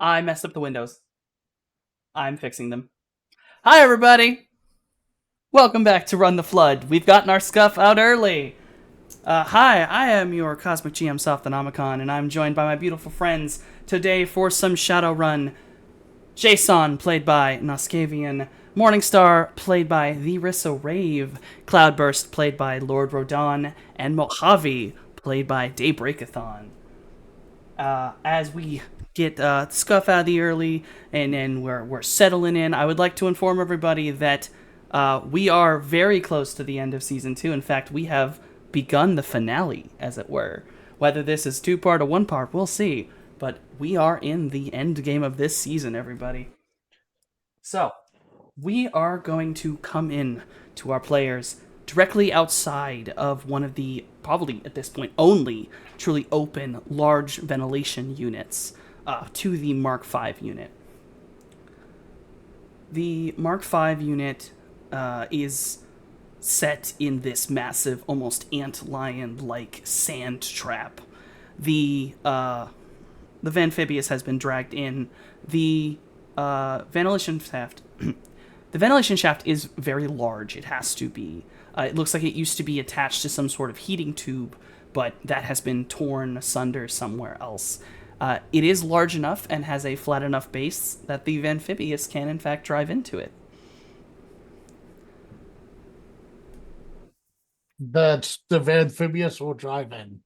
I messed up the windows. I'm fixing them. Hi, everybody! Welcome back to Run the Flood. We've gotten our scuff out early. Hi, I am your Cosmic GM Sophonomicon, and I'm joined by my beautiful friends today for some Shadowrun. Jason, played by Noskavian. Morningstar, played by the Rissa Rave. Cloudburst, played by Lord Rodan. And Mojave, played by Daybreakathon. As we get scuff out of the early and we're settling in, I would like to inform everybody that we are very close to the end of season 2. In fact, we have begun the finale, as it were. Whether this is two part or one part, we'll see. But we are in the end game of this season, everybody. So, we are going to come in to our players directly outside of one of the, probably at this point, only truly open large ventilation units to the Mark V unit. The Mark V unit is set in this massive, almost antlion-like sand trap. The Amphibious has been dragged in. The ventilation shaft. The ventilation shaft is very large. It has to be. It looks like it used to be attached to some sort of heating tube, but that has been torn asunder somewhere else. It is large enough and has a flat enough base that the Amphibious can, in fact, drive into it. That the amphibious will drive in.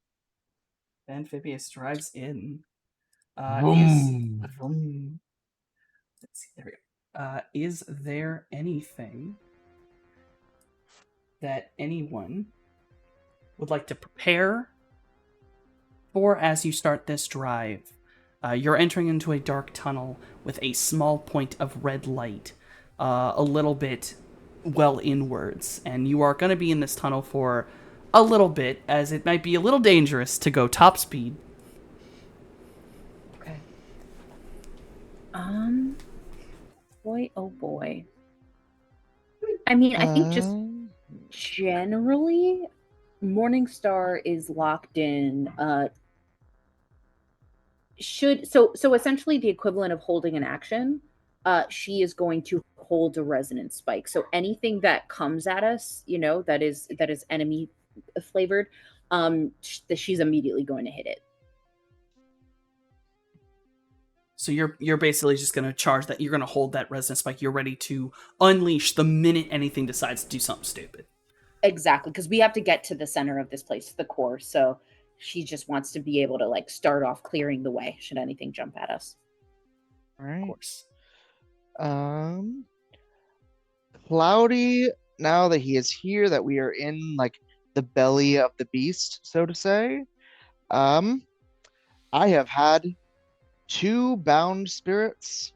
Amphibious drives in. Is Boom. let's see, there we go. Is there anything that anyone would like to prepare for as you start this drive? You're entering into a dark tunnel with a small point of red light, a little bit well inwards, and you are going to be in this tunnel for a little bit, as it might be a little dangerous to go top speed. Okay. Boy, oh boy. I mean, I think just generally, Morningstar is locked in. So essentially the equivalent of holding an action. She is going to hold a resonance spike. So anything that comes at us, that is enemy flavored, she's immediately going to hit it. So you're basically just going to charge that. You're going to hold that resonance spike. You're ready to unleash the minute anything decides to do something stupid. Exactly, because we have to get to the center of this place, to the core. So she just wants to be able to start off clearing the way should anything jump at us. All Of right. course. Cloudy, now that he is here, that we are in the belly of the beast, so to say. I have had two bound spirits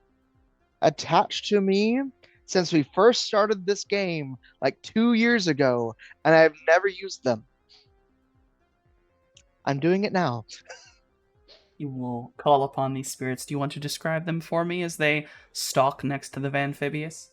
attached to me since we first started this game 2 years ago, and I've never used them. I'm doing it now. You will call upon these spirits. Do you want to describe them for me as they stalk next to the Amphibious?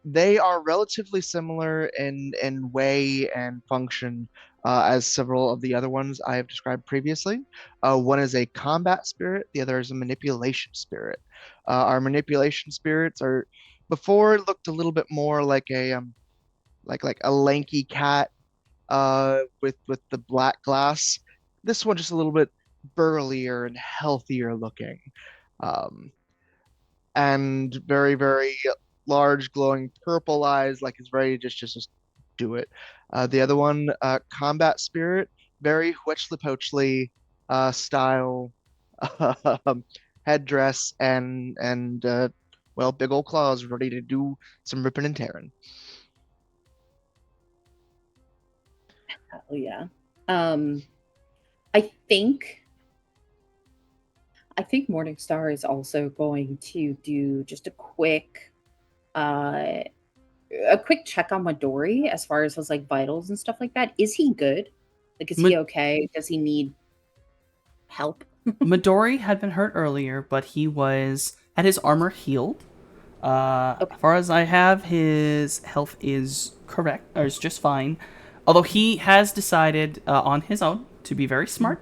They are relatively similar in way and function as several of the other ones I have described previously. One is a combat spirit, the other is a manipulation spirit. Our manipulation spirits are before looked a little bit more like a lanky cat with the black glass. This one just a little bit burlier and healthier looking. Um, and very, very large, glowing purple eyes, is ready to just do it. The other one, combat spirit, very Huechly Pochly style headdress and well, big old claws ready to do some ripping and tearing. Oh yeah. Um, I think I think Morningstar is also going to do just uh a quick check on Midori as far as his vitals and stuff like that. Is he good? Is he Ma- okay? Does he need help? Midori had been hurt earlier, but he had his armor healed. Okay. As far as I have, his health is correct, or is just fine. Although he has decided on his own to be very smart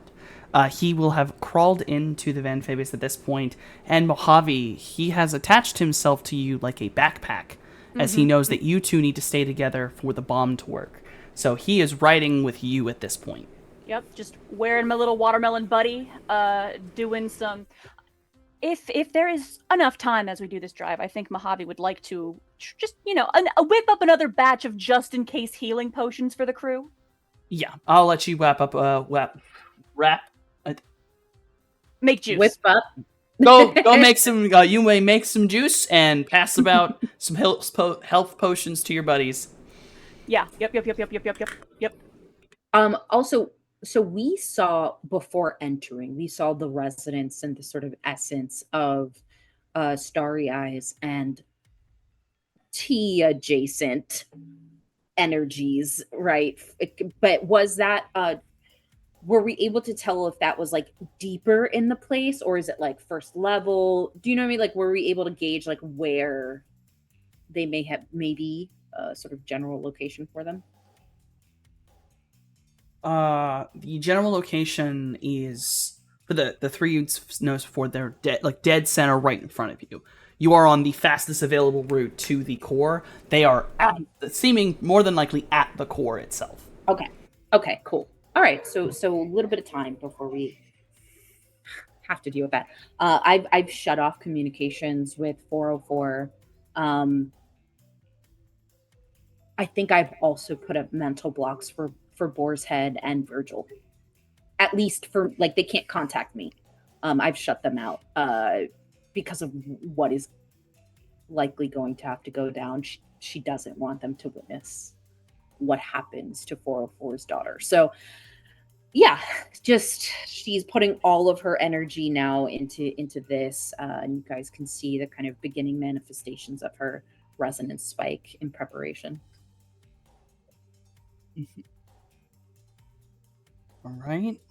He will have crawled into the Van Fabius at this point, and Mojave, he has attached himself to you like a backpack, as he knows that you two need to stay together for the bomb to work. So he is riding with you at this point. Yep, just wearing my little watermelon buddy, doing some... If there is enough time as we do this drive, I think Mojave would like to just, whip up another batch of just-in-case healing potions for the crew. Yeah, I'll let you wrap. Make juice. Whip up. Go make some. You may make some juice and pass about some health potions to your buddies. Yeah, yep. Also, so we saw before entering, we saw the residence and the sort of essence of Starry Eyes and tea adjacent energies, right? But was that were we able to tell if that was like deeper in the place, or is it like first level? Do you know what I mean? Like, were we able to gauge like where they may have maybe a sort of general location for them? The general location is for the three notes before they're dead center right in front of you. You are on the fastest available route to the core. They are seeming more than likely at the core itself. Okay, cool. All right, so a little bit of time before we have to deal with that. I've shut off communications with 404. I think I've also put up mental blocks for Boar's Head and Virgil. At least for, like, they can't contact me. I've shut them out because of what is likely going to have to go down. She doesn't want them to witness what happens to 404's daughter. So, yeah, just she's putting all of her energy now into this. And you guys can see the kind of beginning manifestations of her resonance spike in preparation. All right.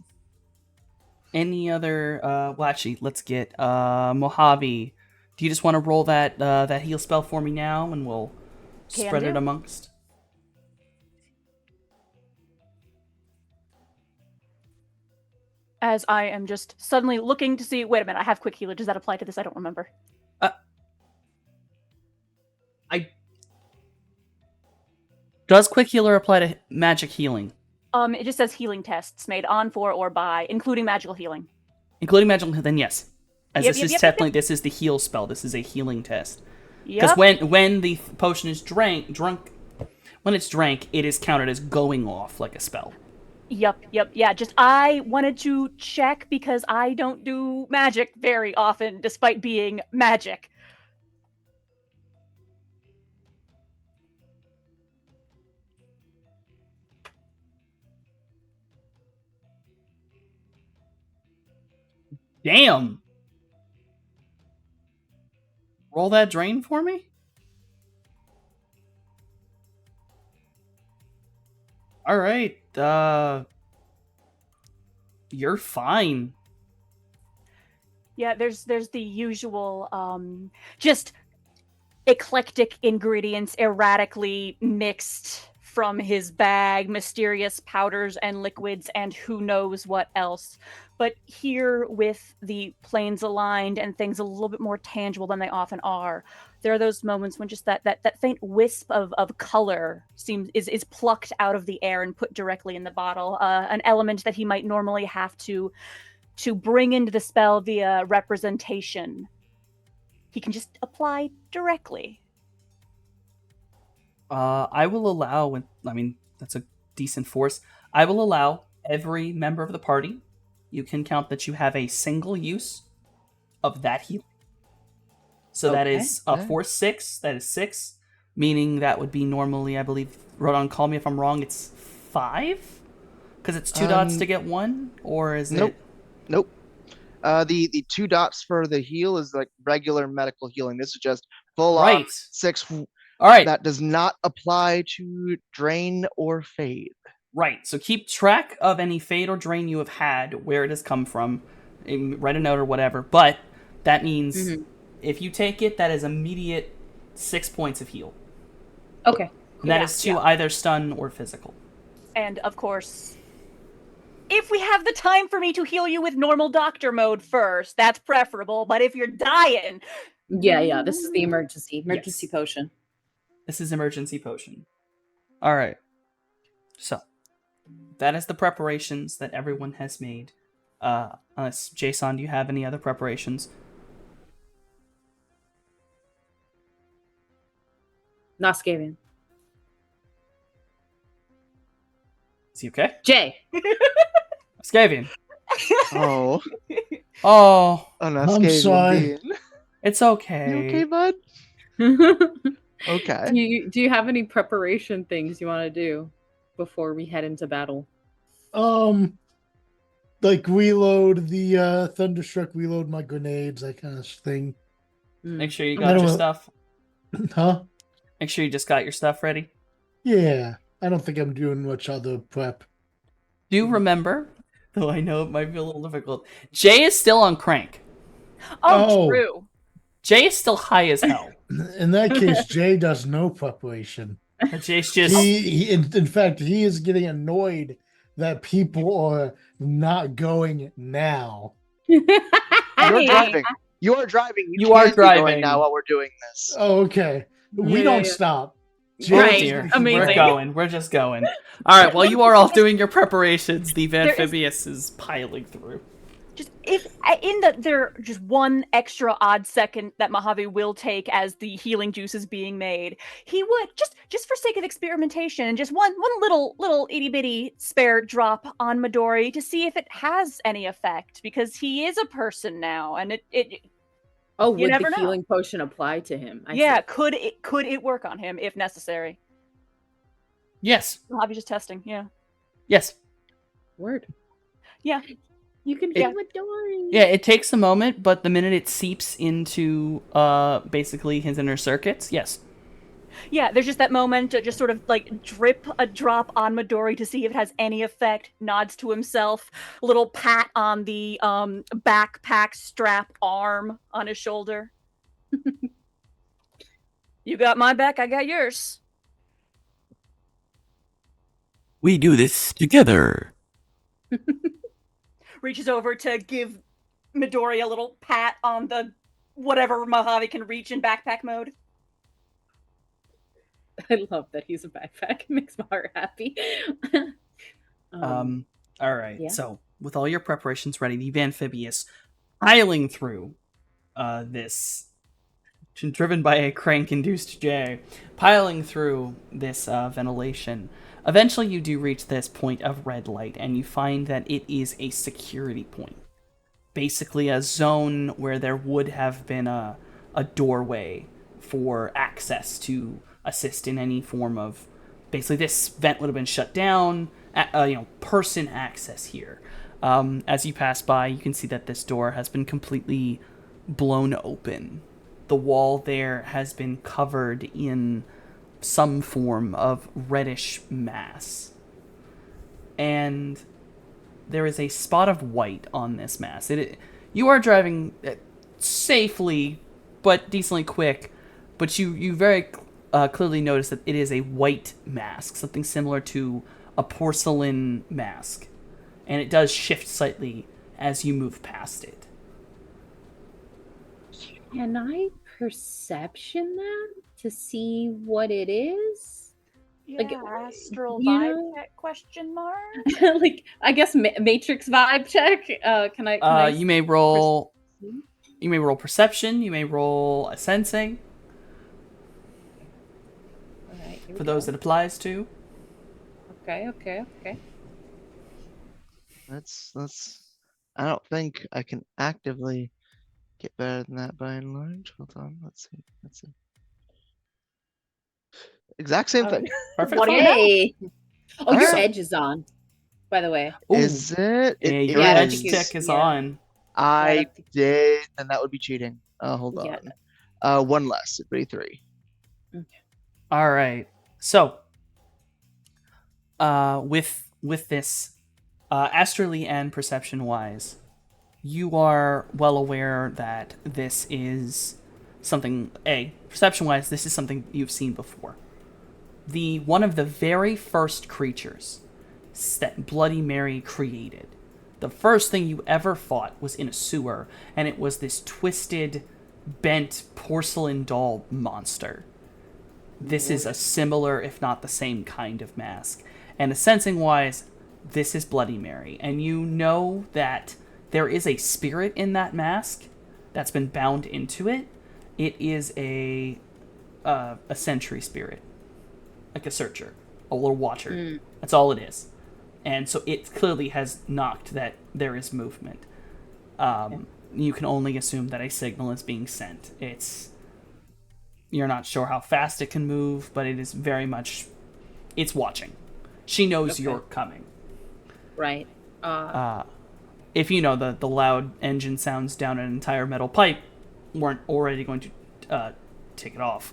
Any other? Well, actually, let's get Mojave. Do you just want to roll that heal spell for me now, and we'll spread it amongst? As I am just suddenly looking to see. Wait a minute, I have quick healer. Does that apply to this? I don't remember. Does quick healer apply to magic healing? It just says healing tests made on, for, or by, including magical healing. Including magical, then yes. As Yep, this is yep, technically this is the heal spell. This is a healing test. Yep. Because when the potion is when it's drank, it is counted as going off like a spell. Yep. Yeah, just I wanted to check because I don't do magic very often, despite being magic. Damn! Roll that drain for me? Alright, you're fine. Yeah, there's the usual, just eclectic ingredients erratically mixed from his bag, mysterious powders and liquids, and who knows what else. But here, with the planes aligned and things a little bit more tangible than they often are, there are those moments when just that faint wisp of color is plucked out of the air and put directly in the bottle. An element that he might normally have to bring into the spell via representation, he can just apply directly. I will allow, that's a decent force. I will allow every member of the party, you can count that you have a single use of that healing. So that is a force 6, that is 6, meaning that would be normally, I believe, Rodon, call me if I'm wrong, it's 5? Because it's 2 dots to get 1? Or is it? Nope. The 2 dots for the heal is like regular medical healing. This is just full on 6. All right. That does not apply to drain or fade. Right. So keep track of any fade or drain you have had, where it has come from, and write a note or whatever. But that means if you take it, that is immediate 6 points of heal. Okay. And that is to either stun or physical. And of course, if we have the time for me to heal you with normal doctor mode first, that's preferable. But if you're dying, Yeah. This is the emergency Yes. potion. This is emergency potion. All right. So, that is the preparations that everyone has made. Unless, Jason, do you have any other preparations? Noskavian. Is he okay? Jay. Scavian. Oh, Oh, no, I'm Skaven sorry. being- it's okay. You okay, bud? do Okay. you have any preparation things you want to do before we head into battle? Like reload the thunderstruck, reload my grenades, that kind of thing. Make sure you I got don't your know. stuff. Huh? Make sure you just got your stuff ready. Yeah. I don't think I'm doing much other prep. Do remember, though I know it might be a little difficult, Jay is still on crank. oh, Oh. true. Jay is still high as hell. In that case, Jay does no preparation. Jay's just... In fact, he is getting annoyed that people are not going now. You're Hey. driving. You are driving. You are can't be going driving. now while we're doing this. Oh, okay. We Yeah, don't yeah. stop. Right. Dear. Amazing. We're going. We're just going. All right. While you are all doing your preparations, the There is- amphibious is piling through. Just if there just one extra odd second that Mojave will take as the healing juice is being made, he would just for sake of experimentation, just one little itty bitty spare drop on Midori to see if it has any effect, because he is a person now, and it Oh, You would never the know. healing potion apply to him? I yeah, see. could it work on him if necessary? Yes. Mojave's just testing, yeah. Yes. Word. Yeah. You can It- feel Midori. Yeah, it takes a moment, but the minute it seeps into basically his inner circuits, yes. Yeah, there's just that moment to just sort of like drip a drop on Midori to see if it has any effect, nods to himself, little pat on the backpack strap arm on his shoulder. You got my back, I got yours. We do this together. Reaches over to give Midori a little pat on the whatever Mojave can reach in backpack mode. I love that he's a backpack. It makes my heart happy. All right. yeah. So, with all your preparations ready, the amphibious piling through this, driven by a crank-induced Jay, piling through this ventilation. Eventually, you do reach this point of red light, and you find that it is a security point. Basically, a zone where there would have been a doorway for access to assist in any form of... Basically, this vent would have been shut down, person access here. As you pass by, you can see that this door has been completely blown open. The wall there has been covered in some form of reddish mass. And there is a spot of white on this mass. You are driving safely, but decently quick, but you very clearly notice that it is a white mask, something similar to a porcelain mask. And it does shift slightly as you move past it. Can I perception that to see what it is? Like, astral you vibe know- check, question mark? Like, I guess Matrix vibe check. Can I? You may roll. perceive? You may roll perception. You may roll a sensing All right, here for we those go. that applies to. Okay. Let's. I don't think I can actively get better than that by and large. Hold on. Let's see. Exact same Oh. thing. Perfect. What do you know? Yay! Oh, your Alright. edge is on. By the way, Ooh, Is it? yeah, It your Yeah, I edge think you- check is yeah. on. I Yeah, that's- did, and that would be cheating. Hold Yeah. on. One less. It'd be 3. All right. So, with this, astrally and perception wise, you are well aware that this is something. Perception wise, this is something you've seen before. One of the very first creatures that Bloody Mary created. The first thing you ever fought was in a sewer, and it was this twisted, bent porcelain doll monster. This is a similar, if not the same kind of mask. And the sensing-wise, this is Bloody Mary. And you know that there is a spirit in that mask that's been bound into it. It is a sentry spirit. Like a searcher. A little watcher. That's all it is. And so it clearly has knocked that there is movement. You can only assume that a signal is being sent. You're not sure how fast it can move, but it is very much... It's watching. She knows you're coming. Right. If you know the loud engine sounds down an entire metal pipe weren't already going to take it off.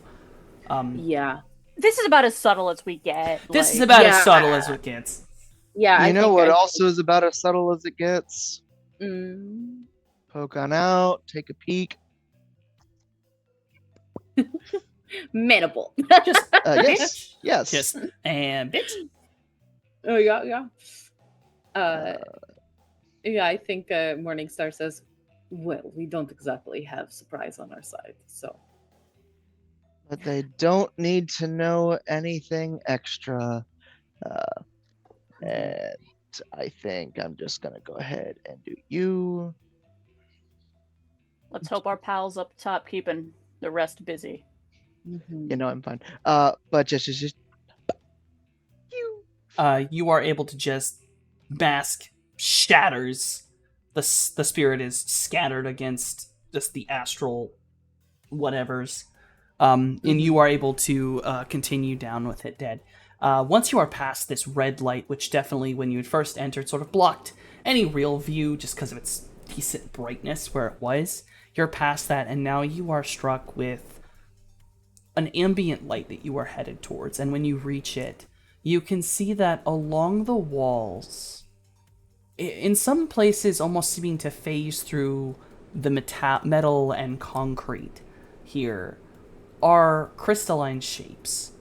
Yeah. This is about as subtle as we get. This is about as subtle as it gets. Yeah. You know what also is about as subtle as it gets? Mm. Poke on out, take a peek. Manable. Just Yes. Yes. just and bitch. Oh yeah. Yeah, I think Morningstar says, well, we don't exactly have surprise on our side, so. But they don't need to know anything extra. And I think I'm just going to go ahead and do you. Let's hope our pals up top keeping the rest busy. You know, I'm fine. But just you. You are able to just mask shatters. The spirit is scattered against just the astral whatevers. And you are able to continue down with it, Dead. Once you are past this red light, which definitely when you had first entered sort of blocked any real view just because of its decent brightness where it was, you're past that, and now you are struck with an ambient light that you are headed towards. And when you reach it, you can see that along the walls, in some places almost seeming to phase through the metal and concrete here, are crystalline shapes.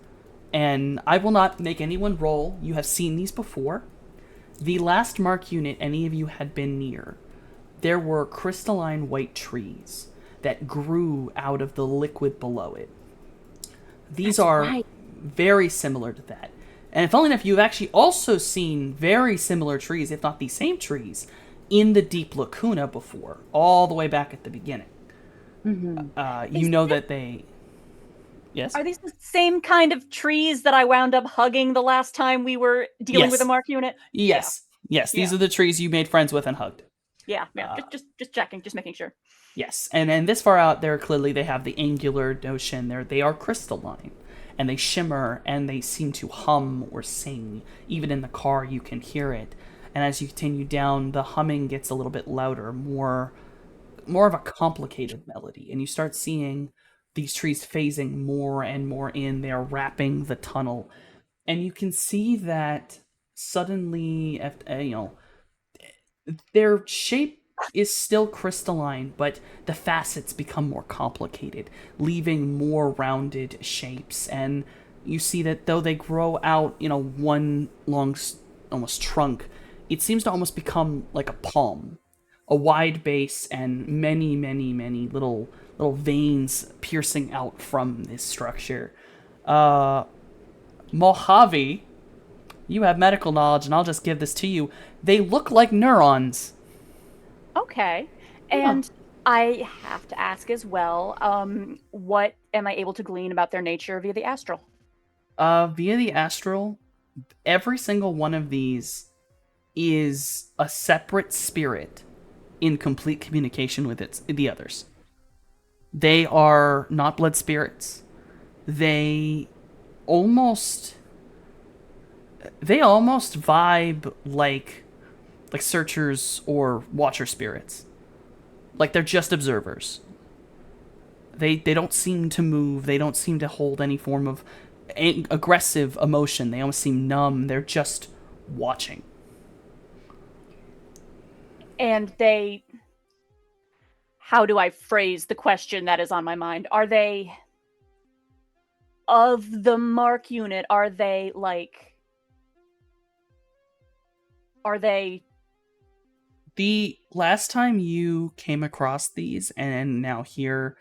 And I will not make anyone roll. You have seen these before. The last mark unit any of you had been near, there were crystalline white trees that grew out of the liquid below it. These are very similar to that. And if only enough, you've actually also seen very similar trees, if not the same trees, in the Deep Lacuna before, all the way back at the beginning. You know that they... Yes? Are these the same kind of trees that I wound up hugging the last time we were dealing with a mark unit? Yes. Yes, these are the trees you made friends with and hugged. Yeah. Just checking, just making sure. Yes, and this far out, they have the angular notion. They are crystalline, and they shimmer, and they seem to hum or sing. Even in the car, you can hear it. And as you continue down, the humming gets a little bit louder, more of a complicated melody, and you start seeing these trees phasing more and more in. They are wrapping the tunnel, and you can see that suddenly, their shape is still crystalline, but the facets become more complicated, leaving more rounded shapes. And you see that though they grow out, one long, almost trunk, it seems to almost become like a palm, a wide base, and many, many, many little veins piercing out from this structure. Mojave, you have medical knowledge, and I'll just give this to you. They look like neurons. Okay. And I have to ask as well, what am I able to glean about their nature via the astral? Via the astral, every single one of these is a separate spirit in complete communication with the others. They are not blood spirits. They almost vibe like searchers or watcher spirits. Like they're just observers. They don't seem to move. They don't seem to hold any form of aggressive emotion. They almost seem numb. They're just watching. And how do I phrase the question that is on my mind? Are they of the mark unit? Are they like Are they? The last time you came across these, and now here,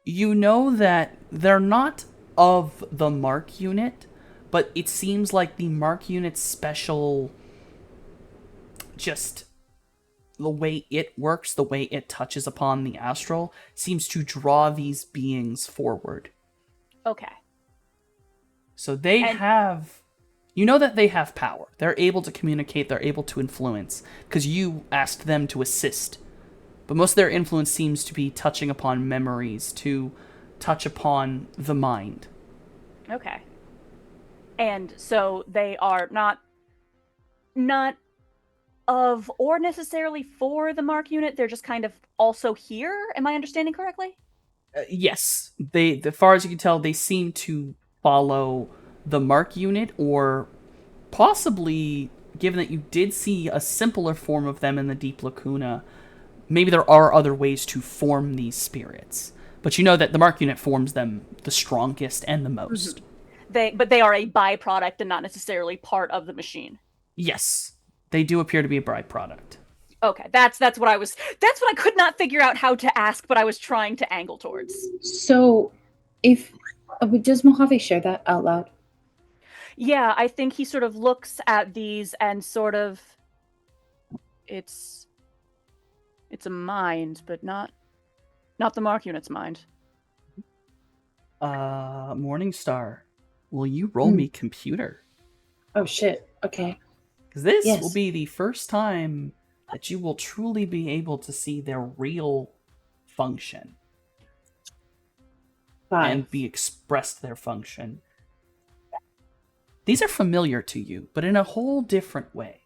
you know that they're not of the Mark unit, but it seems like the Mark unit's special, just the way it works, the way it touches upon the astral, seems to draw these beings forward. Okay. So they And- have, you know that they have power. They're able to communicate, they're able to influence, because you asked them to assist. But most of their influence seems to be touching upon memories, to touch upon the mind. Okay. And so they are not of or necessarily for the Mark unit. They're just kind of also here. Am I understanding correctly? Yes, they, as far as you can tell, they seem to follow the Mark unit, or possibly, given that you did see a simpler form of them in the Deep Lacuna, maybe there are other ways to form these spirits. But you know that the Mark unit forms them the strongest and the most. But they are a byproduct and not necessarily part of the machine. Yes, they do appear to be a byproduct. Okay, that's what I could not figure out how to ask, but I was trying to angle towards. So, if does Mojave share that out loud? Yeah, I think he sort of looks at these and sort of it's a mind, but not the Mark unit's mind. Morningstar, will you roll me computer? Oh shit. Okay. Because this Yes. will be the first time that you will truly be able to see their real function 5. and be expressed their function. These are familiar to you, but in a whole different way.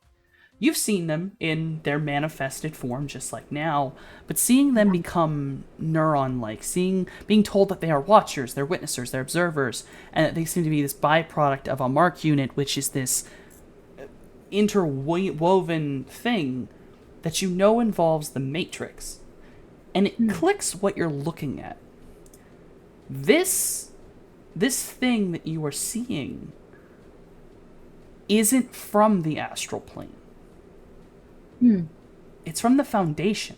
You've seen them in their manifested form, just like now, but seeing them become neuron-like, being told that they are watchers, they're witnessers, they're observers, and that they seem to be this byproduct of a Mark unit, which is this interwoven thing that you know involves the Matrix. And it clicks what you're looking at. This thing that you are seeing isn't from the astral plane. It's from the Foundation.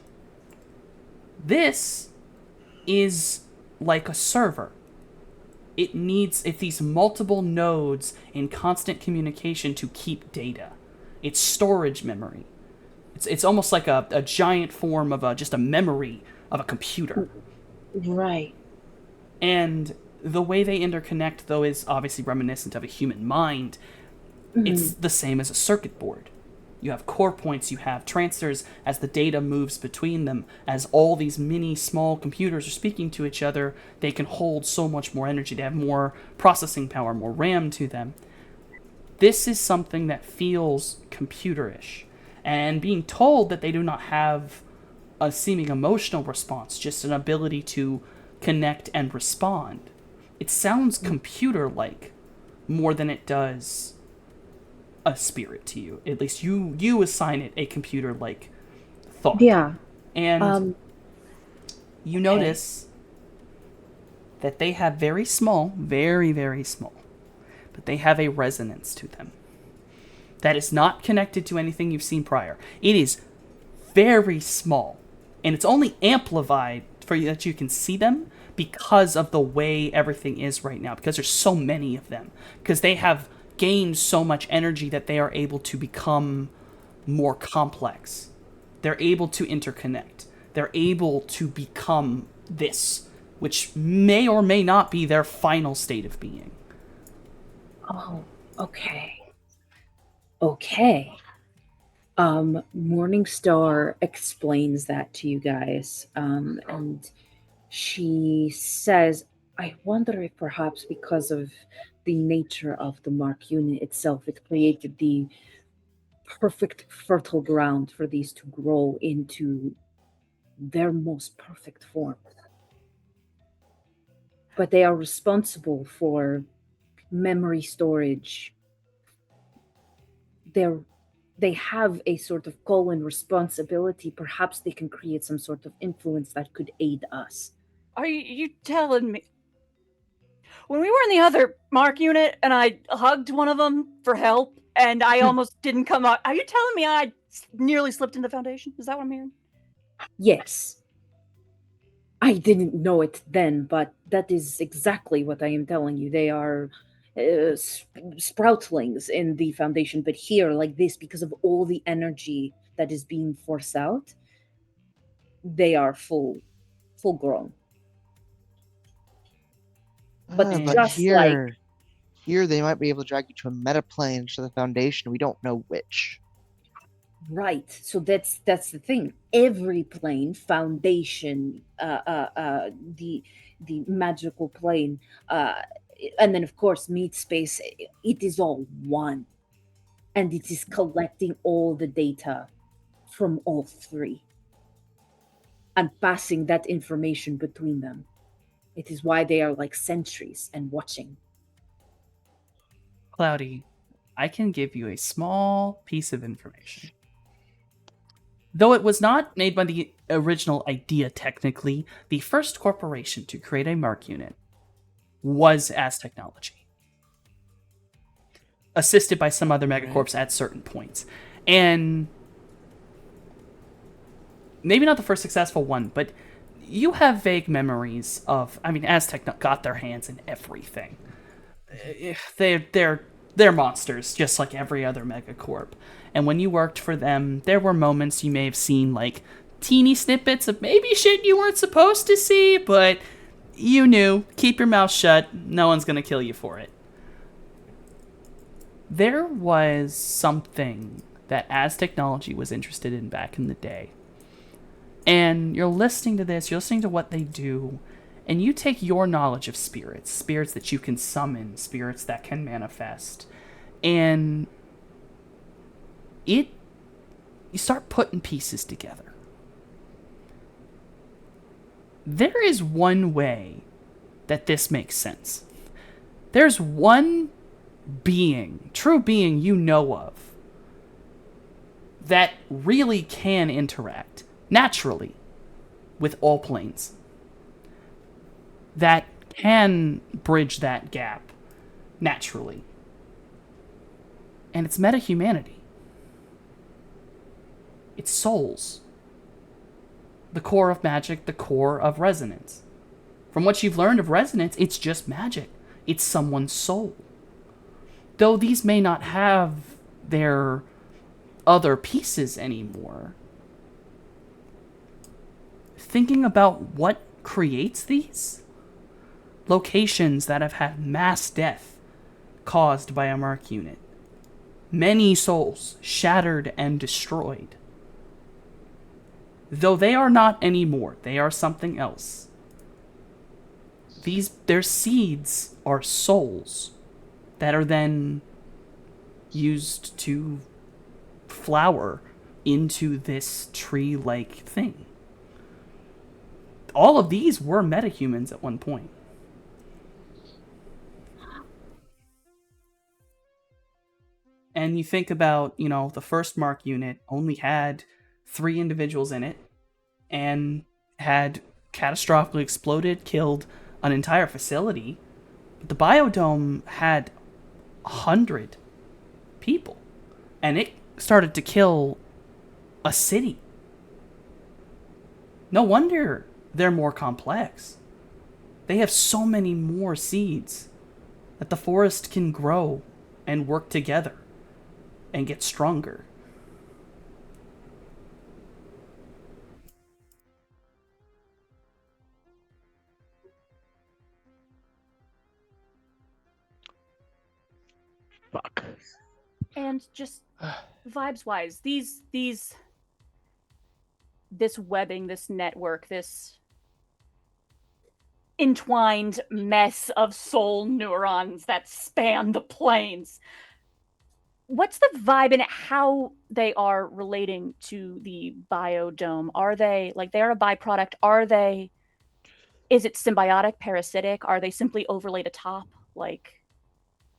This is like a server. It's these multiple nodes in constant communication to keep data. It's storage memory. It's almost like a giant form of just a memory of a computer. Right. And the way they interconnect, though, is obviously reminiscent of a human mind. It's the same as a circuit board. You have core points, you have transistors as the data moves between them. As all these mini small computers are speaking to each other, they can hold so much more energy. They have more processing power, more RAM to them. This is something that feels computerish. And being told that they do not have a seeming emotional response, just an ability to connect and respond, it sounds computer-like more than it does a spirit to you. At least you assign it a computer-like thought. Yeah. And you notice that they have very small, very, very small, but they have a resonance to them that is not connected to anything you've seen prior. It is very small, and it's only amplified for you that you can see them because of the way everything is right now, because there's so many of them, because they have gained so much energy that they are able to become more complex. They're able to interconnect. They're able to become this, which may or may not be their final state of being. Oh, okay. Okay. Morningstar explains that to you guys. And she says, I wonder if perhaps because of the nature of the Mark unit itself, it created the perfect fertile ground for these to grow into their most perfect form. But they are responsible for memory storage. They have a sort of call and responsibility. Perhaps they can create some sort of influence that could aid us. Are you telling me? when we were in the other Mark unit and I hugged one of them for help and I almost didn't come up, are you telling me I nearly slipped into the Foundation? Is that what I'm hearing? Yes. I didn't know it then, but that is exactly what I am telling you. They are sproutlings in the Foundation, but here, like this, because of all the energy that is being forced out, they are full grown. But just here they might be able to drag you to a metaplane to the Foundation. We don't know which. Right. So that's the thing. Every plane, Foundation, the magical plane, and then of course Meat Space. It is all one, and it is collecting all the data from all three and passing that information between them. It is why they are like sentries and watching. Cloudy, I can give you a small piece of information. Though it was not made by the original idea technically, the first corporation to create a Mark unit was As Technology, assisted by some other megacorps at certain points. And maybe not the first successful one, but you have vague memories of, Aztec got their hands in everything. They're monsters, just like every other megacorp. And when you worked for them, there were moments you may have seen, like, teeny snippets of maybe shit you weren't supposed to see, but you knew. Keep your mouth shut. No one's gonna kill you for it. There was something that As Technology was interested in back in the day. And you're listening to this, you're listening to what they do, and you take your knowledge of spirits that you can summon, spirits that can manifest, and you start putting pieces together. There is one way that this makes sense. There's one being, true being you know of, that really can interact naturally with all planes, that can bridge that gap naturally. And it's meta-humanity. It's souls. The core of magic, the core of resonance. From what you've learned of resonance, it's just magic. It's someone's soul. Though these may not have their other pieces anymore, thinking about what creates these locations that have had mass death caused by a Mark unit, many souls shattered and destroyed. Though they are not anymore, they are something else. Their seeds are souls that are then used to flower into this tree-like thing. All of these were metahumans at one point. And you think about, the first Mark unit only had 3 individuals in it and had catastrophically exploded, killed an entire facility. But the Biodome had 100 people, and it started to kill a city. No wonder they're more complex. They have so many more seeds that the forest can grow and work together and get stronger. Fuck. And just vibes wise, this webbing, this network, this entwined mess of soul neurons that span the planes. What's the vibe in how they are relating to the biodome? Are they they are a byproduct? Is it symbiotic, parasitic? Are they simply overlaid atop?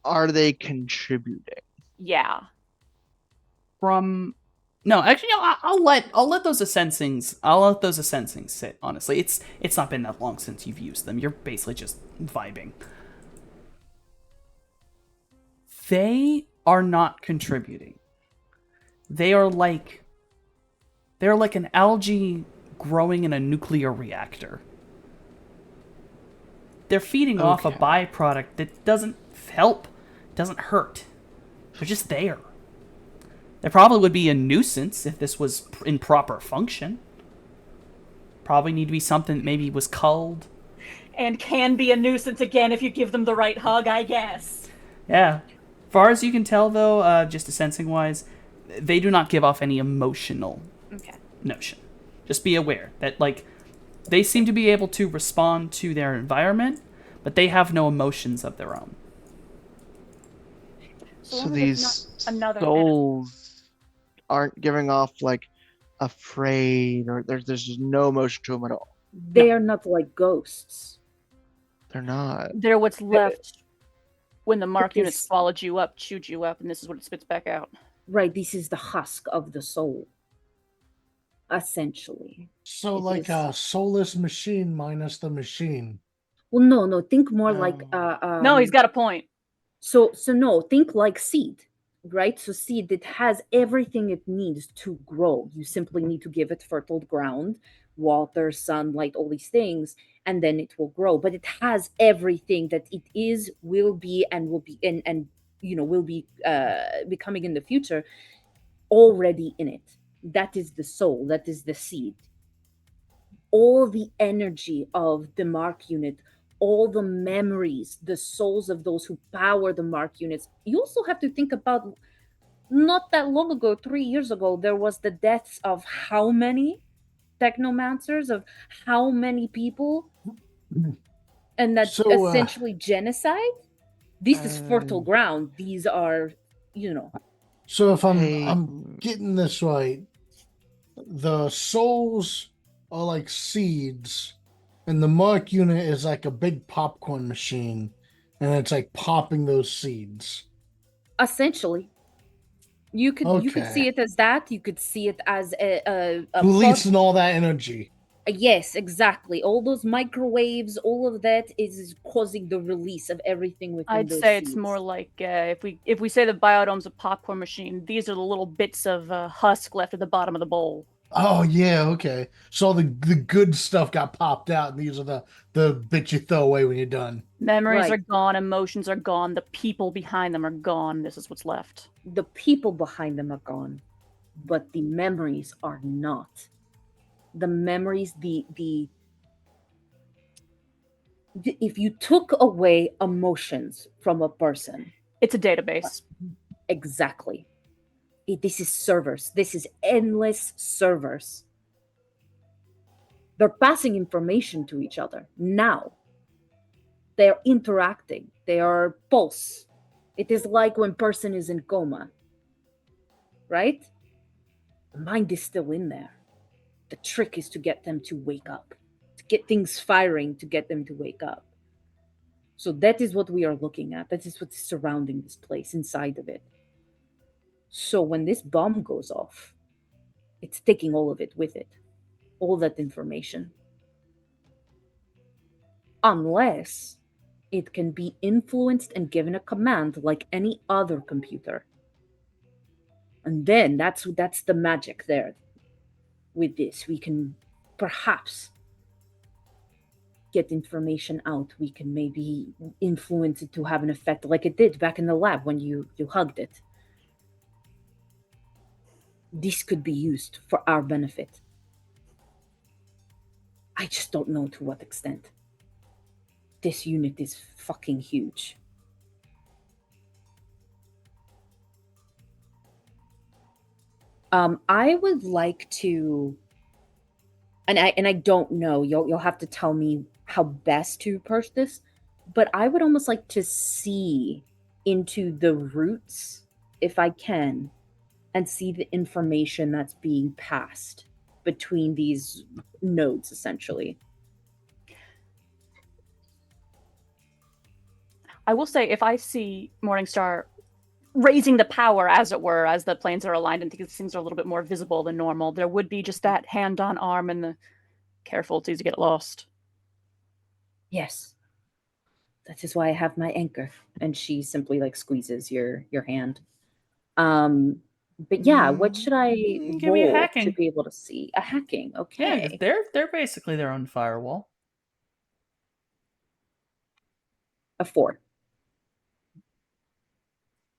Are they contributing? Yeah. No, actually, no. I'll let those assensings sit. Honestly, it's not been that long since you've used them. You're basically just vibing. they are not contributing. They're like an algae growing in a nuclear reactor. They're feeding off a Okay. byproduct that doesn't help, doesn't hurt. They're just there. There probably would be a nuisance if this was in proper function. Probably need to be something that maybe was culled. And can be a nuisance again if you give them the right hug, I guess. Yeah. Far as you can tell, though, just sensing wise, they do not give off any emotional Okay. notion. Just be aware that, like, they seem to be able to respond to their environment, but they have no emotions of their own. So long as these it's not another souls aren't giving off like afraid, or there's just no emotion to them at all. They are not like ghosts. They're not. They're what's left when the mark But unit this- swallowed you up, chewed you up, and this is what it spits back out. Right, this is the husk of the soul. Essentially. So It like is- a soulless machine minus the machine. Well, no, think more like No, he's got a point. So no, think like seed, right? So seed, it has everything it needs to grow. You simply need to give it fertile ground, water, sunlight, all these things, and then it will grow. But it has everything that it is, will be, and will be, and will be becoming in the future already in it. That is the soul. That is the seed. All the energy of the mark unit, all the memories, the souls of those who power the mark units. You also have to think about, not that long ago, 3 years ago, there was the deaths of how many technomancers, of how many people, and that's So, essentially genocide. This is fertile Um, ground. These are, So if I'm Hey, getting this right, the souls are like seeds, and the mark unit is like a big popcorn machine, and it's like popping those seeds. essentially. You could Okay. see it as that. You could see it as a Releasing all that energy. Yes, exactly. All those microwaves, all of that is causing the release of everything within I'd those say it's seeds. more like if we say the biodome's a popcorn machine, these are the little bits of husk left at the bottom of the bowl. Oh yeah, okay. So the good stuff got popped out, and these are the bits you throw away when you're done. Memories Right. are gone, emotions are gone, the people behind them are gone. This is what's left. The people behind them are gone, but the memories are not. The memories, if you took away emotions from a person, It's a database. exactly. This is servers. This is endless servers. They're passing information to each other now. They're interacting. They are pulse. It is like when person is in coma, right? The mind is still in there. The trick is to get them to wake up, to get things firing, to get them to wake up. So that is what we are looking at. That is what's surrounding this place, inside of it. So when this bomb goes off, it's taking all of it with it, all that information. Unless it can be influenced and given a command like any other computer. And then that's the magic there. With this, we can perhaps get information out. We can maybe influence it to have an effect like it did back in the lab when you hugged it. This could be used for our benefit. I just don't know to what extent. This unit is fucking huge. I would like to, and I don't know. You'll have to tell me how best to approach this, but I would almost like to see into the roots, if I can, and see the information that's being passed between these nodes, essentially. I will say, if I see Morningstar raising the power, as it were, as the planes are aligned and things are a little bit more visible than normal, there would be just that hand on arm and the careful, it's easy to get lost. Yes. That is why I have my anchor. And she simply like squeezes your hand. But yeah, what should I Give me a roll to hacking. be able to see? A hacking, Yeah, okay. 'cause they're basically their own firewall. A 4.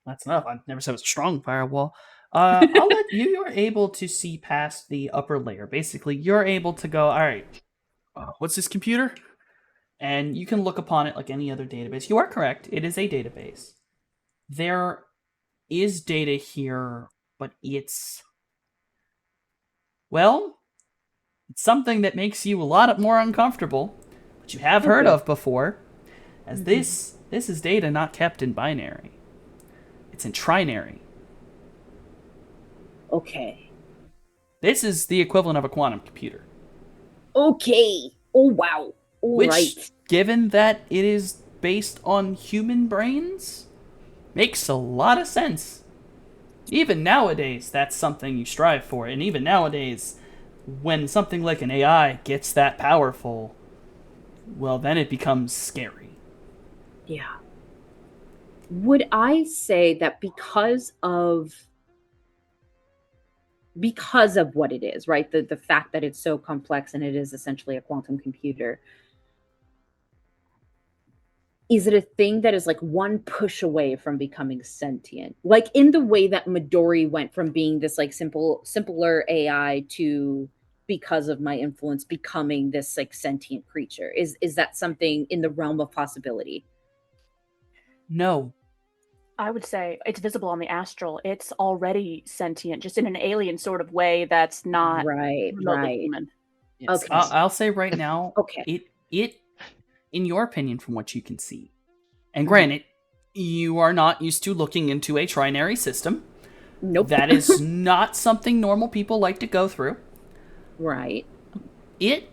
That's enough. I never said it was a strong firewall. I'll let you. You're able to see past the upper layer. Basically, you're able to go. All right. What's this computer? And you can look upon it like any other database. You are correct. It is a database. There is data here, but it's something that makes you a lot more uncomfortable, which you have heard Okay. of before, as this is data not kept in binary. It's in trinary. Okay. This is the equivalent of a quantum computer. Okay. Oh wow. All Which, right. given that it is based on human brains, makes a lot of sense. Even nowadays, that's something you strive for. And even nowadays, when something like an AI gets that powerful, well, then it becomes scary. Yeah. Would I say that because of what it is, right? The fact that it's so complex and it is essentially a quantum computer, is it a thing that is like one push away from becoming sentient? Like in the way that Midori went from being this like simpler AI to, because of my influence, becoming this like sentient creature. Is that something in the realm of possibility? No. I would say it's visible on the astral. It's already sentient, just in an alien sort of way that's not Right, remotely right. human. Yes. Okay. I'll say right now, Okay. it, in your opinion, from what you can see, and Mhm. granted, you are not used to looking into a trinary system. Nope. That is not something normal people like to go through. Right. It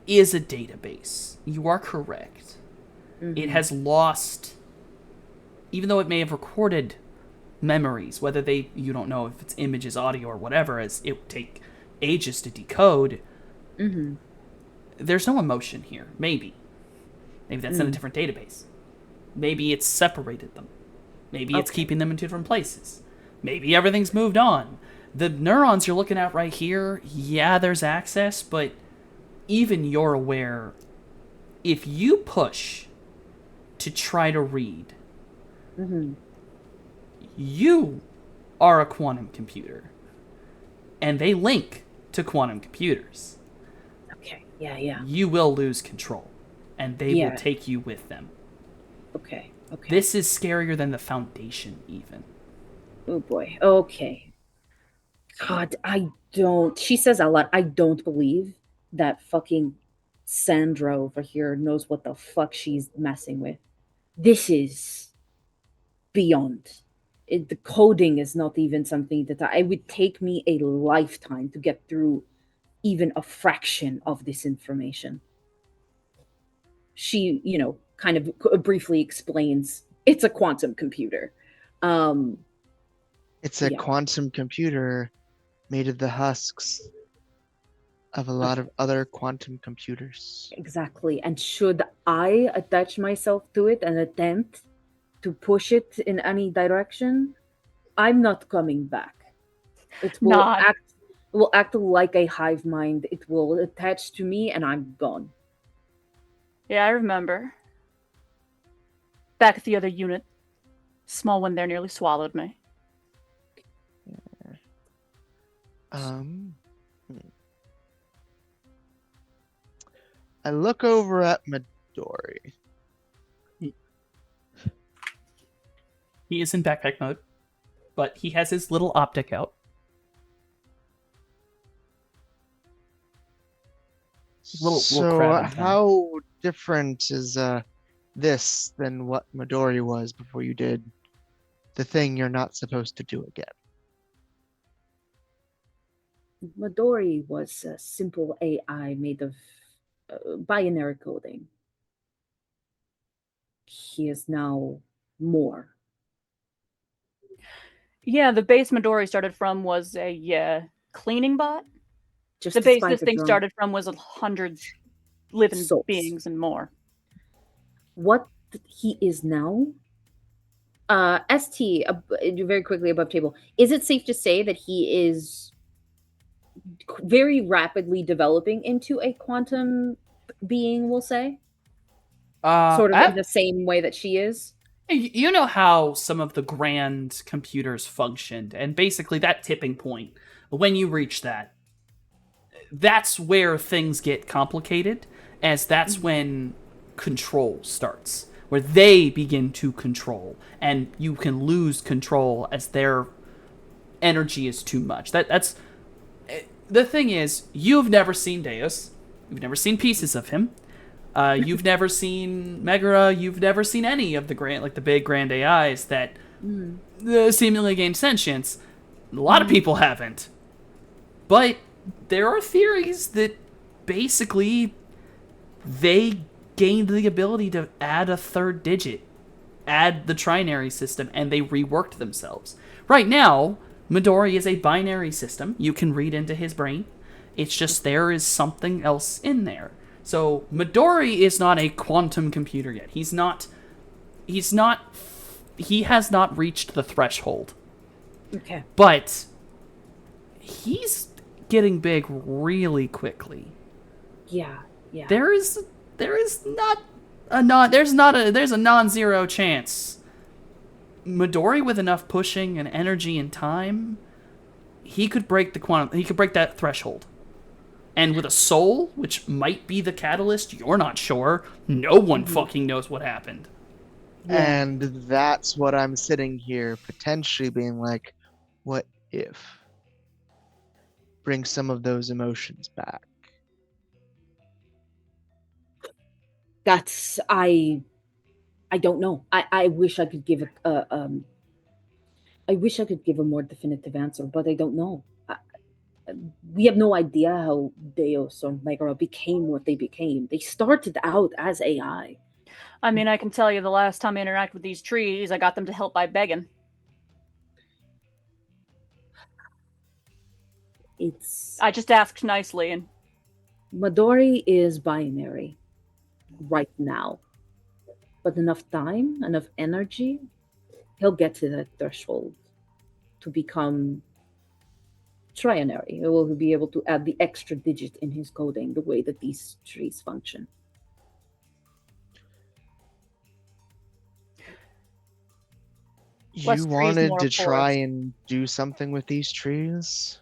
is a database. You are correct. It Mhm. has lost, even though it may have recorded memories, whether you don't know if it's images, audio, or whatever, as it would take ages to decode. Mhm. There's no emotion here. Maybe that's in a different database. Maybe it's separated them. Maybe it's Okay. keeping them in different places. Maybe everything's moved on. The neurons you're looking at right here, yeah, there's access, but even you're aware, if you push to try to read, Mhm. you are a quantum computer. And they link to quantum computers. Okay. Yeah. You will lose control. And they Yeah. will take you with them. Okay. This is scarier than the Foundation, even. Oh boy. Okay. God, she says a lot. I don't believe that fucking Sandra over here knows what the fuck she's messing with. This is beyond. The coding is not even something that it would take me a lifetime to get through even a fraction of this information. She, kind of briefly explains it's a quantum computer. It's a Yeah. quantum computer made of the husks of a lot of other quantum computers. Exactly. And should I attach myself to it and attempt to push it in any direction, I'm not coming back. It will Not. act like a hive mind. It will attach to me and I'm gone. Yeah, I remember. Back at the other unit, small one there nearly swallowed me. I look over at Midori. He is in backpack mode, but he has his little optic out. Little crab in town. How different is this than what Midori was before you did the thing you're not supposed to do again? Midori was a simple AI made of binary coding. He is now more. Yeah, the base Midori started from was a cleaning bot. Just The to base spite this the thing drum. started from was 100 living Souls. beings and more. what he is now. ST, very quickly above table. Is it safe to say that he is very rapidly developing into a quantum being? We'll say, sort of in the same way that she is. You know how some of the grand computers functioned, and basically that tipping point, when you reach that, that's where things get complicated, as that's when control starts, where they begin to control, and you can lose control as their energy is too much. That's the thing is, you've never seen Deus, you've never seen pieces of him. You've never seen Megara. You've never seen any of the big grand AIs that seemingly gain sentience. A lot of people haven't. But there are theories that basically they gained the ability to add a third digit, add the trinary system, and they reworked themselves. Right now, Midori is a binary system. You can read into his brain. It's just there is something else in there. So Midori is not a quantum computer yet. He has not reached the threshold. Okay. But he's getting big really quickly. Yeah. There's a non-zero chance. Midori with enough pushing and energy and time, he could break that threshold. And with a soul, which might be the catalyst, you're not sure. No one fucking knows what happened. Yeah. And that's what I'm sitting here potentially being like, what if? Bring some of those emotions back. That's I don't know. I wish I could give I wish I could give a more definitive answer, but I don't know. We have no idea how Deus or Megara became what they became. They started out as AI. I mean, I can tell you the last time I interacted with these trees, I got them to help by begging. I just asked nicely, and Midori is binary right now. But enough time, enough energy, he'll get to that threshold to become trinary. He will be able to add the extra digit in his coding the way that these trees function. Less You trees, wanted more to try forest. and do something with these trees?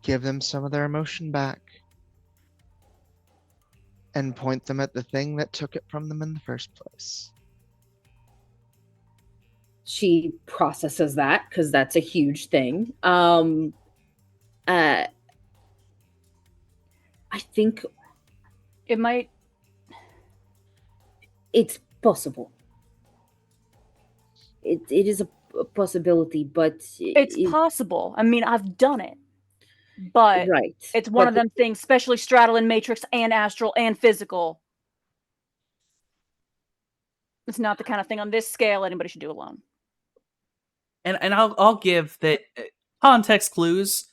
Give them some of their emotion back. And point them at the thing that took it from them in the first place. She processes that because that's a huge thing. I think it might. It's possible. It is a possibility, but It's possible. I mean, I've done it. But right. It's one of them things, especially straddle and matrix and astral and physical. It's not the kind of thing on this scale anybody should do alone. And I'll give that context clues.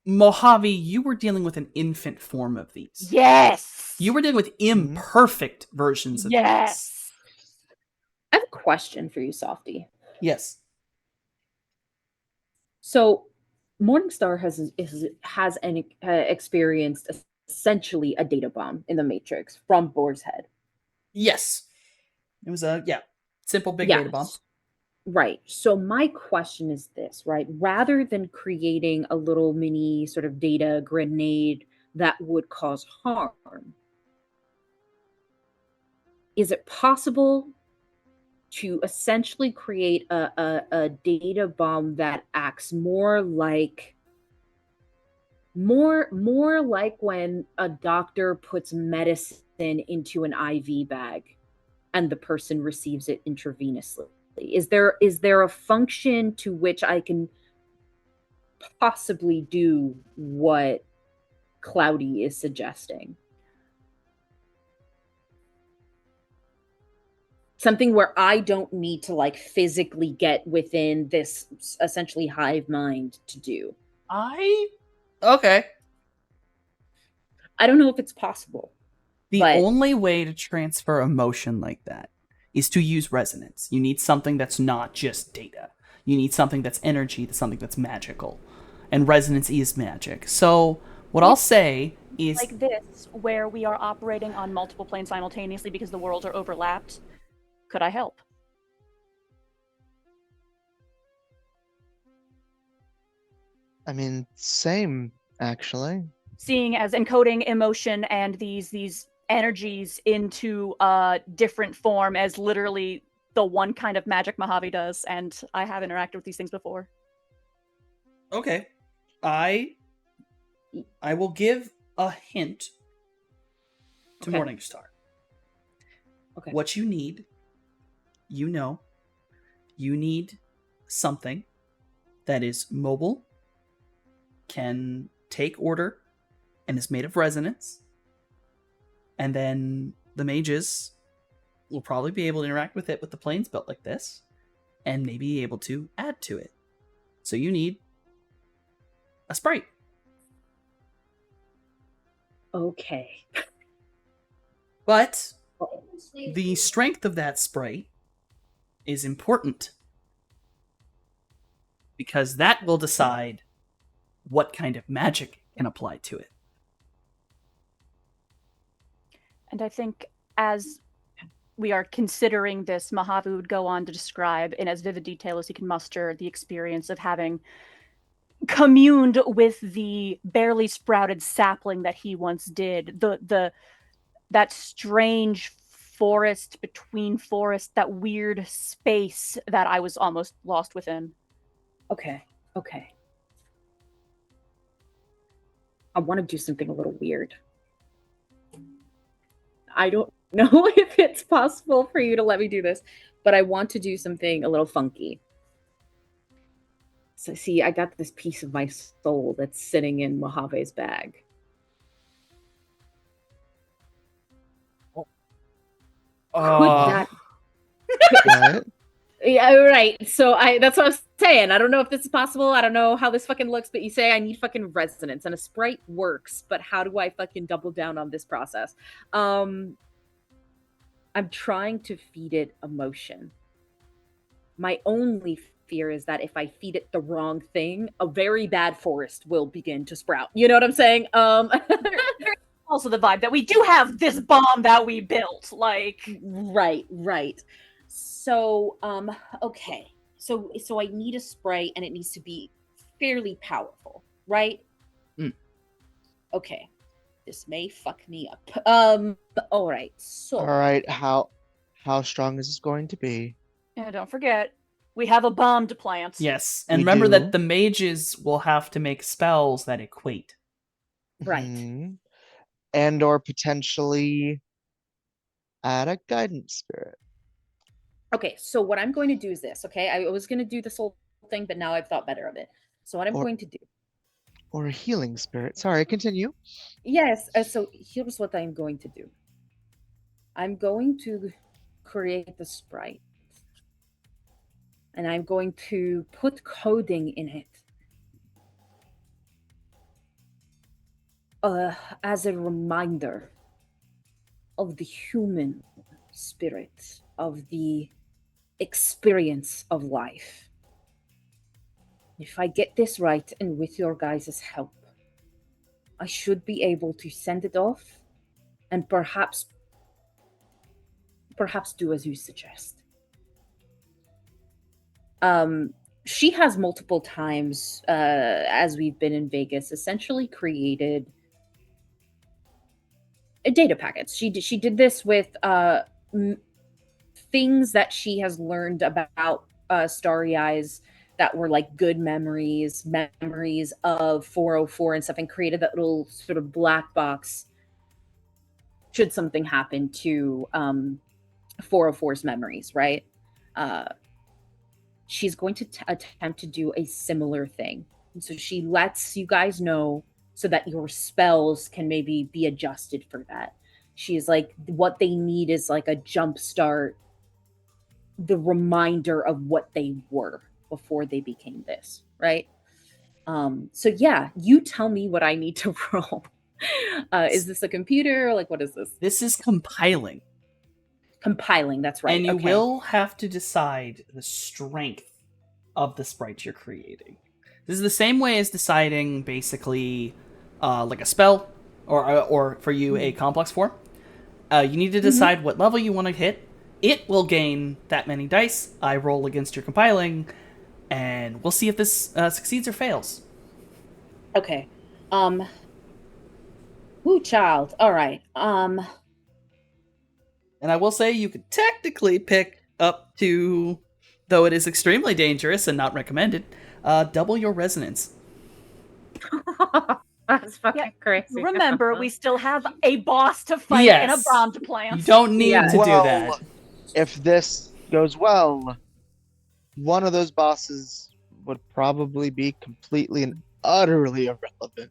Mojave, you were dealing with an infant form of these. Yes. You were dealing with imperfect versions of these. I have a question for you, Softy. Yes. So, Morningstar has experienced essentially a data bomb in the Matrix from Boar's Head. Yes. It was a simple big data bomb. Right. So my question is this, right? Rather than creating a little mini sort of data grenade that would cause harm, is it possible to essentially create a data bomb that acts more like when a doctor puts medicine into an IV bag and the person receives it intravenously? Is there a function to which I can possibly do what Cloudy is suggesting? Something where I don't need to like physically get within this essentially hive mind to do. Okay. I don't know if it's possible. The But- only way to transfer emotion like that is to use resonance. You need something that's not just data. You need something that's energy, something that's magical. And resonance is magic. So what I'll say is Like this, where we are operating on multiple planes simultaneously because the worlds are overlapped. Could I help? I mean, same actually. Seeing as encoding emotion and these energies into different form as literally the one kind of magic Mojave does, and I have interacted with these things before. okay. I will give a hint to Okay. Morningstar. Okay. What you need, you need something that is mobile, can take order, and is made of resonance. And then the mages will probably be able to interact with it with the planes built like this, and maybe be able to add to it. So you need a sprite. Okay. But the strength of that sprite is important, because that will decide what kind of magic can apply to it. And I think as we are considering this, Mojave would go on to describe in as vivid detail as he can muster the experience of having communed with the barely sprouted sapling that he once did. That strange forest between forest, that weird space that I was almost lost within. Okay. I want to do something a little weird. I don't know if it's possible for you to let me do this, but I want to do something a little funky. So, see, I got this piece of my soul that's sitting in Mojave's bag. Could that? What? Yeah, right. So that's what I was saying. I don't know if this is possible. I don't know how this fucking looks, but you say I need fucking resonance and a sprite works, but how do I fucking double down on this process? I'm trying to feed it emotion. My only fear is that if I feed it the wrong thing, a very bad forest will begin to sprout. You know what I'm saying? Also the vibe that we do have this bomb that we built. Like, Right. So, okay. So I need a sprite and it needs to be fairly powerful, right? Mm. Okay. This may fuck me up. All right. So, All right, how strong is this going to be? and don't forget, we have a bomb to plant. Yes, and We remember do. that the mages will have to make spells that equate. Right. Mhm. And or potentially add a guidance spirit. Okay, so what I'm going to do is this, okay? I was going to do this whole thing, but now I've thought better of it. So what I'm Or- going to do. Or a healing spirit. Sorry, continue. Yes, so here's what I'm going to do. I'm going to create the sprite. And I'm going to put coding in it. As a reminder of the human spirit, of the experience of life. If I get this right, and with your guys' help, I should be able to send it off and perhaps do as you suggest. She has multiple times, as we've been in Vegas, essentially created data packets. She did this with things that she has learned about Starry Eyes that were like good memories of 404 and stuff, and created that little sort of black box should something happen to 404's memories, right? She's going to attempt to do a similar thing. And so she lets you guys know so that your spells can maybe be adjusted for that. She's like, what they need is like a jump start, the reminder of what they were before they became this, right? So yeah, you tell me what I need to roll. Is this a computer? Like, what is this? This is compiling. Compiling. That's right. And you okay. will have to decide the strength of the sprites you're creating. This is the same way as deciding basically like a spell or for you a complex form. You need to decide what level you want to hit. It will gain that many dice. I roll against your compiling, and we'll see if this succeeds or fails. Okay. Woo, child. All right. And I will say you could technically pick up to, though it is extremely dangerous and not recommended, double your resonance. That's fucking crazy. Remember, we still have a boss to fight and a Yes. bomb to plant. You don't need Yeah. to do Well, that. If this goes well, one of those bosses would probably be completely and utterly irrelevant.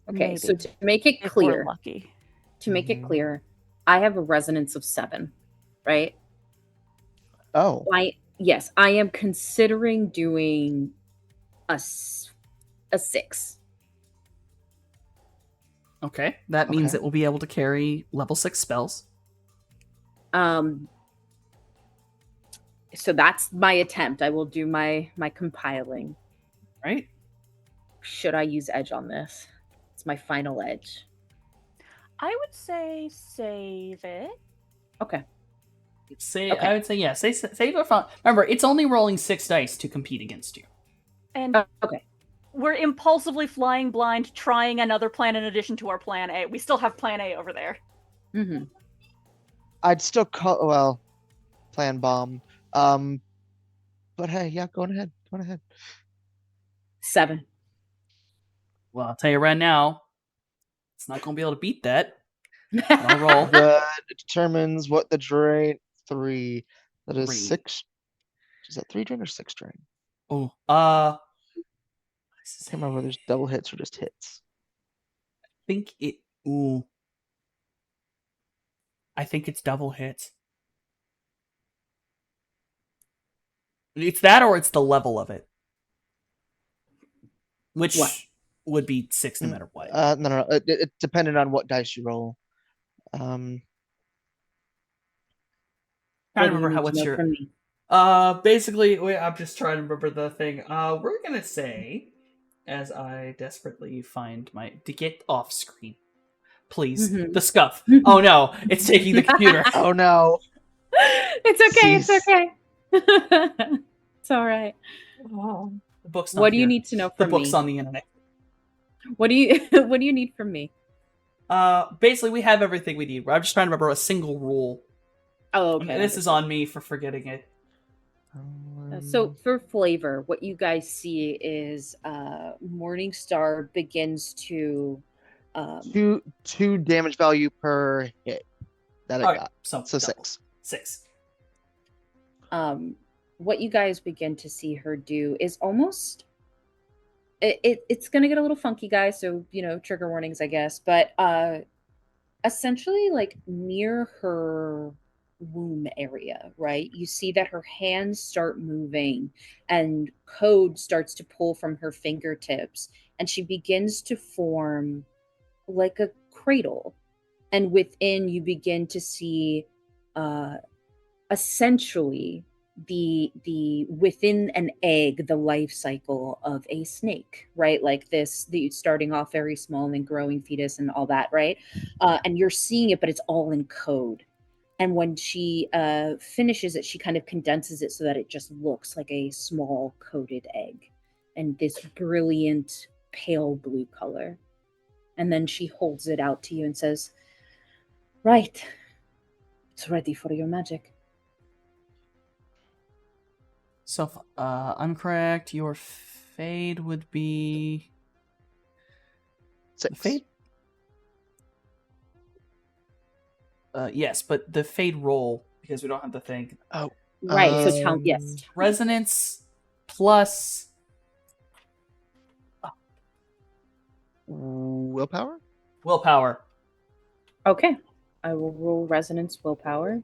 Okay, so Maybe, to make it if we're clear, lucky. to make it clear, I have a resonance of 7, right? Oh, Yes, I am considering doing a 6. Okay, that means Okay. it will be able to carry level 6 spells. So that's my attempt. I will do my compiling. Right? Should I use edge on this? It's my final edge. I would say save it. Okay. Say, Okay. I would say, yeah, save it from. Remember, it's only rolling 6 dice to compete against you. And Okay. we're impulsively flying blind, trying another plan in addition to our plan A. We still have plan A over there. Mm-hmm. I'd still call plan bomb. But hey, yeah, go on ahead. Go on ahead. 7. Well, I'll tell you right now, it's not going to be able to beat that. I'll roll. It determines what the drain 3. That is 3. 6. Is that 3 drain or 6 drain? Oh, I can't remember whether there's double hits or just hits. think it. Ooh. I think it's double hits. It's that or it's the level of it. Which What? would be 6 no matter what. No. It depended on what dice you roll. Trying What to do you remember need how to what's know your. from me? Basically, wait, I'm just trying to remember the thing. We're gonna say, as I desperately find to get off screen, please, Mhm. the scuff. Oh no, it's taking the computer. Oh no. It's okay. It's Cease. okay. It's all right. The book's not What do you here. need to know The from book's me? on the internet. What do you What do you need from me? Basically, we have everything we need. I'm just trying to remember a single rule. Oh, okay. This is on me for forgetting it. So for flavor, what you guys see is Morningstar begins to two damage value per hit that I Alright, got. so So double. 6. 6. what you guys begin to see her do is almost it's gonna get a little funky, guys, so trigger warnings, I guess, but essentially, like, near her womb area, right, you see that her hands start moving and code starts to pull from her fingertips, and she begins to form like a cradle, and within you begin to see essentially the within an egg, the life cycle of a snake, right? Like this, the starting off very small and then growing fetus and all that, right? And you're seeing it, but it's all in code. And when she finishes it, she kind of condenses it so that it just looks like a small coded egg and this brilliant pale blue color. And then she holds it out to you and says, "Right, it's ready for your magic." So, if I'm correct, your fade would be 6. fade. Yes, but the fade roll, because we don't have the thing. Oh. Right. So tell yes. Resonance plus Willpower? willpower. Okay. I will roll resonance willpower.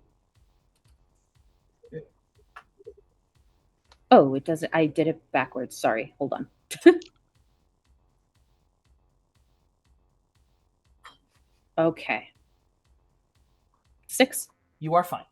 Oh, it doesn't. I did it backwards. Sorry. Hold on. Okay. 6. You are fine.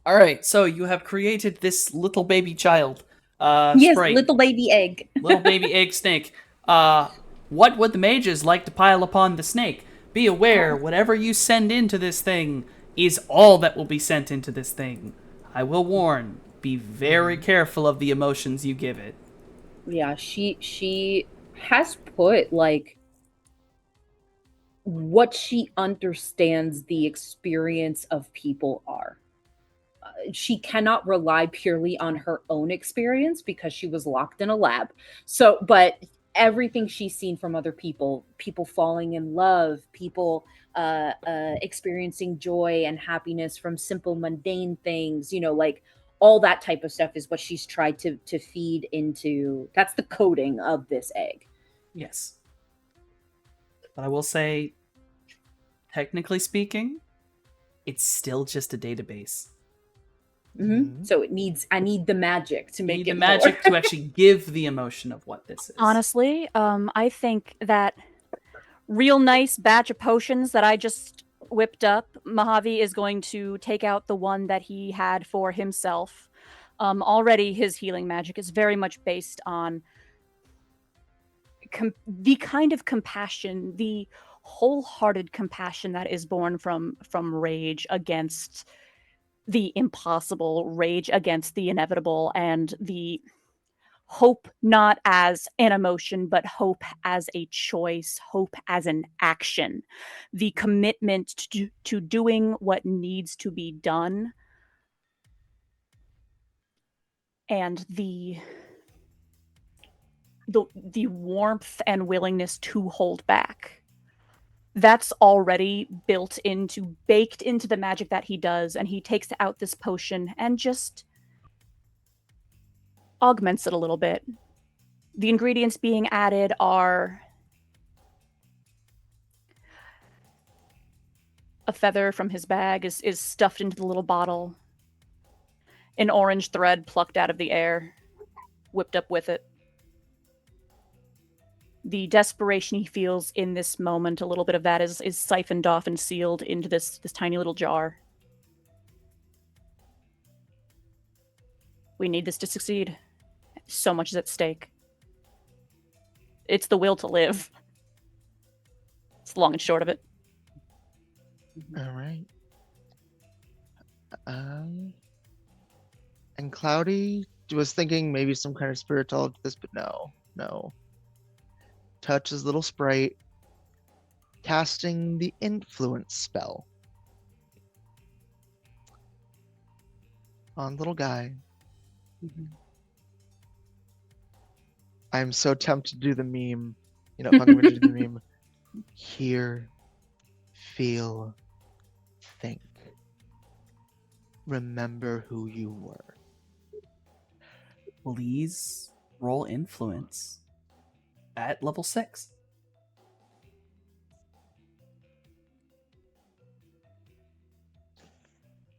All right, so you have created this little baby child, Yes, sprite, little baby egg. little baby egg snake. What would the mages like to pile upon the snake? Be aware, whatever you send into this thing is all that will be sent into this thing. I will warn, be very careful of the emotions you give it. Yeah, she has put like what she understands the experience of people are. She cannot rely purely on her own experience because she was locked in a lab. So, but everything she's seen from other people, people falling in love, people experiencing joy and happiness from simple mundane things, like all that type of stuff is what she's tried to feed into. That's the coding of this egg. Yes. But I will say, technically speaking, it's still just a database. So I need the magic to You make need it the magic more. to actually give the emotion of what this is. Honestly, I think that real nice batch of potions that I just whipped up, Mojave is going to take out the one that he had for himself. Already his healing magic is very much based on the kind of compassion, the wholehearted compassion that is born from rage against the impossible, rage against the inevitable, and the hope not as an emotion, but hope as a choice, hope as an action, the commitment to doing what needs to be done, and the warmth and willingness to hold back. That's already baked into the magic that he does, and he takes out this potion and just augments it a little bit. The ingredients being added are a feather from his bag is stuffed into the little bottle, an orange thread plucked out of the air, whipped up with it. The desperation he feels in this moment, a little bit of that is siphoned off and sealed into this tiny little jar. We need this to succeed. So much is at stake. It's the will to live. It's the long and short of it. All right. And Cloudy was thinking maybe some kind of spiritual to this, but no. Touch his little sprite, casting the influence spell on little guy. I'm so tempted to do the meme. If I'm going to do the meme. Hear, feel, think. Remember who you were. Please roll influence at level 6.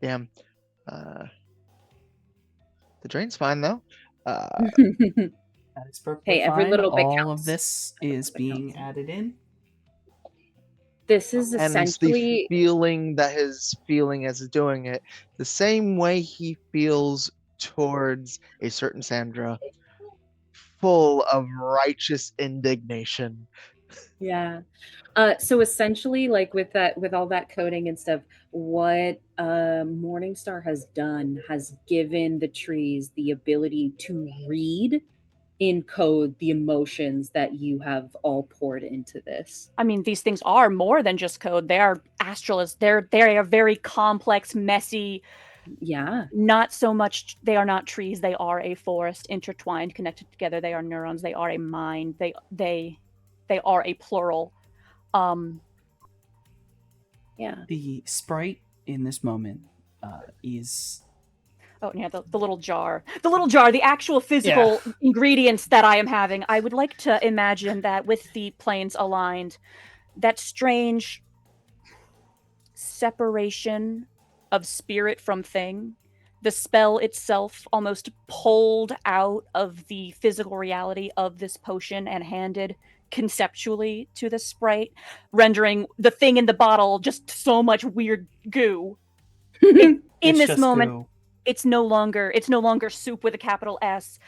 Damn. The drain's fine though. That is perfectly Hey, every fine. little bit All counts. of this is being added in. This is And the essentially feeling that his feeling as he's doing it, the same way he feels towards a certain Sandra, full of righteous indignation. Yeah. So essentially, like with all that coding and stuff, what Morningstar has done has given the trees the ability to read in code the emotions that you have all poured into this. I mean, these things are more than just code. They are astralists. They are very complex, messy. Yeah. Not so much. They are not trees. They are a forest, intertwined, connected together. They are neurons. They are a mind. They are a plural. Yeah. The sprite in this moment is Oh yeah, the little jar. The little jar, the actual physical ingredients that I am having. I would like to imagine that with the planes aligned, that strange separation of spirit from thing the spell itself almost pulled out of the physical reality of this potion and handed conceptually to the sprite, rendering the thing in the bottle just so much weird goo. In It's this just moment, goo. it's no longer soup with a capital S.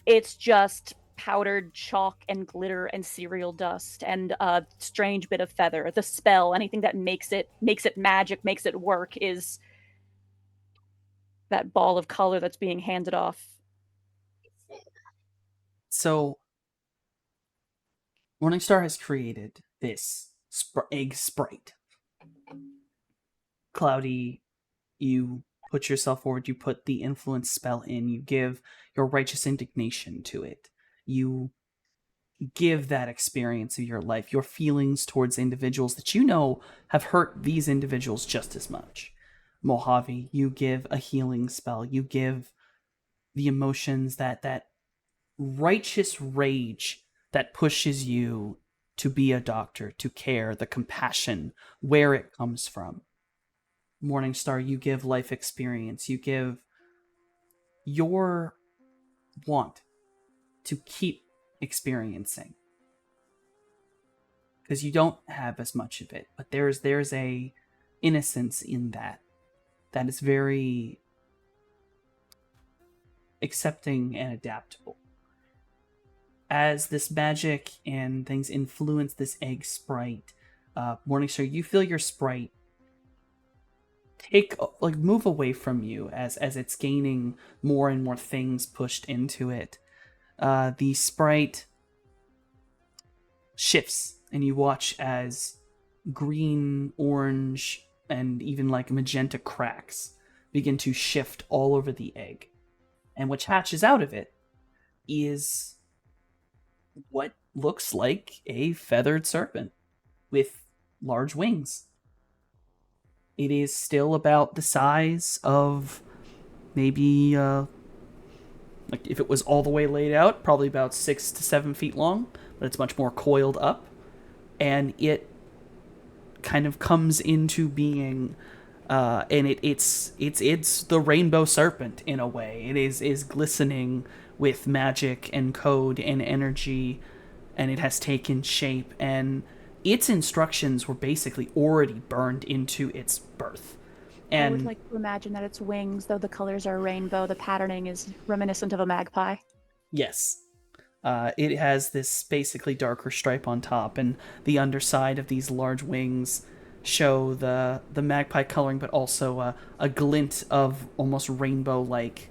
It's just powdered chalk and glitter and cereal dust and a strange bit of feather. The spell, anything that makes it magic, makes it work, is that ball of color that's being handed off. So, Morningstar has created this egg sprite. Cloudy, you put yourself forward, you put the influence spell in, you give your righteous indignation to it. You give that experience of your life, your feelings towards individuals that you know have hurt these individuals just as much. Mojave, you give a healing spell. You give the emotions, that righteous rage that pushes you to be a doctor, to care, the compassion, where it comes from. Morningstar, you give life experience. You give your want to keep experiencing, because you don't have as much of it, but there's a innocence in that is very accepting and adaptable. As this magic and things influence this egg sprite, Morningstar, you feel your sprite move away from you as it's gaining more and more things pushed into it. The sprite shifts, and you watch as green, orange, and even like magenta cracks begin to shift all over the egg. And what hatches out of it is what looks like a feathered serpent with large wings. It is still about the size of maybe, like if it was all the way laid out, probably about 6 to 7 feet long, but it's much more coiled up. And it kind of comes into being, and it's the rainbow serpent in a way. It is glistening with magic and code and energy, and it has taken shape, and its instructions were basically already burned into its birth. I would And like to imagine that its wings, though the colors are rainbow, the patterning is reminiscent of a magpie. yes, it has this basically darker stripe on top, and the underside of these large wings show the magpie coloring, but also a glint of almost rainbow-like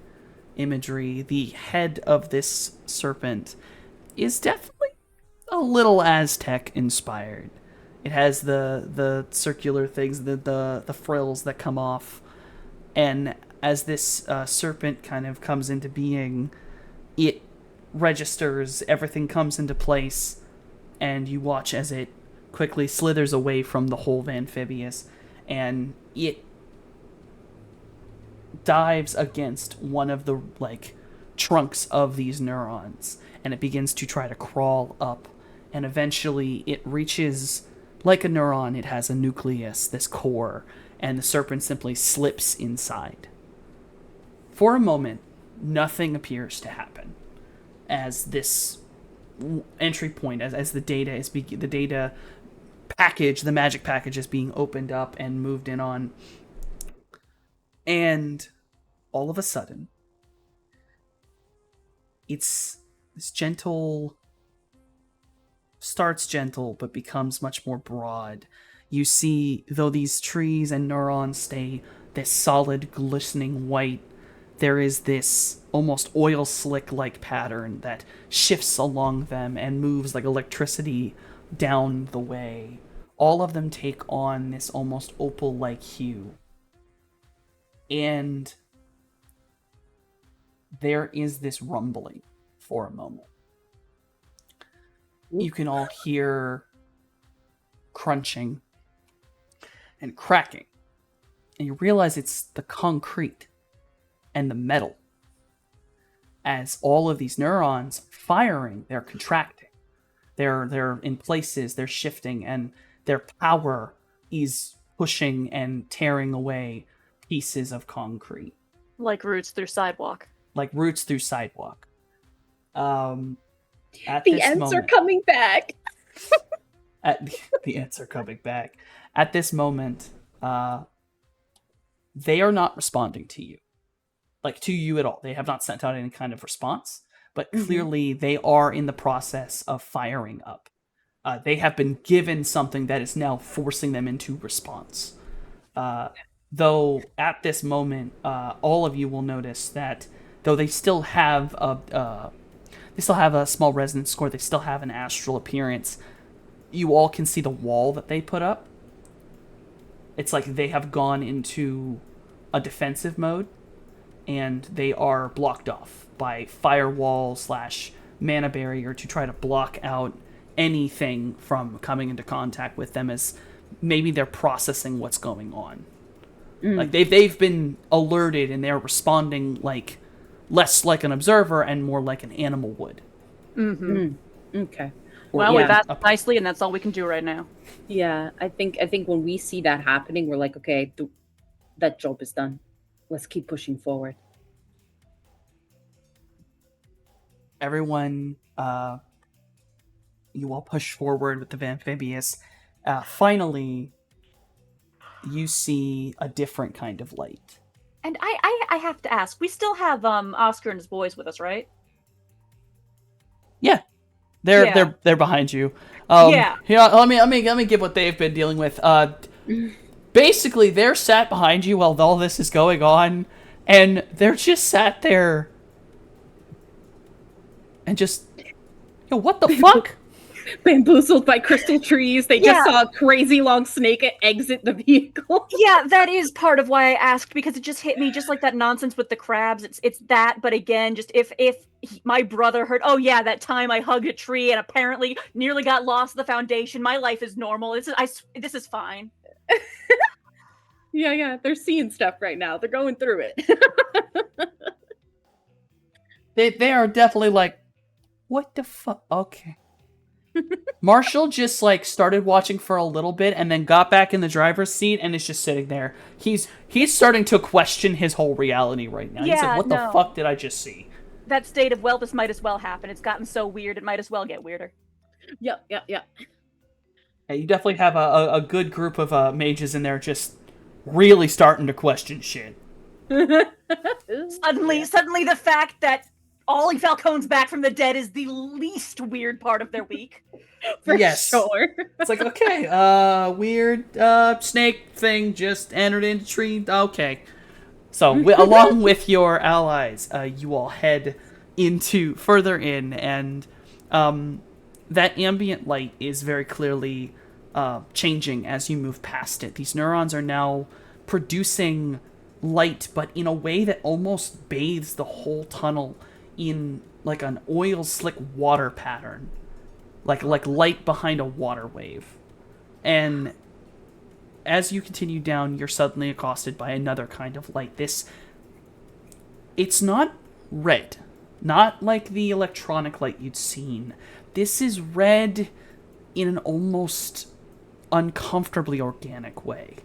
imagery. The head of this serpent is definitely a little Aztec inspired. It has the circular things, the frills that come off, and as this serpent kind of comes into being, it registers, everything comes into place, and you watch as it quickly slithers away from the whole amphibious, and it dives against one of the trunks of these neurons, and it begins to try to crawl up, and eventually it reaches, like a neuron, it has a nucleus, this core, and the serpent simply slips inside. For a moment, nothing appears to happen as this entry point, as the data is the data package, the magic package is being opened up and moved in on. And all of a sudden, it's this gentle, starts gentle, but becomes much more broad. You see, though these trees and neurons stay this solid, glistening white, there is this almost oil slick-like pattern that shifts along them and moves like electricity down the way. All of them take on this almost opal-like hue. And there is this rumbling for a moment. You can all hear crunching and cracking, and you realize it's the concrete and the metal. As all of these neurons firing, they're contracting. They're in places, they're shifting, and their power is pushing and tearing away pieces of concrete. Like roots through sidewalk. like roots through sidewalk. At The this ants are moment, coming back. the ants are coming back. At this moment, they are not responding to you, like to you at all. They have not sent out any kind of response, but clearly they are in the process of firing up. They have been given something that is now forcing them into response. Though at this moment, all of you will notice that though they still have a small resonance score, they still have an astral appearance. You all can see the wall that they put up. It's like they have gone into a defensive mode, and they are blocked off by firewall / mana barrier to try to block out anything from coming into contact with them, as maybe they're processing what's going on. Like they've been alerted and they're responding like less like an observer and more like an animal would. Okay. Well, yeah. we've asked nicely, and that's all we can do right now. Yeah, I think when we see that happening, we're like, okay, that job is done. Let's keep pushing forward. Everyone, you all push forward with the amphibious. Finally, you see a different kind of light. And I have to ask, we still have Oscar and his boys with us, right? Yeah, they're behind you. Yeah. Here, let me give what they've been dealing with. Basically, they're sat behind you while all this is going on, and they're just sat there and just, yo, what the fuck? Bamboozled by crystal trees. They just saw a crazy long snake exit the vehicle. Yeah, that is part of why I asked, because it just hit me just like that nonsense with the crabs. It's that, but again, just if my brother heard, oh yeah, that time I hugged a tree and apparently nearly got lost in the foundation. My life is normal. This is fine. Yeah, they're seeing stuff right now. They're going through it. They are definitely like, what the fuck? Okay. Marshall just like started watching for a little bit and then got back in the driver's seat and is just sitting there. He's starting to question his whole reality right now. He's like, what the fuck did I just see? That state of, well, this might as well happen. It's gotten so weird, it might as well get weirder. Yep. Yeah, you definitely have a good group of mages in there just really starting to question shit. Suddenly the fact that Ollie Falcone's back from the dead is the least weird part of their week. For yes. sure. It's like, okay, weird snake thing just entered into tree. Okay. So, along with your allies, you all head further in, and that ambient light is very clearly changing as you move past it. These neurons are now producing light, but in a way that almost bathes the whole tunnel in like an oil slick water pattern, like light behind a water wave. And as you continue down, you're suddenly accosted by another kind of light. It's not red, not like the electronic light you'd seen. This is red in an almost uncomfortably organic way.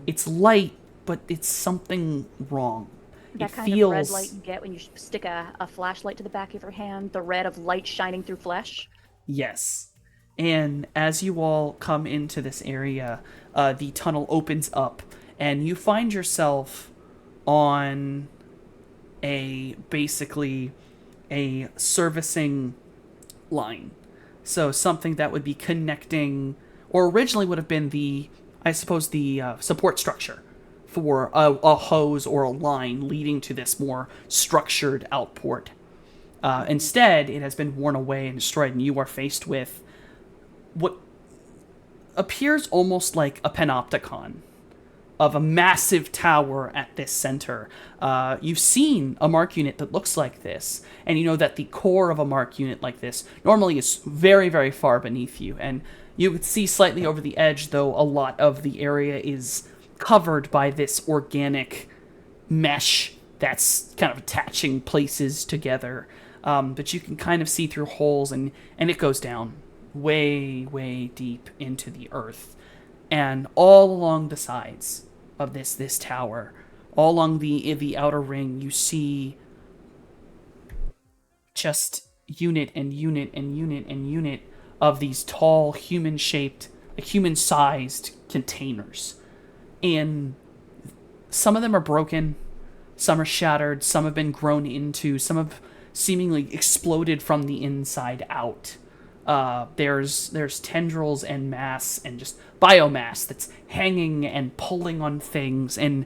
It's light, but it's something wrong. That it kind feels... of red light you get when you stick a flashlight to the back of your hand, the red of light shining through flesh. Yes. And as you all come into this area, the tunnel opens up, and you find yourself on basically a servicing line. So something that would be connecting, or originally would have been the support structure for a hose or a line leading to this more structured outport. Instead, it has been worn away and destroyed, and you are faced with what appears almost like a panopticon of a massive tower at this center. You've seen a mark unit that looks like this, and you know that the core of a mark unit like this normally is very, very far beneath you, and you would see slightly over the edge, though a lot of the area is covered by this organic mesh that's kind of attaching places together. But you can kind of see through holes, and it goes down way, way deep into the earth. And all along the sides of this tower all along the outer ring, you see just unit and unit and unit and unit of these tall, human-shaped, human-sized containers. And some of them are broken, some are shattered, some have been grown into, some have seemingly exploded from the inside out. There's tendrils and mass and just biomass that's hanging and pulling on things, and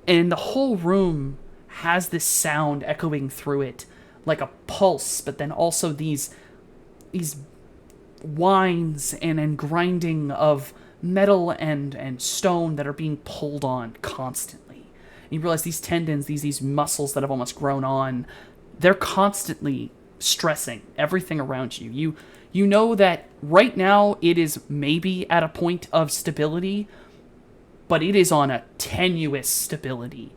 the whole room has this sound echoing through it like a pulse, but then also these whines and grinding of metal and stone that are being pulled on constantly. And you realize these tendons, these muscles that have almost grown on, they're constantly stressing everything around you. You know that right now it is maybe at a point of stability, but it is on a tenuous stability.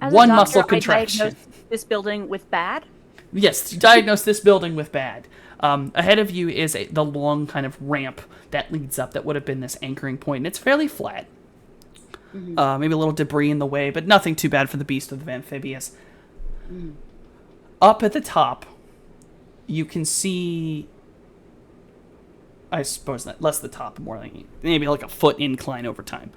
As One a doctor, muscle I contraction. diagnosed this building with bad. Yes, you diagnose this building with bad. Ahead of you is the long kind of ramp that leads up that would have been this anchoring point, and it's fairly flat. Maybe a little debris in the way, but nothing too bad for the beast of the amphibious. Up at the top, you can see, I suppose that less the top, more like maybe like a foot incline over time.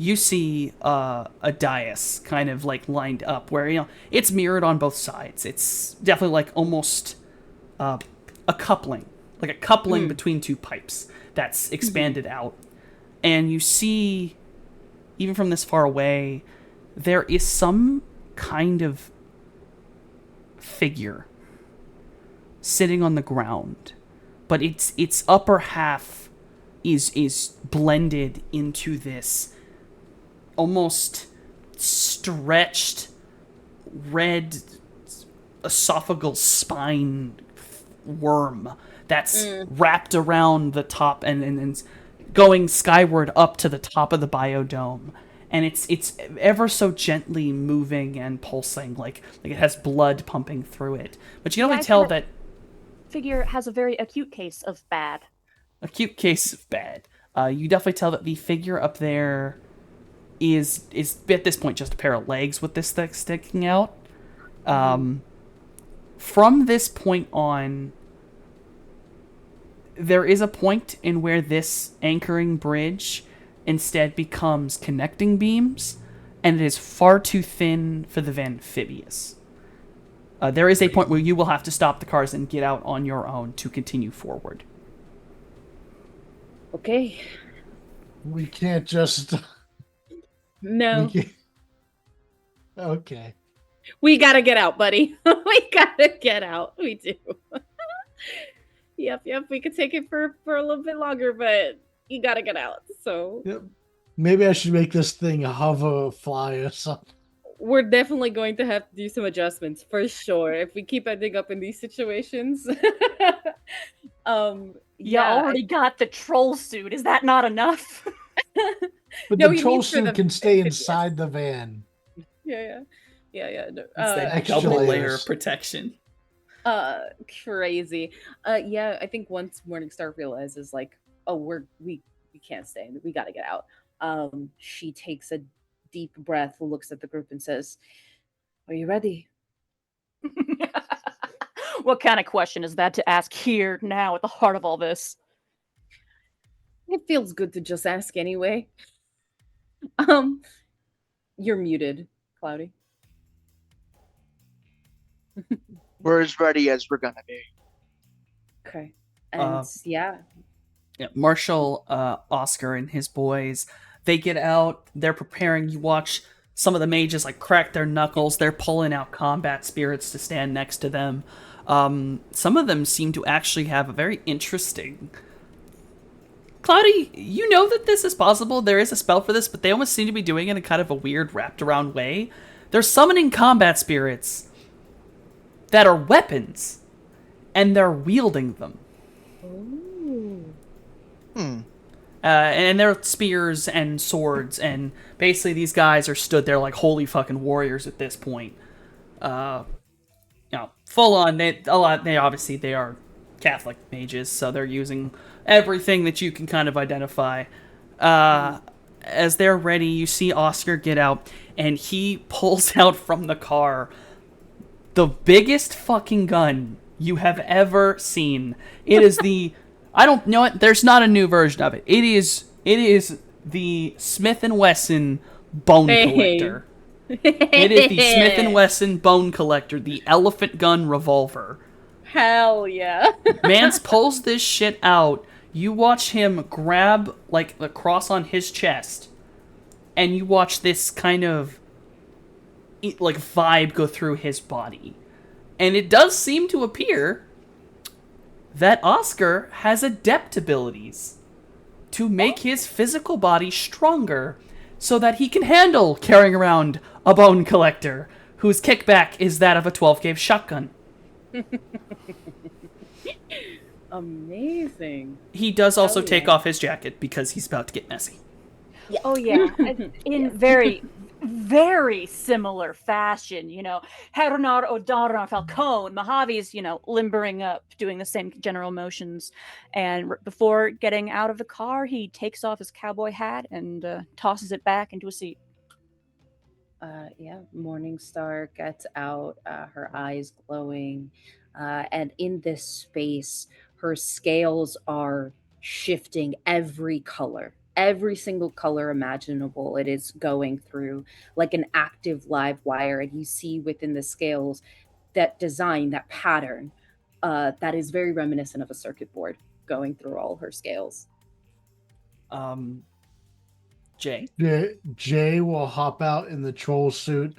You see a dais kind of like lined up where, it's mirrored on both sides. It's definitely like almost a coupling, like a coupling between two pipes that's expanded out. And you see, even from this far away, there is some kind of figure sitting on the ground, but its upper half is blended into this almost stretched red esophageal spine worm that's wrapped around the top and going skyward up to the top of the biodome. And it's ever so gently moving and pulsing, like it has blood pumping through it. But you can only tell that Figure has a very acute case of bad. acute case of bad. You definitely tell that the figure up there is at this point just a pair of legs with this thing sticking out. From this point on, there is a point in where this anchoring bridge instead becomes connecting beams, and it is far too thin for the amphibious. There is a point where you will have to stop the cars and get out on your own to continue forward. Okay. We can't just. No. we can't- Okay. We gotta get out, buddy. We gotta get out. We do. Yep. We could take it for a little bit longer, but you gotta get out. So Yep. Maybe I should make this thing hover, fly, or something. we're definitely going to have to do some adjustments for sure if we keep ending up in these situations. You Yeah. already got the troll suit. Is that not enough? But No, the he troll needs for suit the can stay amphibious. inside the van. Yeah. No, It's that extra double layer layers. of protection. crazy. Yeah, I think once Morningstar realizes like, oh, we can't stay, we got to get out. She takes a deep breath, looks at the group, and says, "Are you ready?" What kind of question is that to ask here now at the heart of all this? It feels good to just ask anyway. You're muted, Cloudy. We're as ready as we're gonna be. Okay. And yeah. Marshall, Oscar, and his boys, they get out, they're preparing. You watch some of the mages like crack their knuckles. They're pulling out combat spirits to stand next to them. Some of them seem to actually have a very interesting... Cloudy, you know that this is possible. There is a spell for this, but they almost seem to be doing it in kind of a weird, wrapped around way. They're summoning combat spirits that are weapons, and they're wielding them. And they're spears and swords, and basically these guys are stood there like holy fucking warriors at this point. Full on. They obviously they are Catholic mages, so they're using everything that you can kind of identify. And as they're ready, you see Oscar get out, and he pulls out from the car the biggest fucking gun you have ever seen. It is the I don't know it. There's not a new version of it. It is the Smith and Wesson bone collector. It is the Smith and Wesson bone collector, the elephant gun revolver. Hell yeah. Mance pulls this shit out. You watch him grab like the cross on his chest, and you watch this kind of like vibe go through his body. And it does seem to appear that Oscar has adept abilities to make his physical body stronger so that he can handle carrying around a bone collector whose kickback is that of a 12-gauge shotgun. Amazing. He does also Oh, take yeah. off his jacket because he's about to get messy. Oh yeah, in very, very similar fashion. Hernar O'Donnell Falcone, Mojave's, limbering up, doing the same general motions. And before getting out of the car, he takes off his cowboy hat and tosses it back into a seat. Yeah, Morningstar gets out, her eyes glowing, and in this space, her scales are shifting every color, every single color imaginable. It is going through like an active live wire, and you see within the scales that design, that pattern, that is very reminiscent of a circuit board going through all her scales. Jay? Jay will hop out in the troll suit,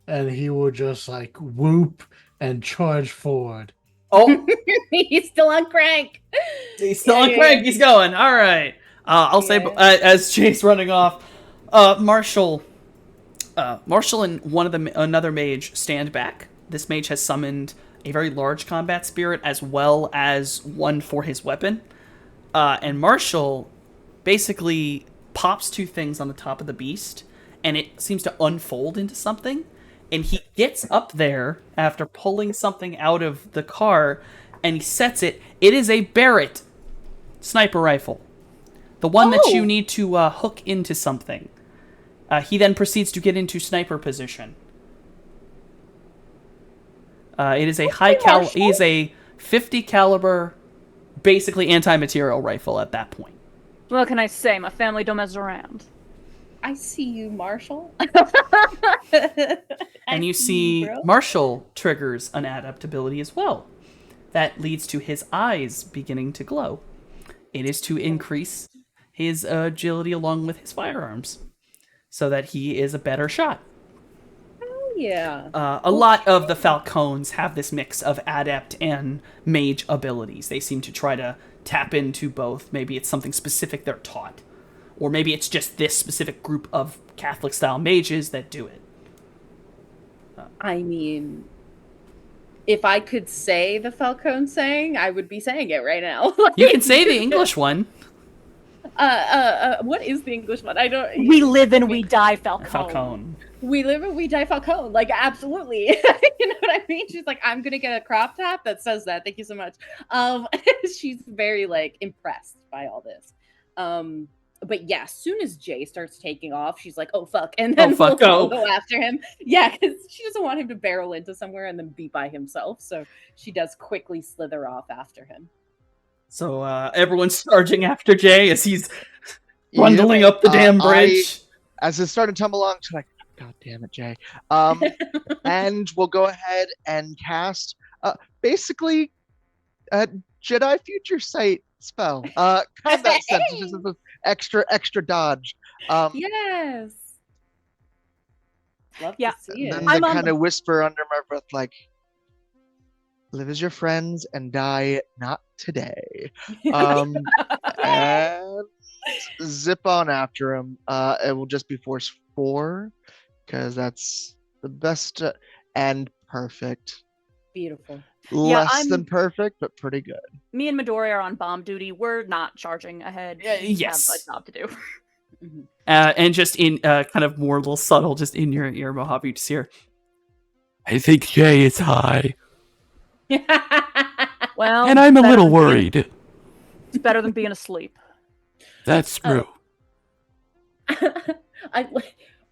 and he will just like whoop and charge forward. Oh, He's still on crank. he's still on crank. He's going. All right. I'll say as Jay's running off, Marshall and another mage stand back. This mage has summoned a very large combat spirit as well as one for his weapon. And Marshall basically pops two things on the top of the beast, and it seems to unfold into something. And he gets up there after pulling something out of the car, and he sets it. It is a Barrett sniper rifle. The one that you need to hook into something. He then proceeds to get into sniper position. It is a It is a 50 caliber, basically anti-material rifle at that point. What can I say? My family don't mess around. I see you, Marshall. And you see Marshall triggers an adept ability as well. That leads to his eyes beginning to glow. It is to increase his agility along with his firearms, so that he is a better shot. Oh, yeah. A lot of the Falcones have this mix of adept and mage abilities. They seem to try to tap into both. Maybe it's something specific they're taught, or maybe it's just this specific group of Catholic-style mages that do it. I mean, if I could say the Falcone saying, I would be saying it right now. You can say the English one. What is the English one? I don't. We live and we die, Falcone. Falcone. We live and we die, Falcone. Like, absolutely. You know what I mean? She's like, I'm gonna get a crop top that says that. Thank you so much. She's very like impressed by all this. But yeah, as soon as Jay starts taking off, she's like, "Oh fuck!" And then we'll go after him. Yeah, because she doesn't want him to barrel into somewhere and then be by himself. So she does quickly slither off after him. So everyone's charging after Jay as he's bundling up the damn bridge. As it started to tumble along, she's like, "God damn it, Jay!" And we'll go ahead and cast basically a Jedi Future Sight spell. Combat sense, just as extra dodge. Yes. Love Yeah. to see it. Then they kind of whisper under my breath, like, "Live as your friends and die not today." And zip on after him. It will just be force 4, because that's the best and perfect. Beautiful. Less than perfect, but pretty good. Me and Midori are on bomb duty. We're not charging ahead. We yes. have a job to do. Mm-hmm. And just in kind of more little subtle, just in your ear, Mojave, you just hear, I think Jay is high. Well, And I'm a better little than worried. It's better than being asleep. That's true. I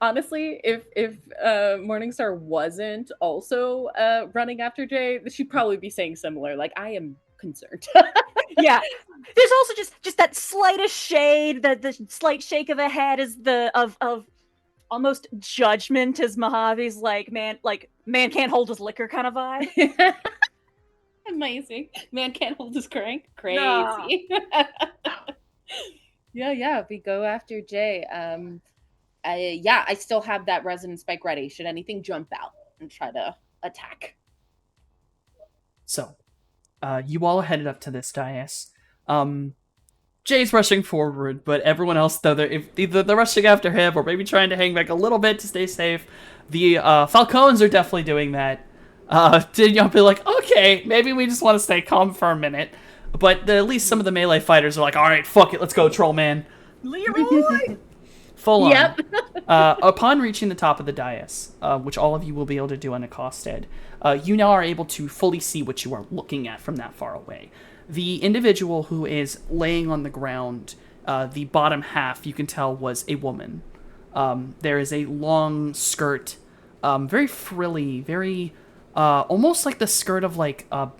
honestly, if Morningstar wasn't also running after Jay, she'd probably be saying similar. Like, I am concerned. Yeah. There's also just that slightest shade, the slight shake of a head is the of almost judgment as Mojave's man can't hold his liquor kind of vibe. Amazing. Man can't hold his crank. Nah. Crazy. Yeah. We go after Jay. I still have that resonant spike ready. Should anything jump out and try to attack? So, you all are headed up to this dais. Jay's rushing forward, but everyone else, though, either they're rushing after him or maybe trying to hang back a little bit to stay safe. The Falcons are definitely doing that. Y'all be like, okay, maybe we just want to stay calm for a minute. But at least some of the melee fighters are like, all right, fuck it, let's go, troll man. Leroy! Full on. Yep. Upon reaching the top of the dais, which all of you will be able to do on a Costed, you now are able to fully see what you are looking at from that far away. The individual who is laying on the ground, the bottom half, you can tell was a woman. There is a long skirt, very frilly, very almost like the skirt of like a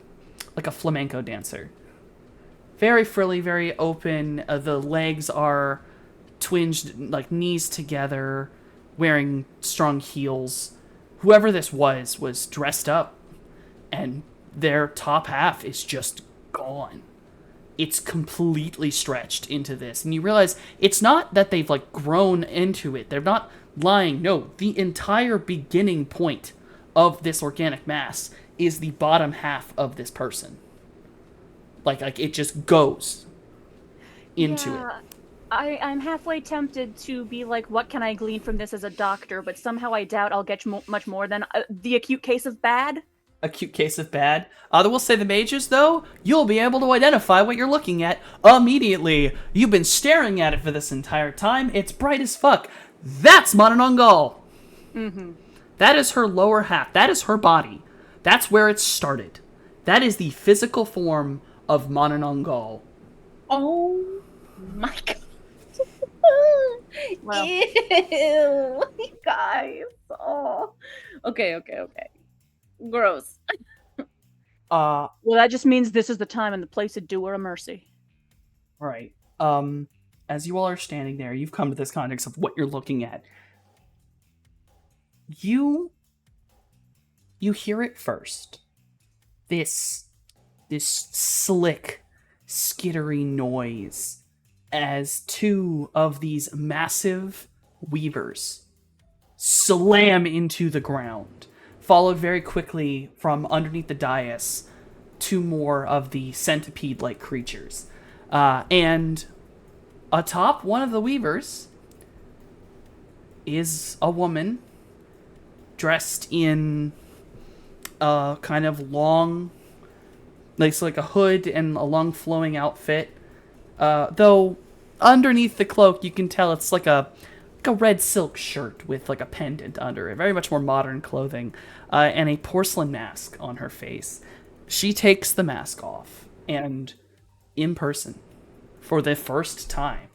flamenco dancer. Very frilly, very open. The legs are twinged, like knees together, wearing strong heels. Whoever this was dressed up, and their top half is just gone. It's completely stretched into this, and you realize it's not that they've like grown into it. They're not lying. No, the entire beginning point of this organic mass is the bottom half of this person. Like it just goes into it. I'm halfway tempted to be like, what can I glean from this as a doctor? But somehow I doubt I'll get much more than the acute case of bad. Acute case of bad. I will say the mages, though, you'll be able to identify what you're looking at immediately. You've been staring at it for this entire time. It's bright as fuck. That's Manananggal. Mm-hmm. That is her lower half. That is her body. That's where it started. That is the physical form of Manananggal. Oh my god. Well. Ew, you guys. Oh. Okay. Gross. Well, that just means this is the time and the place to do her a mercy. Right. As you all are standing there, you've come to this context of what you're looking at. You hear it first. This slick, skittery noise as two of these massive weavers slam into the ground, followed very quickly from underneath the dais two more of the centipede-like creatures. And atop one of the weavers is a woman dressed in a kind of long, like a hood and a long flowing outfit. Though underneath the cloak, you can tell it's like a red silk shirt with like a pendant under it. Very much more modern clothing. And a porcelain mask on her face. She takes the mask off, and in person, for the first time,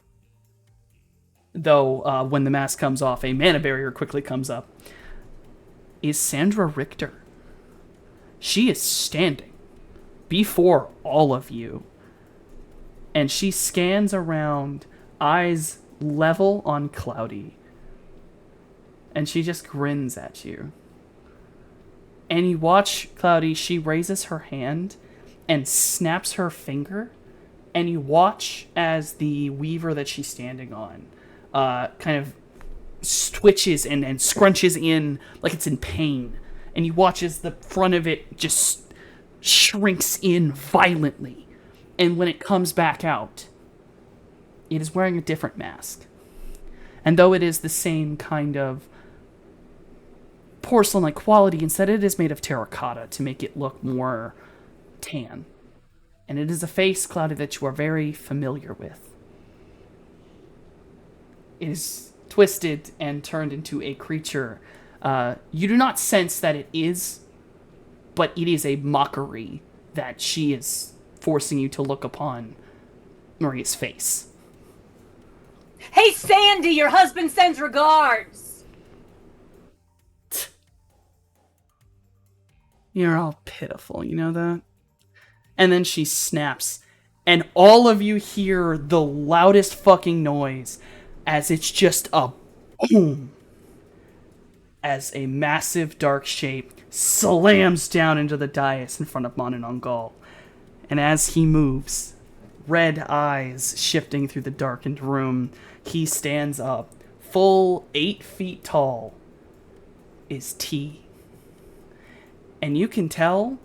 though when the mask comes off, a mana barrier quickly comes up, is Sandra Richter. She is standing before all of you, and she scans around, eyes level on Cloudy, and she just grins at you. And you watch Cloudy, she raises her hand and snaps her finger, and you watch as the weaver that she's standing on kind of twitches and scrunches in like it's in pain. And you watch as the front of it just shrinks in violently. And when it comes back out, it is wearing a different mask. And though it is the same kind of porcelain-like quality, instead it is made of terracotta to make it look more tan. And it is a face, Cloudy, that you are very familiar with. It is twisted and turned into a creature. You do not sense that it is, but it is a mockery that she is forcing you to look upon Maria's face. Hey, Sandy, your husband sends regards. You're all pitiful, you know that? And then she snaps, and all of you hear the loudest fucking noise as it's just a boom as a massive dark shape slams down into the dais in front of Mononongal. And as he moves, red eyes shifting through the darkened room, he stands up, full 8 feet tall, is T. And you can tell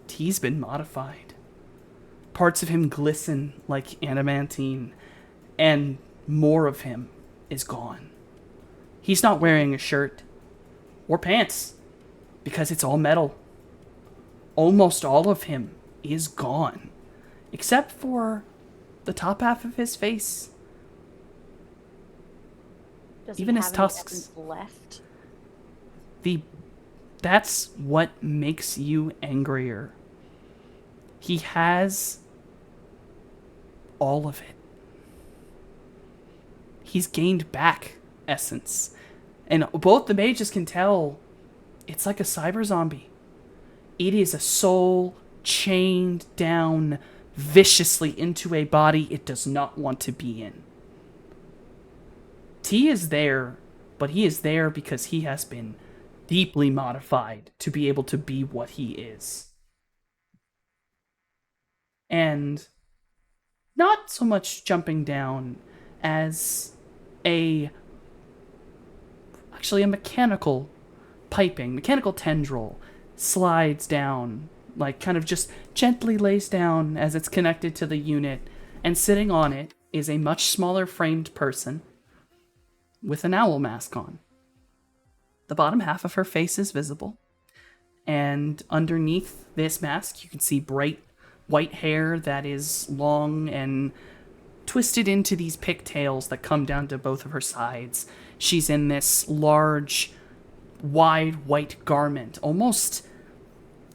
T's been modified. Parts of him glisten like adamantine, and more of him is gone. He's not wearing a shirt or pants because it's all metal. Almost all of him is gone, except for the top half of his face. Does Even he his have any tusks. essence left? That's what makes you angrier. He has all of it. He's gained back essence. And both the mages can tell it's like a cyber zombie. It is a soul chained down viciously into a body it does not want to be in. T is there, but he is there because he has been deeply modified to be able to be what he is. And not so much jumping down as actually a mechanical tendril slides down, like kind of just gently lays down as it's connected to the unit, and sitting on it is a much smaller framed person with an owl mask on. The bottom half of her face is visible, and underneath this mask you can see bright white hair that is long and twisted into these pigtails that come down to both of her sides. She's in this large, wide white garment, almost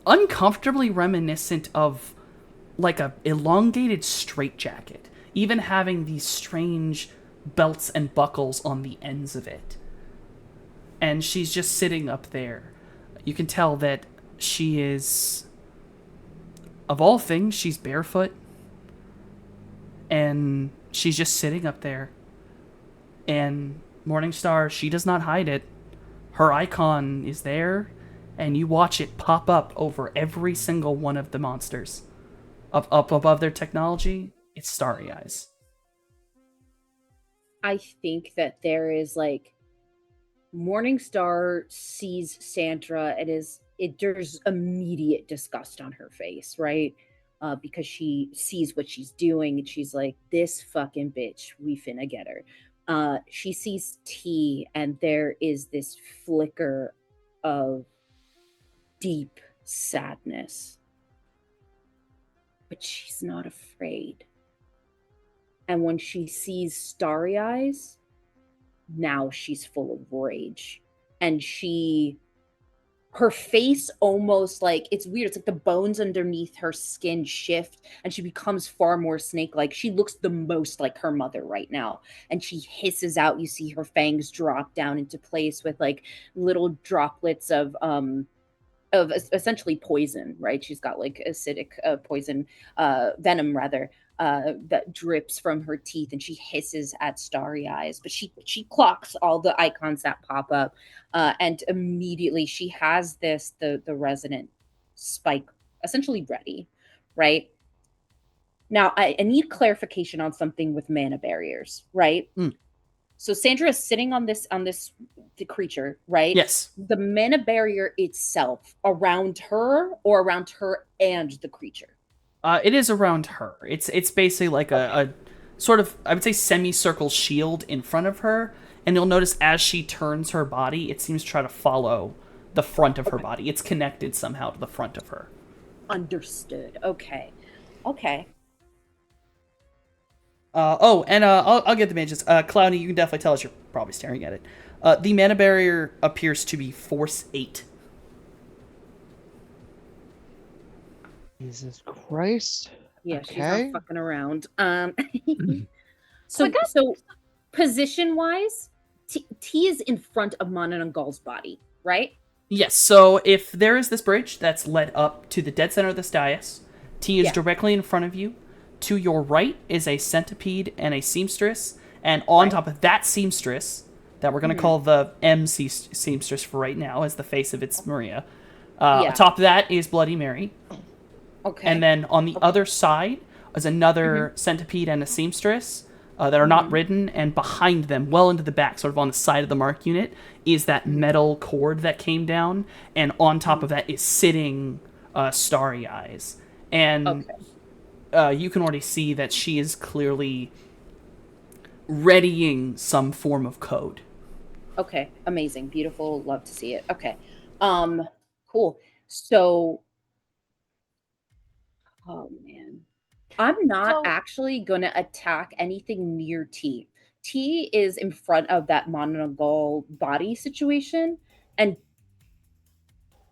uncomfortably reminiscent of like a elongated straitjacket, even having these strange belts and buckles on the ends of it. And she's just sitting up there. You can tell that she is, of all things, she's barefoot. And she's just sitting up there. And Morningstar, she does not hide it. Her icon is there, and you watch it pop up over every single one of the monsters. Up above their technology, it's Starry Eyes. I think that there is like Morningstar sees Sandra and there's immediate disgust on her face, right? Because she sees what she's doing and she's like, this fucking bitch, we finna get her. She sees T and there is this flicker of deep sadness. But she's not afraid. And when she sees Starry Eyes, now she's full of rage. And her face almost like, it's weird, it's like the bones underneath her skin shift and she becomes far more snake-like. She looks the most like her mother right now, and she hisses out. You see her fangs drop down into place with like little droplets of essentially poison, right? She's got like acidic poison, venom rather, that drips from her teeth, and she hisses at Starry Eyes. But she clocks all the icons that pop up, and immediately she has the resonant spike essentially ready, right? Now I need clarification on something with mana barriers, right? So Sandra is sitting on the creature, right? Yes. The mana barrier itself around her or around her and the creature? It is around her. It's basically like a sort of, I would say, semicircle shield in front of her, and you'll notice as she turns her body, it seems to try to follow the front of her body. It's connected somehow to the front of her. Understood. Okay. I'll get the mages. Cloudy, you can definitely tell us, you're probably staring at it. The mana barrier appears to be Force 8. Jesus Christ. Yeah, she's Okay. not fucking around. So position wise, T is in front of Monongal's body, right? Yes, so if there is this bridge that's led up to the dead center of this dais, T is Yeah. directly in front of you. To your right is a centipede and a seamstress, and on Right. top of that seamstress, that we're going to call the seamstress for right now, as the face of its Maria. Yeah. Atop that is Bloody Mary, Okay. and then on the other side is another centipede and a seamstress that are not ridden, and behind them, well into the back, sort of on the side of the mark unit, is that metal cord that came down, and on top of that is sitting Starry Eyes. And you can already see that she is clearly readying some form of code. Okay, amazing, beautiful, love to see it. Okay, cool. So, oh man, I'm not So- actually gonna attack anything near T. T is in front of that Monogal body situation, and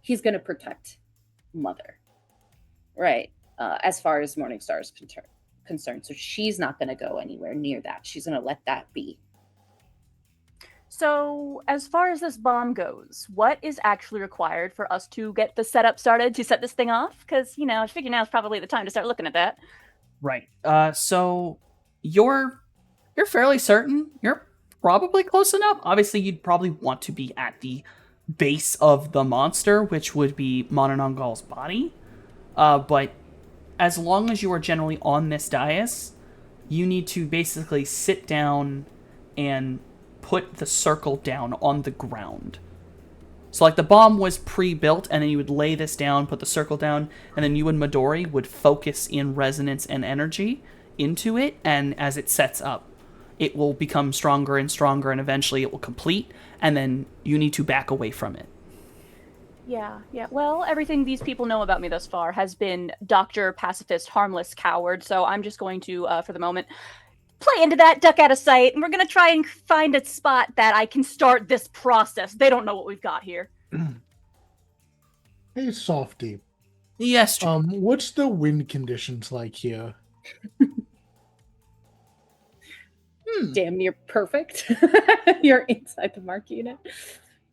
he's gonna protect Mother, right? As far as Morningstar is concerned, so she's not gonna go anywhere near that. She's gonna let that be. So, as far as this bomb goes, what is actually required for us to get the setup started to set this thing off? Because, I figure now is probably the time to start looking at that. Right. So you're fairly certain. You're probably close enough. Obviously, you'd probably want to be at the base of the monster, which would be Monongal's body. But as long as you are generally on this dais, you need to basically sit down and put the circle down on the ground. So, like, the bomb was pre-built, and then you would lay this down, put the circle down, and then you and Midori would focus in resonance and energy into it, and as it sets up, it will become stronger and stronger, and eventually it will complete, and then you need to back away from it. Yeah. Well, everything these people know about me thus far has been doctor, pacifist, harmless, coward. So I'm just going to, for the moment, play into that, duck out of sight, and we're going to try and find a spot that I can start this process. They don't know what we've got here. Hey, Softy. Yes, What's the wind conditions like here? Damn near perfect. You're inside the mark unit.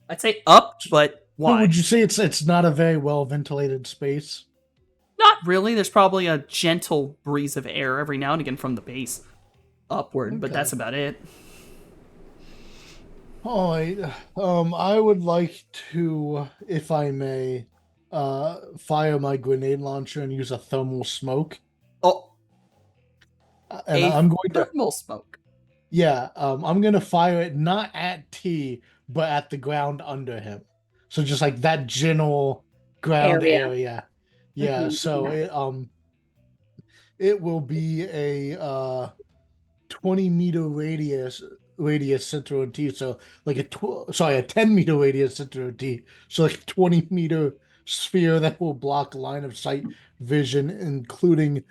I'd say up, but So why? would you say it's not a very well ventilated space? Not really. There's probably a gentle breeze of air every now and again from the base upward, but Okay. that's about it. All right. I would like to, if I may, fire my grenade launcher and use a thermal smoke. Oh, And a I'm going to, thermal smoke. yeah, I'm going to fire it not at T, but at the ground under him. So just like that general ground Area. area. Yeah. Mhm, So yeah. it will be a 20-meter radius center of T. So like a 10-meter radius center of T. So like a 20-meter sphere that will block line of sight vision, including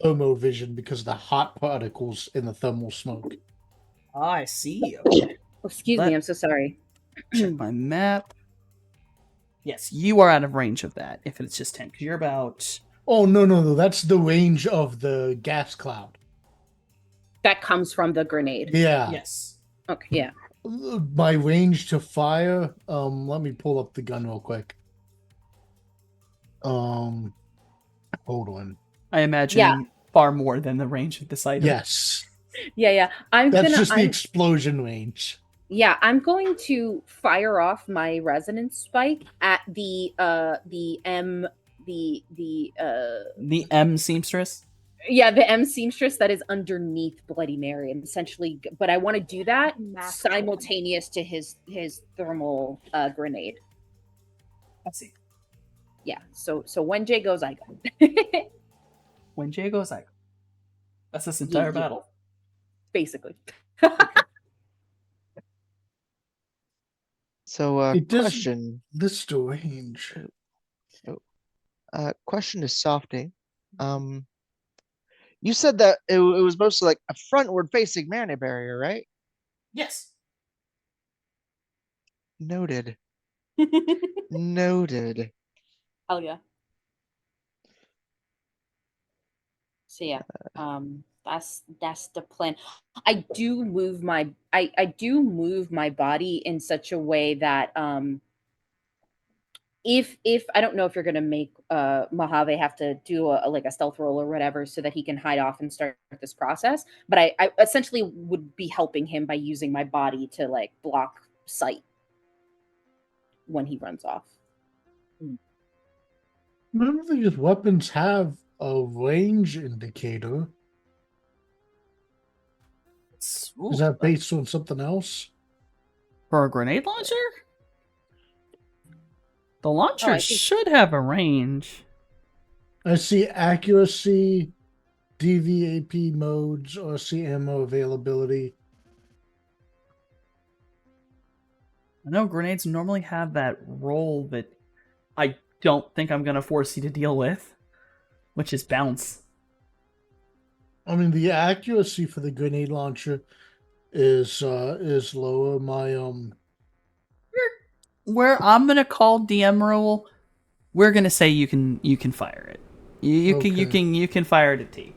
thermovision, because of the hot particles in the thermal smoke. I see. Oh, excuse Let- me, I'm so sorry. Check my map. Yes, you are out of range of that if it's just 10, because you're about... Oh no, that's the range of the gas cloud. That comes from the grenade. Yeah. Yes. Okay, yeah. My range to fire. Let me pull up the gun real quick. Hold on. I imagine Yeah. far more than the range of this item. Yes, Yeah. that's just the explosion range. I'm going to fire off my resonance spike at the M seamstress? the M seamstress that is underneath Bloody Mary, and essentially, but I want to do that Massive. simultaneous to his thermal grenade. I see. Yeah. So when Jay goes, I go. When Jay goes, I go. That's this entire Yeah. battle. Basically. So, It doesn't- question. This the range. Question to Softy. You said that it was mostly like a frontward-facing mana barrier, right? Yes. Noted. Noted. Hell yeah. So yeah. That's the plan. I do move my body in such a way that if I don't know if you're gonna make Mojave have to do like a stealth roll or whatever so that he can hide off and start this process, but I essentially would be helping him by using my body to like block sight when he runs off. None of these weapons have a range indicator. Ooh, Is that based on something else? for a grenade launcher? The launcher I think- should have a range. I see accuracy, DVAP modes, or see ammo availability. I know grenades normally have that roll that I don't think I'm gonna force you to deal with, which is bounce. I mean, the accuracy for the grenade launcher is lower. Where I'm gonna call DM roll, we're gonna say you can fire it. You Okay. can fire it at T.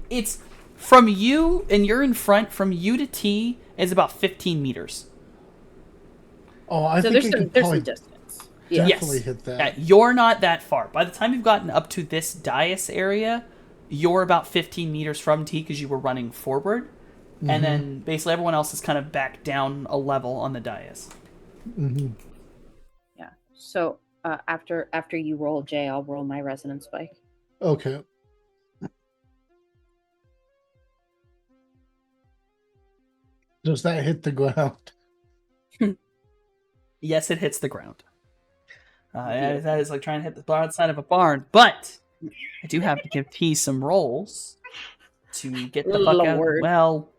It's from you, and you're in front. From you to T is about 15 meters. Oh, I So think there's I some can there's probably some distance. Yeah. definitely Yes. hit that. Yeah, you're not that far. By the time you've gotten up to this dais area, you're about 15 meters from T because you were running forward, Mhm. and then basically everyone else is kind of back down a level on the dais. Mhm. Yeah. So after you roll Jay, I'll roll my resonance spike. Okay. Does that hit the ground? Yes, it hits the ground. That is like trying to hit the broadside of a barn, but I do have to give T some rolls to get the fuck out. Lord. Well,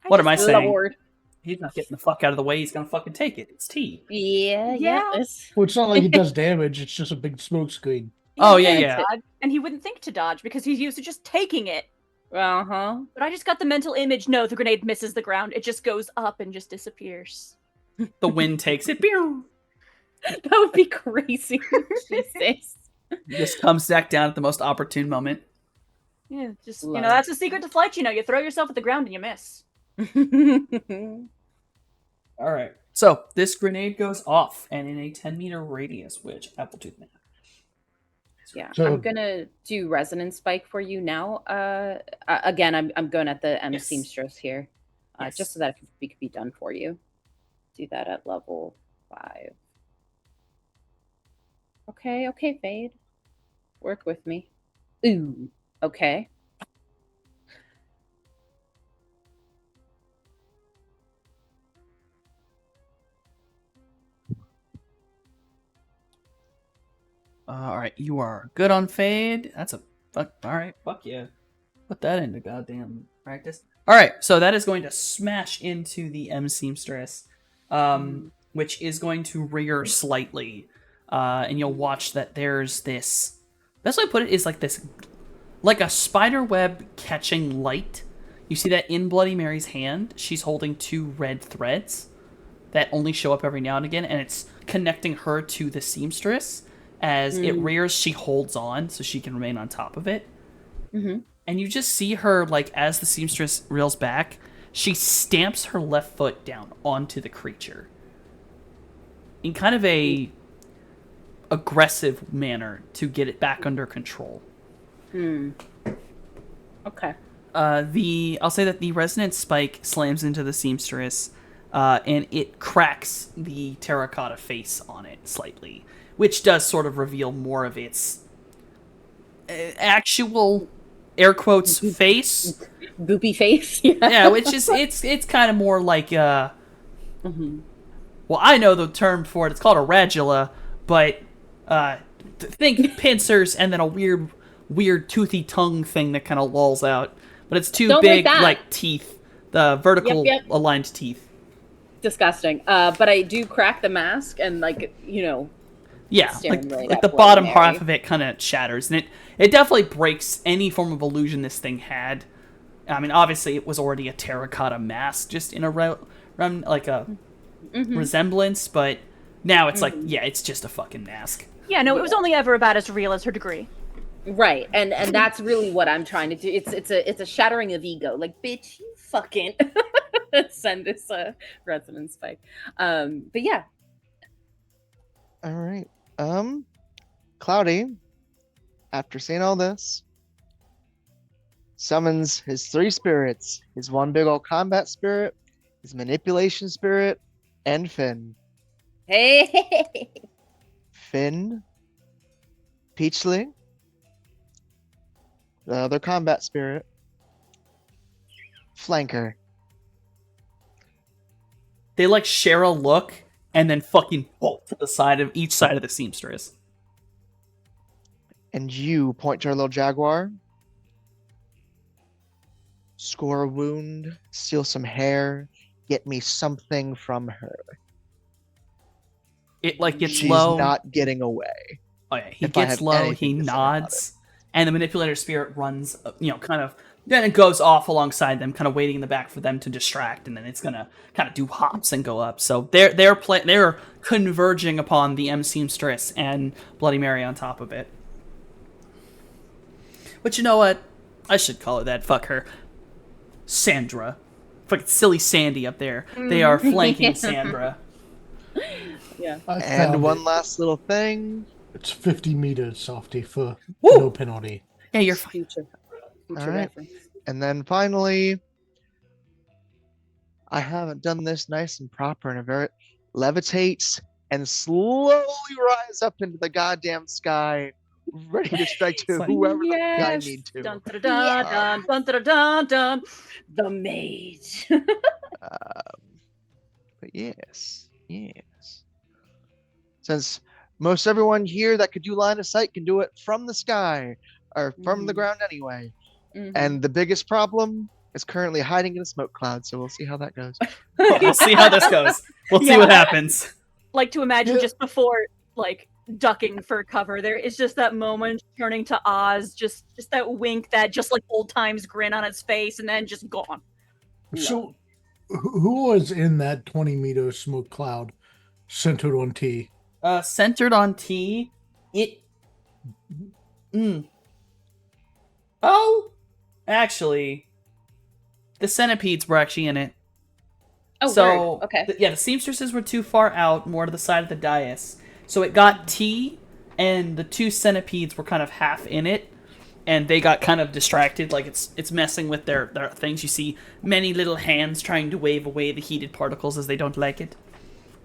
what am I saying? Lord. He's not getting the fuck out of the way. He's gonna fucking take it. It's T. Yeah. Yeah. Yes. Well, it's not like it does damage. It's just a big smoke screen. Oh, He yeah, wouldn't yeah. dodge, and he wouldn't think to dodge because he's used to just taking it. Uh-huh. But I just got the mental image. No, the grenade misses the ground. It just goes up and just disappears. The wind takes it. Pew! That would be crazy. Jesus. Just comes back down at the most opportune moment. Yeah, just Love. that's the secret to flight. You throw yourself at the ground and you miss. All right. So this grenade goes off, and in a 10-meter radius, which Appletooth man. Yeah, So- I'm gonna do resonance spike for you now. Again, I'm going at the M Yes. seamstress here, Yes. just so that it could be done for you. Do that at level 5. Okay, Fade. Work with me. Ooh, okay. All right, you are good on fade. That's a fuck. All right, fuck yeah. Put that into goddamn practice. All right, so that is going to smash into the M seamstress, which is going to rear slightly, and you'll watch that there's this. Best way to put it is like this, like a spider web catching light. You see that in Bloody Mary's hand, she's holding 2 red threads that only show up every now and again, and it's connecting her to the seamstress. As it rears, she holds on so she can remain on top of it. Mm-hmm. And you just see her, like, as the seamstress reels back, she stamps her left foot down onto the creature in kind of a aggressive manner to get it back under control. Okay. I'll say that the resonance spike slams into the seamstress, and it cracks the terracotta face on it slightly, which does sort of reveal more of its actual air quotes face. Goopy face. Yeah, which is it's kind of more like Mm-hmm. well, I know the term for it. It's called a radula, but think pincers and then a weird toothy tongue thing that kind of lolls out. But it's 2 Don't big like that. teeth, the vertical Yep. aligned teeth. Disgusting. But I do crack the mask and Yeah, Staring right like at the Bloody bottom Mary. half of it kind of shatters, and it definitely breaks any form of illusion this thing had. I mean, obviously it was already a terracotta mask, just in a like a resemblance, but now it's like, yeah, it's just a fucking mask. Yeah, no, it was only ever about as real as her degree. Right, and that's really what I'm trying to do. It's a shattering of ego. Like, bitch, you fucking send this resonance spike. But yeah, All right. Cloudy, after seeing all this, summons his 3 spirits, his 1 big old combat spirit, his manipulation spirit, and Finn. hey, Finn, Peachling, the other combat spirit, Flanker. They like share a look and then fucking bolt to the side of each side of the seamstress. And you point to our little jaguar, score a wound, steal some hair, get me something from her. It like gets She's low. not getting away. Oh yeah, he if I gets have low. He anything to say about nods, and the manipulator spirit runs. Kind of. Then it goes off alongside them, kind of waiting in the back for them to distract, and then it's gonna kind of do hops and go up. So they're converging upon the M Seamstress and Bloody Mary on top of it. But you know what? I should call her that. Fuck her. Sandra. Fucking silly Sandy up there. They are flanking Sandra. yeah. I And found one it. last little thing. It's 50 meters, Softy, for Woo! no penalty. Yeah, you're fine. Future All right. reference. And then finally, I haven't done this nice and proper in a very levitates and slowly rise up into the goddamn sky, ready to strike to It's like- whoever the fuck I Yes. need to. Dun dun dun dun dun dun dun dun. The mage. But yes. Since most everyone here that could do line of sight can do it from the sky or from the Mhm. ground anyway. Mhm. And the biggest problem is currently hiding in a smoke cloud, so we'll see how that goes. We'll see how this goes. We'll see Yeah. what happens. Like to imagine Yeah. just before like ducking for cover, there is just that moment turning to Oz, just that wink, that just like old times grin on its face, and then just gone. So, who was in that 20-meter smoke cloud centered on T? Centered on T, it. Oh, actually, the centipedes were actually in it. Oh, So, word. Okay. the seamstresses were too far out, more to the side of the dais. So it got T, and the 2 centipedes were kind of half in it, and they got kind of distracted, like it's messing with their things. You see many little hands trying to wave away the heated particles as they don't like it.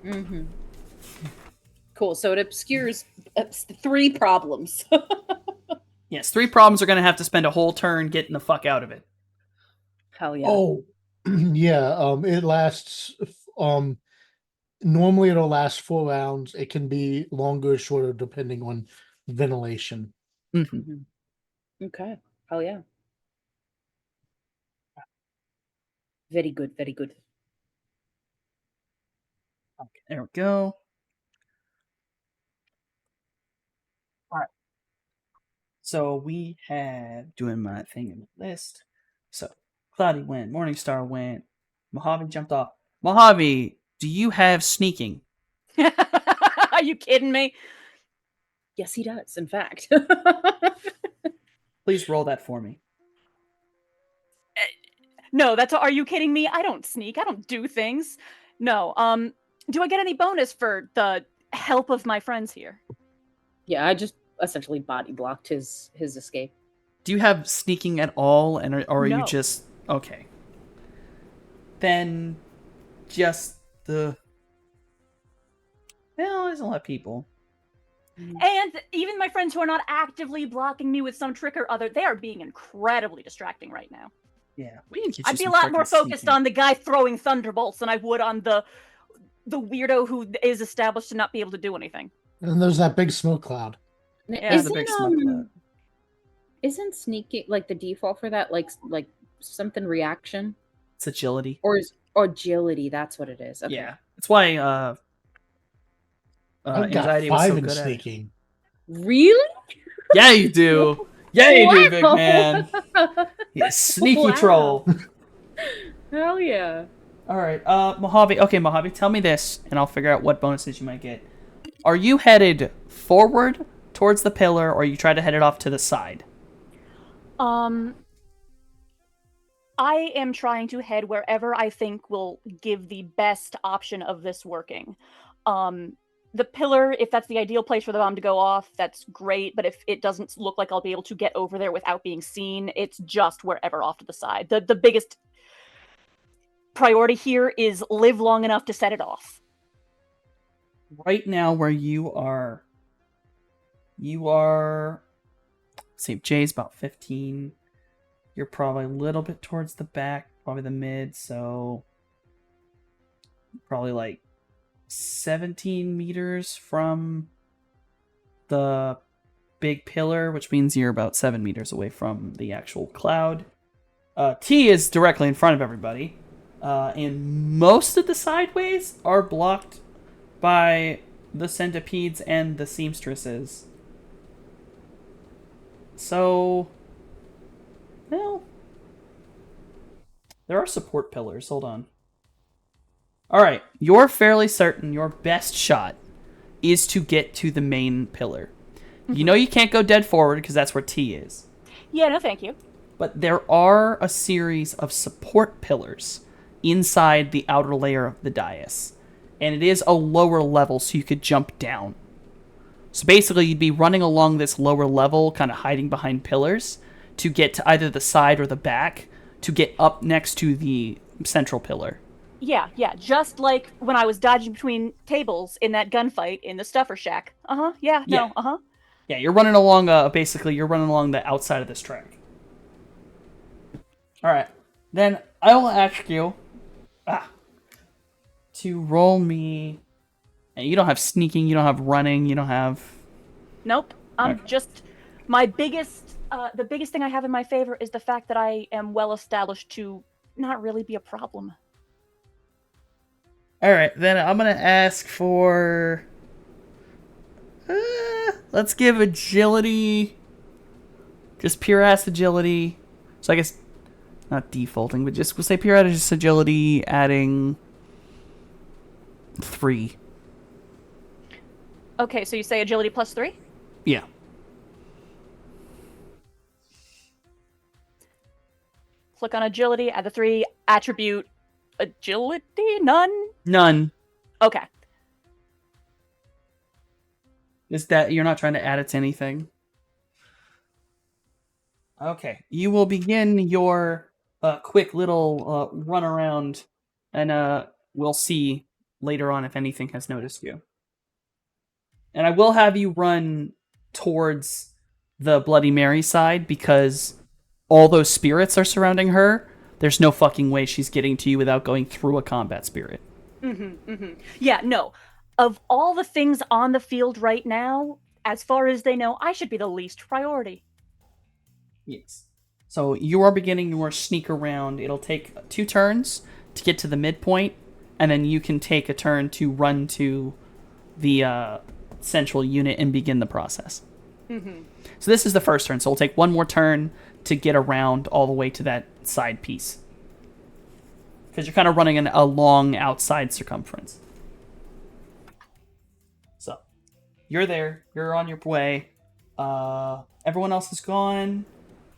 Mm-hmm. Cool. So it obscures 3 problems. Yes, 3 problems are going to have to spend a whole turn getting the fuck out of it. Hell yeah. Oh, yeah. It lasts. Normally it'll last 4 rounds. It can be longer or shorter depending on ventilation. Mhm. Okay. Hell yeah. Very good. Very good. Okay, there we go. Alright. So we have doing my thing in the list. So Cloudy went, Morningstar went, Mojave jumped off. Mojave, do you have sneaking? Are you kidding me? Yes, he does. In fact. Please roll that for me. No, that's are you kidding me? I don't sneak. I don't do things. No. Do I get any bonus for the help of my friends here? Yeah, I just essentially body blocked his escape. Do you have sneaking at all, and or are you No. just okay? Then just the well, there's a lot of people. And even my friends who are not actively blocking me with some trick or other, they are being incredibly distracting right now. Yeah, we can get you I'd be a some lot more frickin' focused sneaking. on the guy throwing thunderbolts than I would on the weirdo who is established to not be able to do anything. And there's that big smoke cloud. Yeah, Isn't, the big smoke cloud. isn't sneaking like the default for that like something reaction It's agility. or agility? That's what it is. Okay. Yeah, that's why I've got anxiety was 5 so in good at it. sneaking. Really? Yeah, you do. Yeah, you do, big Wow. man. Yeah, sneaky Wow. troll. Hell yeah. All right, Mojave. Okay, Mojave, tell me this, and I'll figure out what bonuses you might get. Are you headed forward, towards the pillar, or you try to head it off to the side? I am trying to head wherever I think will give the best option of this working. The pillar, if that's the ideal place for the bomb to go off, that's great. But if it doesn't look like I'll be able to get over there without being seen, it's just wherever off to the side. The biggest priority here is live long enough to set it off. Right now, where you are, say Jay's about 15. You're probably a little bit towards the back, probably the mid, so probably like 17 meters from the big pillar, which means you're about 7 meters away from the actual cloud. T is directly in front of everybody, and most of the sideways are blocked by the centipedes and the seamstresses. So, well, there are support pillars. Hold on. All right, you're fairly certain your best shot is to get to the main pillar. You know you can't go dead forward because that's where T is. Yeah, no thank you. But there are a series of support pillars inside the outer layer of the dais. And it is a lower level, so you could jump down. So basically, you'd be running along this lower level, kind of hiding behind pillars, to get to either the side or the back, to get up next to the central pillar. Yeah, just like when I was dodging between tables in that gunfight in the Stuffer Shack. Yeah. Yeah, you're running along, you're running along the outside of this track. Alright, then I will ask you to roll me... And you don't have sneaking, you don't have running, you don't have... Nope. Okay. Just my biggest, the biggest thing I have in my favor is the fact that I am well established to not really be a problem. Alright, then I'm gonna ask for... let's give agility... Just pure ass agility. So I guess... Not defaulting, but just we'll say pure ass agility, adding... 3. Okay, so you say agility plus 3? Yeah. Click on agility, add the 3, attribute agility, none? None. Okay. Is that you're not trying to add it to anything? Okay. You will begin your quick little run around, and we'll see later on if anything has noticed you. And I will have you run towards the Bloody Mary side because all those spirits are surrounding her. There's no fucking way she's getting to you without going through a combat spirit. Yeah, no. Of all the things on the field right now, as far as they know, I should be the least priority. Yes. So you are beginning your sneak around. It'll take 2 turns to get to the midpoint, and then you can take a turn to run to the central unit and begin the process. So this is the first turn, so we'll take 1 more turn to get around all the way to that side piece. Because you're kind of running a long outside circumference. So, you're there. You're on your way. Everyone else is gone.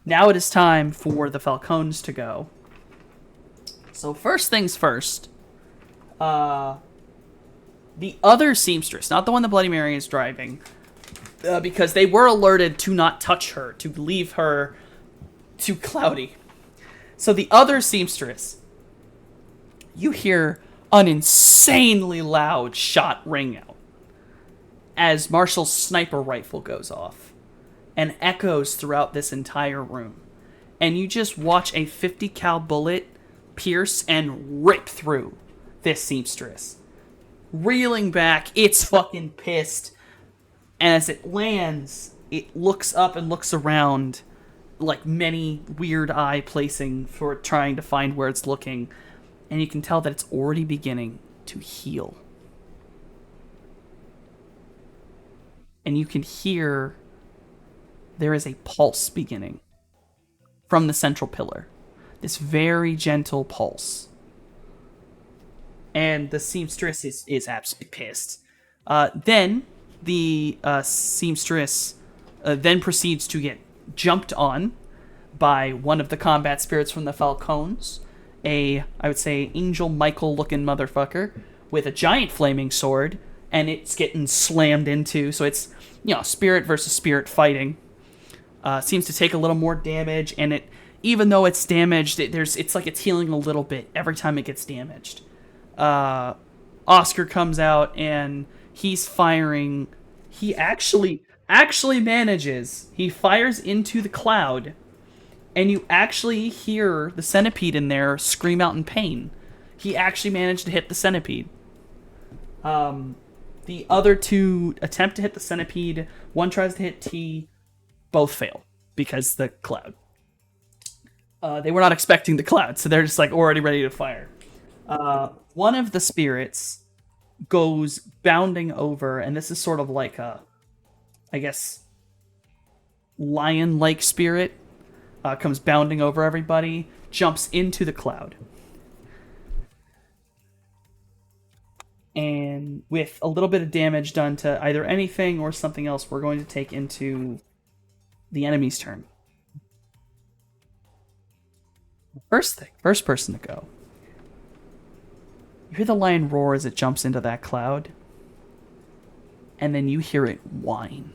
Now it is time for the Falcones to go. So first things first. The other seamstress, not the one that Bloody Mary is driving, because they were alerted to not touch her, to leave her to Cloudy. So the other seamstress, you hear an insanely loud shot ring out as Marshall's sniper rifle goes off and echoes throughout this entire room. And you just watch a 50 cal bullet pierce and rip through this seamstress. Reeling back, it's fucking pissed. And as it lands, it looks up and looks around like many weird eye placing for trying to find where it's looking. And you can tell that it's already beginning to heal. And you can hear there is a pulse beginning from the central pillar. This very gentle pulse. And the seamstress is absolutely pissed. Then the seamstress then proceeds to get jumped on by one of the combat spirits from the Falcons, I would say, Angel Michael looking motherfucker with a giant flaming sword, and it's getting slammed into. So it's, spirit versus spirit fighting. Seems to take a little more damage, and even though it's damaged, it's like it's healing a little bit every time it gets damaged. Oscar comes out and he's firing. He actually manages. He fires into the cloud, and you actually hear the centipede in there scream out in pain. He actually managed to hit the centipede. The other two attempt to hit the centipede. One tries to hit T. Both fail because the cloud. They were not expecting the cloud, so they're just like already ready to fire. One of the spirits goes bounding over, and this is sort of like a, I guess, lion-like spirit. Comes bounding over everybody, jumps into the cloud. And with a little bit of damage done to either anything or something else, we're going to take into the enemy's turn. First person to go. You hear the lion roar as it jumps into that cloud, and then you hear it whine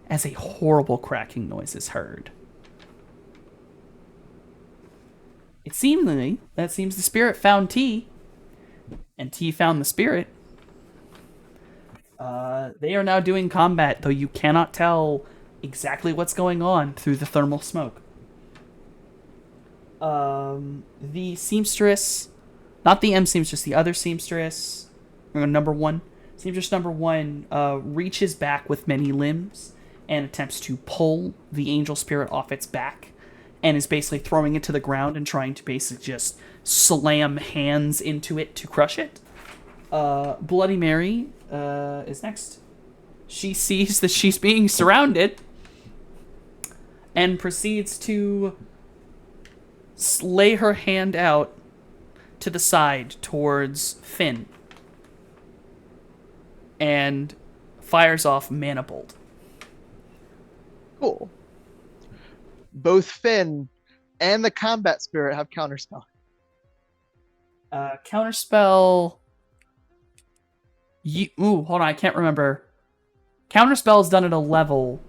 as a horrible cracking noise is heard. It seems the spirit found T, and T found the spirit. They are now doing combat, though you cannot tell exactly what's going on through the thermal smoke. The seamstress, not the M seamstress, the other seamstress, number one, seamstress number one, reaches back with many limbs and attempts to pull the angel spirit off its back, and is basically throwing it to the ground and trying to basically just slam hands into it to crush it. Bloody Mary is next. She sees that she's being surrounded and proceeds to lay her hand out to the side towards Finn and fires off Mana Bolt. Cool. Both Finn and the combat spirit have counterspell. Counterspell. Hold on, I can't remember. Counterspell is done at a level,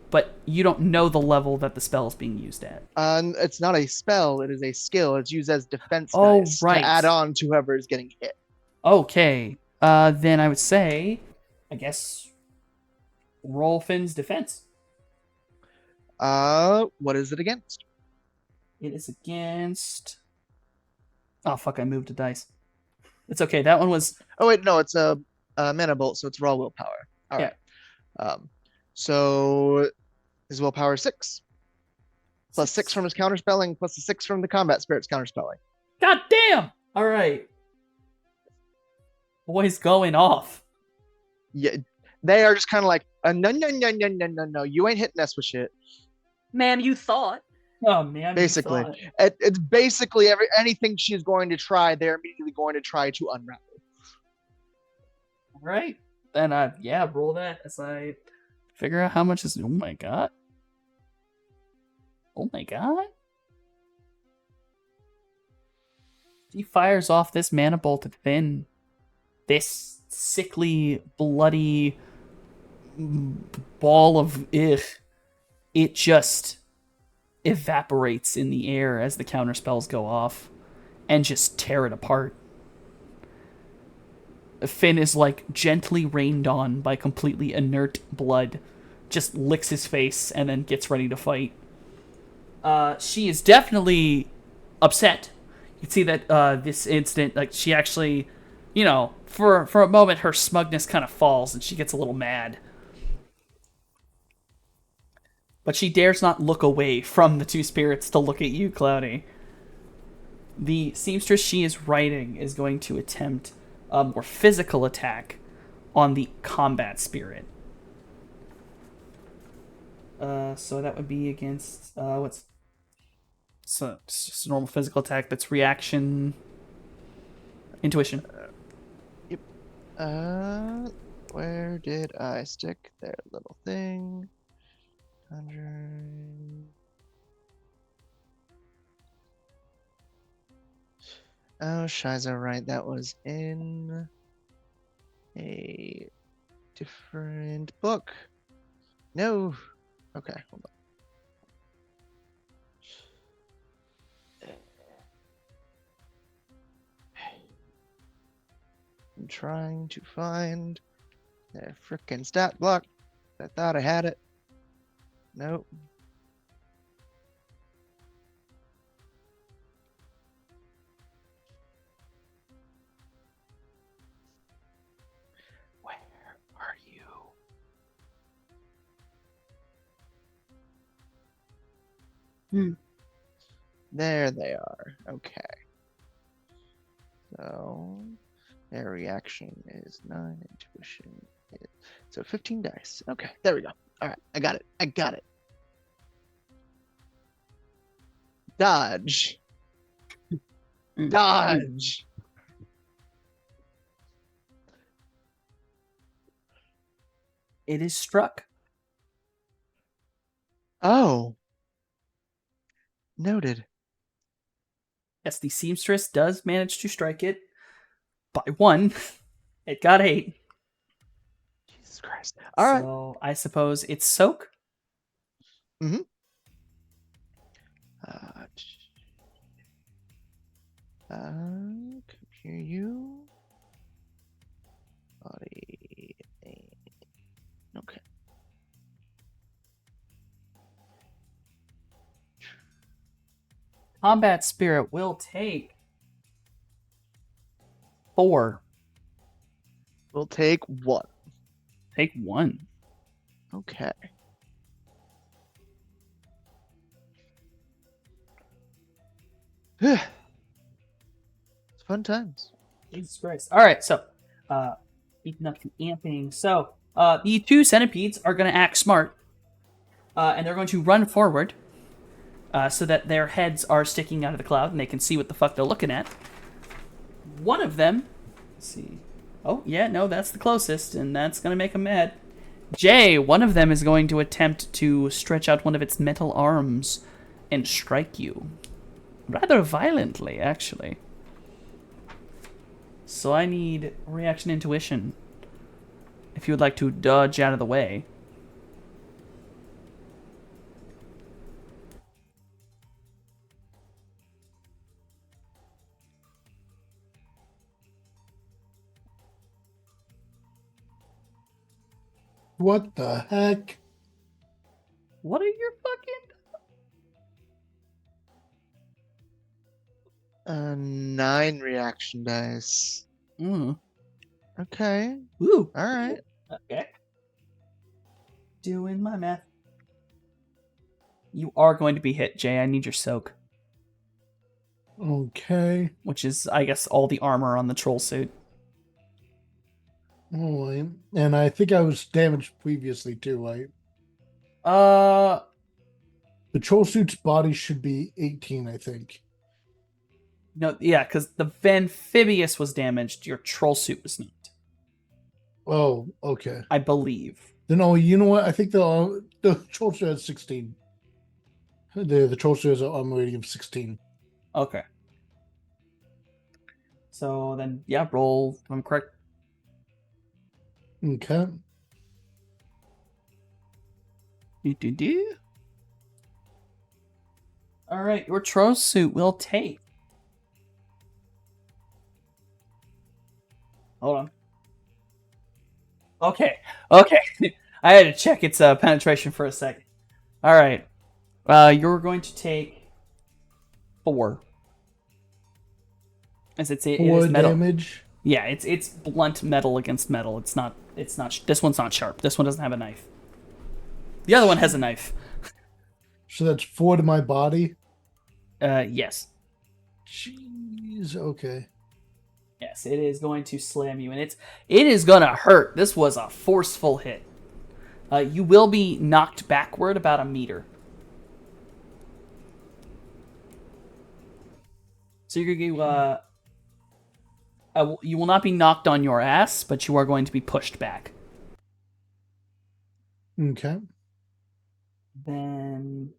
but you don't know the level that the spell is being used at. It's not a spell; it is a skill. It's used as defense dice right. to add on to whoever is getting hit. Okay. Then I would say, I guess, roll Finn's defense. What is it against? It is against... Oh, fuck, I moved a dice. It's okay, that one was... Oh, wait, no, it's a mana bolt, so it's raw willpower. All right. So his willpower is 6. Plus 6 from his counterspelling, plus the 6 from the combat spirit's counterspelling. God damn! Alright. Boy's going off. Yeah, they are just kind of like, no, you ain't hitting us with shit. Ma'am, you thought. Oh, man. Basically. It's basically anything she's going to try, they're immediately going to try to unravel. Alright. Then, roll that as I figure out how much is... Oh my god. Oh my god. He fires off this mana bolt at Finn. This sickly, bloody ball of it just evaporates in the air as the counterspells go off and just tear it apart. Finn is like gently rained on by completely inert blood, just licks his face and then gets ready to fight. She is definitely upset. You can see that this incident, like, she actually, for a moment her smugness kind of falls and she gets a little mad. But she dares not look away from the two spirits to look at you, Cloudy. The seamstress she is riding is going to attempt a more physical attack on the combat spirit. So that would be against so it's just a normal physical attack. That's reaction, intuition. Yep. Where did I stick their little thing? 100. Oh, Shiza, right. That was in a different book. No. Okay, hold on. I'm trying to find their frickin' stat block. I thought I had it. Nope. Where are you? There they are. Okay. So their reaction is 9, intuition is so 15 dice. Okay, there we go. All right, I got it. I got it. Dodge. Dodge. It is struck. Oh. Noted. Yes, the seamstress does manage to strike it by 1. It got 8. Jesus Christ. All right. So I suppose it's soak. Come here, you. Body. Okay. Combat spirit will take 4. We'll take 1. Take 1. Okay. It's fun times. Jesus Christ. All right, so speaking up to amping. So the 2 centipedes are going to act smart, and they're going to run forward so that their heads are sticking out of the cloud and they can see what the fuck they're looking at. One of them, let's see. Oh, yeah, no, that's the closest, and that's going to make them mad. Jay, one of them is going to attempt to stretch out one of its metal arms and strike you. Rather violently, actually. So I need reaction intuition. If you would like to dodge out of the way. What the heck? What are your fucking... 9 reaction dice. Okay. Ooh. All right. Okay. Doing my math. You are going to be hit, Jay. I need your soak. Okay. Which is, I guess, all the armor on the troll suit. All right. And I think I was damaged previously too, right? The troll suit's body should be 18, I think. No, yeah, because the Amphibious was damaged. Your troll suit was not. Oh, okay. I believe. Then, oh, you know what? I think the troll suit has 16. The troll suit has an armor rating of 16. Okay. So then, yeah, roll, if I'm correct. Okay. All right, your troll suit will take. Hold on. Okay. I had to check its penetration for a second. All right. You're going to take 4. As it is metal. Damage. Yeah, it's blunt metal against metal. It's not. This one's not sharp. This one doesn't have a knife. The other one has a knife. So that's 4 to my body. Yes. Jeez. Okay. Yes, it is going to slam you, and it is gonna hurt. This was a forceful hit. You will be knocked backward about a meter. So you're gonna you will not be knocked on your ass, but you are going to be pushed back. Okay. Then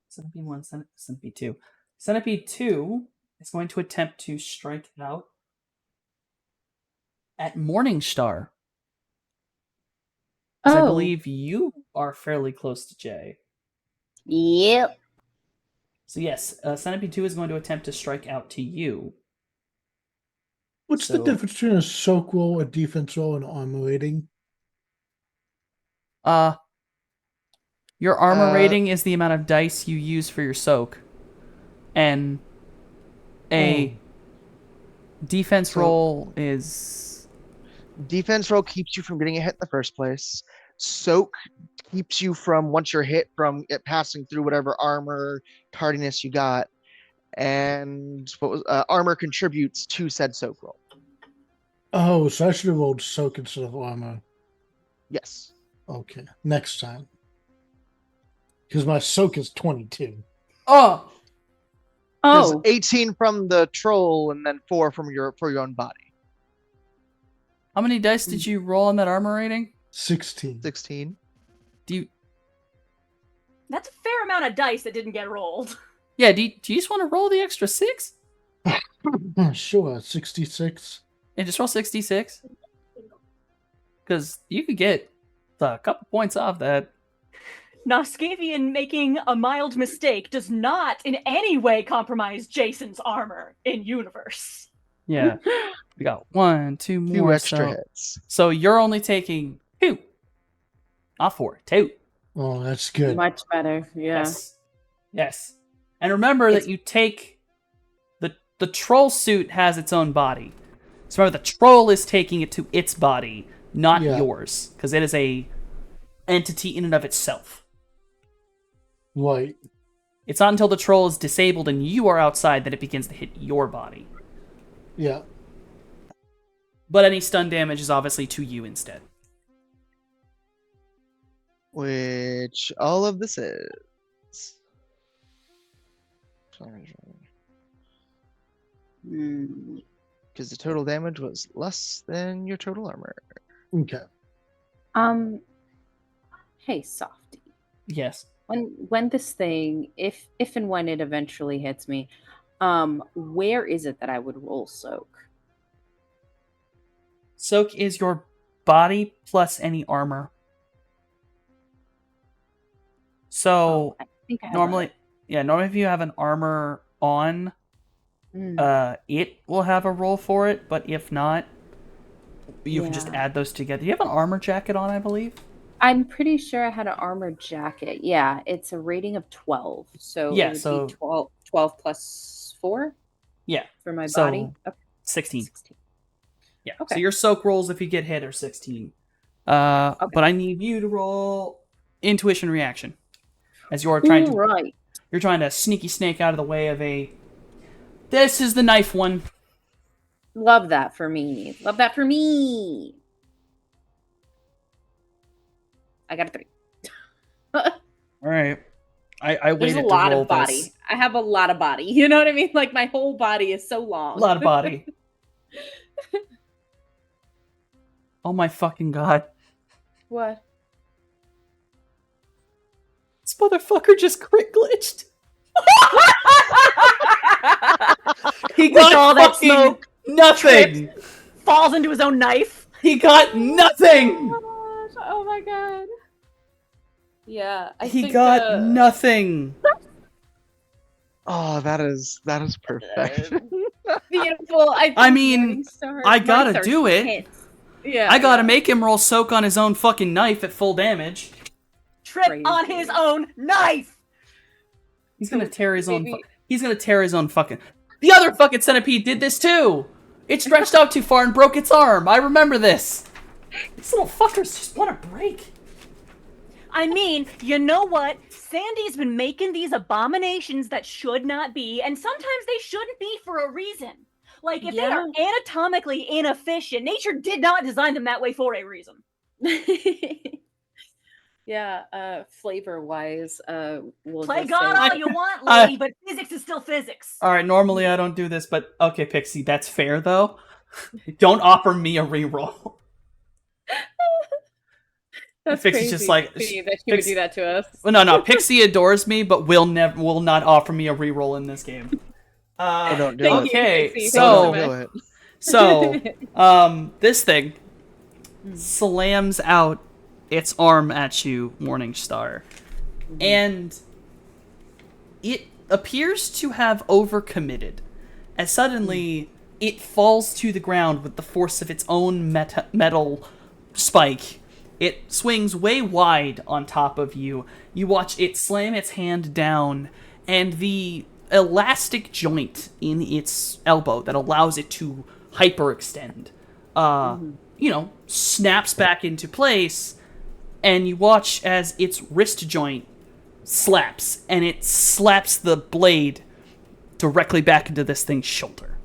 Centipede 1, Centipede 2. Centipede 2 is going to attempt to strike out at Morningstar. Because I believe you are fairly close to Jay. Yep. So yes, Centipede 2 is going to attempt to strike out to you. What's the So- difference between a soak roll, a defense roll, and armor rating? Your armor Uh, rating is the amount of dice you use for your soak. And a defense So- roll is... Defense roll keeps you from getting a hit in the first place. Soak keeps you from, once you're hit, from it passing through whatever armor tardiness you got. And what was armor contributes to said soak roll. Oh, so I should have rolled soak instead of armor. Yes. Okay, next time. Because my soak is 22. Oh! There's Oh, 18 from the troll and then 4 from your own body. How many dice did you roll on that armor rating? 16. 16. Do you... That's a fair amount of dice that didn't get rolled. Yeah, do you just want to roll the extra 6? Sure, 66. Yeah, just roll 66. Because you could get a couple points off that. Noskavian making a mild mistake does not in any way compromise Jason's armor in universe. Yeah. We got 1, 2 more. 2 extra so, hits. so you're only taking 2. Not 4. 2. Oh, that's good. much better. Yeah. Yes. Yes. And remember that you take the troll suit has its own body. So remember the troll is taking it to its body, not Yeah. yours, because it is a entity in and of itself. Right. It's not until the troll is disabled and you are outside that it begins to hit your body. Yeah. But any stun damage is obviously to you instead. Which all of this is. Mm. Because the total damage was less than your total armor. Okay. Hey, Softy. Yes. When this thing, if and when it eventually hits me, where is it that I would roll soak? Soak is your body plus any armor. So I think I have normally if you have an armor on, it will have a roll for it, but if not, you can just Yeah. add those together. You have an armor jacket on, I believe. I'm pretty sure I had an armored jacket. Yeah, it's a rating of 12. So Yeah, it would so- be 12 plus 4 Yeah, for my so body. Okay, 16. 16. Yeah. Okay. So your soak rolls if you get hit are 16. Okay. But I need you to roll intuition reaction. As you're trying to Right. You're trying to sneaky snake out of the way of a... This is the knife one. Love that for me. Love that for me. I got a 3. All right. I There's waited a to lot roll of body. this. I have a lot of body. You know what I mean? Like my whole body is so long. A lot of body. Oh my fucking god. What? This motherfucker just crit glitched. He got all that fucking smoke, nothing. Falls into his own knife. He got nothing. Oh my god. Yeah, I He think got nothing. Oh, that is perfect. beautiful. I mean, I gotta do it. Hits. Yeah, I gotta yeah. make him roll soak on his own fucking knife at full damage. Trip Crazy. on his own knife. He's gonna tear his own. maybe- He's gonna tear his own fucking. The other fucking centipede did this too. It stretched out too far and broke its arm. I remember this. These little fuckers just want a break. I mean, you know what? Sandy's been making these abominations that should not be, and sometimes they shouldn't be for a reason. Like, if they are anatomically inefficient, nature did not design them that way for a reason. Yeah, flavor wise, we'll Play just God say- all you want, lady, but physics is still physics. All right, normally I don't do this, but okay, Pixie, that's fair though. Don't offer me a reroll. That's Pixie's crazy. just like that she would do that to us. Well, no. Pixie adores me, but will not offer me a reroll in this game. Oh, don't do Thank it. you, Okay, Pixie. so Thank you so much. this thing slams out its arm at you, Morningstar, and it appears to have overcommitted, as suddenly it falls to the ground with the force of its own metal spike. It swings way wide on top of you. You watch it slam its hand down, and the elastic joint in its elbow that allows it to hyperextend, snaps back into place, and you watch as its wrist joint slaps, and it slaps the blade directly back into this thing's shoulder.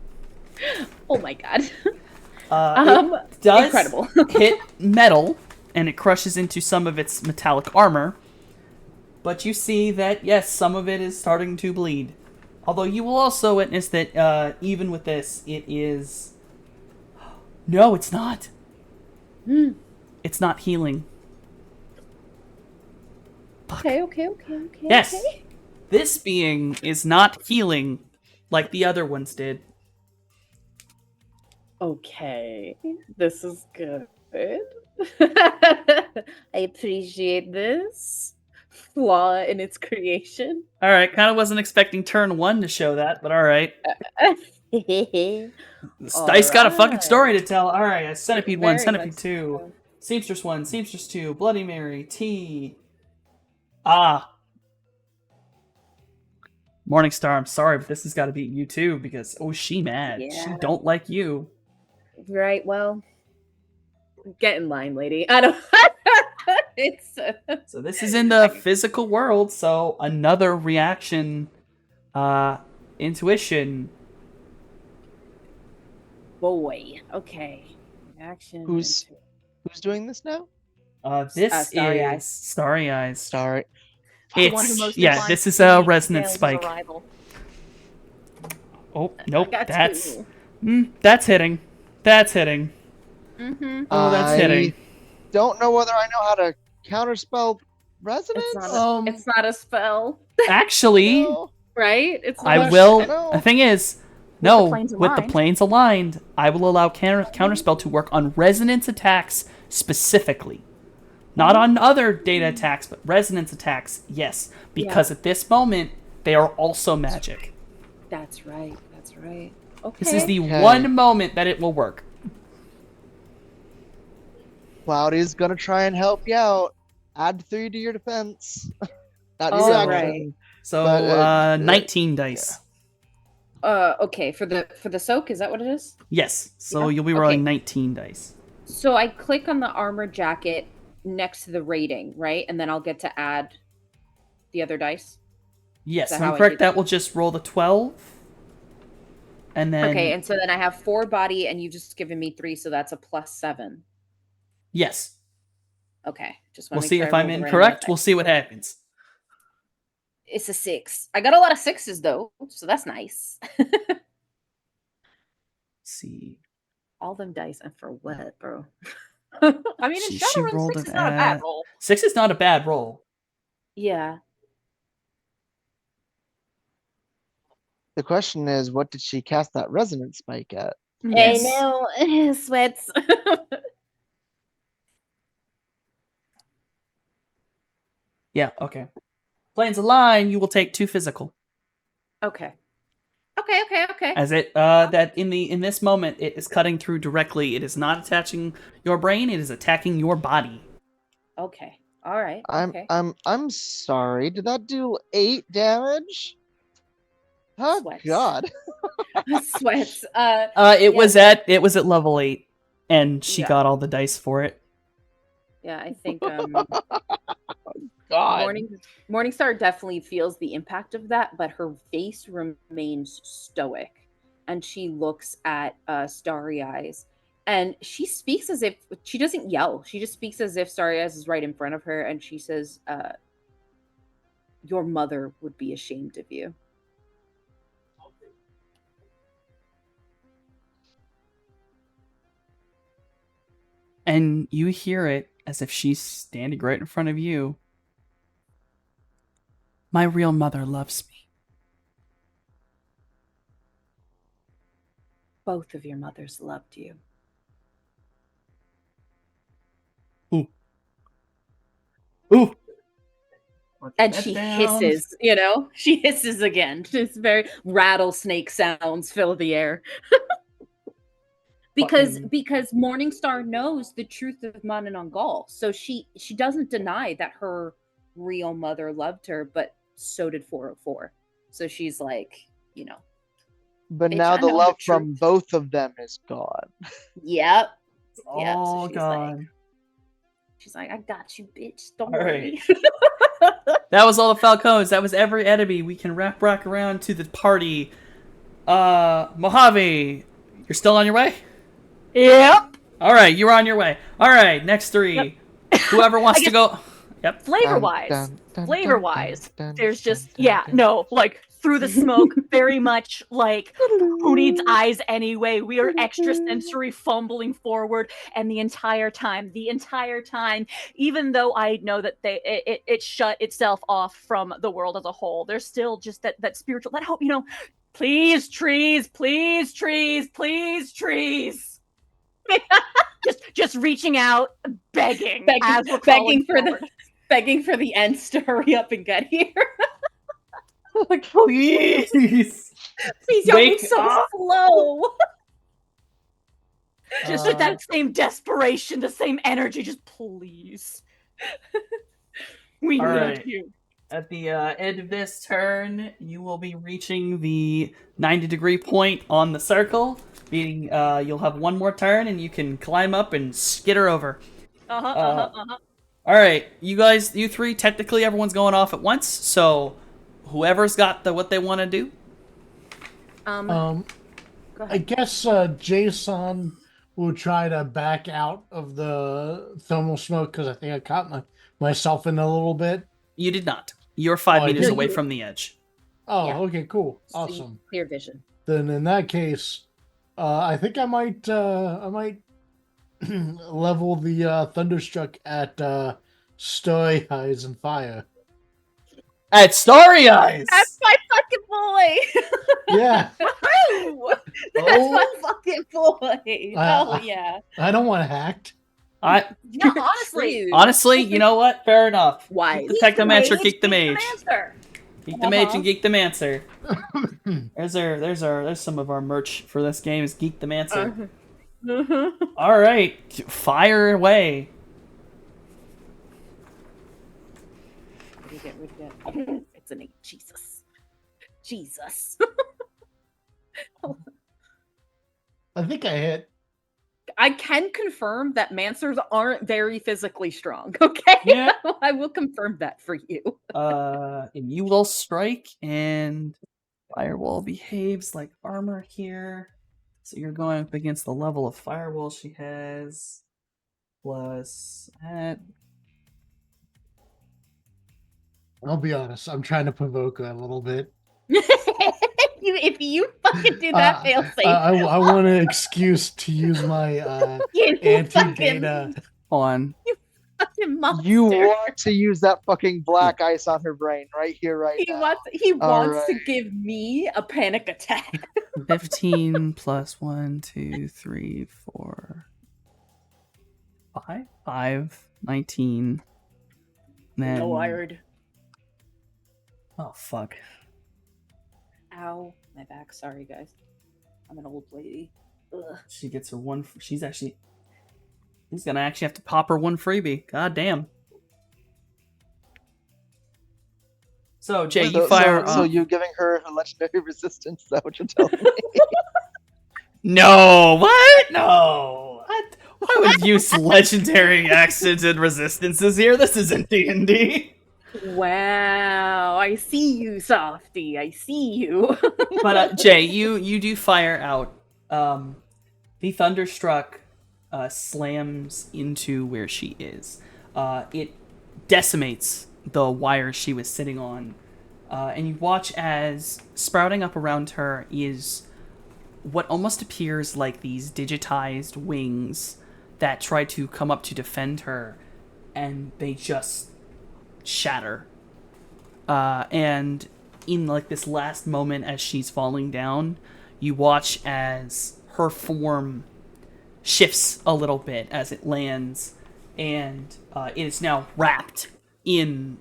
Oh my god. It does incredible. hit metal, and it crushes into some of its metallic armor. But you see that, yes, some of it is starting to bleed. Although you will also witness that even with this, it is... No, it's not. It's not healing. Fuck. Okay. Yes. Okay. This being is not healing like the other ones did. Okay. This is good. I appreciate this flaw in its creation. Alright, kind of wasn't expecting turn 1 to show that, but alright. This dice got a fucking story to tell. Alright, Centipede 1, Very Centipede much 2, so. Seamstress 1, Seamstress 2, Bloody Mary, T. Ah. Morningstar, I'm sorry, but this has got to beat you too, because, she mad. She Yeah. don't like you. Right, well, get in line, lady. I don't. It's. So this is in the physical world, so another reaction, intuition. Boy. Okay. Action. Who's doing this now? This Starry is Eyes. Starry Eyes. Sorry. The one who most Yeah, inclined this to is a be resonance Galen's spike. arrival. Oh, nope, got that's two. that's hitting. That's hitting. Mm-hmm. Oh, that's hitting. Don't know whether I know how to counterspell resonance. It's not a spell, Actually, No. right? It's not I a will. spell. The thing is, the no, planes with the aligned. planes aligned, I will allow counterspell to work on resonance attacks specifically. Not on other data attacks, but resonance attacks, yes. Because at this moment, they are also magic. That's right. Okay. This is the Okay. one moment that it will work. Cloudy's gonna try and help you out. Add 3 to your defense. Not your All action. right. So, But, 19 dice. Okay, for the soak, is that what it is? Yes. So Yeah. you'll be rolling Okay. 19 dice. So I click on the armor jacket next to the rating, right? And then I'll get to add the other dice. Yes, that if how I'm I correct, do that that? will just roll the 12. And then... Okay, and so then I have 4 body, and you've just given me 3, so that's a +7. Yes. Okay, just We'll want to see if I'm incorrect. We'll see what happens. It's a 6. I got a lot of 6s though, so that's nice. Let's see. All them dice, and for what, bro? I mean, in She Shadowrun, rolled 6 an is not a bad at- roll. 6 is not a bad roll. Yeah. The question is, what did she cast that resonance spike at? Yes. I know. Sweats. Yeah, okay. Planes align, you will take 2 physical. Okay. Okay. As it that in this moment it is cutting through directly. It is not attaching your brain, it is attacking your body. Okay. All right. I'm okay. I'm sorry. Did that do 8 damage? Oh Sweats. God. Sweats. It was at level 8 and she Yeah. got all the dice for it. Yeah, I think God. Morningstar definitely feels the impact of that, but her face remains stoic, and she looks at Starry Eyes, and she speaks as if she doesn't yell. She just speaks as if Starry Eyes is right in front of her, and she says, "Your mother would be ashamed of you." And you hear it as if she's standing right in front of you. My real mother loves me. Both of your mothers loved you. Ooh. And she hisses, she hisses again. Just very rattlesnake sounds fill the air. because Morningstar knows the truth of Manananggal. So she doesn't deny that her real mother loved her, but so did 404. So she's like, But Bitch, now I the know the love from truth. both of them is gone. Yep. Oh, she's God. She's like, I got you, bitch. Don't All worry. That was all the Falcons. That was every enemy. We can wrap back around to the party. Mojave, you're still on your way? Yep. All right, you're on your way. All right, next three. Whoever wants to guess- go. Yep. Flavor-wise, there's just like through the smoke, very much like who needs eyes anyway? We are extra sensory fumbling forward, and the entire time, even though I know that it shut itself off from the world as a whole, there's still just that spiritual, that hope, please trees, please trees, please trees. just reaching out, begging as we're begging for forward. begging for the Ents to hurry up and get here. Like, please. Please, y'all move so up. slow. Just with that same desperation, the same energy, just please. We All need right. you. At the end of this turn, you will be reaching the 90-degree point on the circle, meaning you'll have one more turn and you can climb up and skitter over. All right, you three, technically everyone's going off at once, so whoever's got what they want to do. Go I ahead. guess Jason will try to back out of the thermal smoke because I think I caught myself in a little bit. You did not. You're 5 I meters did. away from the edge. Oh, Yeah. okay, cool, See, awesome. clear vision. Then in that case, I think I might level the thunderstruck at Story Eyes and Fire. At Starry Eyes! That's my fucking boy. Yeah, Woo! That's my fucking boy. Uh, Yeah. I don't want to hacked. No, honestly. Honestly, you know what? Fair enough. Why? Geek the Technomancer, Geek the Geek Mage. Mancer. Geek the Mage Uh-huh. and Geek the Mancer. There's some of our merch for this game is Geek the Mancer. All right, fire away. What do you get? It's an 8. Jesus. I think I hit. I can confirm that Mancers aren't very physically strong, okay? Yeah. I will confirm that for you. And you will strike, and Firewall behaves like armor here. So you're going up against the level of Firewall she has, plus that. I'll be honest. I'm trying to provoke her a little bit. If you fucking do that, fail safe. I want an excuse to use my You anti-data. On. fucking monster. You want to use that fucking black ice on her brain right here, right He now. wants to Alright. give me a panic attack. 15 plus 1, 2, 3, 4, 5? 5, 19. Then... No wired. Oh, fuck. Ow, my back. Sorry, guys. I'm an old lady. Ugh. She gets her one... He's gonna actually have to pop her one freebie. God damn. So, Jay, you fire So off. you're giving her a legendary resistance? Is that what you're telling me? No! What? No! What? Why would you use legendary accents and resistances here? This isn't D&D. Wow, I see you, Softy. I see you. But Jay, you do fire out. The Thunderstruck slams into where she is. It decimates the wire she was sitting on, and you watch as sprouting up around her is what almost appears like these digitized wings that try to come up to defend her, and they just shatter. And in like this last moment as she's falling down, you watch as her form shifts a little bit as it lands, and it is now wrapped in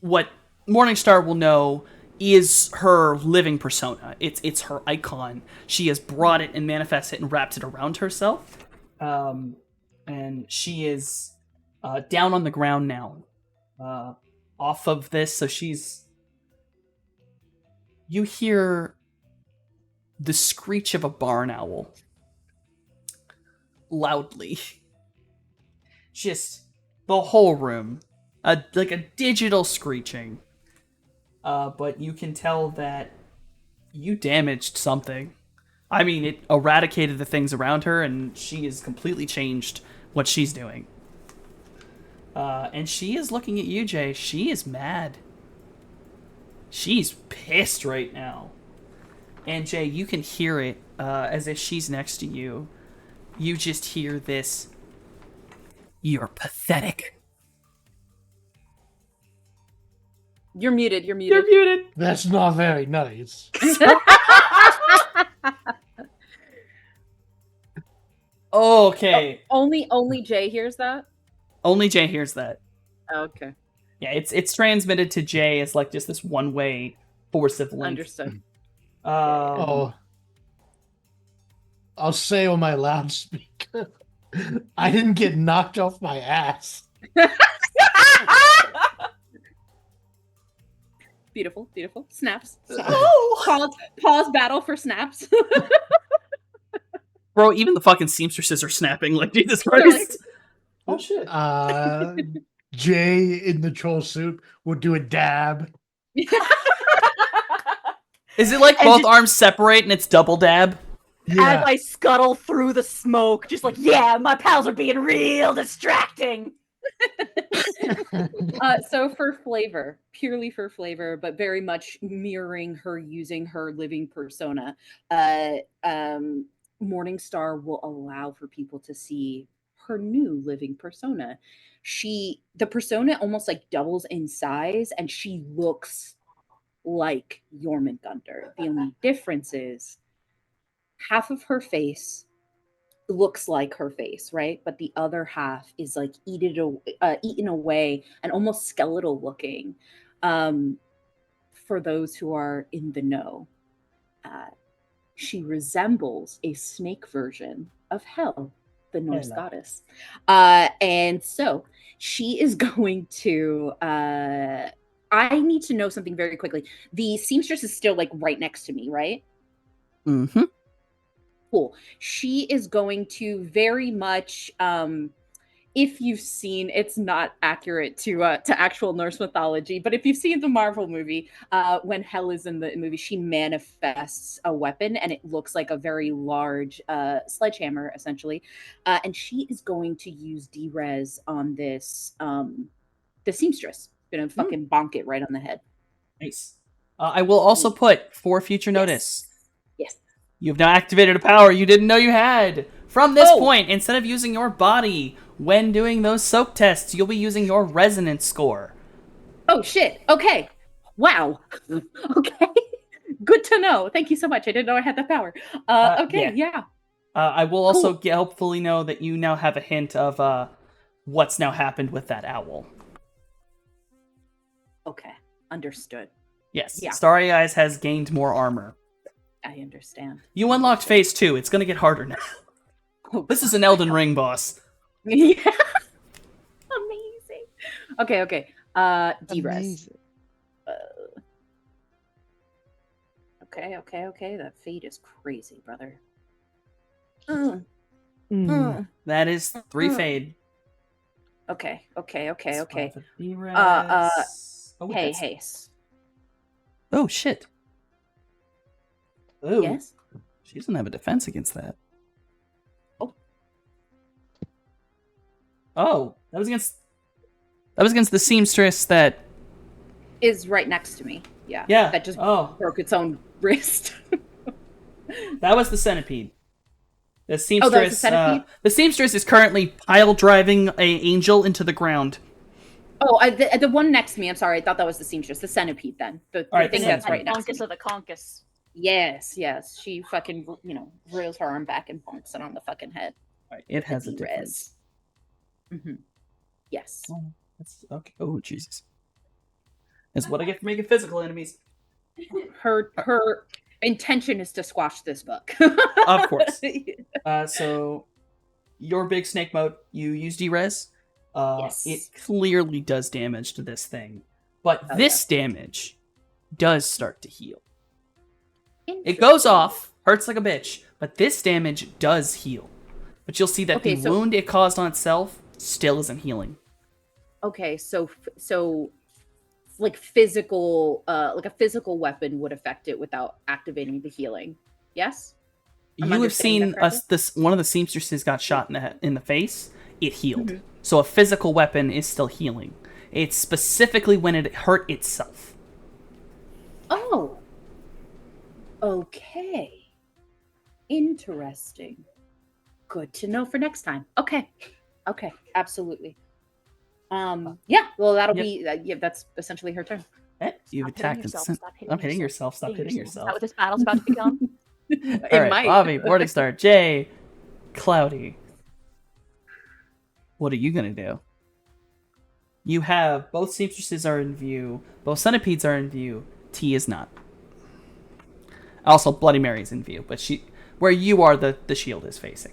what Morningstar will know is her living persona. It's her icon. She has brought it and manifested it and wrapped it around herself. And she is down on the ground now, off of this. So you hear the screech of a barn owl loudly. Just the whole room, like a digital screeching. But you can tell that you damaged something. I mean, it eradicated the things around her, and she has completely changed what she's doing. And she is looking at you, Jay. She is mad. She's pissed right now. And Jay, you can hear it as if she's next to you. You just hear this. You're pathetic. You're muted. You're You're muted. muted. That's not very nice. Okay. Only Jay hears that. Only Jay hears that. Okay, Yeah, it's transmitted to Jay as like just this one-way force of link. understood. Oh. I'll say on my loudspeaker, I didn't get knocked off my ass. Beautiful, beautiful. Snaps. Oh! Pause battle for snaps. Bro, even the fucking seamstresses are snapping like Jesus They're Christ. Oh shit. Jay in the troll suit would do a dab. Is it like And both just- arms separate and it's double dab? As Yeah. I scuttle through the smoke, just like, yeah, my pals are being real distracting. So for flavor, purely for flavor, but very much mirroring her using her living persona, Morningstar will allow for people to see her new living persona. The persona almost like doubles in size, and she looks like Jormungandr. The only difference is half of her face looks like her face, right? But the other half is like eaten away and almost skeletal looking. For those who are in the know, she resembles a snake version of Hel, the Norse Hela. goddess. And so she is going to. I need to know something very quickly. The seamstress is still like right next to me, right? Mm-hmm. Cool. She is going to very much if you've seen, it's not accurate to actual Norse mythology, but if you've seen the Marvel movie, when Hel is in the movie, she manifests a weapon and it looks like a very large sledgehammer essentially, and she is going to use D-Res on this the seamstress. Gonna fucking bonk it right on the head. Nice. I will also put for future notice. Yes. You've now activated a power you didn't know you had. From this Oh. point, instead of using your body when doing those soak tests, you'll be using your resonance score. Oh shit. Okay. Wow. Okay. Good to know. Thank you so much. I didn't know I had that power. Okay. Yeah. I will also Cool. hopefully know that you now have a hint of what's now happened with that owl. Okay. Understood. Yes, Yeah. Starry Eyes has gained more armor. I understand. You unlocked phase 2. It's gonna get harder now. Oh, This is an Elden Ring boss. yeah. Amazing. Okay. Okay. D-Res. Amazing. Okay. Okay. Okay. That fate is crazy, brother. That is 3 Mm. fade. Okay. Okay. Okay. Okay. Spot the D-Res. Oh, wait, Hey. that's- Hey. Oh, shit. Oh, Yes. she doesn't have a defense against that. Oh. Oh, that was against the seamstress that. Is right next to me. Yeah. Yeah. That just Oh, broke its own wrist. that was the centipede. The Oh, that was the seamstress. centipede? The seamstress is currently pile driving a angel into the ground. Oh, the one next to me. I'm sorry. I thought that was the seamstress. The centipede, then. The Alright, thing the that's centipede. right next to Conkus me. of the conkus. Yes, yes. She fucking, reels her arm back and bonks it on the fucking head. Alright, it has a D-res. difference. Mm-hmm. Yes. Oh, that's okay. Oh, Jesus. That's what I get for making physical enemies. Her intention is to squash this book. Of course. So, your big snake mode, you use D-res. Yes. It clearly does damage to this thing. But Oh, this damage does start to heal. It goes off, hurts like a bitch, but this damage does heal. But you'll see that Okay, the so- wound it caused on itself still isn't healing. Okay, so like physical, like a physical weapon would affect it without activating the healing. Yes. Am I You have understanding seen that correctly? us. This one of the seamstresses got shot in the face. It healed. Mhm. So a physical weapon is still healing. It's specifically when it hurt itself. Oh. Okay. Interesting. Good to know for next time. Okay. Okay. Absolutely. Yeah. Well, that'll Yep. be. Yeah. That's essentially her turn. You've Stop hitting attacked. yourself, And stop I'm hitting yourself. Stop hitting Is that yourself. what this battle's about to become? It All right, might. Bobby, boarding star. Jay, Cloudy. What are you gonna do? You have both seamstresses are in view. Both centipedes are in view. T is not. Also, Bloody Mary's in view, but where you are, the shield is facing.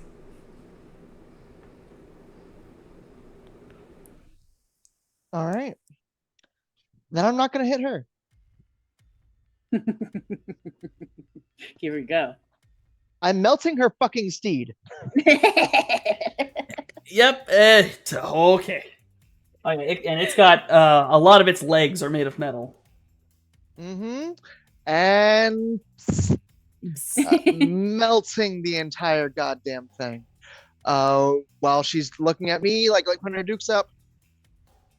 All right. Then I'm not going to hit her. Here we go. I'm melting her fucking steed. Yep. Okay. Okay, and it's got a lot of its legs are made of metal. Mm-hmm. And melting the entire goddamn thing. While she's looking at me like putting her dukes up.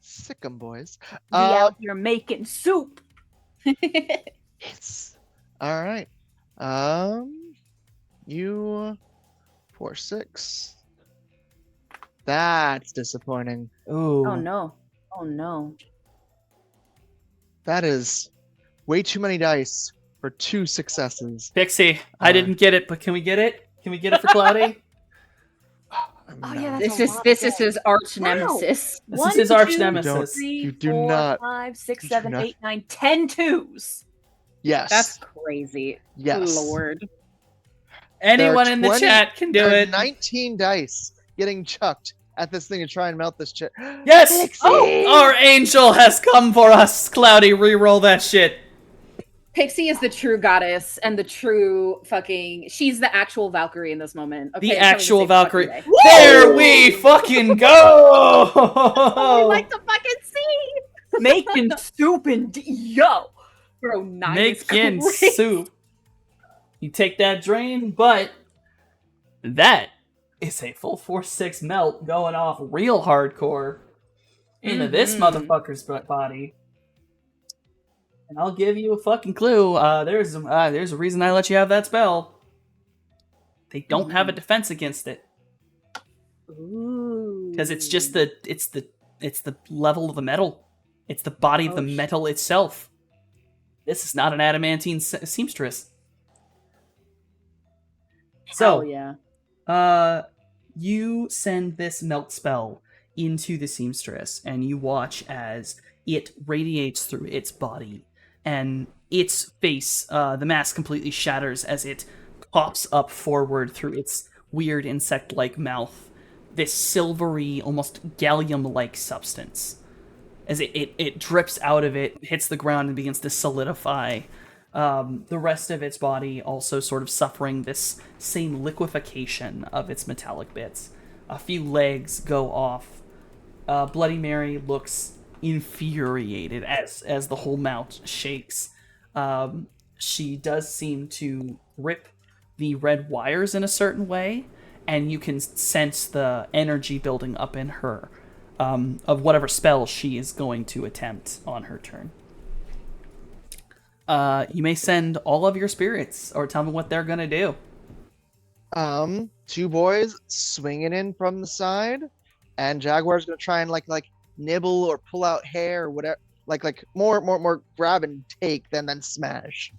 Sick 'em, boys. Be out here making soup. Yes. All right. You 4-6. That's disappointing. Ooh. Oh no. Oh no. That is way too many dice for 2 successes. Pixie, I didn't get it, but can we get it? Can we get it for Cloudy? Oh, yeah, that's This a is lot this of is his arch Wow. nemesis. This is his arch 2, nemesis. 3, You do 4, not- 5, 6, you do 7, not- 8, 9, 10 twos. Yes. That's crazy. yes. Lord. Anyone in the 20 chat can do There are it. 19 dice getting chucked at this thing to try and melt this shit. Yes! Pixie! Our angel has come for us. Cloudy, re-roll that shit. Pixie is the true goddess and the true fucking. She's the actual Valkyrie in this moment. Okay, The I'm telling you actual the same fucking Valkyrie. way. There we fucking go! Oh, we like to fucking see, Making soup and yo. bro. Nine Making is crazy. soup. You take that drain, but that is a full 4-6 melt going off real hardcore into this Mhm. motherfucker's body. And I'll give you a fucking clue. There's a reason I let you have that spell. They don't have a defense against it Ooh. because it's just the level of the metal. It's the body of the Oh, shit. metal itself. This is not an adamantine seamstress. Hell So, yeah. you send this melt spell into the seamstress, and you watch as it radiates through its body, and its face, the mask completely shatters as it pops up forward through its weird insect-like mouth. This silvery, almost gallium-like substance. As it drips out of it, hits the ground, and begins to solidify. The rest of its body also sort of suffering this same liquefaction of its metallic bits. A few legs go off. Bloody Mary looks infuriated as the whole mount shakes. She does seem to rip the red wires in a certain way, and you can sense the energy building up in her of whatever spell she is going to attempt on her turn. You may send all of your spirits, or tell me what they're gonna do. Two boys swinging in from the side, and Jaguar's gonna try and like nibble or pull out hair or whatever, like more grab and take than smash.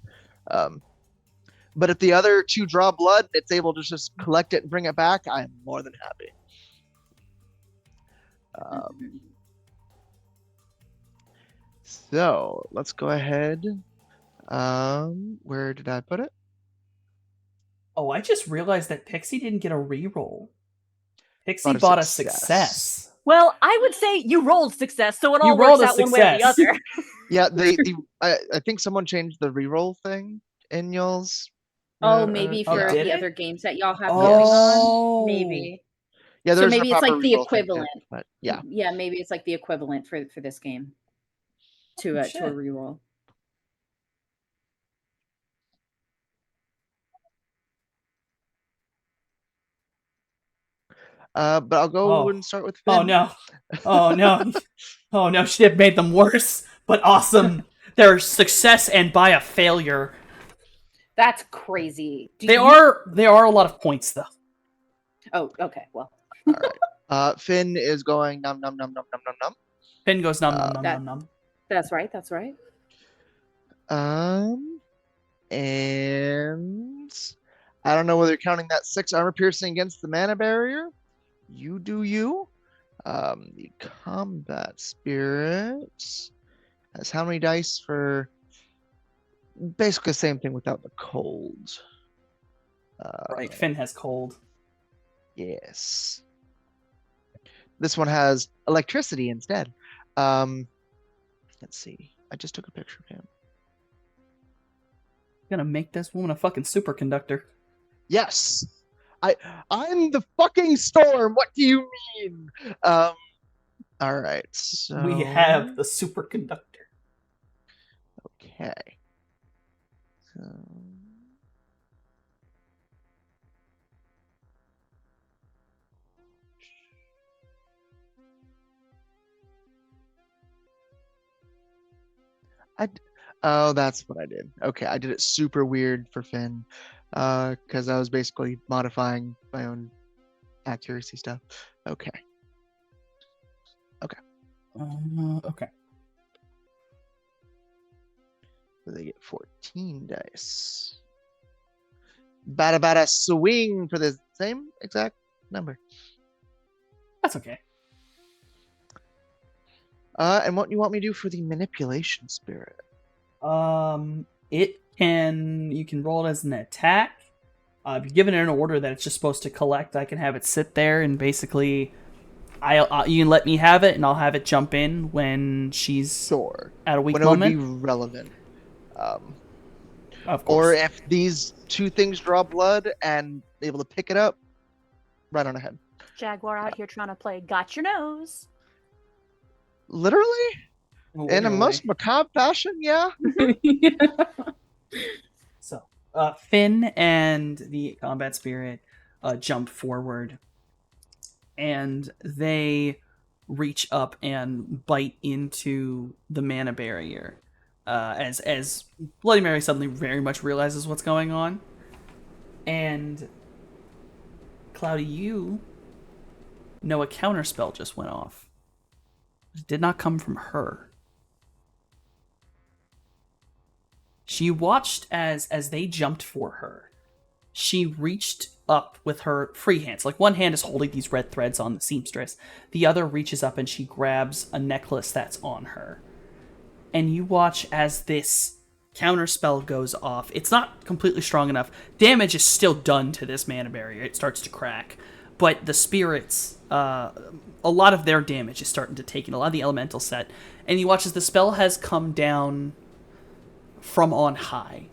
But if the other two draw blood, it's able to just collect it and bring it back. I'm more than happy. So let's go ahead. Where did I put it? Oh, I just realized that Pixie didn't get a reroll. Pixie Bought a bought a success. success. Well, I would say you rolled success, so it You all rolled works a out one way or the success. other. Yeah, I think someone changed the reroll thing in y'all's. Oh, maybe Oh, for did the it? other games that y'all have Oh. going on. Maybe. Yeah, So there's maybe a it's proper like the reroll thing too, equivalent. but yeah. Yeah, maybe it's like the equivalent for this game to Oh, to a shit. reroll. But I'll go Oh. and start with Finn. Oh no. Oh no. Oh no, she made them worse, but awesome. They're success and by a failure. That's crazy. They are a lot of points though. Oh, okay. Well, All right. Finn is going num num num num num num num. Finn goes num num num that- num num. that's right. That's right. And I don't know whether you're counting that 6 armor piercing against the mana barrier. You do you. The combat spirit has how many dice for basically the same thing without the cold. Right, Finn has cold. Yes. This one has electricity instead. Let's see. I just took a picture of him. Gonna make this woman a fucking superconductor. Yes. I'm the fucking storm. What do you mean? All right. So We have the superconductor. Okay. So oh, that's what I did. Okay, I did it super weird for Finn, because I was basically modifying my own accuracy stuff. Okay. Okay. So they get 14 dice. Bada swing for the same exact number. That's okay. And what do you want me to do for the manipulation spirit? You can roll it as an attack. If you give it an order that it's just supposed to collect, I can have it sit there and basically, you can let me have it and I'll have it jump in when she's Sure. at a weak When moment. it would be relevant. Of course. Or if these two things draw blood and able to pick it up, right on ahead. Jaguar out here trying to play got your nose. Literally? In a Literally. most macabre fashion, yeah. So, Finn and the combat spirit jump forward, and they reach up and bite into the mana barrier. As Bloody Mary suddenly very much realizes what's going on, and Cloudy, you know a counterspell just went off. It did not come from her. She watched as they jumped for her. She reached up with her free hands. Like, one hand is holding these red threads on the seamstress. The other reaches up and she grabs a necklace that's on her. And you watch as this counterspell goes off. It's not completely strong enough. Damage is still done to this mana barrier. It starts to crack. But the spirits, a lot of their damage is starting to take in, a lot of the elemental set. And you watch as the spell has come down from on high.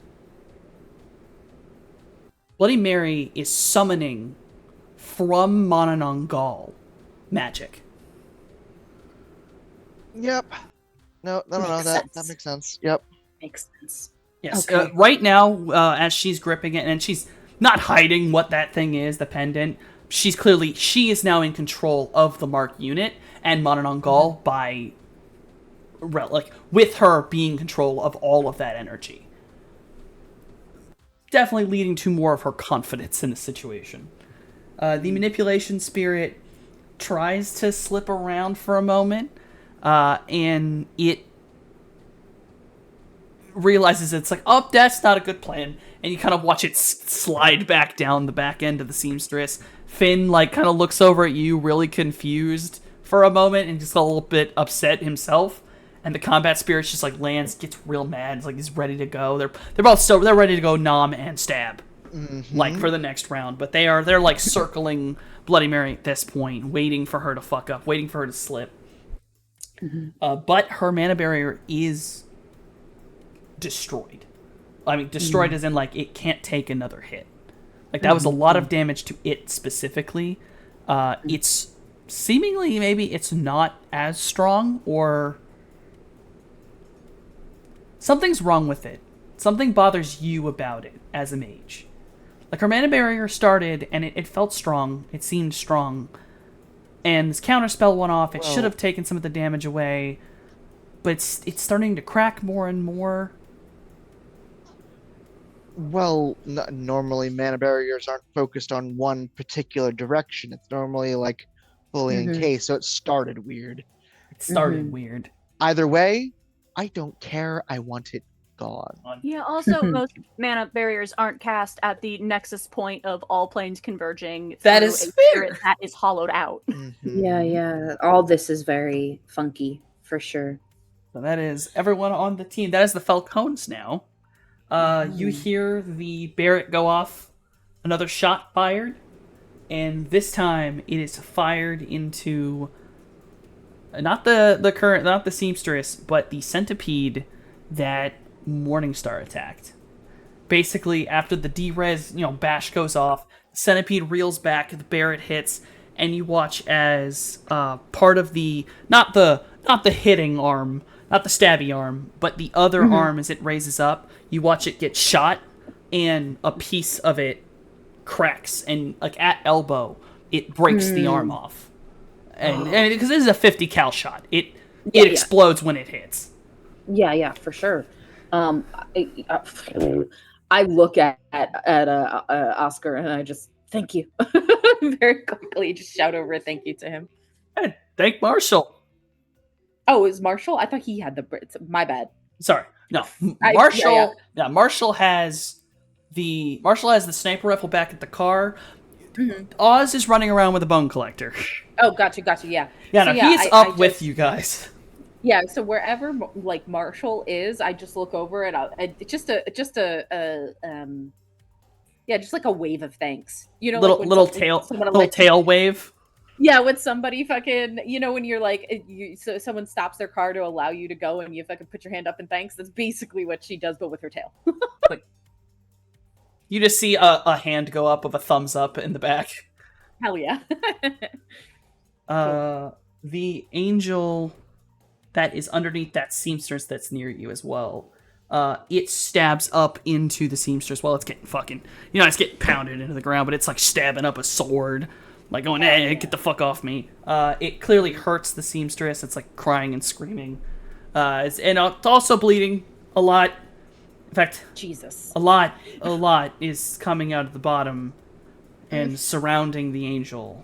Bloody Mary is summoning from Manananggal magic. Yep. No, Makes that sense. makes sense. Yep. Makes sense. Yes. Okay. Right now, as she's gripping it, and she's not hiding what that thing is, the pendant. She is now in control of the Mark unit and Manananggal by, with her being in control of all of that energy. definitely leading to more of her confidence in the situation. The manipulation spirit tries to slip around for a moment, and it realizes it's like, oh, that's not a good plan, and you kind of watch it slide back down the back end of the seamstress. Finn, like, kind of looks over at you, really confused for a moment, and just a little bit upset himself. And the combat spirit just, like, lands, gets real mad, like, he's ready to go. They're both they're ready to go nom and stab, like, for the next round. But they're like circling Bloody Mary at this point, waiting for her to fuck up, waiting for her to slip. But her mana barrier is destroyed. I mean, destroyed as in, like, it can't take another hit. Like, that was a lot of damage to it specifically. It's seemingly, maybe it's not as strong, or something's wrong with it. Something bothers you about it as a mage. Like, her mana barrier started, and it felt strong. It seemed strong. And this counterspell went off. It should have taken some of the damage away. But it's starting to crack more and more. Well, normally mana barriers aren't focused on one particular direction. It's normally like fully encased, so it started weird. It started weird. Either way, I don't care. I want it gone. Yeah, also, most mana barriers aren't cast at the nexus point of all planes converging. That through is a fair. spirit that is hollowed out. Yeah. All this is very funky, for sure. So that is everyone on the team. That is the Falcons now. You hear the Barrett go off. Another shot fired. And this time it is fired into not the seamstress, but the centipede that Morningstar attacked. Basically, after the D-res, bash goes off, the centipede reels back, the Barrett hits, and you watch as part of the not the hitting arm, not the stabby arm, but the other arm as it raises up, you watch it get shot, and a piece of it cracks, and like at elbow, it breaks the arm off. And because this is a 50 cal shot, it explodes when it hits. Yeah, for sure. I look at Oscar and I just thank you very quickly. Just shout over a thank you to him. Hey, thank Marshall. Oh, is Marshall? I thought he had the. My bad. Sorry, no. Marshall. Yeah, Marshall has the sniper rifle back at the car. Oz is running around with a bone collector. Oh, gotcha. Yeah. Yeah, he's up with you guys. Yeah, so wherever like Marshall is, I just look over and just like a wave of thanks. Little tail wave. Yeah, when somebody fucking, when you're like, so someone stops their car to allow you to go and you fucking put your hand up and thanks. That's basically what she does, but with her tail. Like, you just see a hand go up with a thumbs up in the back. Hell yeah. The angel that is underneath that seamstress that's near you as well. It stabs up into the seamstress while it's getting fucking, it's getting pounded into the ground, but it's like stabbing up a sword, like going, hey, get the fuck off me. It clearly hurts the seamstress. It's like crying and screaming. And it's also bleeding a lot. In fact, Jesus. A lot is coming out of the bottom and surrounding the angel.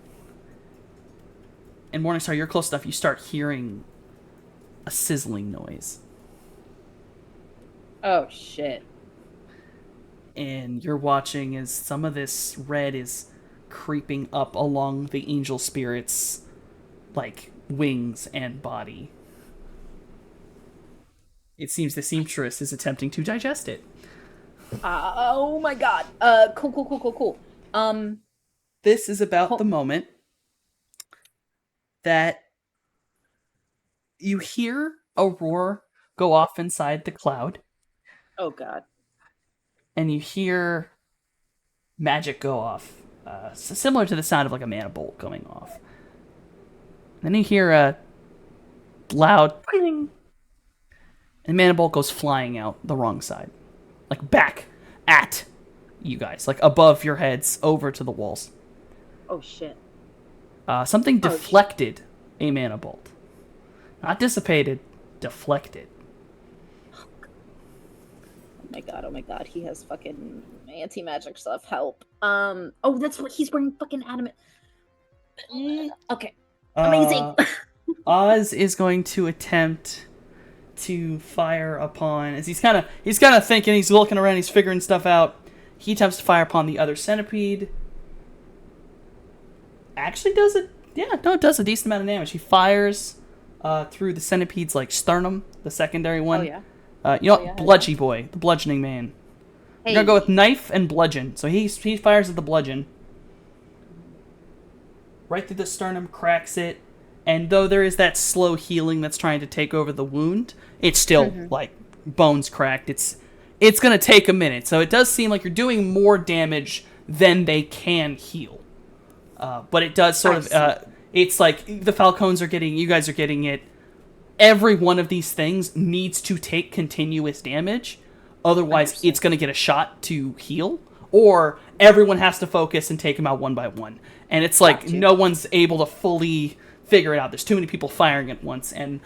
And Morningstar, you're close enough, you start hearing a sizzling noise. Oh, shit. And you're watching as some of this red is creeping up along the angel spirit's, like, wings and body. It seems the seamstress is attempting to digest it. Oh my god. Cool. This is about the moment that you hear a roar go off inside the cloud. Oh god. And you hear magic go off. Similar to the sound of like a mana bolt going off. Then you hear a loud ping. And mana bolt goes flying out the wrong side. Like back at you guys. Like above your heads, over to the walls. Oh shit. Something deflected a mana bolt. Not dissipated, deflected. Oh my god. He has fucking anti-magic stuff. Help. Oh, that's what he's wearing. Fucking adamant. Okay. Amazing. Oz is going to attempt to fire upon, as he's kind of thinking, he's looking around, he's figuring stuff out. He attempts to fire upon the other centipede. Actually does it. Yeah, no, it does a decent amount of damage. He fires through the centipede's like sternum, the secondary one. Oh yeah. Bludgy boy, the bludgeoning man. We're gonna go with knife and bludgeon. So he fires at the bludgeon. Right through the sternum, cracks it. And though there is that slow healing that's trying to take over the wound, it's still like bones cracked. It's gonna take a minute. So it does seem like you're doing more damage than they can heal. But it does sort of it's like the Falcons are getting, you guys are getting it. Every one of these things needs to take continuous damage. Otherwise, it's going to get a shot to heal. Or everyone has to focus and take them out one by one. And it's like no one's able to fully figure it out. There's too many people firing at once. And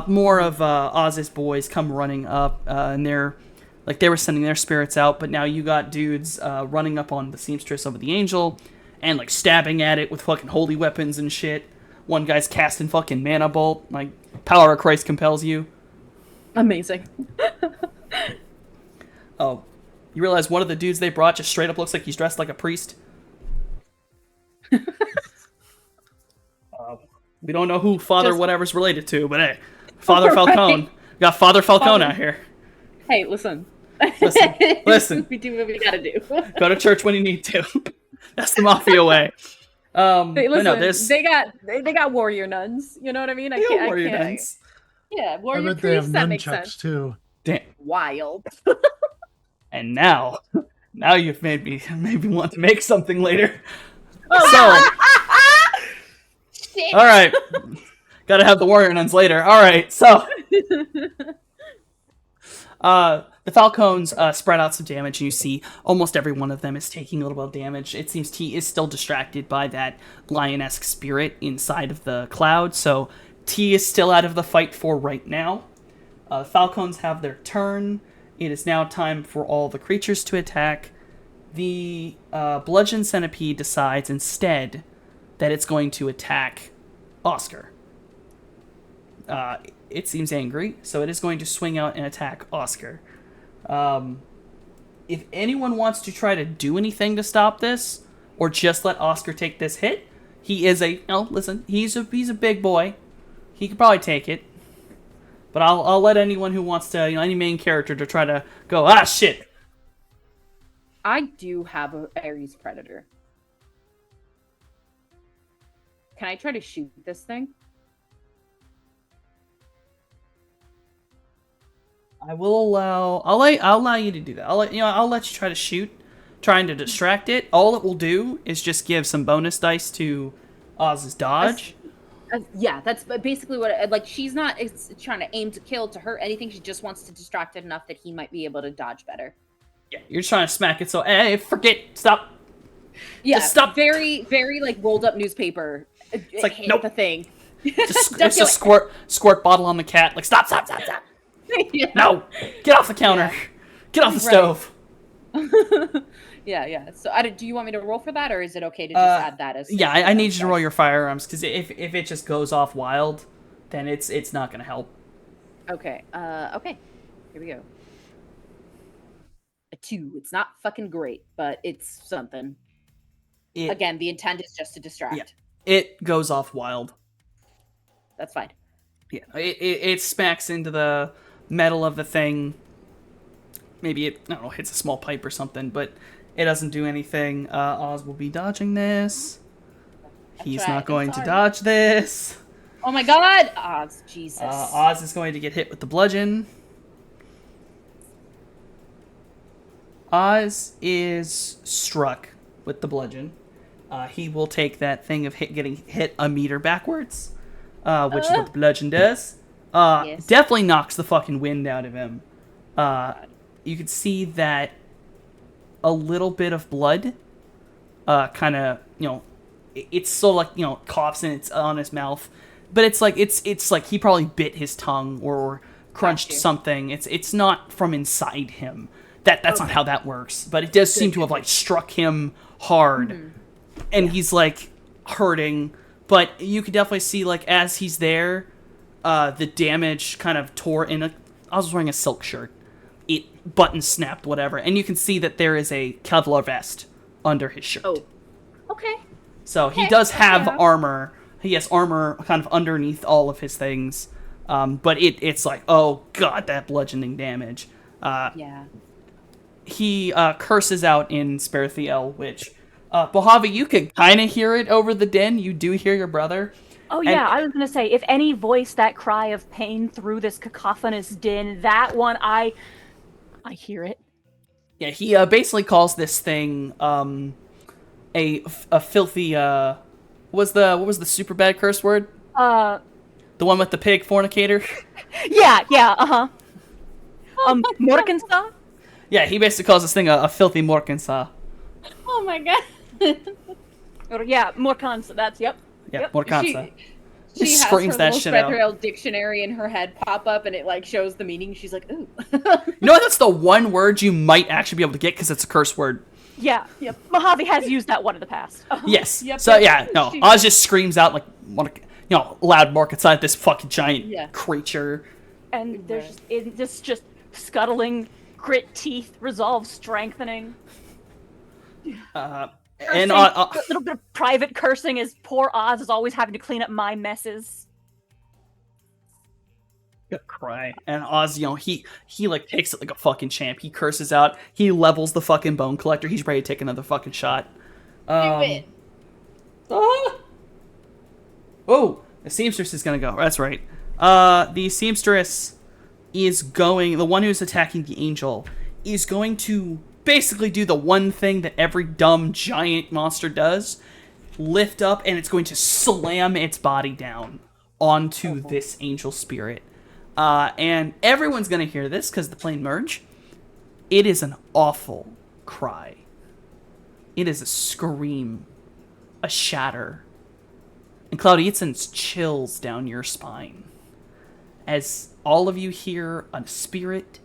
more of Oz's boys come running up. And they're like, they were sending their spirits out. But now you got dudes running up on the seamstress over the angel. And like stabbing at it with fucking holy weapons and shit. One guy's casting fucking mana bolt. Like, power of Christ compels you. Amazing. Oh, you realize one of the dudes they brought just straight up looks like he's dressed like a priest? We don't know who Father whatever's related to, but hey, Father Falcone. We got Father Falcone out here. Hey, listen. Listen. We do what we gotta do. Go to church when you need to. That's the mafia way. Hey, listen, no, they got warrior nuns. You know what I mean? Warrior nuns. Yeah, I warrior bet they have priests. That makes nunchucks sense. too. Damn. Wild. And now you've made me want to make something later. Oh, So, all right, gotta have the warrior nuns later. All right, so the Falcons spread out some damage, and you see almost every one of them is taking a little bit of damage. It seems T is still distracted by that lion-esque spirit inside of the cloud, so T is still out of the fight for right now. The Falcons have their turn. It is now time for all the creatures to attack. The bludgeon centipede decides instead that it's going to attack Oscar. It seems angry, so it is going to swing out and attack Oscar. If anyone wants to try to do anything to stop this, or just let Oscar take this hit, he is he's a big boy. He could probably take it. But I'll let anyone who wants to, any main character to try to go, shit. I do have a Ares Predator. Can I try to shoot this thing? I'll allow you to do that. I'll let you try to shoot, trying to distract it. All it will do is just give some bonus dice to Oz's dodge. Yeah, that's basically what. Like, she's not trying to aim to kill, to hurt anything. She just wants to distract it enough that he might be able to dodge better. Yeah, you're trying to smack it. So, stop. Yeah, just stop. Very, very like rolled up newspaper. It's like, hit nope. the thing. Just squirt bottle on the cat. Like, stop. Yeah. No, get off the counter. Yeah. Get off the stove. Yeah. So, do you want me to roll for that, or is it okay to just add that as? Yeah, I need you to roll your firearms, because if it just goes off wild, then it's not gonna help. Okay. Okay. Here we go. A 2. It's not fucking great, but it's something. Again, the intent is just to distract. Yeah, it goes off wild. That's fine. Yeah, it smacks into the metal of the thing. Maybe it, I don't know, hits a small pipe or something, but it doesn't do anything. Oz will be dodging this. He's not going to dodge this. Oh my god! Oz, Jesus. Oz is going to get hit with the bludgeon. Oz is struck with the bludgeon. He will take that thing of getting hit a meter backwards, which is what the bludgeon does. Yes. Definitely knocks the fucking wind out of him. You can see that a little bit of blood, kind of, it's so like, coughs and it's on his mouth, but it's like he probably bit his tongue or crunched something. It's not from inside him. that's not how that works. But it does seem to have like struck him hard, and he's like hurting. But you can definitely see like as he's there, the damage kind of tore in. I was wearing a silk shirt. It button snapped, whatever, and you can see that there is a Kevlar vest under his shirt. Oh, okay. So he does have yeah. armor. He has armor kind of underneath all of his things. But it's like, oh god, that bludgeoning damage. Yeah. He curses out in Sperithiel, which Mojave, you can kind of hear it over the din. You do hear your brother. Oh yeah, I was gonna say, if any voice that cry of pain through this cacophonous din, that one I hear it. Yeah, he basically calls this thing a filthy what was the super bad curse word? The one with the pig fornicator? Yeah, Morkensa? Yeah, he basically calls this thing a filthy Morkensa. Oh my god. Or, yeah, Morkansa, that's, yep. Yeah, Yep. Morkansa. She has Screams her that little shit out. Spetriel dictionary in her head pop up, and it like shows the meaning. She's like, ooh. You know what? That's the one word you might actually be able to get because it's a curse word. Yeah, yep. Mojave has used that one in the past. Yes. Yep, So yep. yeah, no. She- Oz just screams out like, loud mark inside this fucking giant Yeah. creature. And there's just scuttling, grit teeth, resolve strengthening. And A little bit of private cursing as poor Oz is always having to clean up my messes. cry. And Oz, he like takes it like a fucking champ. He curses out. He levels the fucking bone collector. He's ready to take another fucking shot. Do it. Oh, the seamstress is gonna go. That's right. The seamstress is going. The one who's attacking the angel is going to basically do the one thing that every dumb giant monster does: lift up, and it's going to slam its body down onto this angel spirit. And everyone's gonna hear this because the plane merge. It is an awful cry. It is a scream, a shatter. And Cloudy, it sends chills down your spine as all of you hear a spirit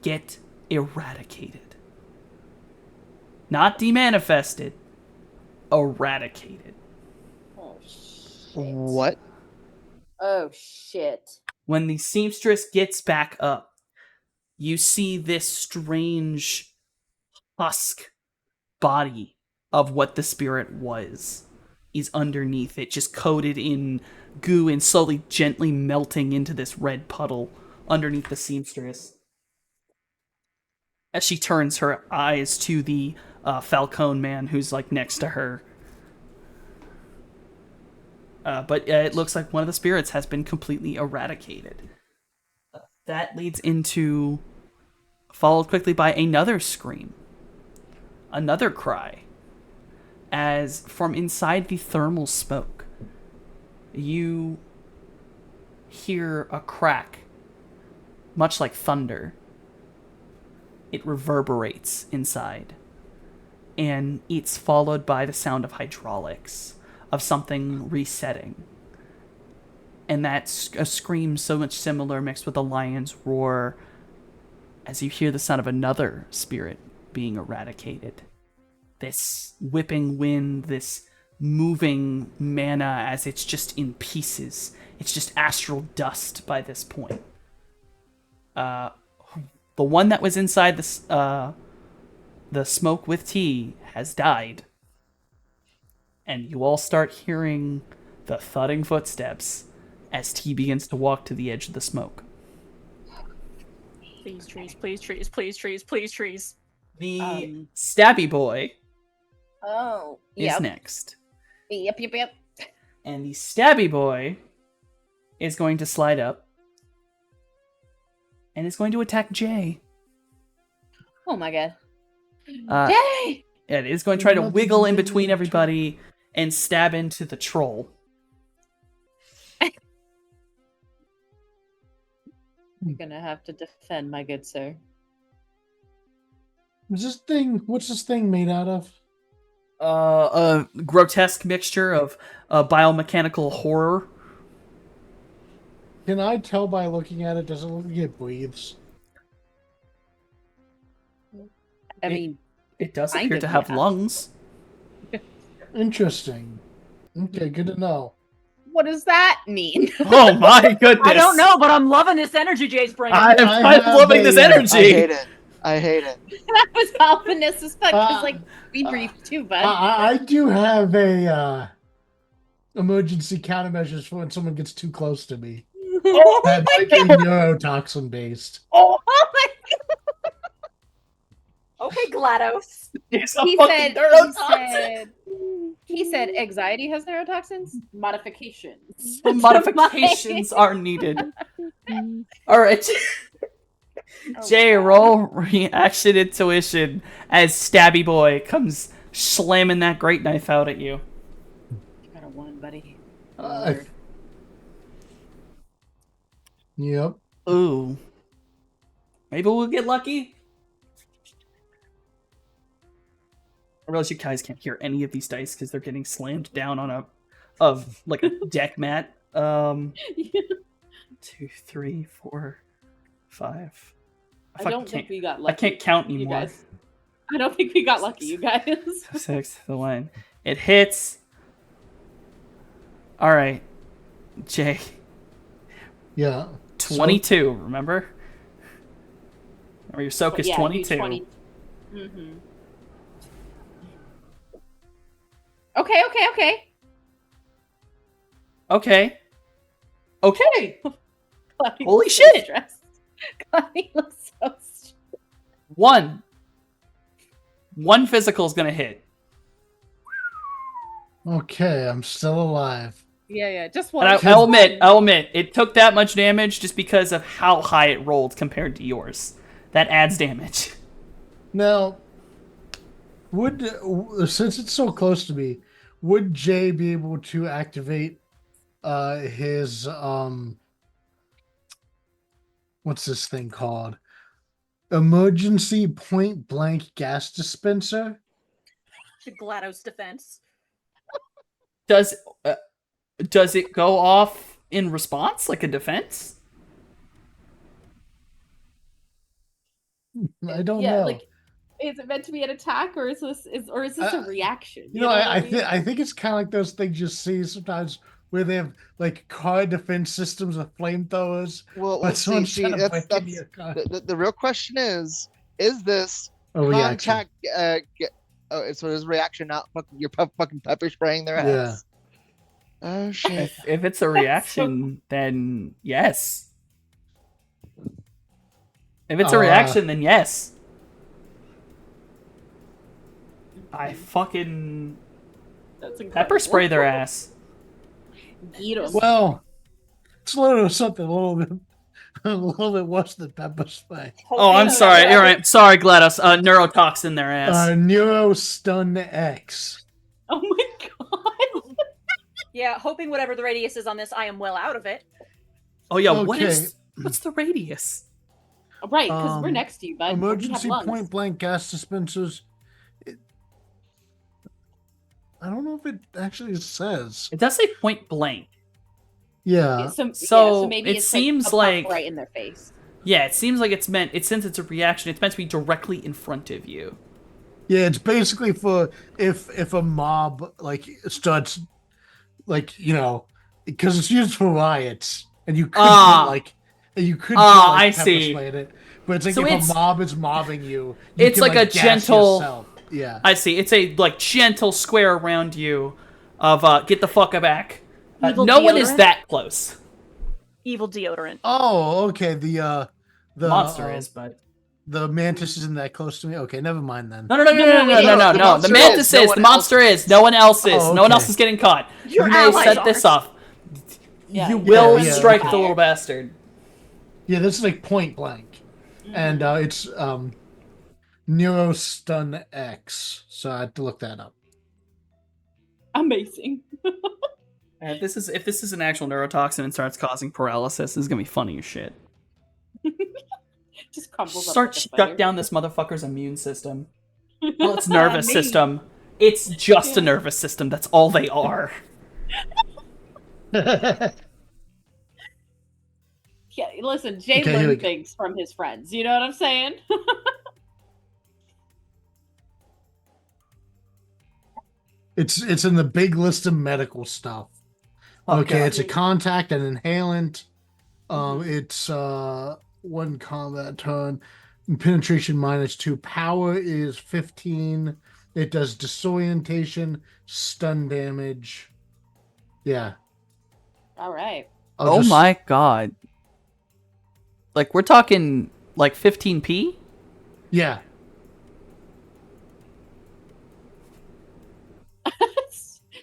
get eradicated. Not demanifested, eradicated. Oh shit. What? Oh shit. When the seamstress gets back up, you see this strange husk body of what the spirit was is underneath it, just coated in goo and slowly gently melting into this red puddle underneath the seamstress. As she turns her eyes to the Falcone man who's like next to her. But it looks like one of the spirits has been completely eradicated. That leads into, followed quickly by another scream. Another cry. As from inside the thermal smoke, you hear a crack, much like thunder. It reverberates inside. And it's followed by the sound of hydraulics, of something resetting. And that's a scream so much similar mixed with a lion's roar as you hear the sound of another spirit being eradicated. This whipping wind, this moving mana as it's just in pieces. It's just astral dust by this point. The one that was inside the smoke with T has died. And you all start hearing the thudding footsteps as T begins to walk to the edge of the smoke. Please trees, please trees, please trees, please trees. The stabby boy Oh. is Yep. next. Yep. And the stabby boy is going to slide up and is going to attack Jay. Oh my god. Uh, Yay! It is going to try to wiggle in between everybody and stab into the troll. You're gonna have to defend, my good sir. What's this thing made out of? A grotesque mixture of biomechanical horror. Can I tell by looking at it? Does it look like it breathes? I mean, It does Kind appear of, to have yeah. lungs. Interesting. Okay, good to know. what does that mean? Oh my goodness! I don't know, but I'm loving this energy Jay's bringing. I'm have loving this a, I energy. hate it. I hate it. That was all Vanessa's fun because, like, we uh, briefed too, bud. I do have a emergency countermeasures for when someone gets too close to me. Oh That my might be god! neurotoxin based. Oh, Oh my Okay, GLaDOS. it's a he fucking said, neurotoxin. he said anxiety has neurotoxins. Modifications. Some modifications are needed. All right. Jay, roll reaction intuition as Stabby Boy comes slamming that great knife out at you. You got a 1, buddy. Yep. Ooh. Maybe we'll get lucky. I realize you guys can't hear any of these dice because they're getting slammed down on a deck mat. 2, 3, 4, 5. I don't think we got I lucky. can't count you anymore. guys. I don't think we got lucky, you guys. 6, the 1. It hits. All right, Jay. Yeah. 22. Remember? Or your soak is Yeah, 22. 20. Mm-hmm. Okay. Okay. Okay. Claudia Holy looks shit. stressed. Claudia looks so stressed. One physical is gonna hit. Okay, I'm still alive. Yeah, just one. And I'll admit, it took that much damage just because of how high it rolled compared to yours. That adds damage. Now, since it's so close to me, would Jay be able to activate his what's this thing called? Emergency point blank gas dispenser? The GLaDOS defense. Does it go off in response like a defense? I don't Yeah, know. like, is it meant to be an attack, or is this a reaction? You know, what I mean? think it's kind of like those things you see sometimes where they have like car defense systems with flamethrows. Well, But let's see. someone's trying to break into your car. The real question is this Oh, reaction. contact? So his reaction not fucking you're fucking pepper spraying their Yeah. ass. Oh shit! If it's a reaction, then yes. If it's a reaction, then yes. I fucking That's incredible. pepper spray their ass. Eat 'em. Well, it's a little something a little bit worse than pepper spray. Oh, I'm sorry. You're right. Sorry, GLaDOS. Neurotoxin their ass. Neurostun X. Oh my god. Yeah, hoping whatever the radius is on this, I am well out of it. Oh yeah. Okay. What's the radius? Right, because we're Um, next to you, bud. Emergency We have lungs. point blank gas dispensers. I don't know if it actually says. It does say point blank. Yeah. So maybe it it's seems a pop like- right in their face. Yeah, it seems like it's meant. Since it's a reaction, it's meant to be directly in front of you. Yeah, it's basically for if a mob like starts like, you know, because it's used for riots and you could I see. it. But it's like So if it's- a mob is mobbing you, it's can, like a gas gentle- yourself. Yeah. I see. It's a gentle square around you of get the fuck back. Evil No one is deodorant? that close. Evil deodorant. Oh, okay. The Monster is, but the mantis isn't that close to me. Okay, never mind then. no. The The monster mantis is, no is. one The monster else is. No one else is. Oh, No one okay. else is getting caught. Your You may allies set are. this off. Yeah, You yeah, will yeah. strike the Fire. little bastard. Yeah, this is like point blank. And it's Neurostun X. So I had to look that up. Amazing. If this is an actual neurotoxin and starts causing paralysis, this is gonna be funny as shit. Just crumbles up Start like a shut spider. down this motherfucker's immune system. Well, it's nervous Me. system. It's just a nervous system. That's all they are. Yeah, listen, Jay Okay, here we learned go. things from his friends. You know what I'm saying? It's in the big list of medical stuff. Oh, Okay, God. it's a contact and inhalant. Mhm. It's one combat turn. Penetration -2. Power is 15. It does disorientation, stun damage. Yeah. All right. I'll Oh just my god. Like, we're talking, like, 15p? yeah.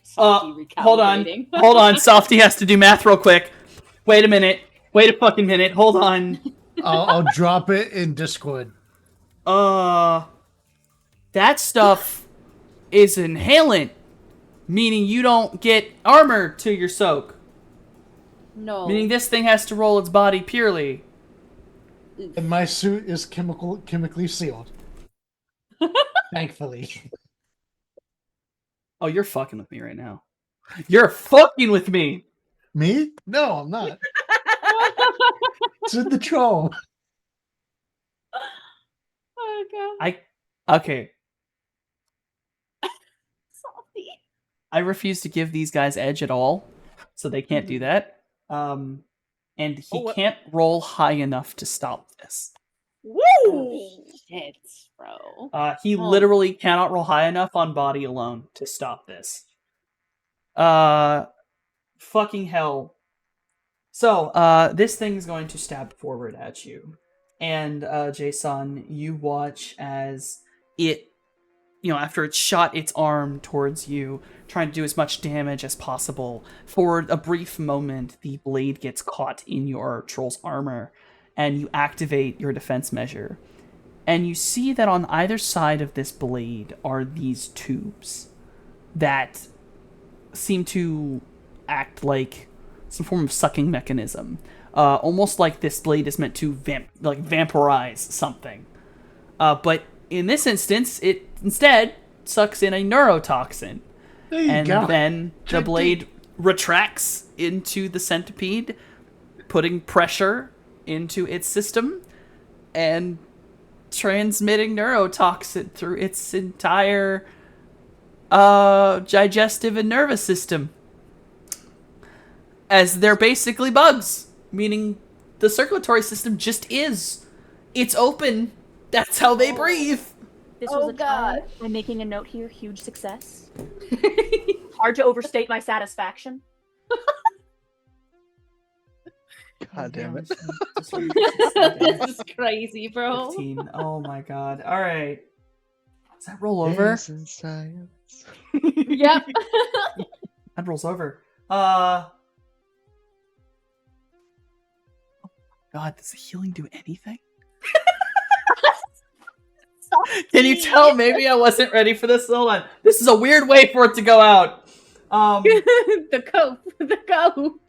Softy Hold on. recalibrating. Hold on. Softy has to do math real quick. Wait a minute. Wait a fucking minute. Hold on. I'll drop it in Discord. That stuff is inhalant, meaning you don't get armor to your soak. No. Meaning this thing has to roll its body purely. And my suit is chemically sealed. Thankfully. Oh, you're fucking with me right now. You're fucking with me. Me? No, I'm not. It's in the troll. Oh god. Okay. Softy. I refuse to give these guys edge at all, so they can't do that. And he can't roll high enough to stop this. Woo! Shit, bro. He literally cannot roll high enough on body alone to stop this. Fucking hell. So, this thing's going to stab forward at you. And, Jason, you watch as it, after it shot its arm towards you, trying to do as much damage as possible, for a brief moment, the blade gets caught in your troll's armor, and you activate your defense measure. And you see that on either side of this blade are these tubes that seem to act like some form of sucking mechanism. Almost like this blade is meant to vampirize something. But in this instance, it instead sucks in a neurotoxin. There you And go. then the Check blade retracts into the centipede, putting pressure into its system and transmitting neurotoxin through its entire digestive and nervous system. As they're basically bugs, meaning the circulatory system just is. It's open. That's how they breathe. This Oh, was a God. time. I'm making a note here. Huge success. Hard to overstate my satisfaction. God damn it. This is crazy, bro. 15. Oh my god. Alright. Does that roll over? Yes, in science. Yep. That rolls over. God, does the healing do anything? Can you tell maybe I wasn't ready for this? Hold on. This is a weird way for it to go out. The cope.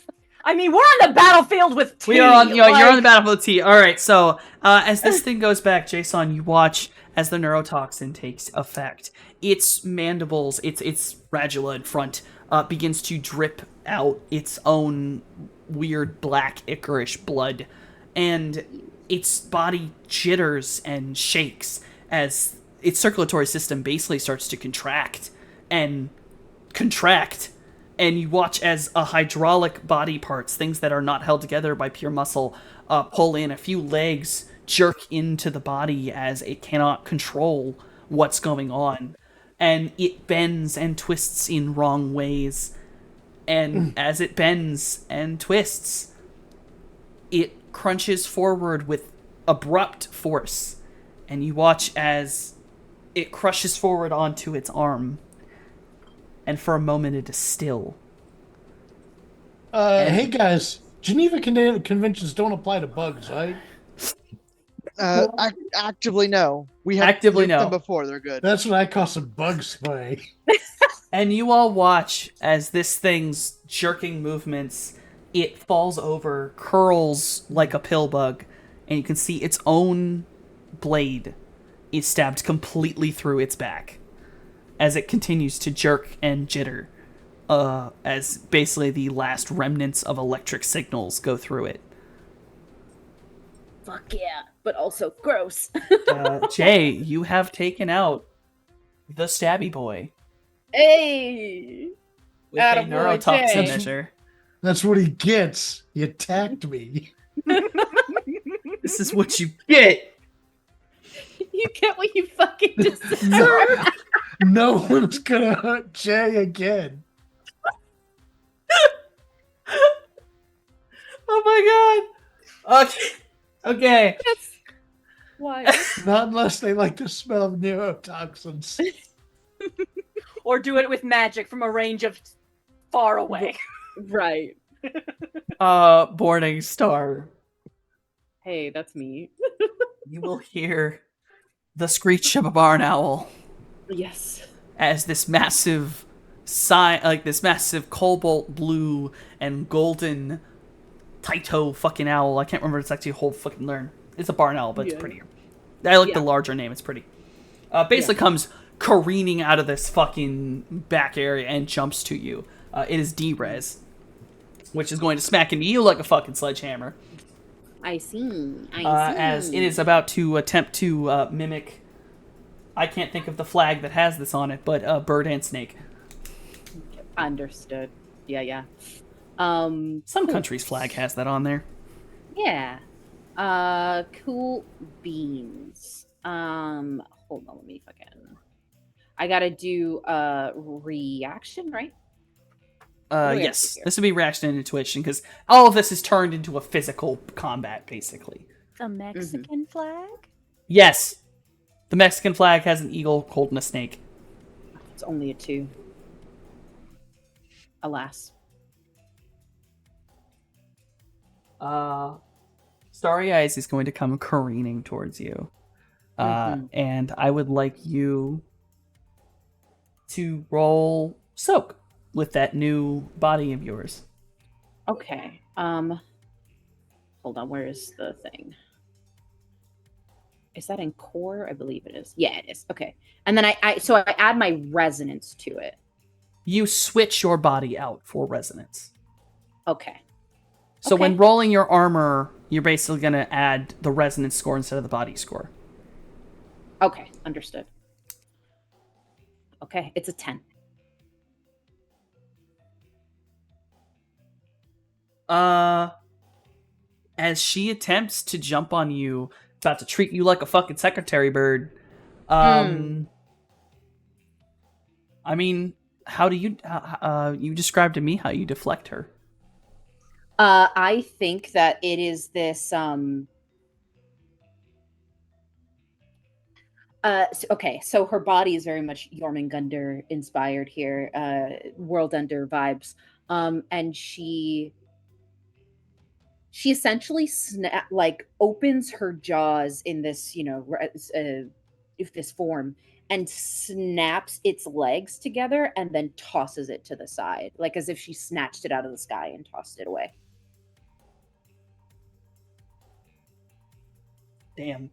I mean, we're on the battlefield with T. We are on, you're on like- the battlefield T. All right, so as this thing goes back, Jason, you watch as the neurotoxin takes effect. Its mandibles, its radula in front, begins to drip out its own weird black ichorish blood, and its body jitters and shakes as its circulatory system basically starts to contract, and you watch as a hydraulic body parts, things that are not held together by pure muscle, pull in. A few legs jerk into the body as it cannot control what's going on, and it bends and twists in wrong ways. And as it bends and twists, it crunches forward with abrupt force, and you watch as it crushes forward onto its arm. And for a moment, it is still. Hey guys, Geneva Conventions don't apply to bugs, right? Actively no. We have Actively nuked no. them before. They're good. That's what I call some bug spray. And you all watch as this thing's jerking movements, it falls over, curls like a pill bug, and you can see its own blade is stabbed completely through its back as it continues to jerk and jitter, as basically the last remnants of electric signals go through it. Fuck yeah, but also gross. Jay, you have taken out the stabby boy. Hey. with a Attaboy, neurotoxin Jay. measure. That's what he gets. He attacked me. This is what you get. You get what you fucking deserve. No one's gonna hurt Jay again. Oh my god. Okay. Okay. That's wild. Not unless they like the smell of neurotoxins. Or do it with magic from a range of far away. Right. Morning Star. Hey, that's me. You will hear the screech of a barn owl Yes. as this massive this massive cobalt blue and golden Taito fucking owl. I can't remember. It's actually a whole fucking learn. It's a barn owl, but it's Yeah. prettier. I like Yeah. the larger name. It's pretty. Basically comes careening out of this fucking back area and jumps to you. It is D-Res, which is going to smack into you like a fucking sledgehammer. I see. As it is about to attempt to mimic. I can't think of the flag that has this on it, but bird and snake. Understood. Yeah. Some cool. country's flag has that on there. Yeah. Cool beans. Hold on, let me fucking. I gotta do reaction, right? What do we have to Yes, do here? this would be reaction and intuition because all of this is turned into a physical combat, basically. The Mexican flag? Yes, the Mexican flag has an eagle holding a snake. It's only a 2. Alas. Starry Eyes is going to come careening towards you, Mhm. and I would like you to roll soak with that new body of yours. Okay. Hold on, where is the thing? Is that in core? I believe it is. Yeah, it is. Okay. And then I add my resonance to it. You switch your body out for resonance. Okay. So when Okay. rolling your armor, you're basically going to add the resonance score instead of the body score. Okay, understood. Okay, it's a 10. As she attempts to jump on you, about to treat you like a fucking secretary bird. I mean, how do you you described to me how you deflect her? I think that it is this okay, so her body is very much Jormungandr inspired here, World Ender vibes. And she essentially opens her jaws in this, if this form, and snaps its legs together and then tosses it to the side, like as if she snatched it out of the sky and tossed it away. Damn.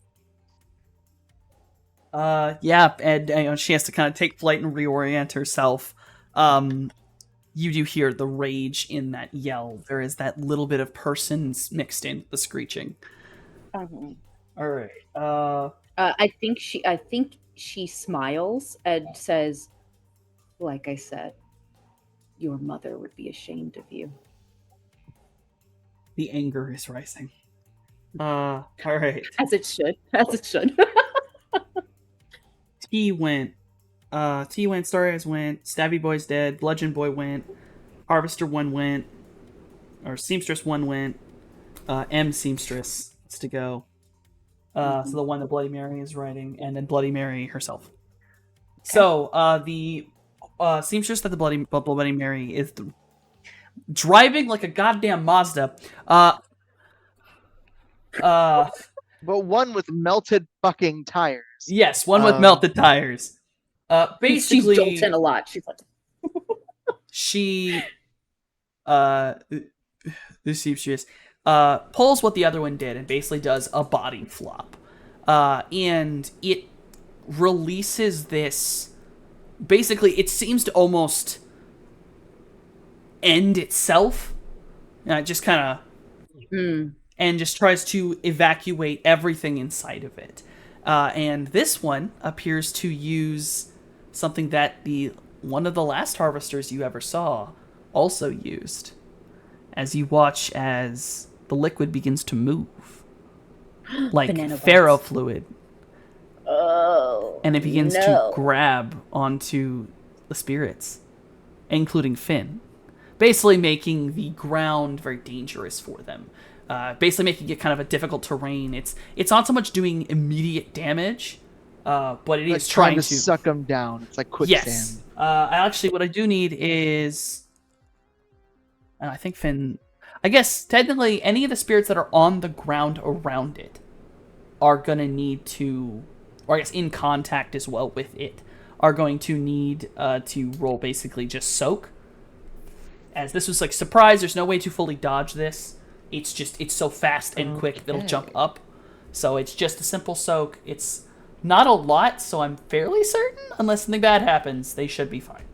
Yeah, and she has to kind of take flight and reorient herself. You do hear the rage in that yell. There is that little bit of persons mixed in with the screeching. Mhm. All right. I think she smiles and says, like I said, your mother would be ashamed of you. The anger is rising. All right. As it should. As it should. T went, Starry Eyes went, Stabby Boy's dead, Bludgeon Boy went, Harvester 1 went, or Seamstress 1 went, M Seamstress is to go. So the one that Bloody Mary is riding, and then Bloody Mary herself. Okay. So the Seamstress that the Bloody Mary is driving like a goddamn Mazda. But one with melted fucking tires. Yes, one with melted tires. Basically, she's jolting a lot. She's like, she, this seamstress, pulls what the other one did and basically does a body flop. And it releases this. Basically, it seems to almost end itself. It just kind of. And just tries to evacuate everything inside of it. And this one appears to use something that the one of the last harvesters you ever saw also used, as you watch as the liquid begins to move like Banana pharaoh boats. fluid, Oh. and it begins no. to grab onto the spirits, including Finn, basically making the ground very dangerous for them. Basically making it kind of a difficult terrain. It's not so much doing immediate damage, but it Like is trying trying to suck them down. It's like quicksand. Yes. What I do need is, and I think Finn. I guess technically any of the spirits that are on the ground around it are gonna need to, or I guess in contact as well with it, are going to need to roll basically just soak. As this was like surprise, there's no way to fully dodge this. It's so fast and quick that'll jump up. So it's just a simple soak. It's not a lot, so I'm fairly certain, unless something bad happens, they should be fine.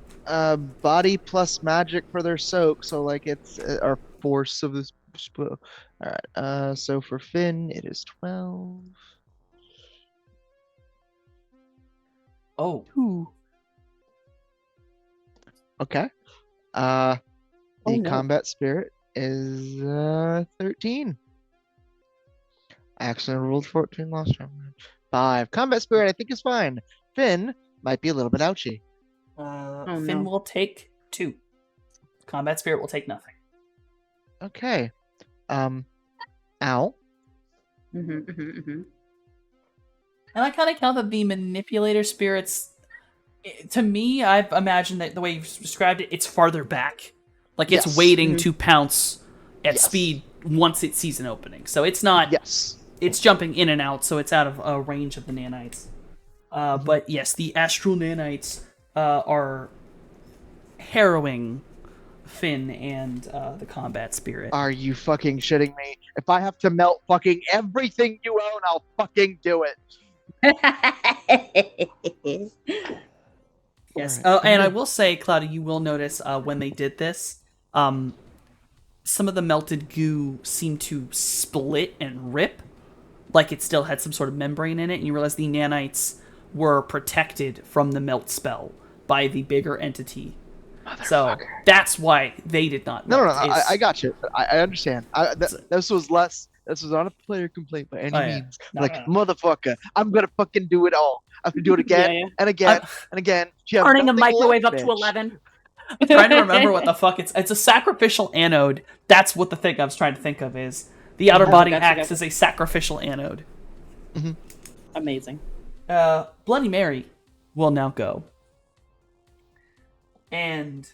Body plus magic for their soak, so like it's our force of this spell. All right. So for Finn, it is 12. Oh, Okay. The Oh, no. combat spirit is 13. I accidentally rolled 14 last time. 5. Combat spirit, I think is fine. Finn might be a little bit ouchy. Finn no. will take 2. Combat Spirit will take nothing. Okay. Ow. And I kind of count that the manipulator spirits, to me, I've imagined that the way you've described it, it's farther back. Like it's Yes. waiting to pounce at Yes. speed once it sees an opening. So it's not, Yes. it's jumping in and out, so it's out of range of the nanites. But yes, the astral nanites are harrowing Finn and the combat spirit. Are you fucking shitting me? If I have to melt fucking everything you own, I'll fucking do it. Yes. Alright. And I will say, Cloudy, you will notice when they did this, some of the melted goo seemed to split and rip, like it still had some sort of membrane in it, and you realize the nanites were protected from the melt spell by the bigger entity. So that's why they did not No, melt. I got you. I understand. This was not a player complaint by any Oh, yeah. means. No, like, no. motherfucker, I'm gonna fucking do it all. I can do it again Yeah, yeah. and again and again. You have Turning a nothing microwave left, up to bitch. 11. I'm trying to remember what the fuck it's a sacrificial anode. That's what the thing I was trying to think of is. The outer body gotcha, acts gotcha. as a sacrificial anode. Amazing. Bloody Mary will now go. And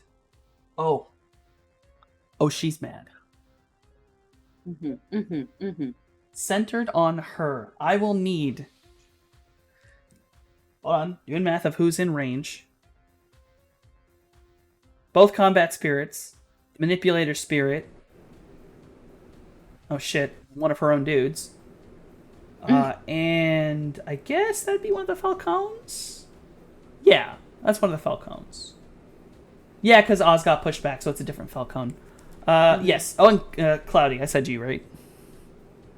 oh, she's mad. Centered on her. I will need. Hold on, doing math of who's in range. Both combat spirits, manipulator spirit. Oh shit, one of her own dudes. And I guess that'd be one of the Falcons? Yeah, that's one of the Falcons. Yeah, because Oz got pushed back, so it's a different Falcon. Yes. Oh, and Cloudy, I said you, right?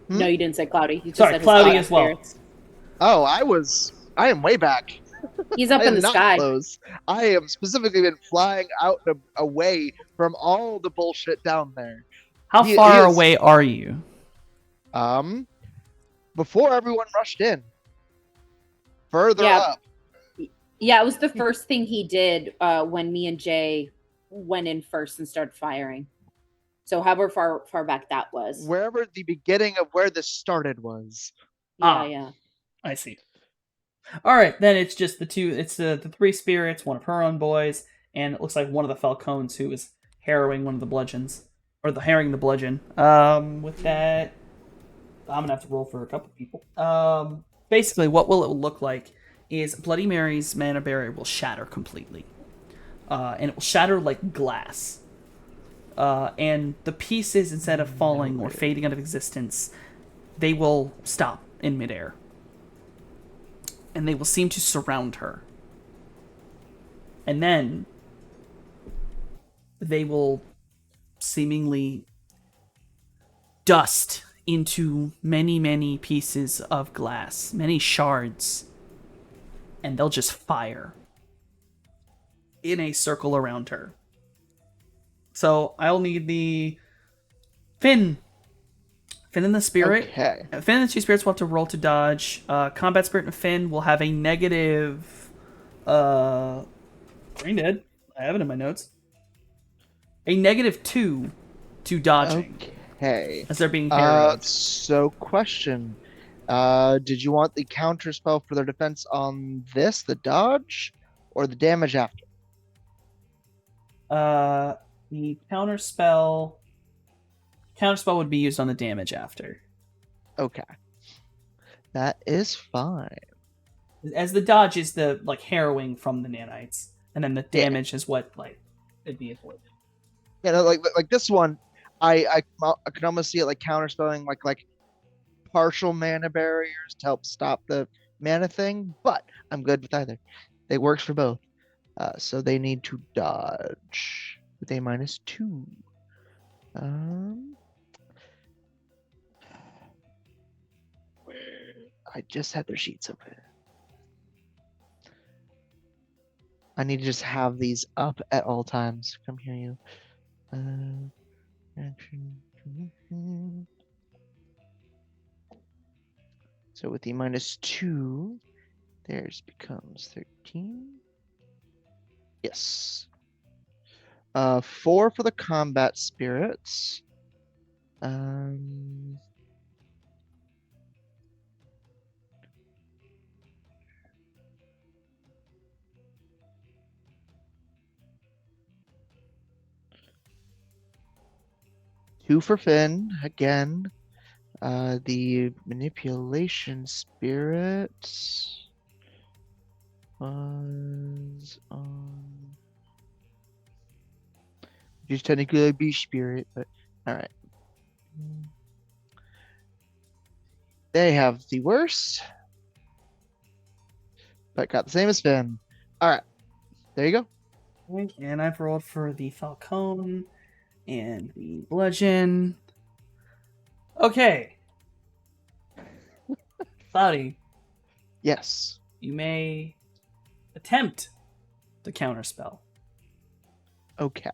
No, you didn't say Cloudy. You just Sorry, said his Cloudy other as well. spirits. Oh, I am way back. He's up I in am the not sky. close. I am specifically been flying out and away from all the bullshit down there. How He far is- away are you? Before everyone rushed in. Further Yeah. up. Yeah, it was the first thing he did when me and Jay went in first and started firing. So however far back that was. Wherever the beginning of where this started was. Yeah, yeah. I see. All right, then it's just the two. It's the three spirits, one of her own boys, and it looks like one of the Falcons who is harrowing one of the bludgeons, or harrowing the bludgeon. With that, I'm gonna have to roll for a couple people. Basically, what will it look like is Bloody Mary's mana barrier will shatter completely, and it will shatter like glass. And the pieces, instead of falling or fading out of existence, they will stop in midair. And they will seem to surround her. And then they will seemingly dust into many, many pieces of glass, many shards, and they'll just fire. in a circle around her. So I'll need the Finn. Finn and the Spirit. Okay. Finn and the two spirits will have to roll to dodge. Combat Spirit and Finn will have a negative. Brain dead. I have it in my notes. A -2 to dodging Okay. as they're being carried. So question. Did you want the counter spell for their defense on this, the dodge, or the damage after? The counter spell would be used on the damage after. Okay. That is fine. As the dodge is the like harrowing from the nanites, and then the damage is what like it'd be avoided. Yeah, no, like this one, I can almost see it like counterspelling like partial mana barriers to help stop the mana thing, but I'm good with either. It works for both. So they need to dodge with a -2. I just had their sheets open. I need to just have these up at all times. Come here, you. Action. So with the -2, theirs becomes 13. Yes. 4 for the combat spirits. Two for Finn again. The manipulation spirit was on. Just technically a beast spirit, but all right. They have the worst, but got the same as Finn. All right, there you go. And I've rolled for the Falcon and the Bludgeon. Okay. Cloudy, Yes. you may attempt the counterspell. Okay.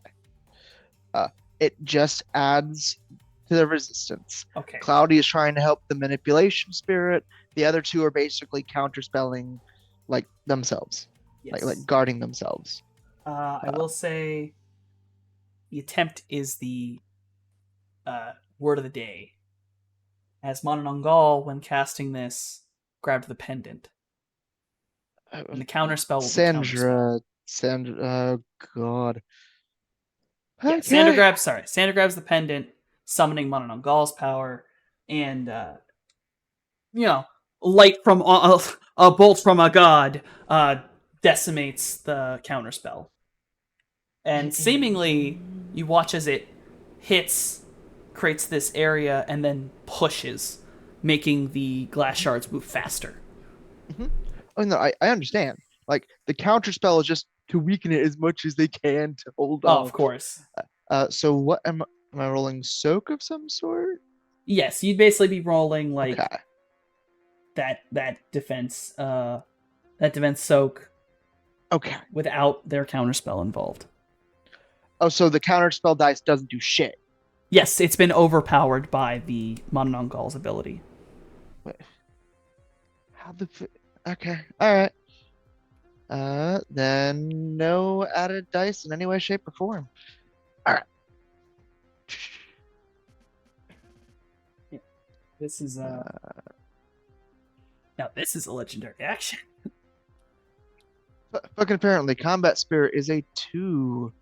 It just adds to the resistance. Okay. Cloudy is trying to help the manipulation spirit. The other two are basically counterspelling, like themselves, Yes. like guarding themselves. I will say the attempt is the word of the day. As Mononongal, when casting this, grabbed the pendant. And the counterspell will be Sandra, oh god. Yeah, Sandra grabs the pendant, summoning Mononongal's power, and light from a bolt from a god decimates the counterspell. And seemingly, you watch as it hits, creates this area, and then pushes, making the glass shards move faster. Oh no, I understand. Like the counterspell is just to weaken it as much as they can to hold on. Oh, of course. So what am I rolling? Soak of some sort? Yes, you'd basically be rolling like Okay. that defense soak Okay. without their counterspell involved. Oh, so the counterspell dice doesn't do shit. Yes, it's been overpowered by the Mononongal's ability. Wait. How the okay. All right. Then no added dice in any way, shape, or form. All right. This is now this is a legendary action. Fucking apparently, combat spirit is a 2.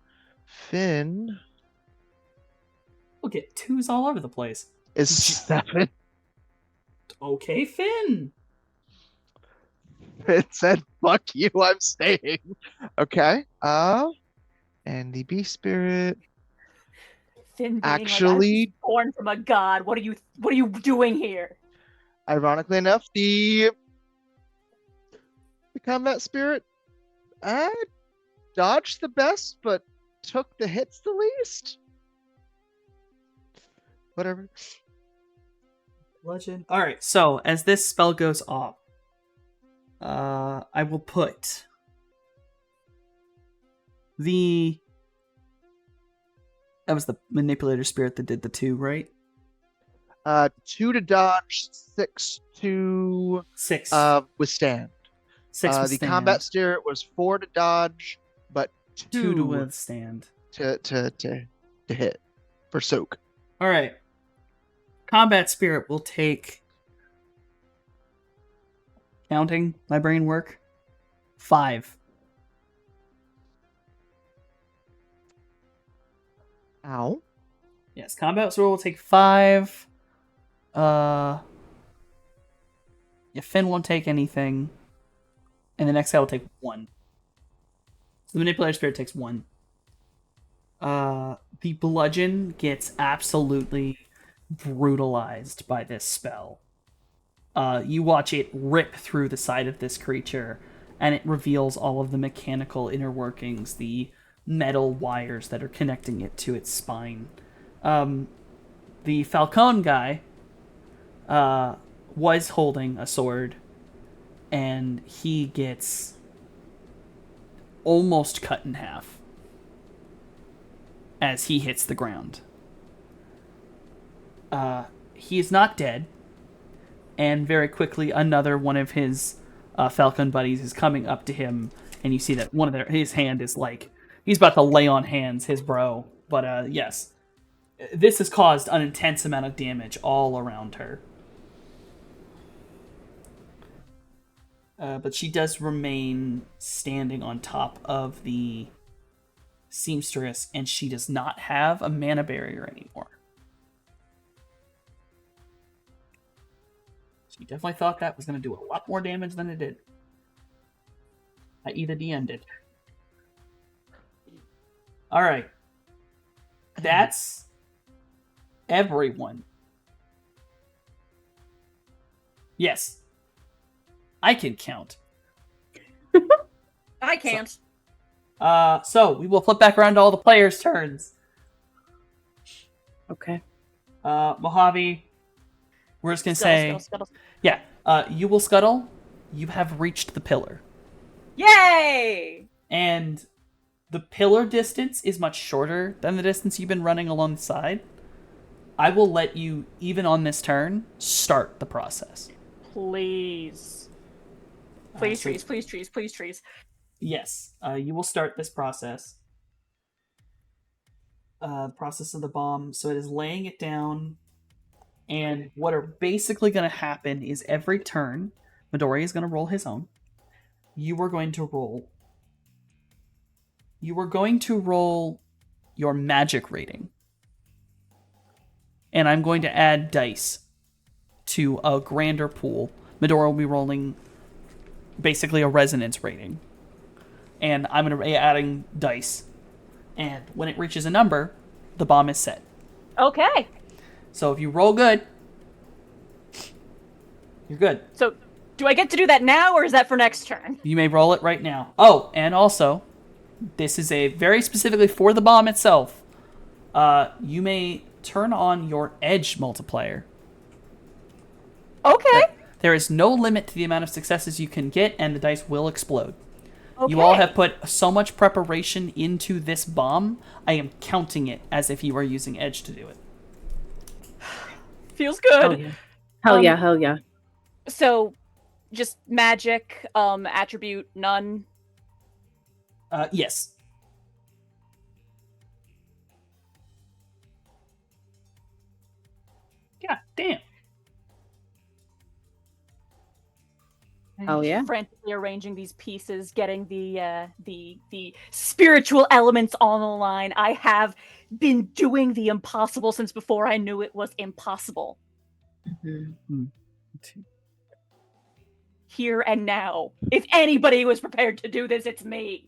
Finn We'll get 2s all over the place. is 7. Okay, Finn. It said, "Fuck you, I'm staying." Okay. And the beast spirit. Finn being Actually- like, born from a god. What are you doing here? Ironically enough, the combat spirit dodged the best, but took the hits the least. Whatever. Legend. All right. So as this spell goes off, I will put That was the manipulator spirit that did the 2, right? 2 to dodge, 6 to 6. withstand. 6 The withstand. combat spirit was 4 to dodge, but 2 to 2 withstand. to hit for soak. All right. Combat spirit will take, counting my brain work, 5. Ow. Yes, combat spirit will take 5. Yeah, Finn won't take anything, and the next guy will take 1. So the manipulator spirit takes 1. The bludgeon gets absolutely brutalized by this spell. You watch it rip through the side of this creature, and it reveals all of the mechanical inner workings, the metal wires that are connecting it to its spine. The Falcone guy was holding a sword, and he gets almost cut in half as he hits the ground. He is not dead, and very quickly another one of his Falcon buddies is coming up to him, and you see that his hand is like he's about to lay on hands his bro. But yes, this has caused an intense amount of damage all around her. But she does remain standing on top of the seamstress, and she does not have a mana barrier anymore. She definitely thought that was going to do a lot more damage than it did. I.e. the DM did. Alright. That's everyone. Yes. I can count. I can't. So we will flip back around to all the players' turns. Okay. Mojave, we're just gonna say, Scuttle. yeah. You will scuttle. You have reached the pillar, Yay! and the pillar distance is much shorter than the distance you've been running along the side. I will let you, even on this turn, start the process. Please. Please, so- trees, please, trees, please, trees. Yes, you will start this process. Process of the bomb. So it is laying it down, and what are basically going to happen is every turn, Midori is going to roll his own. You are going to roll. You are going to roll your magic rating, and I'm going to add dice to a grander pool. Midori will be rolling basically a resonance rating. And I'm going to be adding dice. And when it reaches a number, the bomb is set. Okay. So if you roll good, you're good. So, do I get to do that now, or is that for next turn? You may roll it right now. Oh, and also, this is a very specifically for the bomb itself. You may turn on your edge multiplier. Okay. There is no limit to the amount of successes you can get, and the dice will explode. Okay. You all have put so much preparation into this bomb, I am counting it as if you were using edge to do it. Feels good. Oh, yeah. Hell yeah, hell yeah. So, just magic, attribute, none. Yes. God damn. Hell yeah. Frantically arranging these pieces, getting the spiritual elements on the line. I have been doing the impossible since before I knew it was impossible. Here and now. If anybody was prepared to do this, it's me.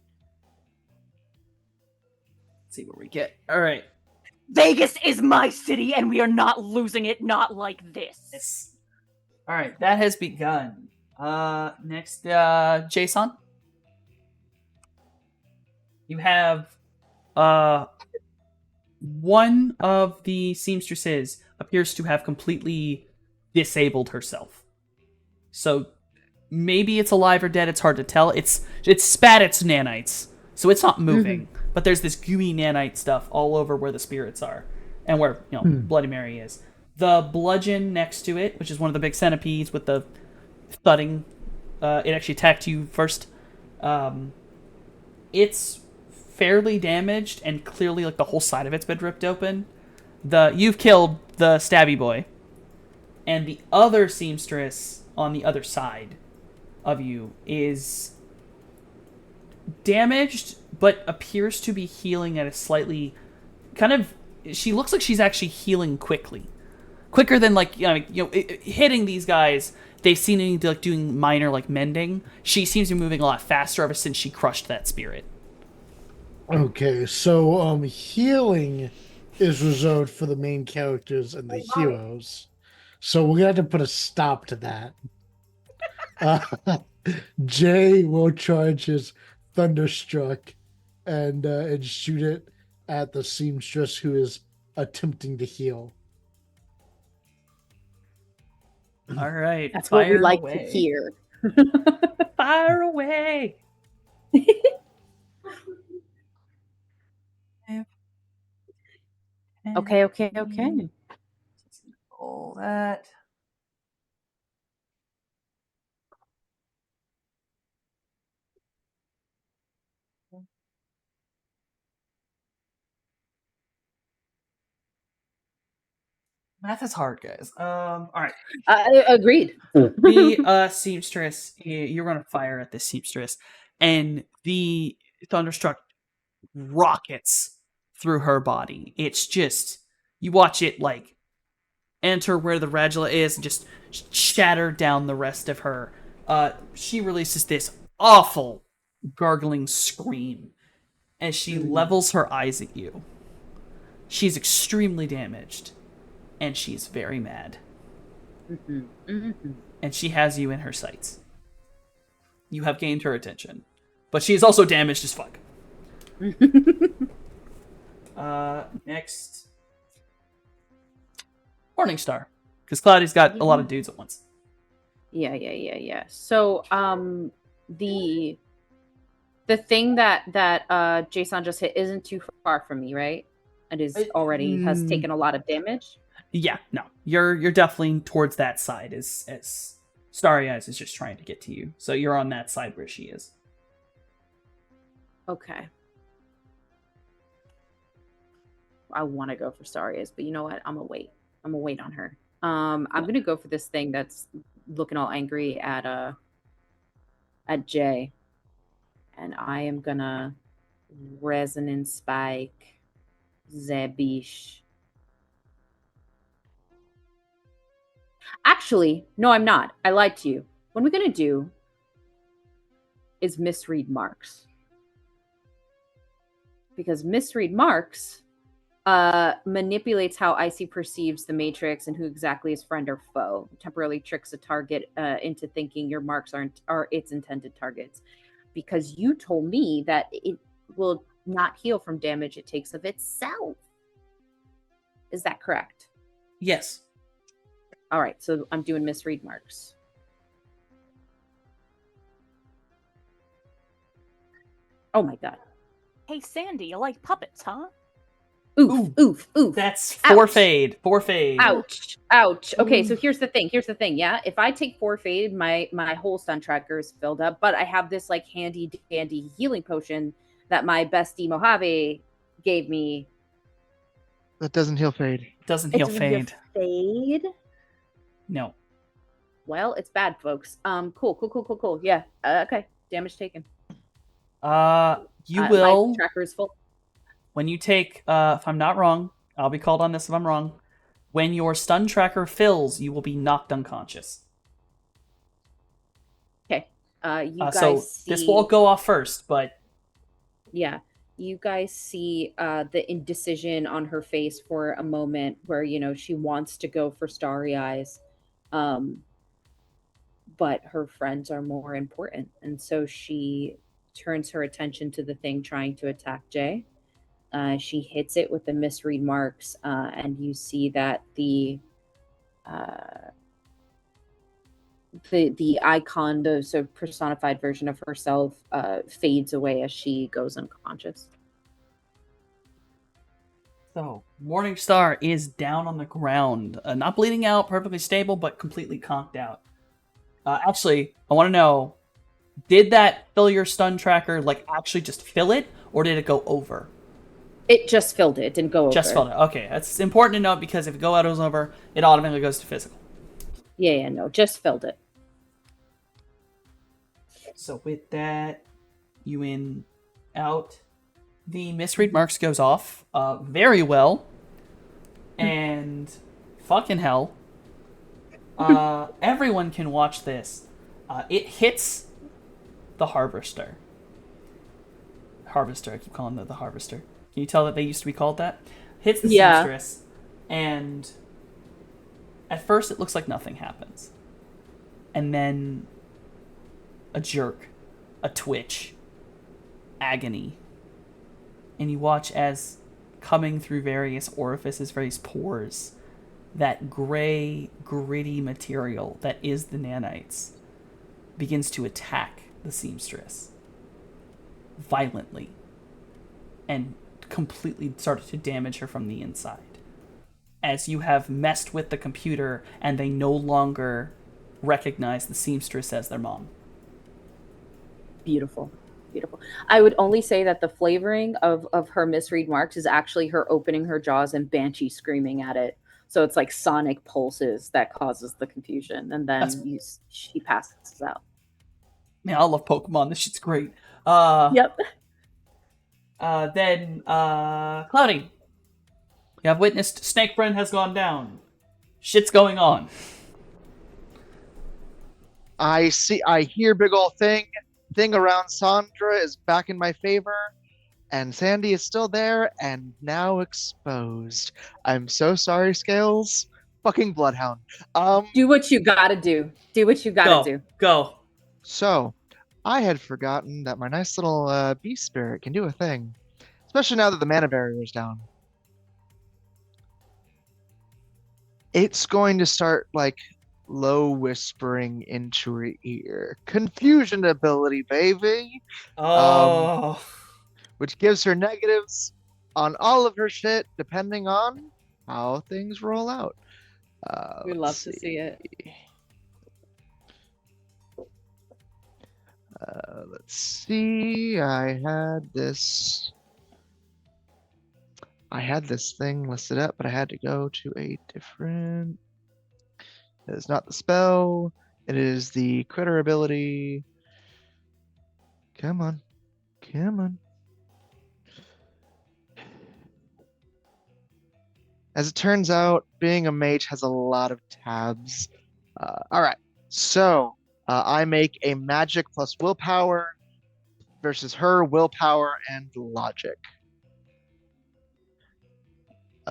Let's see what we get. All right. Vegas is my city, and we are not losing it. Not like this. Yes. All right. That has begun. Next, Jason. You have one of the seamstresses appears to have completely disabled herself. So maybe it's alive or dead. It's hard to tell. It's spat its nanites So it's not moving, but there's this gooey nanite stuff all over where the spirits are and where, Bloody Mary is. The bludgeon next to it, which is one of the big centipedes with the thudding, it actually attacked you first. It's fairly damaged, and clearly like the whole side of it's been ripped open. You've killed the stabby boy, and the other seamstress on the other side of you is damaged, but appears to be healing at a slightly she looks like she's actually healing quicker than hitting these guys. They seem to be like doing minor like mending. She seems to be moving a lot faster ever since she crushed that spirit. Okay, so healing is reserved for the main characters and the heroes. So we're gonna have to put a stop to that. Jay will charge his Thunderstruck and shoot it at the seamstress who is attempting to heal. All right, That's what we fire like away. to hear. Fire away. Okay. All that. Math is hard, guys. All right. Agreed. The seamstress, you're going to fire at this seamstress, and the Thunderstruck rockets through her body. It's just, you watch it like enter where the radula is and just shatter down the rest of her. She releases this awful gargling scream as she levels her eyes at you. She's extremely damaged, and she's very mad. And she has you in her sights. You have gained her attention, but she is also damaged as fuck. Next, Morningstar, because Cloudy's got a lot of dudes at once. Yeah. So, the thing that Jason just hit isn't too far from me, right? It is already has taken a lot of damage. Yeah, no, you're definitely towards that side as Starry Eyes is just trying to get to you. So you're on that side where she is. Okay. I want to go for Starry Eyes, but you know what? I'm gonna wait. I'm gonna wait on her. I'm gonna go for this thing that's looking all angry at Jay, and I am gonna resonance spike Zabish. Actually, no, I'm not. I lied to you. What we're gonna do is misread marks, because misread marks manipulates how Icy perceives the Matrix and who exactly is friend or foe. Temporarily tricks a target into thinking your marks are its intended targets. Because you told me that it will not heal from damage it takes of itself. Is that correct? Yes. All right, so I'm doing misread marks. Oh my god. Hey, Sandy, you like puppets, huh? Oof. That's Ouch. four fade. Ouch. Okay, so here's the thing. Yeah, if I take 4 fade, my whole stun tracker is filled up, but I have this like handy dandy healing potion that my bestie Mojave gave me. That doesn't heal fade. Doesn't heal fade. Fade? No. Well, it's bad, folks. Cool. Yeah. Okay. Damage taken. You will. My tracker is full. When you take, if I'm not wrong, I'll be called on this if I'm wrong. When your stun tracker fills, you will be knocked unconscious. Okay. You guys so see... this will go off first, but yeah, you guys see the indecision on her face for a moment, where she wants to go for Starry Eyes, but her friends are more important, and so she turns her attention to the thing trying to attack Jay. She hits it with the misread marks, and you see that the the icon, the sort of personified version of herself, fades away as she goes unconscious. So, Morningstar is down on the ground, not bleeding out, perfectly stable, but completely conked out. Actually, I want to know, did that fill your stun tracker, like, actually just fill it, or did it go over? It just filled it. It didn't go over. Just filled it. Okay, that's important to note because if it goes over, it automatically goes to physical. Yeah, no, just filled it. So with that, you in, out. The misread marks goes off very well. And fucking hell. Everyone can watch this. It hits the Harvester. I keep calling it the Harvester. Can you tell that they used to be called that? Hits the Seamstress, and at first it looks like nothing happens. And then a jerk, a twitch, agony. And you watch as coming through various orifices, various pores, that gray, gritty material that is the nanites begins to attack the seamstress violently and completely started to damage her from the inside. As you have messed with the computer and they no longer recognize the seamstress as their mom. Beautiful. Beautiful. I would only say that the flavoring of her misread marks is actually her opening her jaws and banshee screaming at it. So it's like sonic pulses that causes the confusion, and then she passes out. Man, I love Pokemon. This shit's great. Yep. Then Cloudy, you have witnessed Snake Friend has gone down. Shit's going on. I hear big ol' thing around Sandra is back in my favor, and Sandy is still there and now exposed. I'm so sorry, Scales. Fucking Bloodhound. Do what you gotta do. Do what you gotta do. Go. So, I had forgotten that my nice little beast spirit can do a thing, especially now that the mana barrier is down. It's going to start like low whispering into her ear. Confusion ability, baby. Oh. Which gives her negatives on all of her shit, depending on how things roll out. We love to see it. Let's see. I had this thing listed up, but I had to go to a different. It is not the spell. It is the critter ability. Come on. As it turns out, being a mage has a lot of tabs. All right, so I make a magic plus willpower versus her willpower and logic.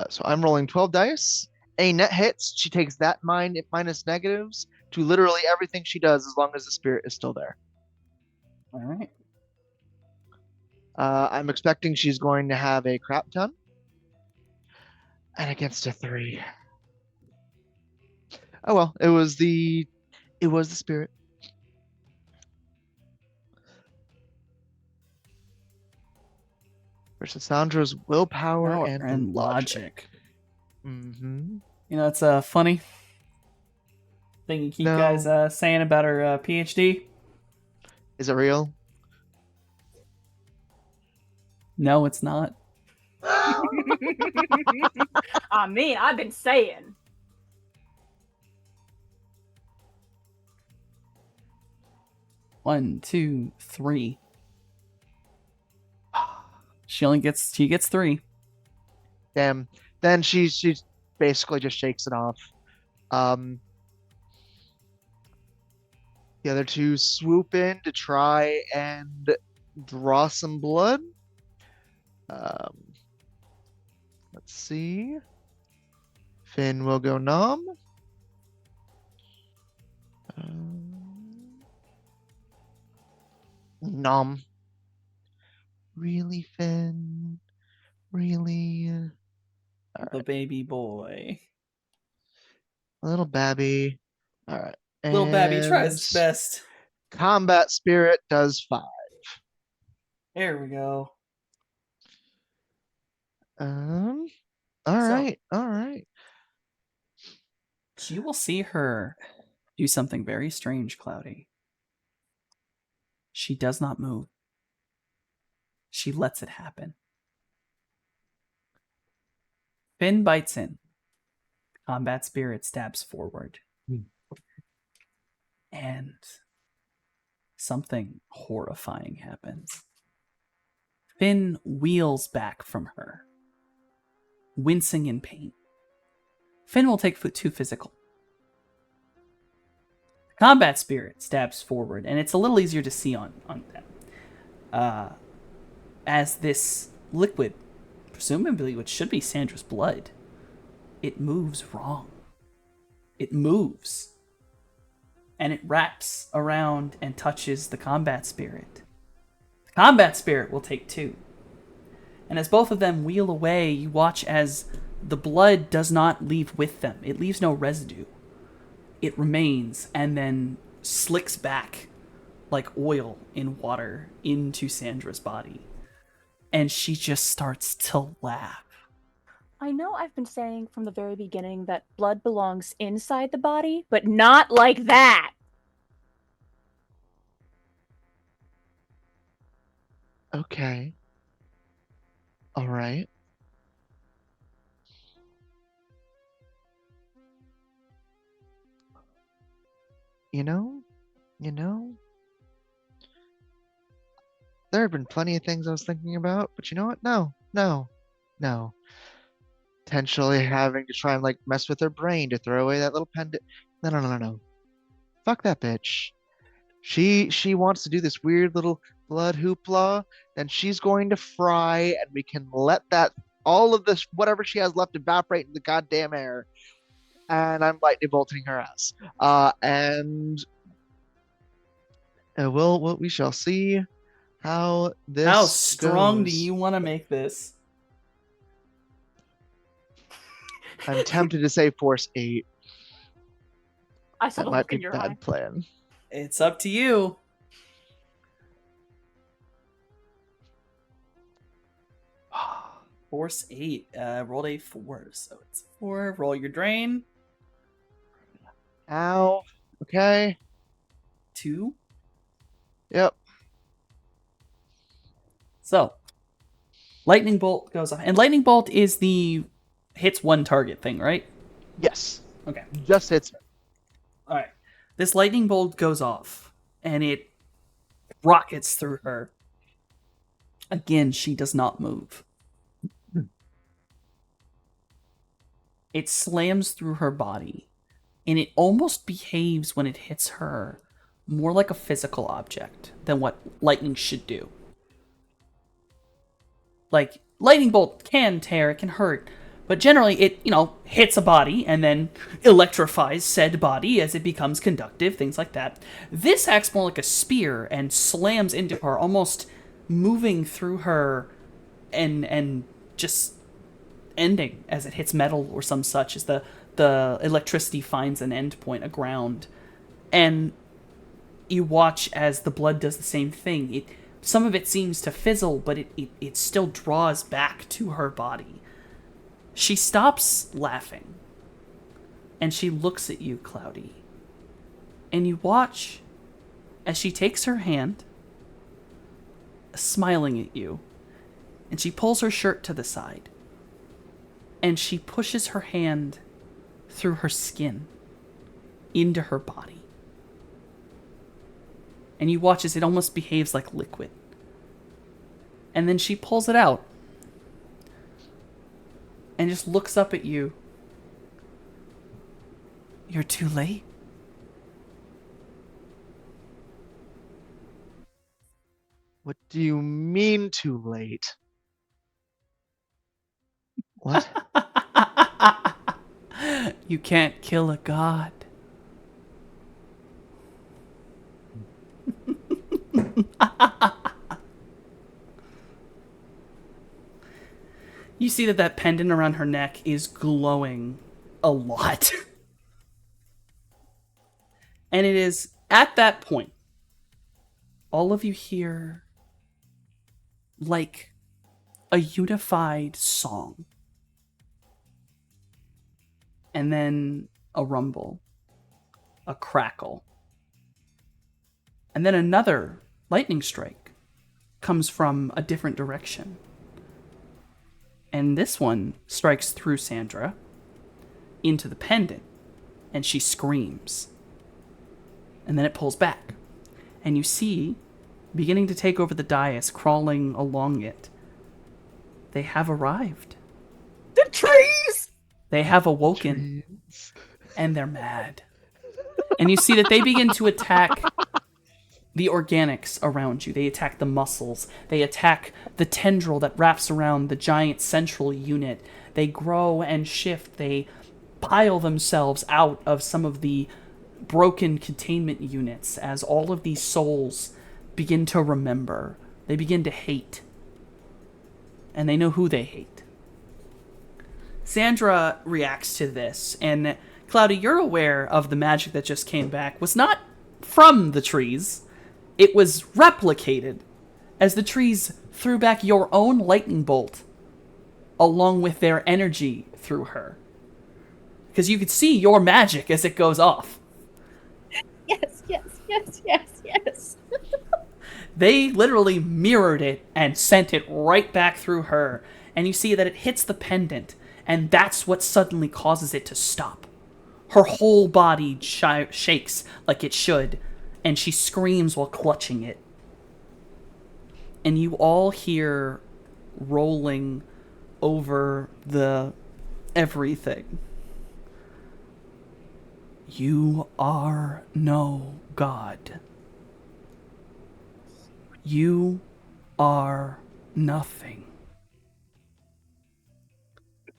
So I'm rolling 12 dice. A net hits. She takes that minus negatives to literally everything she does as long as the spirit is still there. All right. I'm expecting she's going to have a crap ton. And against a 3. Oh well, it was the spirit. Versus Sandra's willpower and logic. Mm-hmm. You know, it's a funny thing you keep guys saying about her PhD. Is it real? No, it's not. I mean, I've been saying. One, 2, 3. She gets 3. Damn. Then she basically just shakes it off. The other two swoop in to try and draw some blood. Let's see. Finn will go numb. Nom. Really, Finn? Really? The baby boy. Little babby. All right. Little Babby tries his And best. combat spirit does 5. There we go. All So- right, all right. You will see her do something very strange, Cloudy. She does not move. She lets it happen. Finn bites in. Combat spirit stabs forward. And something horrifying happens. Finn wheels back from her, wincing in pain. Finn will take 2 physical. Combat spirit stabs forward, and it's a little easier to see on them. As this liquid, presumably which should be Sandra's blood, it moves wrong. It moves. And it wraps around and touches the combat spirit. The combat spirit will take 2. And as both of them wheel away, you watch as the blood does not leave with them. It leaves no residue. It remains and then slicks back like oil in water into Sandra's body. And she just starts to laugh. I know I've been saying from the very beginning that blood belongs inside the body, but not like that. Okay. All right. You know, there have been plenty of things I was thinking about, but you know what? No. Potentially having to try and like mess with her brain to throw away that little pendant. No. Fuck that bitch. She wants to do this weird little blood hoopla, then she's going to fry, and we can let that all of this whatever she has left evaporate in the goddamn air. And I'm lightning bolting her ass. And we shall see how this How strong do goes. you want to make this? I'm tempted to say Force 8. I saw That the might look be in a your bad eye. plan. It's up to you. Force 8. Rolled a 4, so it's 4. Roll your drain. Ow. Okay. 2. Yep. So, lightning bolt goes off, and lightning bolt is the hits one target thing, right? Yes. Okay. Just hits me. All right. This lightning bolt goes off, and it rockets through her. Again, she does not move. It slams through her body, and it almost behaves when it hits her more like a physical object than what lightning should do. Like, lightning bolt can tear, it can hurt, but generally it, hits a body and then electrifies said body as it becomes conductive, things like that. This acts more like a spear and slams into her, almost moving through her and just ending as it hits metal or some such, as the electricity finds an end point, a ground. And you watch as the blood does the same thing. Some of it seems to fizzle, but it still draws back to her body. She stops laughing, and she looks at you, Cloudy. And you watch as she takes her hand, smiling at you, and she pulls her shirt to the side, and she pushes her hand through her skin into her body. And you watch as it almost behaves like liquid. And then she pulls it out and just looks up at you. You're too late. What do you mean too late? What? You can't kill a god. You see that pendant around her neck is glowing a lot. And it is at that point, all of you hear like a unified song. And then a rumble, a crackle. And then another lightning strike comes from a different direction. And this one strikes through Sandra into the pendant, and she screams. And then it pulls back. And you see, beginning to take over the dais, crawling along it, they have arrived. The trees! They have awoken, and they're mad. And you see that they begin to attack the organics around you. They attack the muscles. They attack the tendril that wraps around the giant central unit. They grow and shift. They pile themselves out of some of the broken containment units as all of these souls begin to remember. They begin to hate. And they know who they hate. Sandra reacts to this, and Cloudy, you're aware of the magic that just came back was not from the trees. It was replicated as the trees threw back your own lightning bolt along with their energy through her. Because you could see your magic as it goes off. Yes, yes, yes, yes, yes. They literally mirrored it and sent it right back through her. And you see that it hits the pendant, and that's what suddenly causes it to stop. Her whole body shakes like it should, and she screams while clutching it. And you all hear rolling over the everything. You are no god. You are nothing.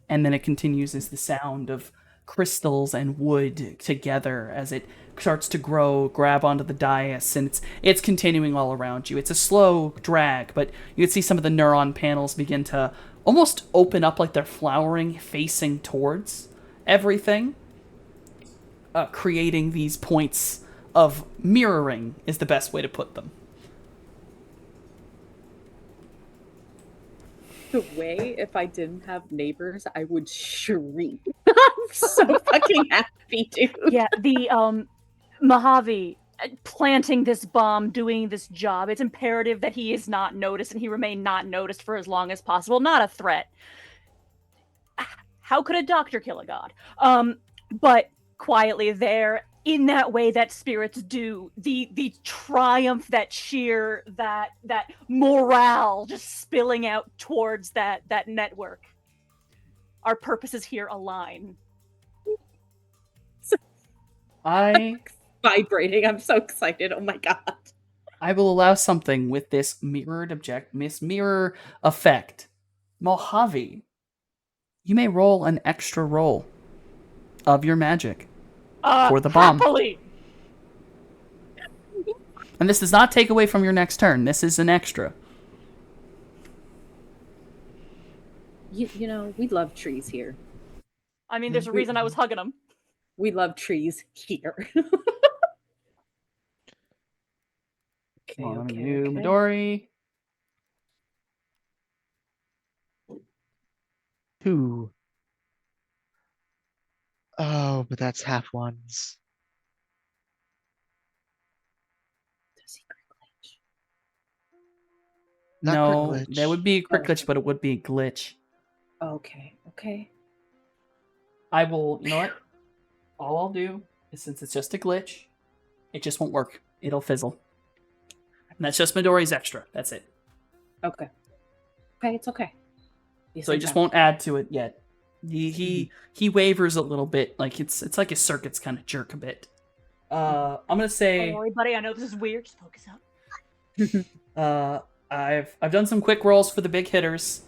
And then it continues as the sound of crystals and wood together as it starts to grow, grab onto the dais, and it's continuing all around you. It's a slow drag, but you can see some of the neuron panels begin to almost open up like they're flowering, facing towards everything, creating these points of mirroring is the best way to put them. The way if I didn't have neighbors, I would shriek. I'm so fucking happy, dude. Yeah, the Mojave planting this bomb, doing this job. It's imperative that he is not noticed and he remain not noticed for as long as possible. Not a threat. How could a doctor kill a god? But quietly there, in that way that spirits do, the triumph, that cheer, that morale just spilling out towards that network. Our purposes here align. I Vibrating. I'm so excited. Oh my god. I will allow something with this mirror effect. Mojave, you may roll an extra roll of your magic for the bomb. Happily. And this does not take away from your next turn. This is an extra. You know, we love trees here. I mean, there's a reason I was hugging him. We love trees here. Come on, you, Midori. 2. Oh, but that's half ones. The secret glitch. Not No, crit glitch. that would be a crit Oh. glitch, but it would be a glitch. Okay, okay. I will, you know what? All I'll do is, since it's just a glitch, it just won't work. It'll fizzle. And that's just Midori's extra. That's it. Okay. Okay, it's okay. Yes, So he I'm just down. won't add to it yet. He wavers a little bit, like it's like his circuits kind of jerk a bit. I'm gonna say Don't worry, buddy. I know this is weird. Just focus up. I've done some quick rolls for the big hitters.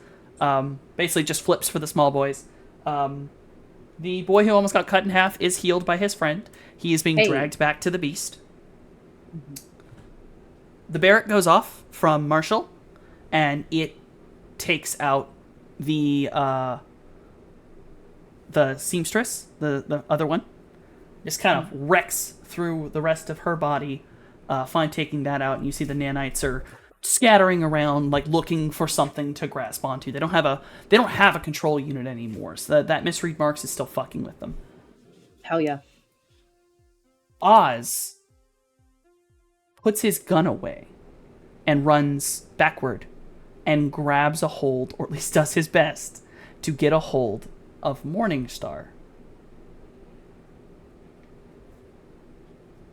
Basically just flips for the small boys. The boy who almost got cut in half is healed by his friend. He is being Hey. dragged back to the beast. The Barrett goes off from Marshall, and it takes out the seamstress, the other one, just kind of wrecks through the rest of her body. Fine taking that out, and you see the nanites are scattering around, like looking for something to grasp onto. They don't have a control unit anymore, so that misread marks is still fucking with them. Hell yeah. Oz puts his gun away and runs backward and grabs a hold, or at least does his best, to get a hold of Morningstar.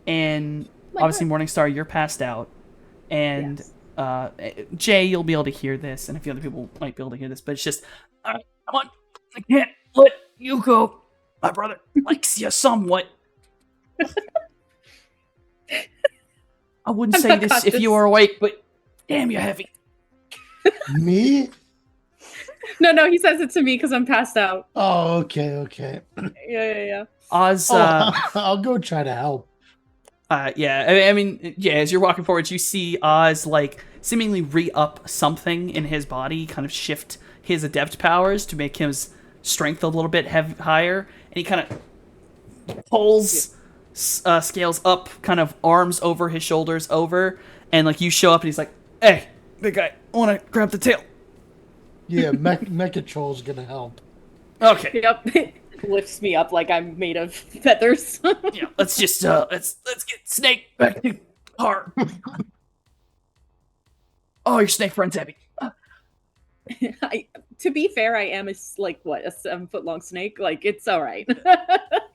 And obviously, Morningstar, you're passed out. And Jay, you'll be able to hear this, and a few other people might be able to hear this, but it's just, come on, I can't let you go. My brother likes you somewhat. I wouldn't say this if you were awake, but damn, you're heavy. Me? No, he says it to me because I'm passed out. Oh, okay. Yeah. Oz, I'll go try to help. I mean, as you're walking forward, you see Oz, like, seemingly re-up something in his body, kind of shift his adept powers to make his strength a little bit higher, and he kind of pulls Scales up, kind of arms over his shoulders over, and, like, you show up, and he's like, hey, big guy, I want to grab the tail. Yeah, Mecha Troll's gonna help. Okay. Yep. Lifts me up like I'm made of feathers. Yeah, let's just let's get Snake back to hard. Oh, your snake friend's heavy. To be fair, I am a 7-foot long snake. Like, it's all right.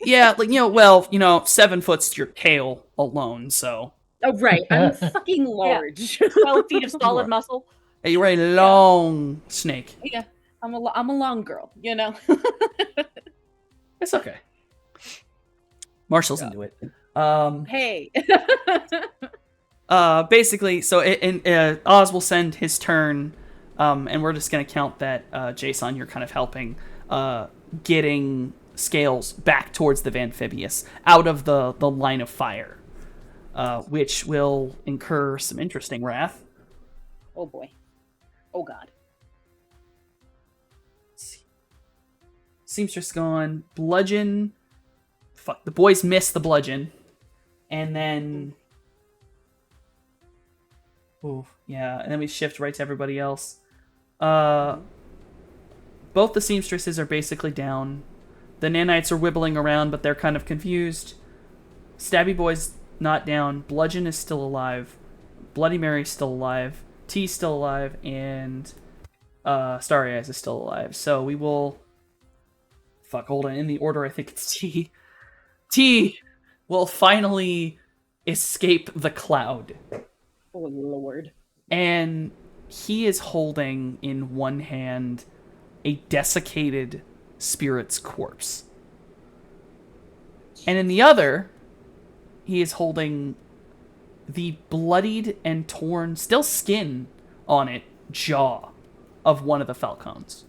Yeah, 7 foot's your tail alone. So. Oh right, I'm fucking large. 12 feet of solid muscle. Hey, you're a long snake. Yeah, I'm a long girl. You know. It's okay. Marshall's into it. Hey. Basically, so Oz will send his turn, and we're just gonna count that Jason, you're kind of helping, getting Scales back towards the Amphibious, out of the line of fire, which will incur some interesting wrath. Oh boy. Oh god. Seamstress gone. Bludgeon. Fuck. The boys miss the bludgeon. And then. Ooh, yeah. And then we shift right to everybody else. Both the seamstresses are basically down. The nanites are wibbling around, but they're kind of confused. Stabby Boy's not down. Bludgeon is still alive. Bloody Mary's still alive. T's still alive. And Starry Eyes is still alive. So we will. Fuck, hold on. In the order, I think it's T. T will finally escape the cloud. Oh, Lord. And he is holding in one hand a desiccated spirit's corpse. And in the other, he is holding the bloodied and torn, still skin on it, jaw of one of the falcons.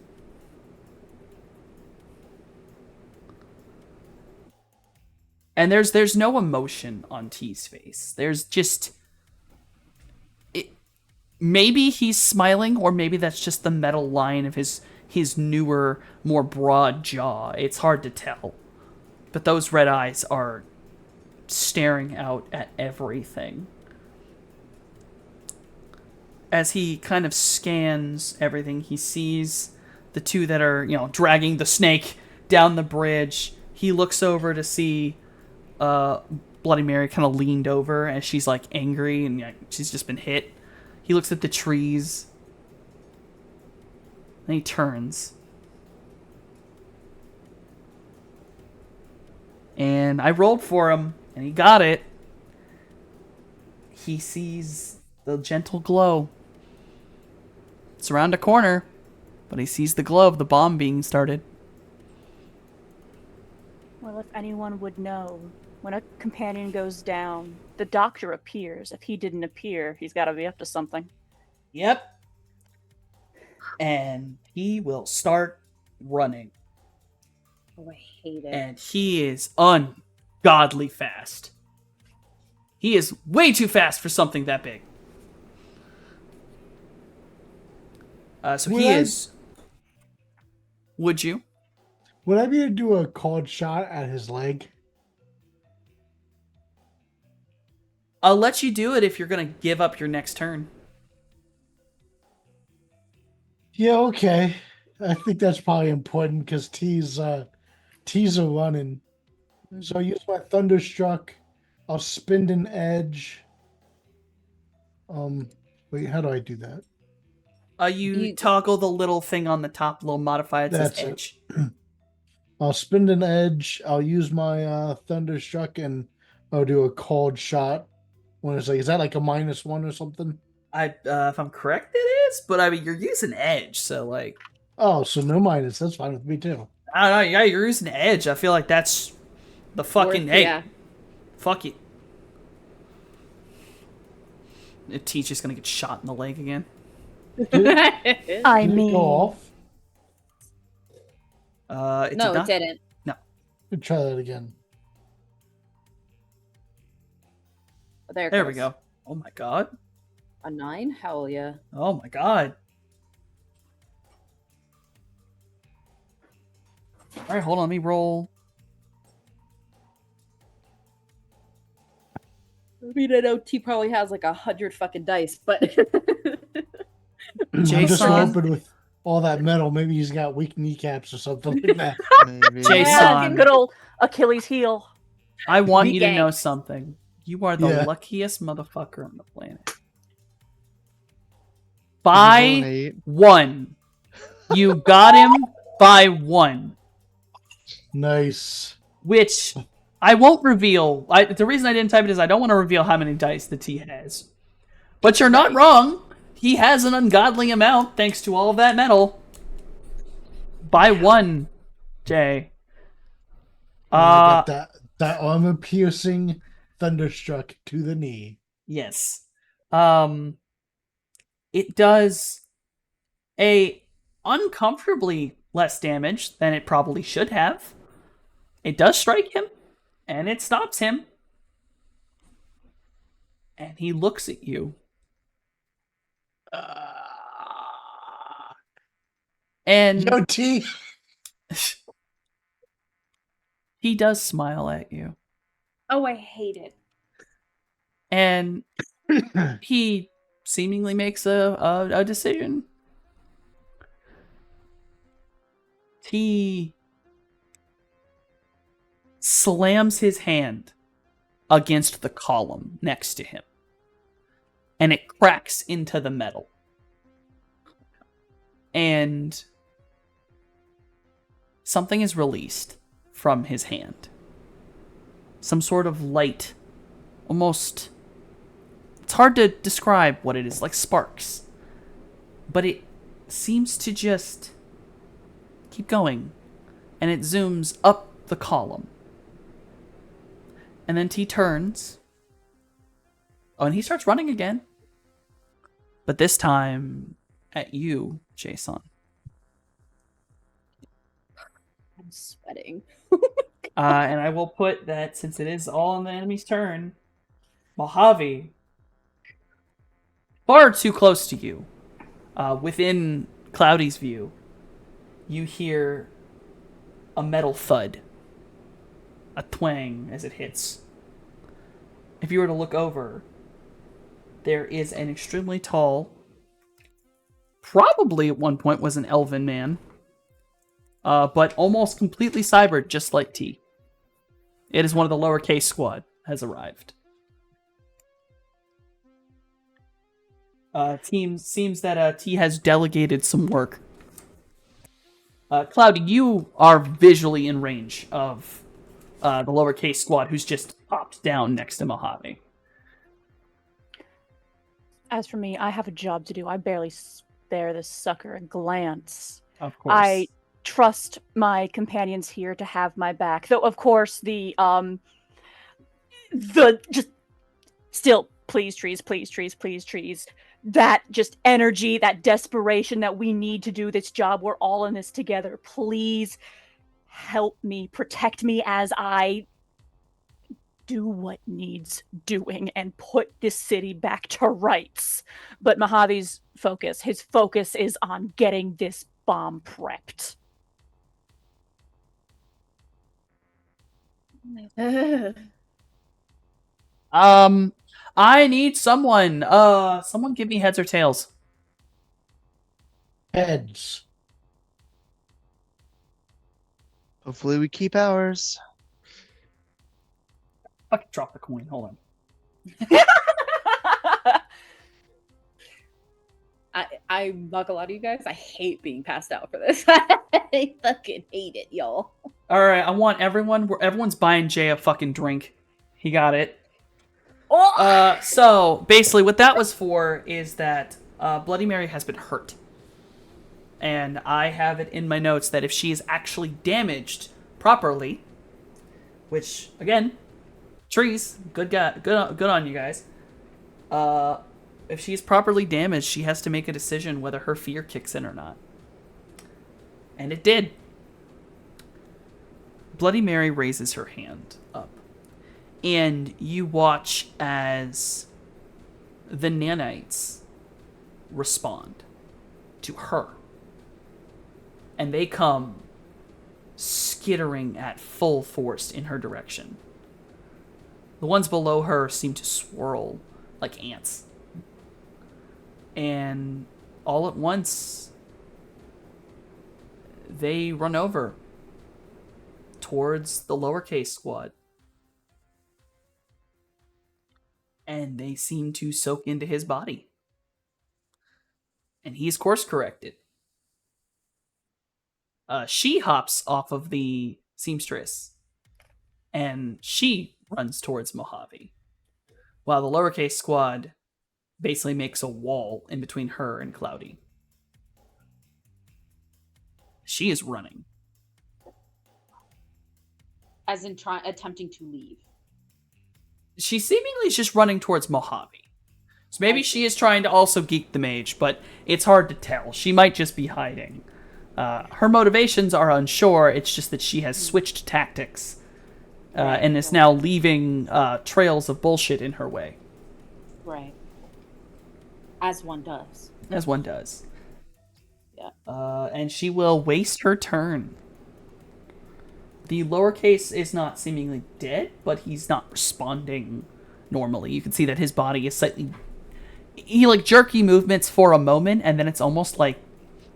And there's no emotion on T's face. There's just... Maybe he's smiling, or maybe that's just the metal line of his newer, more broad jaw. It's hard to tell. But those red eyes are staring out at everything. As he kind of scans everything, he sees the two that are, dragging the snake down the bridge. He looks over to see Bloody Mary kind of leaned over as she's, like, angry and she's just been hit. He looks at the trees. Then he turns. And I rolled for him, and he got it. He sees the gentle glow. It's around a corner, but he sees the glow of the bomb being started. Well, if anyone would know, when a companion goes down, the doctor appears. If he didn't appear, he's got to be up to something. Yep. And he will start running. Oh, I hate it. And he is ungodly fast. He is way too fast for something that big. So he is... Would you? Would I be able to do a cold shot at his leg? I'll let you do it if you're gonna give up your next turn. Yeah, okay. I think that's probably important because T's are running. So I use my Thunderstruck. I'll spin an edge. Wait, how do I do that? You toggle the little thing on the top, little modifier. It says That's it. edge. I'll spin an edge. I'll use my Thunderstruck and I'll do a cold shot. When it's like, is that like a -1 or something? If I'm correct, it is. But I mean, you're using edge, so like, Oh, so no minus. That's fine with me too. I don't know. Yeah, you're using edge. I feel like that's the fucking Yeah. Fuck it. Teach just gonna get shot in the leg again. I Did it mean, go off? It No, did it not. didn't. Let's try that again. There, it There we goes. go. Oh my god. A 9? Hell yeah. Oh my god. All right, hold on. Let me roll. I mean, I know T probably has like 100 fucking dice, but I'm just Jason? hoping with all that metal, maybe he's got weak kneecaps or something like that. Maybe. Jason. yeah, good old Achilles heel. I want Weak you to know yanks. something. You are the Yeah. luckiest motherfucker on the planet. Did you roll an By 8? 1. You got him by 1. Nice. Which I won't reveal. The reason I didn't type it is I don't want to reveal how many dice the T has. But you're not wrong. He has an ungodly amount thanks to all of that metal. By 1, Jay. And I got that armor piercing Thunderstruck to the knee. Yes. It does a uncomfortably less damage than it probably should have. It does strike him, and it stops him. And he looks at you. And Yo, T. he does smile at you. oh, I hate it. And he seemingly makes a decision. He slams his hand against the column next to him, and it cracks into the metal. And something is released from his hand. Some sort of light, almost... It's hard to describe what it is, like sparks. But it seems to just keep going. And it zooms up the column. And then T turns. Oh, and he starts running again. But this time at you, Jason. I'm sweating. And I will put that, since it is all on the enemy's turn, Mojave, far too close to you, within Cloudy's view, you hear a metal thud, a twang as it hits. If you were to look over, there is an extremely tall, probably at one point was an elven man, but almost completely cybered, just like T. It is one of the lowercase squad has arrived. Seems that T has delegated some work. Cloudy, you are visually in range of the lowercase squad who's just popped down next to Mojave. As for me, I have a job to do. I barely spare this sucker a glance. Of course. I trust my companions here to have my back. Though, of course, the just still, please trees, please trees, please trees. That just energy, that desperation that we need to do this job. We're all in this together. Please help me, protect me as I do what needs doing and put this city back to rights. But Mojave's focus, his focus is on getting this bomb prepped. I need someone. Someone give me heads or tails. Heads. Hopefully, we keep ours. Fucking drop the coin. Hold on. I'm not gonna lie to you guys. I hate being passed out for this. I fucking hate it, y'all. All right, I want everyone's buying Jay a fucking drink. He got it. Oh! So basically, what that was for is that Bloody Mary has been hurt, and I have it in my notes that if she is actually damaged properly, which again, trees, good on you guys. If she's properly damaged, she has to make a decision whether her fear kicks in or not, and it did. Bloody Mary raises her hand up, and you watch as the nanites respond to her. And they come skittering at full force in her direction. The ones below her seem to swirl like ants. And all at once, they run over towards the lowercase squad. And they seem to soak into his body. And he's course corrected. She hops off of the seamstress. And she runs towards Mojave. While the lowercase squad basically makes a wall in between her and Cloudy. She is running. As in attempting to leave. She seemingly is just running towards Mojave. So maybe she is trying to also geek the mage, but it's hard to tell. She might just be hiding. Her motivations are unsure. It's just that she has switched tactics and is now leaving trails of bullshit in her way. Right. As one does. As one does. Yeah. And she will waste her turn. The lowercase is not seemingly dead, but he's not responding normally. You can see that his body is slightly... He, like, jerky movements for a moment, and then it's almost like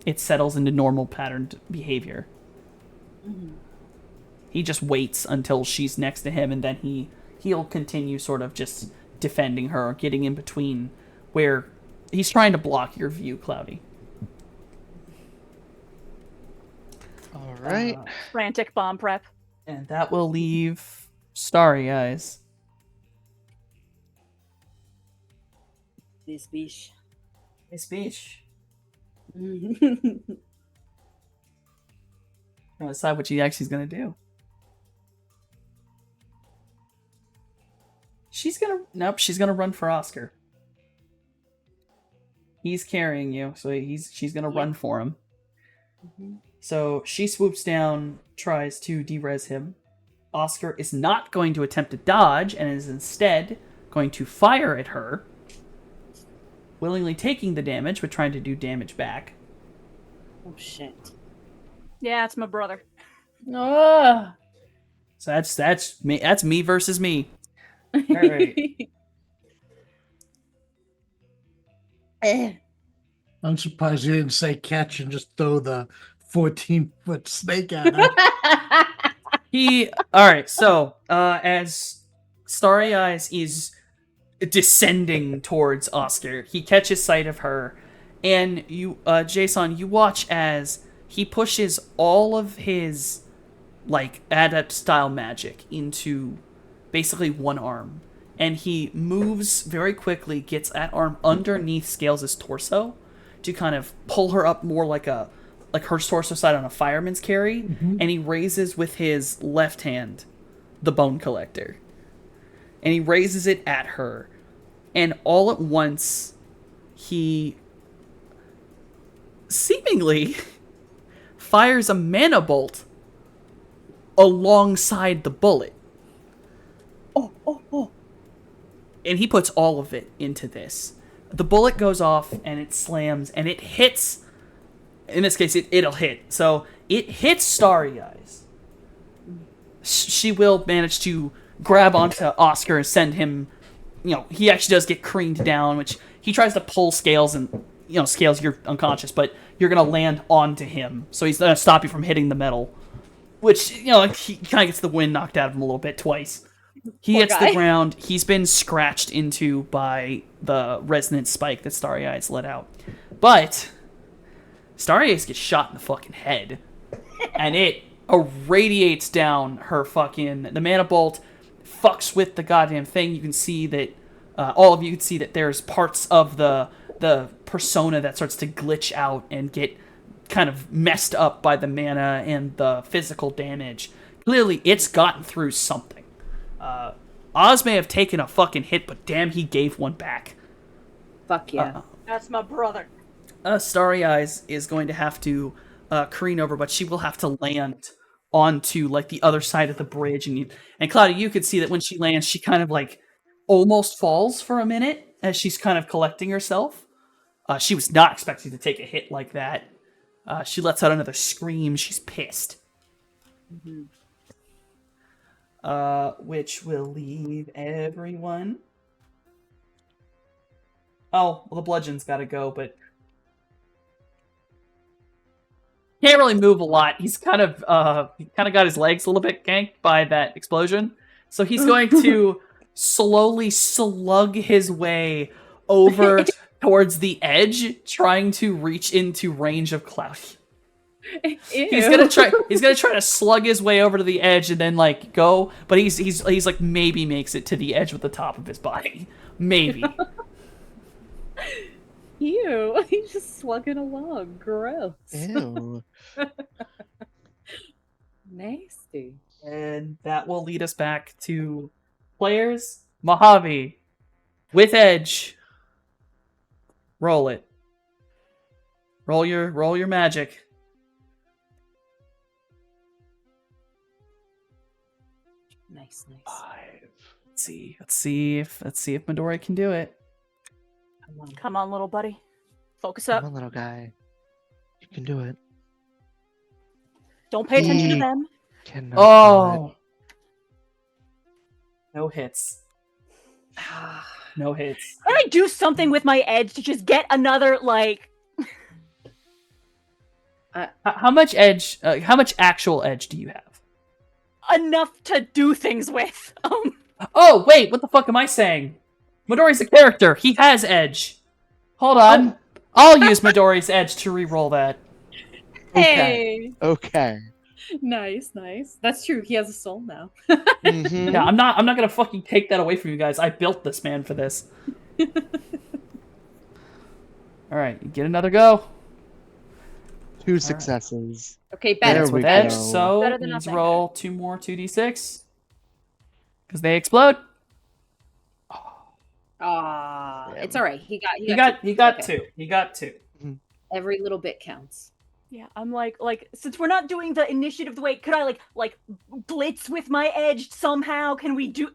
it settles into normal patterned behavior. Mm-hmm. He just waits until she's next to him, and then he'll continue sort of just defending her, getting in between where he's trying to block your view, Cloudy. All right. Frantic bomb prep. And that will leave Starry Eyes. This beach. This beach. Mm-hmm. I'll decide what she actually's gonna do. She's gonna run for Oscar. He's carrying you, so she's gonna run for him. Mm-hmm. So she swoops down, tries to derez him. Oscar is not going to attempt to dodge, and is instead going to fire at her, willingly taking the damage, but trying to do damage back. Oh shit. Yeah, it's my brother. Oh. So that's me. That's me versus me. All right. I'm surprised you didn't say catch and just throw the 14-foot snake at her. All right, so as Starry Eyes is descending towards Oscar, he catches sight of her, and you, Jason, you watch as he pushes all of his, like, adept style magic into basically one arm, and he moves very quickly, gets that arm underneath Scales' torso to kind of pull her up more like her torso side on a fireman's carry, and he raises with his left hand the bone collector. And he raises it at her, and all at once, he seemingly fires a mana bolt alongside the bullet. Oh. And he puts all of it into this. The bullet goes off, and it slams, and it hits... In this case, it'll hit. So, it hits Starry Eyes. She will manage to grab onto Oscar and send him he actually does get creamed down, which he tries to pull Scales, and Scales, you're unconscious, but you're gonna land onto him, so he's gonna stop you from hitting the metal. Which he kind of gets the wind knocked out of him a little bit twice. He Poor hits guy. the ground. He's been scratched into by the resonant spike that Starry Eyes let out. But Starry Eyes gets shot in the fucking head. And it irradiates down her the mana bolt fucks with the goddamn thing. You can see that, all of you can see that there's parts of the persona that starts to glitch out and get kind of messed up by the mana and the physical damage. Clearly, it's gotten through something. Oz may have taken a fucking hit, but damn, he gave one back. Fuck yeah. That's my brother. Starry Eyes is going to have to careen over, but she will have to land onto like the other side of the bridge. And Claudia, you could see that when she lands, she kind of like almost falls for a minute as she's kind of collecting herself. She was not expecting to take a hit like that. She lets out another scream. She's pissed. Mm-hmm. Which will leave everyone. Oh, well, the bludgeon's got to go, but can't really move a lot. He's kind of got his legs a little bit ganked by that explosion, so he's going to slowly slug his way over towards the edge, trying to reach into range of Cloudy. He's gonna try to slug his way over to the edge and then like go, but he's like maybe makes it to the edge with the top of his body, maybe. Ew, he's just slugging along. Gross. Ew. Nasty. And that will lead us back to players. Mojave with edge. Roll it. Roll your magic. Nice. 5. Let's see if Midori can do it. Come on, little buddy. Focus up. Come on, little guy. You can do it. Don't pay attention to Eek. them. Cannot do it. No hits. No hits. Can I do something with my edge to just get another, like... How much edge? How much actual edge do you have? enough to do things with? Oh wait, what the fuck am I saying? Midori's a character. He has edge. Hold on. I'll use Midori's edge to re-roll that. Hey, Okay. nice. That's true. He has a soul now. Mhm. Yeah, I'm not gonna fucking take that away from you guys. I built this man for this. All right, you get another go. 2 successes. Okay, There better. That's we with edge, go. so Better than needs nothing. roll 2 more 2d6 because they explode. Ah, Yeah. it's all right. He got two. He got two. Every little bit counts. Yeah, I'm like, since we're not doing the initiative the way, could I like blitz with my edge somehow? Can we do?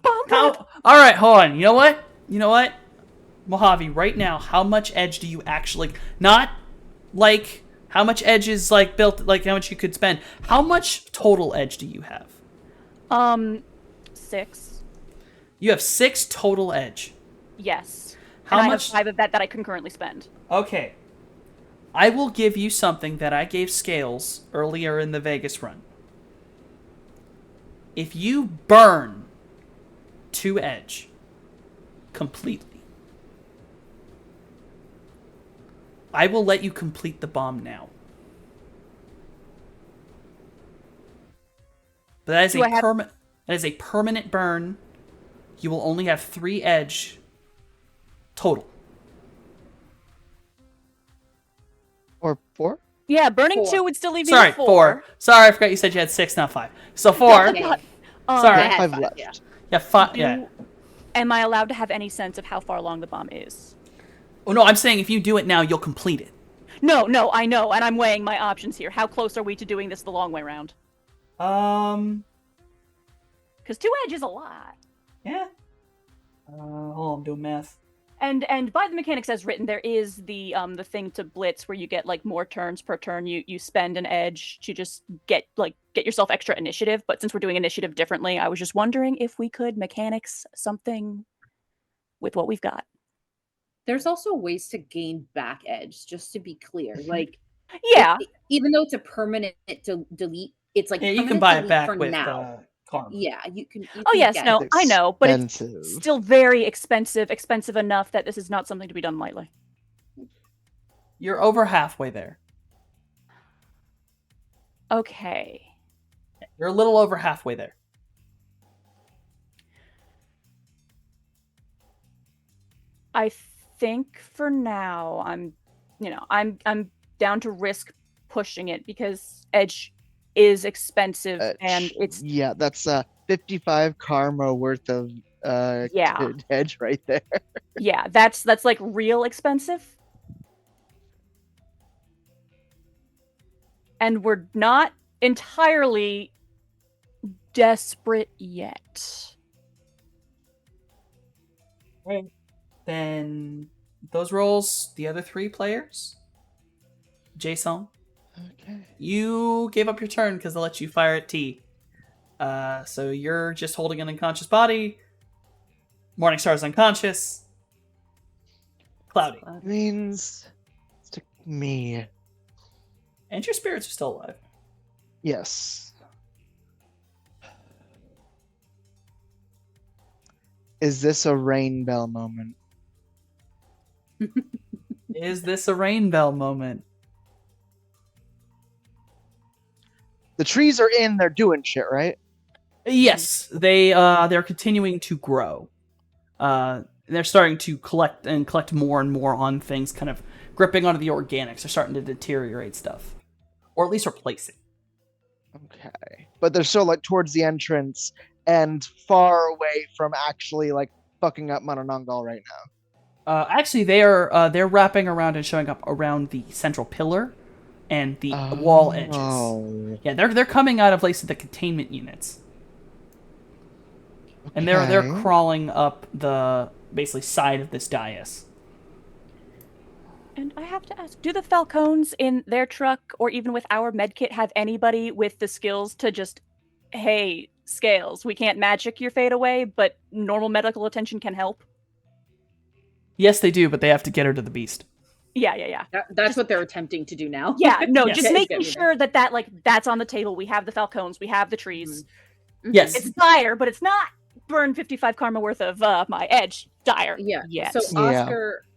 Bump up. All right, hold on. You know what? Mojave, right now, how much edge do you actually? Not like how much edge is like built, like how much you could spend. How much total edge do you have? 6. You have 6 total edge. Yes. How And much? I have 5 of that I can currently spend. Okay. I will give you something that I gave Scales earlier in the Vegas run. If you burn 2 edge completely, I will let you complete the bomb now. But that is Do I have- that is a permanent burn. You will only have 3 edge total. Or 4? Yeah, burning 4. 2 would still leave me Sorry, with 4. Sorry, I forgot you said you had 6, not 5. So 4. Okay. Sorry. I had 5 5, left. yeah. Yeah, 5. Yeah. Am I allowed to have any sense of how far along the bomb is? Oh no, I'm saying if you do it now, you'll complete it. No, I know, and I'm weighing my options here. How close are we to doing this the long way round? Because 2 edge is a lot. Yeah. Hold on, I'm doing math. And by the mechanics as written, there is the thing to blitz where you get like more turns per turn. You spend an edge to just get yourself extra initiative. But since we're doing initiative differently, I was just wondering if we could mechanics something with what we've got. There's also ways to gain back edge, just to be clear. Like, Yeah, even though it's a permanent delete, it's like Yeah, you can permanent buy it delete back for with now. karma. Yeah, you can. Oh yes, get no, it. I know, but it's Expensive. still very expensive enough that this is not something to be done lightly. You're over halfway there. Okay. You're a little over halfway there. I think for now I'm down to risk pushing it because edge is expensive and it's yeah, that's 55 karma worth of Yeah. edge right there. yeah, that's like real expensive. And we're not entirely desperate yet. Right. Then those rolls, the other 3 players. Jason, Okay. you gave up your turn because they let you fire at T. So you're just holding an unconscious body. Morningstar's unconscious. Cloudy. Means it's to me. And your spirits are still alive. Yes. Is this a rain bell moment? Is this a rain bell moment? The trees are in, they're doing shit, right? Yes, they're continuing to grow. They're starting to collect more and more on things, kind of gripping onto the organics. They're starting to deteriorate stuff, or at least replace it. Okay. But they're still like towards the entrance and far away from actually like fucking up Mananangal right now. Actually, they're wrapping around and showing up around the central pillar and the wall edges. Oh. Yeah, they're coming out of places the containment units, and they're Okay. crawling up the basically side of this dais. And I have to ask, do the Falcons in their truck or even with our medkit have anybody with the skills to just, hey, Scales, we can't magic your fade away, but normal medical attention can help? Yes, they do, but they have to get her to the beast. Yeah. That's what they're attempting to do now. Yeah, no, Yes. just Get making me there. sure that that's on the table. We have the Falcons, we have the trees. Mhm. Yes. It's dire, but it's not burn 55 karma worth of my edge dire. Yeah. Yet. So Yeah.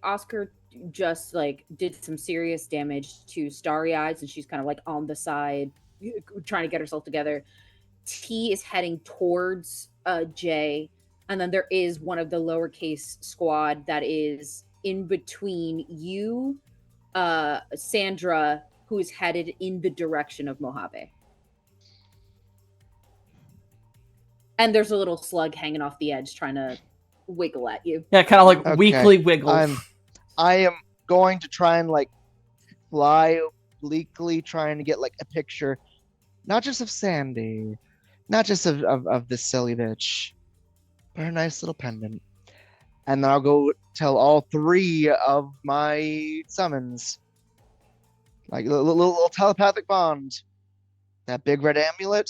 Oscar just like did some serious damage to Starry Eyes, and she's kind of like on the side, trying to get herself together. T is heading towards J, and then there is one of the lowercase squad that is in between you, Sandra, who is headed in the direction of Mojave. And there's a little slug hanging off the edge trying to wiggle at you. Yeah, kind of like Okay. weakly wiggle. I am going to try and like fly obliquely, trying to get like a picture, not just of Sandy, not just of this silly bitch, but her nice little pendant. And then I'll go tell all 3 of my summons, like a little telepathic bond. That big red amulet,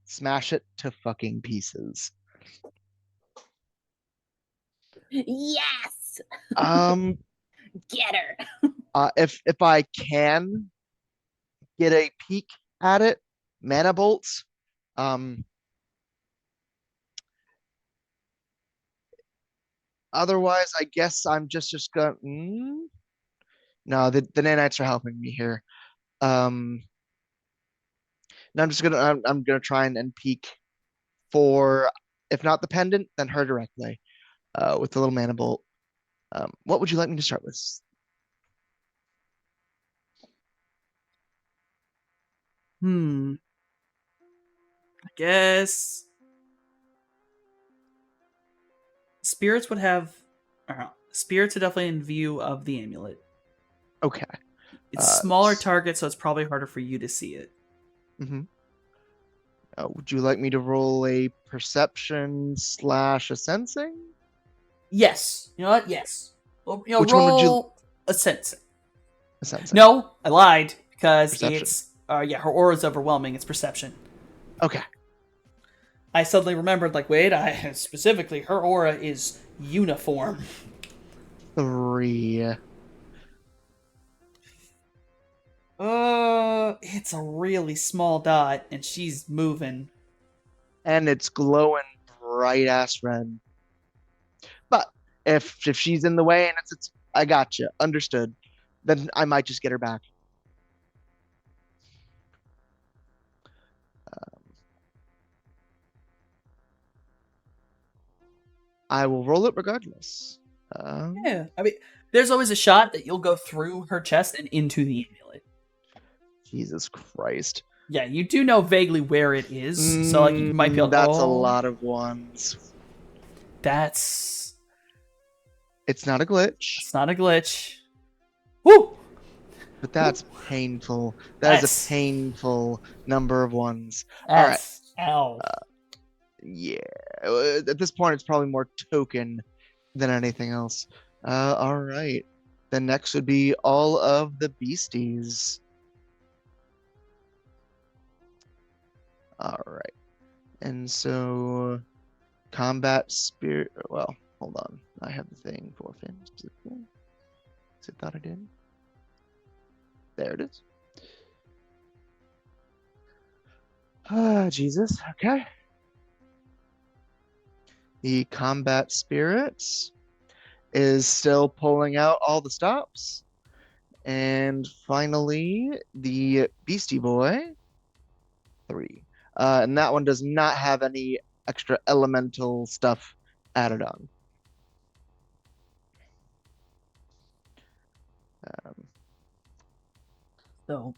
smash it to fucking pieces. Yes, Get her. If I can get a peek at it, mana bolts. Otherwise, I guess I'm just gonna. No, the nanites are helping me here. No, I'm gonna try and peek for, if not the pendant, then her directly, with the little mana bolt. What would you like me to start with? I guess spirits would have. Spirits are definitely in view of the amulet. Okay. It's smaller target, so it's probably harder for you to see it. Mm-hmm. Would you like me to roll a perception / a sensing? Yes. You know what? Yes. Well, you know, Which one would you- roll a sense. A sense. No, I lied because Perception. it's her aura is overwhelming. It's perception. Okay. I suddenly remembered, like, wait, specifically her aura is uniform. 3. It's a really small dot, and she's moving. And it's glowing bright ass red. But if she's in the way and it's I gotcha, understood. Then I might just get her back. I will roll it regardless. Yeah, I mean, there's always a shot that you'll go through her chest and into the amulet. Jesus Christ. Yeah, you do know vaguely where it is, so like you might be able. That's a Oh, lot of ones. That's It's not a glitch, it's not a glitch. Woo! but that's painful. That is That's- a painful number of ones. All right. Ow. Yeah. At this point, it's probably more token than anything else. All right. Then next would be all of the beasties. All right. And so, combat spirit. Well, hold on. I have the thing for Finn specifically. I thought I did. There it is. Ah, Jesus. Okay. The combat spirits is still pulling out all the stops. And finally, the Beastie Boy 3. And that one does not have any extra elemental stuff added on. So,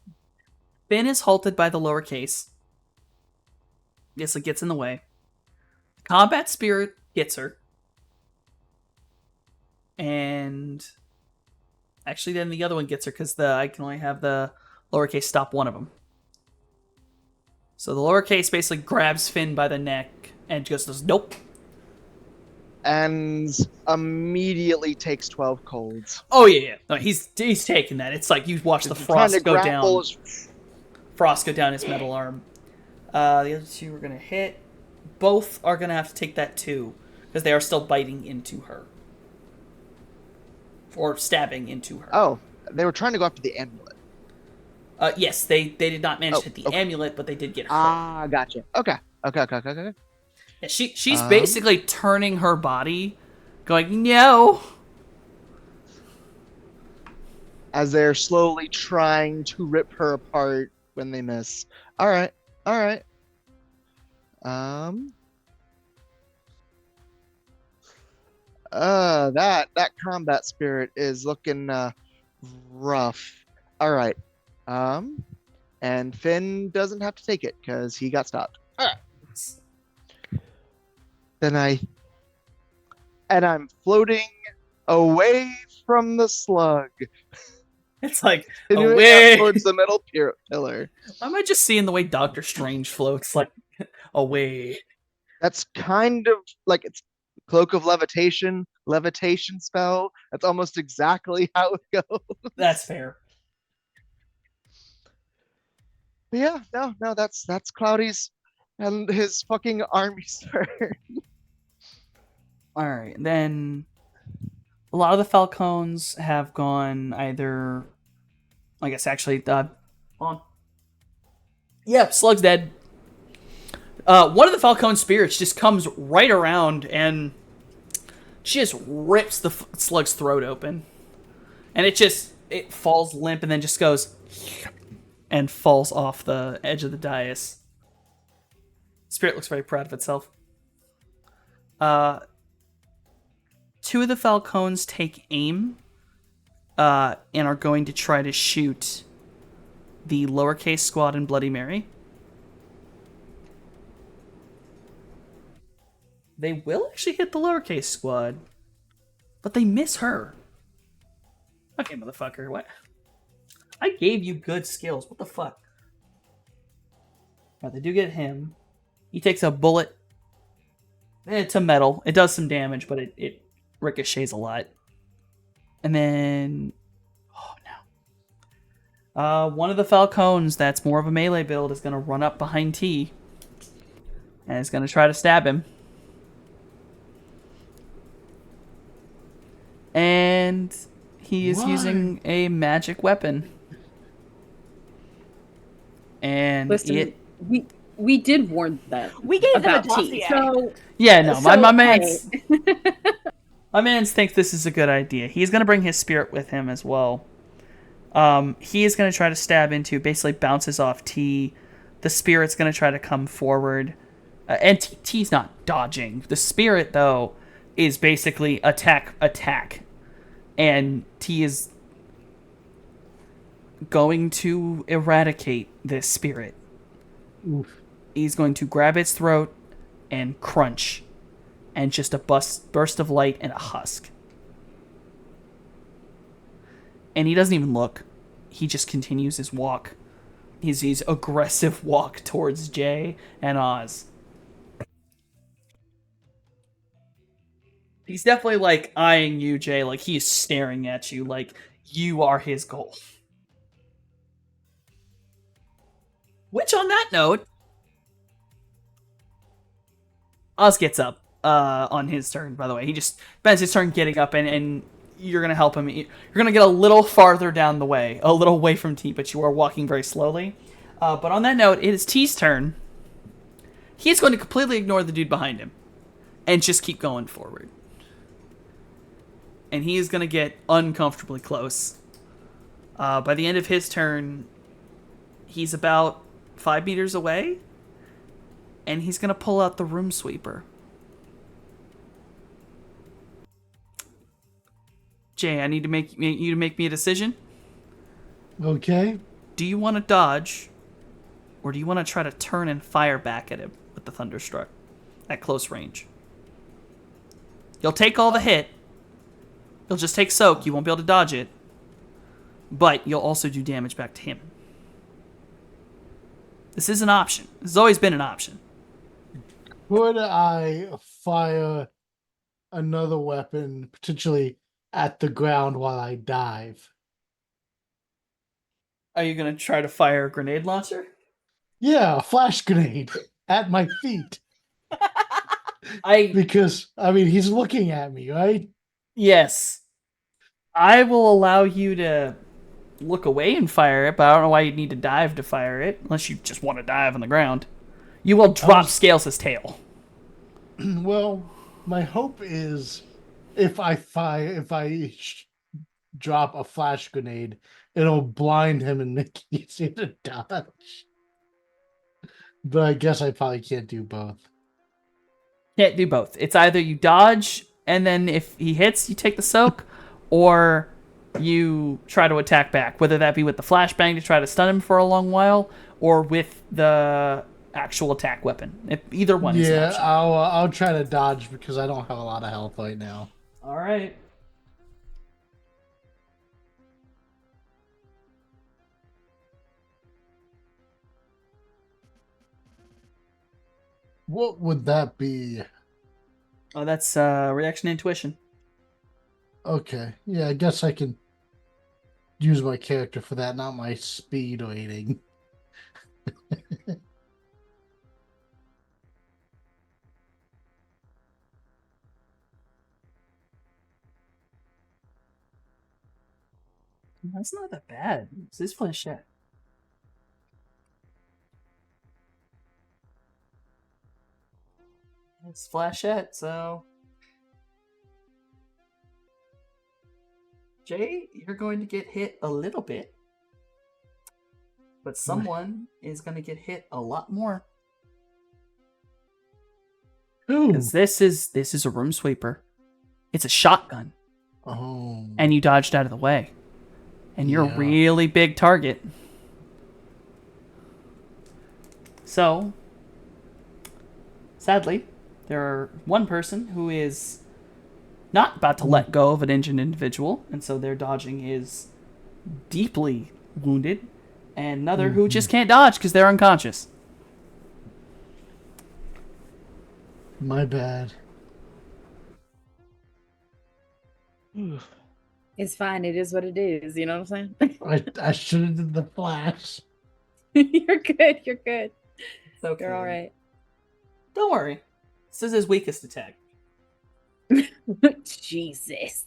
Finn is halted by the lowercase. Yes, it gets in the way. Combat spirit gets her. And actually then the other one gets her because I can only have the lowercase stop one of them. So the lowercase basically grabs Finn by the neck and just goes, nope. And immediately takes 12 colds. Oh yeah. No, he's taking that. It's like you watch the He's trying to frost go grapple down. his- Frost go down his metal arm. The other two are gonna hit. Both are gonna have to take that too, because they are still biting into her. Or stabbing into her. Oh, they were trying to go after the amulet. Yes, they did not manage Oh, to hit the okay. amulet, but they did get her. Ah, gotcha. Okay. Yeah, she's Um, basically turning her body, going, no. As they're slowly trying to rip her apart when they miss. All right. That combat spirit is looking rough. All right. And Finn doesn't have to take it because he got stopped. All right. Then I'm floating away from the slug. It's like, Continuing away. up towards the metal pillar. Am I just seeing the way Doctor Strange floats, like, away? That's kind of like it's cloak of levitation spell. That's almost exactly how it goes. That's fair. But yeah, no, that's Cloudy's and his fucking army's turn. Alright, then a lot of the Falcons have gone either, I guess actually, on. Yeah, Slug's dead. One of the Falcon spirits just comes right around and she just rips the Slug's throat open. And it falls limp and then just goes and falls off the edge of the dais. Spirit looks very proud of itself. Two of the Falcons take aim and are going to try to shoot the lowercase squad and Bloody Mary. They will actually hit the lowercase squad, but they miss her. Okay, motherfucker, what? I gave you good skills. What the fuck? Right, they do get him. He takes a bullet. It's a metal. It does some damage, but it ricochets a lot. And then, oh no. One of the Falcons that's more of a melee build is going to run up behind T. And is going to try to stab him. And he is Why? using a magic weapon. And Listen, we did warn them. We gave them a about tea. dossier. So yeah, no, my so, man's hey. my man's thinks this is a good idea. He's gonna bring his spirit with him as well. He is gonna try to stab into, basically bounces off T. The spirit's gonna try to come forward, and T's not dodging. The spirit though is basically attack, and T is going to eradicate this spirit. Oof. He's going to grab its throat and crunch, and just a burst of light and a husk. And he doesn't even look. He just continues his walk. His aggressive walk towards Jay and Oz. He's definitely like eyeing you, Jay, like he's staring at you, like you are his goal. Which, on that note, Oz gets up on his turn, by the way. He just spends his turn getting up, and you're going to help him. You're going to get a little farther down the way, a little away from T, but you are walking very slowly. But on that note, it is T's turn. He's going to completely ignore the dude behind him and just keep going forward. And he is going to get uncomfortably close. By the end of his turn, he's about 5 meters away, and he's going to pull out the room sweeper. Jay, I need to make you to make me a decision. Okay. Do you want to dodge, or do you want to try to turn and fire back at him with the Thunderstruck at close range? You'll take all the hit. You'll just take soak. You won't be able to dodge it. But you'll also do damage back to him. This is an option. This has always been an option. Could I fire another weapon potentially at the ground while I dive? Are you going to try to fire a grenade launcher? Yeah, a flash grenade at my feet. I Because, I mean, he's looking at me, right? Yes. I will allow you to look away and fire it, but I don't know why you'd need to dive to fire it, unless you just want to dive on the ground. You will drop Scales' tail. Well, my hope is if I drop a flash grenade, it'll blind him and make it easier to dodge. But I guess I probably can't do both. Can't do both. It's either you dodge, and then if he hits, you take the soak, or you try to attack back, whether that be with the flashbang to try to stun him for a long while, or with the actual attack weapon. Either one is an Yeah, option. I'll try to dodge because I don't have a lot of health right now. All right. What would that be? Oh, that's reaction intuition. Okay, yeah, I guess I can use my character for that, not my speed rating. That's not that bad. It's this flashette. It's flashette, so Jay, you're going to get hit a little bit, but someone is going to get hit a lot more. Ooh. Because this is a room sweeper. It's a shotgun, Oh. and you dodged out of the way, and you're Yeah. a really big target. So, sadly, there are one person who is not about to let go of an injured individual, and so their dodging is deeply wounded, and another who just can't dodge because they're unconscious. My bad. It's fine. It is what it is. You know what I'm saying? I should have did the flash. You're good. You're good. It's okay. You're all right. Don't worry. This is his weakest attack. Jesus.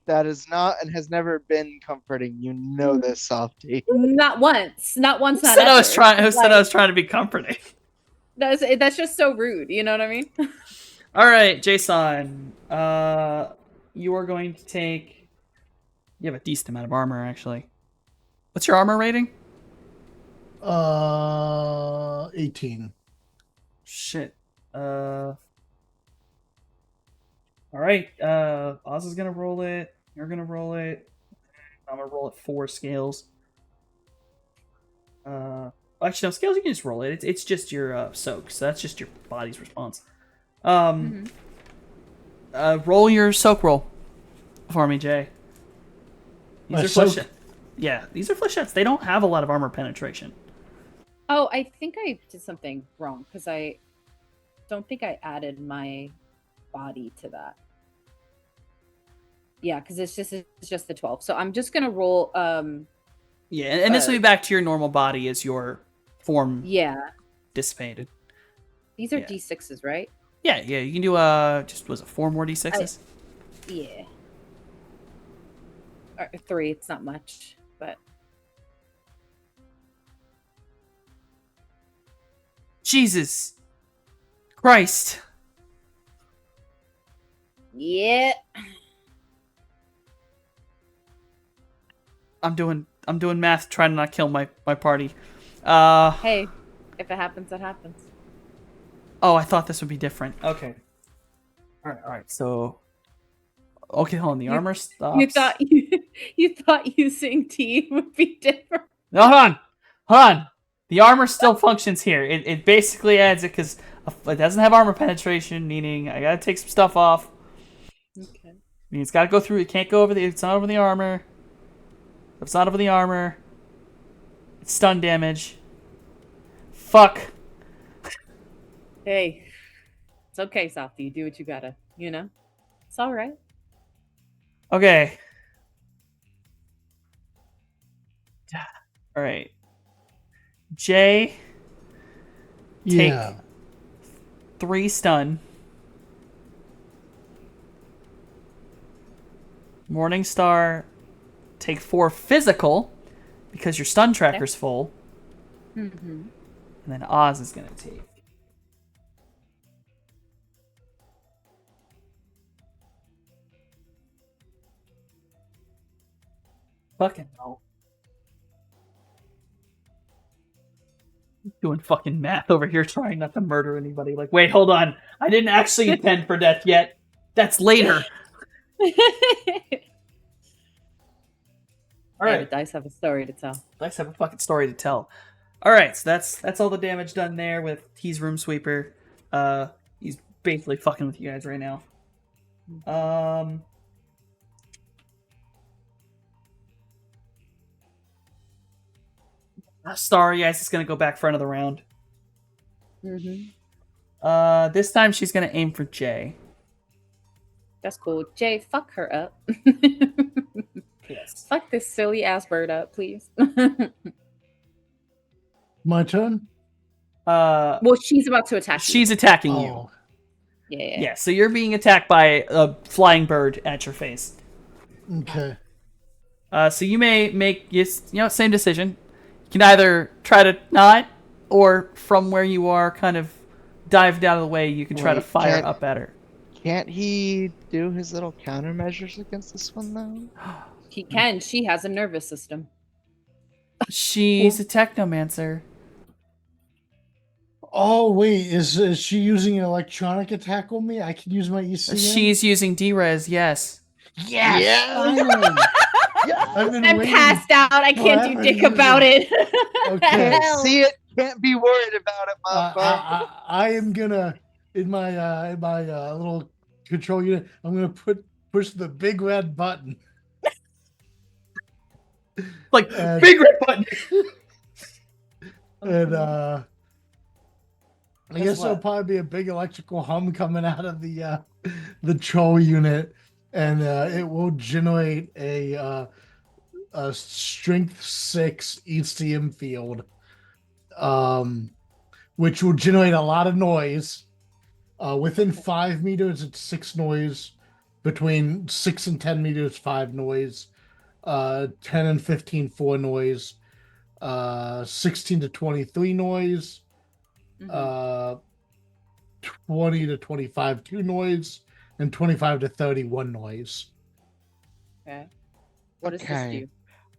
That is not and has never been comforting. You know this, Softy. Not once. Not once. Who Not said I ever. was trying? Who said I Like, was trying to be comforting? that's just so rude. You know what I mean? All right, Jason. You are going to take. You have a decent amount of armor, actually. What's your armor rating? 18. Shit. All right. Oz is gonna roll it. You're gonna roll it. I'm gonna roll it 4 scales. Actually, no, scales you can just roll it. It's just your soak, so that's just your body's response. Roll your soak roll for me, Jay. These My are soak? flesh. Yeah, these are flechettes. They don't have a lot of armor penetration. Oh, I think I did something wrong because I don't think I added my body to that. Yeah, because it's just the 12. So I'm just gonna roll. Yeah, and this will be back to your normal body as your form Yeah, dissipated. these are Yeah. D6s, right? Yeah, you can do just was it 4 more d6s? Yeah. Or 3. It's not much, but Jesus Christ. yeah. I'm doing math trying to not kill my party. Hey, if it happens, it happens. Oh, I thought this would be different. Okay. All right. So okay, hold on. The armor stops. You thought using T would be different. No, hold on. The armor still functions here. It basically adds it because it doesn't have armor penetration, meaning I gotta take some stuff off. Okay. I mean, it's gotta go through. It can't go over the. It's not over the armor. If it's not over the armor, it's stun damage. Fuck. Hey, it's okay, Softy. You do what you gotta. You know, it's all right. Okay. All right. Jay, take Yeah. 3 stun. Morningstar, take 4 physical because your stun tracker's full. Mm-hmm. And then Oz is gonna take. Fucking hell. Doing fucking math over here trying not to murder anybody. Like, wait, hold on. I didn't actually intend for death yet. That's later. All Hey, right. the dice have a story to tell. Dice have a fucking story to tell. All right, so that's all the damage done there with T's Room Sweeper. He's basically fucking with you guys right now. Starry Ice is gonna go back for another round. Mm-hmm. This time she's gonna aim for Jay. That's cool. Jay, fuck her up. Yes. Fuck this silly ass bird up, please. My turn? Well, she's about to attack you. She's attacking you. Oh. Yeah. Yeah, so you're being attacked by a flying bird at your face. Okay. So you may make same decision. You can either try to not, or from where you are, kind of dived out of the way. You can try to Wait, fire can't- up at her. Can't he do his little countermeasures against this one though? He can. She has a nervous system. She's a technomancer. Oh wait, is she using an electronic attack on me? I can use my ECM. She's using D-Res, yes. yes. Yeah. Finally. I've been I'm waiting. passed out. I can't do forever dick to use about it. Okay. Can't Hell. see it, can't be worried about it, motherfucker. I am gonna in my little control unit. I'm gonna push the big red button. Like, And- big red button! And I Guess guess there'll what? probably be a big electrical hum coming out of the troll unit. and it will generate a strength 6 ECM field, which will generate a lot of noise. Within 5 meters, it's 6 noise. Between 6 and 10 meters, 5 noise. 10 and 15, 4 noise. 16 to 23 noise. Mhm. 20 to 25, 2 noise. And 25 to 31 noise. Okay. What does this Okay. do?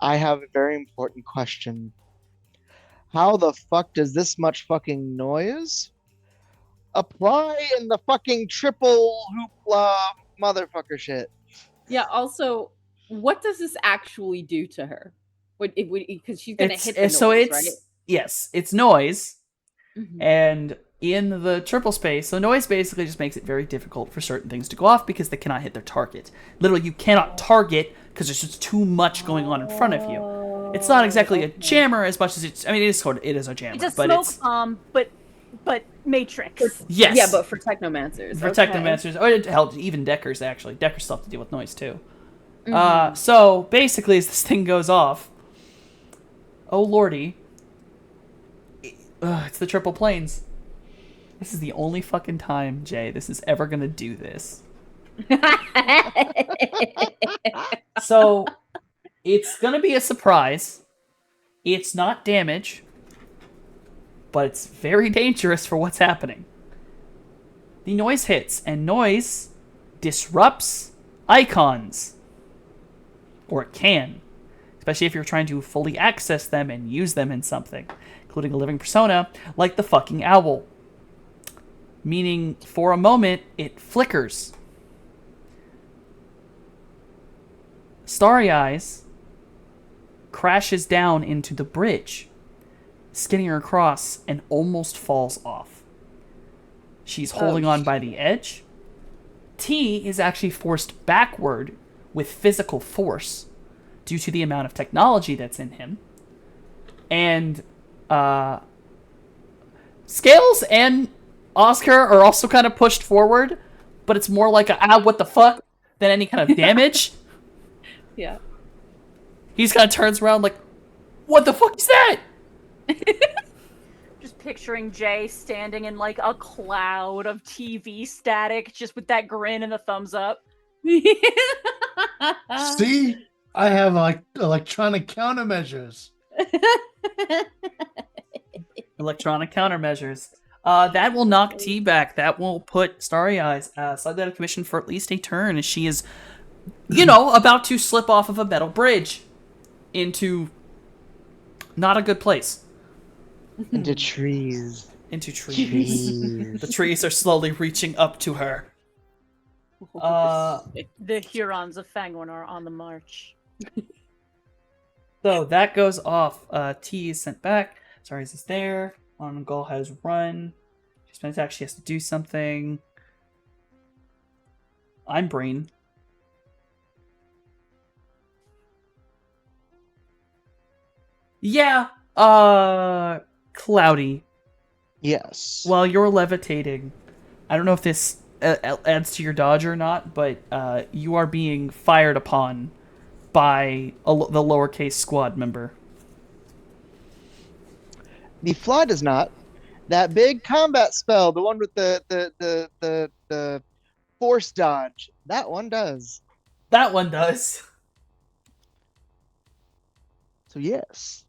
I have a very important question. How the fuck does this much fucking noise apply in the fucking triple hoopla motherfucker shit? Yeah. Also, what does this actually do to her? Because she's gonna hit the noise, so it's right? yes, it's noise, Mhm. and in the triple space, so noise basically just makes it very difficult for certain things to go off because they cannot hit their target. Literally, you cannot target because there's just too much going on in front of you. It's not exactly a Okay. jammer as much as it's. I mean, it is a jammer, It's a but smoke it's bomb, but Matrix. yes. Yeah, but for technomancers. for okay. technomancers, or hell, even deckers actually. Deckers still have to deal with noise too. Mhm. So basically, as this thing goes off, oh lordy, it's the triple planes. This is the only fucking time, Jay, this is ever gonna do this. So it's gonna be a surprise. It's not damage, but it's very dangerous for what's happening. The noise hits, and noise disrupts icons. Or it can. Especially if you're trying to fully access them and use them in something, including a living persona, like the fucking owl. Meaning, for a moment, it flickers. Starry Eyes crashes down into the bridge, skidding her across and almost falls off. She's holding on by the edge. T is actually forced backward with physical force due to the amount of technology that's in him. And Scales and Oscar are also kind of pushed forward, but it's more like what the fuck than any kind of damage. Yeah. He's kind of turns around like, what the fuck is that? Just picturing Jay standing in like a cloud of TV static, just with that grin and the thumbs up. See, I have like electronic countermeasures. Electronic countermeasures. That will knock T back. That will put Starry Eyes slightly out of commission for at least a turn, as she is, about to slip off of a metal bridge into not a good place. Into trees. Into trees. The trees are slowly reaching up to her. The Hurons of Fangorn are on the march. So that goes off. T is sent back. Starry Eyes is there. Ongal has run. She's been attacked. She has to do something. I'm Brain. Yeah. Cloudy. Yes. While you're levitating, I don't know if this adds to your dodge or not, but you are being fired upon by the lowercase squad member. The fly does not. That big combat spell, the one with the force dodge, that one does. That one does. So yes.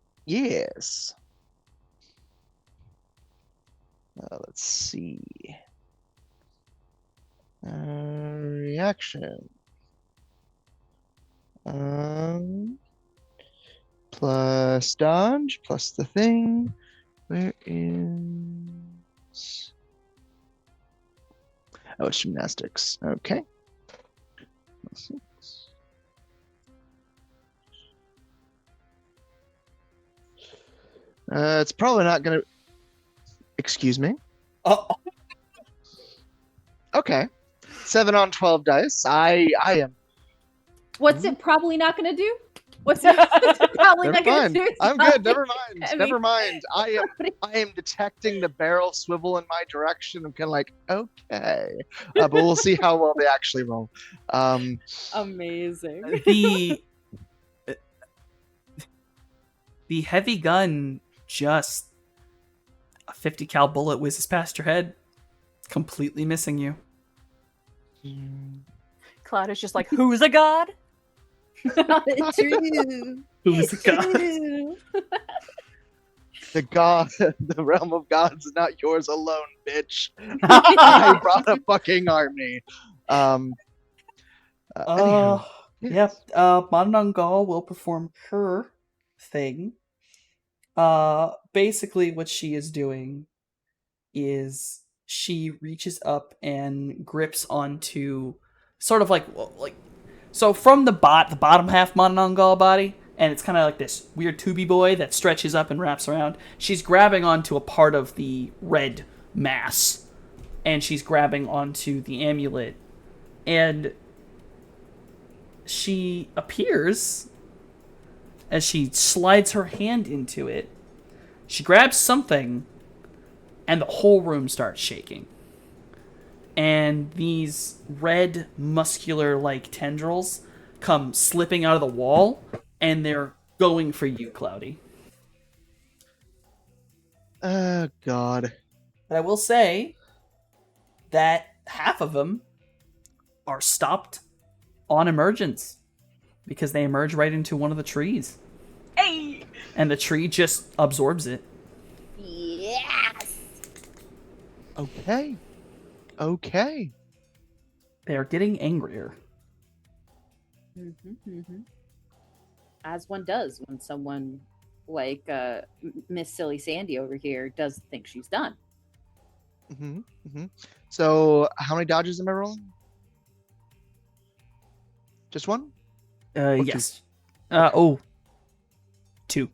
Let's see. Reaction. Plus dodge, plus the thing. Where is... Oh, it's gymnastics. Okay. It's probably not gonna... Excuse me? Oh. Okay. 7 on 12 dice. I am... What's it probably not going to do? What's probably Never not gonna mind. do I'm good. something. Never mind. I mean- Never mind. I am detecting the barrel swivel in my direction. I'm kind of like, okay, but we'll see how well they actually roll. Amazing. The heavy gun just a 50 cal bullet whizzes past your head, completely missing you. Cloud is just like, who's a god? True. Who's the god? True. The god, the realm of gods is not yours alone, bitch. I brought a fucking army. Anywho, Yep. Manangal will perform her thing. Basically, what she is doing is she reaches up and grips onto sort of like so from the bottom half Manangal body, and it's kind of like this weird tubey boy that stretches up and wraps around. She's grabbing onto a part of the red mass, and she's grabbing onto the amulet, and she appears as she slides her hand into it. She grabs something, and the whole room starts shaking. And these red, muscular-like tendrils come slipping out of the wall, and they're going for you, Cloudy. oh god. But I will say that half of them are stopped on emergence because they emerge right into one of the trees. Hey! And the tree just absorbs it. Yes. Okay. Okay. They are getting angrier. As one does when someone like Miss Silly Sandy over here does think she's done. So, how many dodges am I rolling? Just one? Or two? Yes. Two.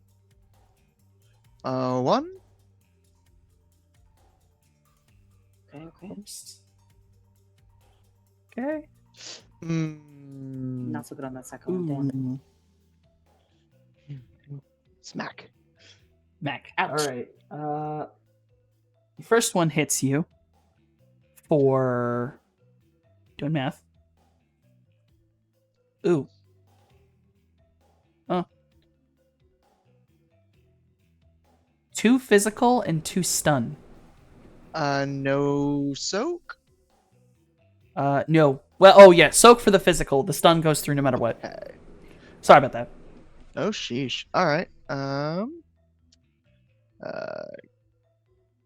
One. Okay. Okay. Not so good on that second one. Damn it. Smack. Mac. Ouch. All right. The first one hits you for doing math. Ooh. Oh. 2 physical and 2 stun. No soak. No. Well, oh yeah, soak for the physical. The stun goes through no matter what. Okay. Sorry about that. Oh sheesh. All right.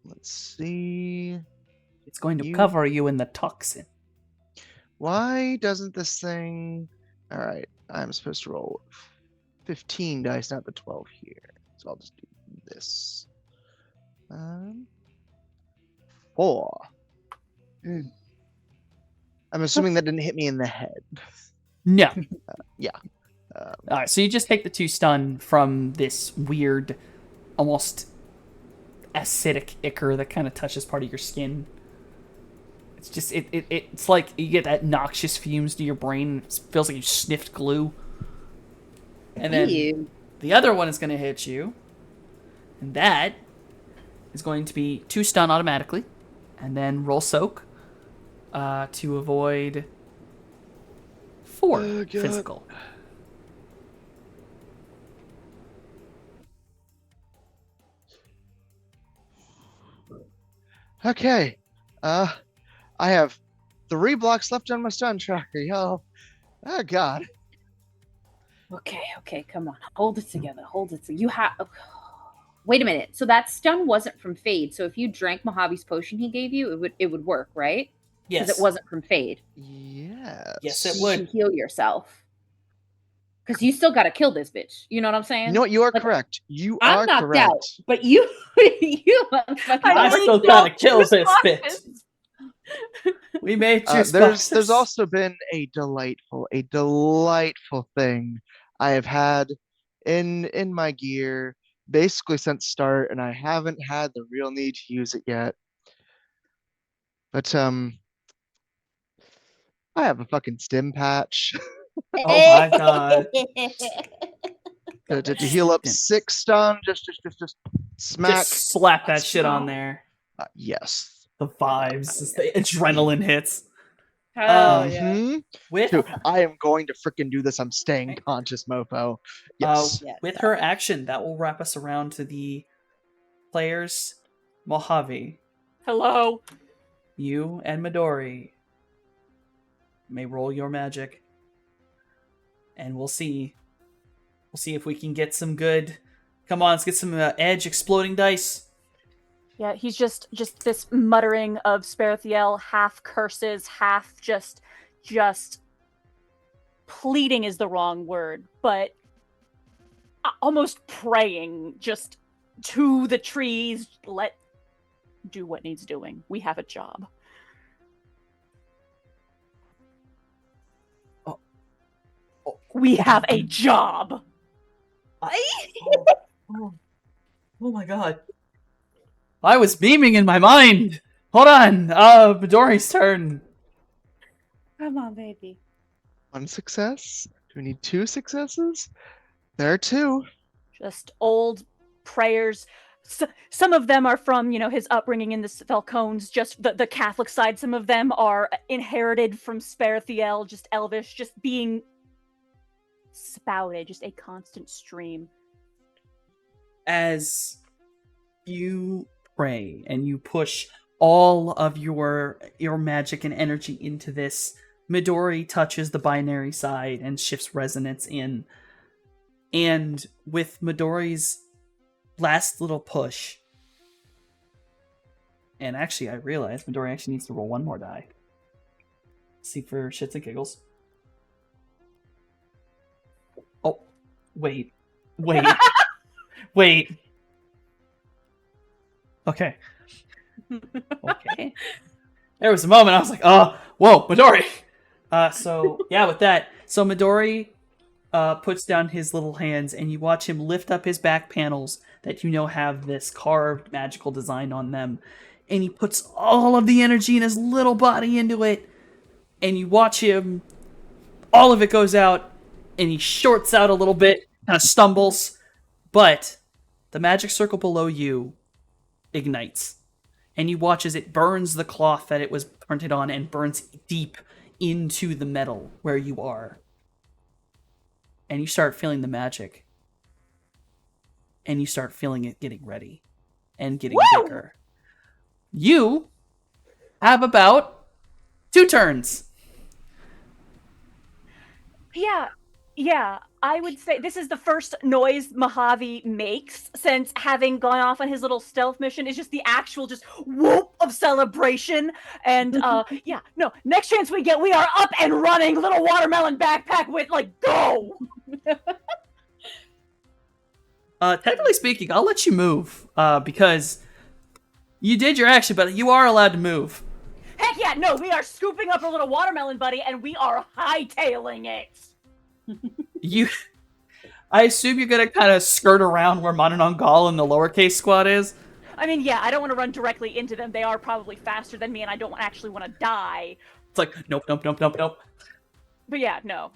Let's see. It's going to You- cover you in the toxin. Why doesn't this thing? All right. I'm supposed to roll 15 dice, not the 12 here. So I'll just do this. 4. I'm assuming that didn't hit me in the head. No. Um, All right, so you just take the 2 stun from this weird, almost acidic ichor that kind of touches part of your skin. It's just it's like you get that noxious fumes to your brain. It feels like you sniffed glue. And then Ew. the other one is going to hit you, and that is going to be 2 stun automatically, and then roll soak to avoid 4 Oh, God. physical. Okay. I have 3 blocks left on my stun tracker, y'all. Oh god. Okay, come on. Hold it together. You have. Wait a minute. So that stun wasn't from Fade. So if you drank Mojave's potion he gave you, it would work, right? Yes. Because it wasn't from Fade. Yes. Yes, it You would. can heal yourself. Because you still got to kill this bitch. You know what I'm saying? You know what? You are Like, correct. You I'm are knocked correct. out, but you, you. I still gotta kill this bitch. We made you There's also been a delightful thing I have had in my gear basically since start, and I haven't had the real need to use it yet. But I have a fucking stim patch. Oh my god. Got To that heal up shit. 6 stun, just smack. Just slap that shit on there. Yes. The vibes, just the adrenaline hits. Hell yeah. Mhm. With Dude, I am going to freaking do this. I'm staying conscious, mofo. Yes. Yes. with her action, that will wrap us around to the players. Mojave, Hello. you and Midori may roll your magic, and we'll see. We'll see if we can get some good. Come on, let's get some edge exploding dice. Yeah, he's just this muttering of Sparathiel, half curses, half just pleading is the wrong word, but almost praying just to the trees, let do what needs doing. We have a job. Oh. We have a job. Oh my god. I was beaming in my mind. Hold on. Midori's turn. Come on, baby. 1 success. Do we need 2 successes? There are 2. Just old prayers. Some of them are from, his upbringing in the Falcones, just the Catholic side. Some of them are inherited from Sparathiel, just elvish, just being spouted, just a constant stream. As you pray and you push all of your magic and energy into this, Midori touches the binary side and shifts resonance in. And with Midori's last little push, and actually I realized Midori actually needs to roll 1 more die. See for shits and giggles. Oh, wait. Wait. Okay. Okay. There was a moment I was like, oh, whoa, Midori. So yeah, with that, so Midori puts down his little hands, and you watch him lift up his back panels that have this carved magical design on them, and he puts all of the energy in his little body into it, and you watch him, all of it goes out, and he shorts out a little bit, kind of stumbles, but the magic circle below you ignites, and you watch as it burns the cloth that it was printed on and burns deep into the metal where you are. And you start feeling the magic. And you start feeling it getting ready and getting bigger. You have about 2 turns. Yeah, I would say this is the first noise Mojave makes since having gone off on his little stealth mission. Is just the actual just whoop of celebration. And next chance we get, we are up and running, little watermelon backpack with go. Technically speaking, I'll let you move because you did your action, but you are allowed to move. Heck yeah, no, we are scooping up our little watermelon buddy and we are hightailing it. I assume you're gonna kind of skirt around where Mananangal and the lowercase squad is. I mean, yeah, I don't want to run directly into them. They are probably faster than me, and I don't actually want to die. It's like nope. But yeah, no.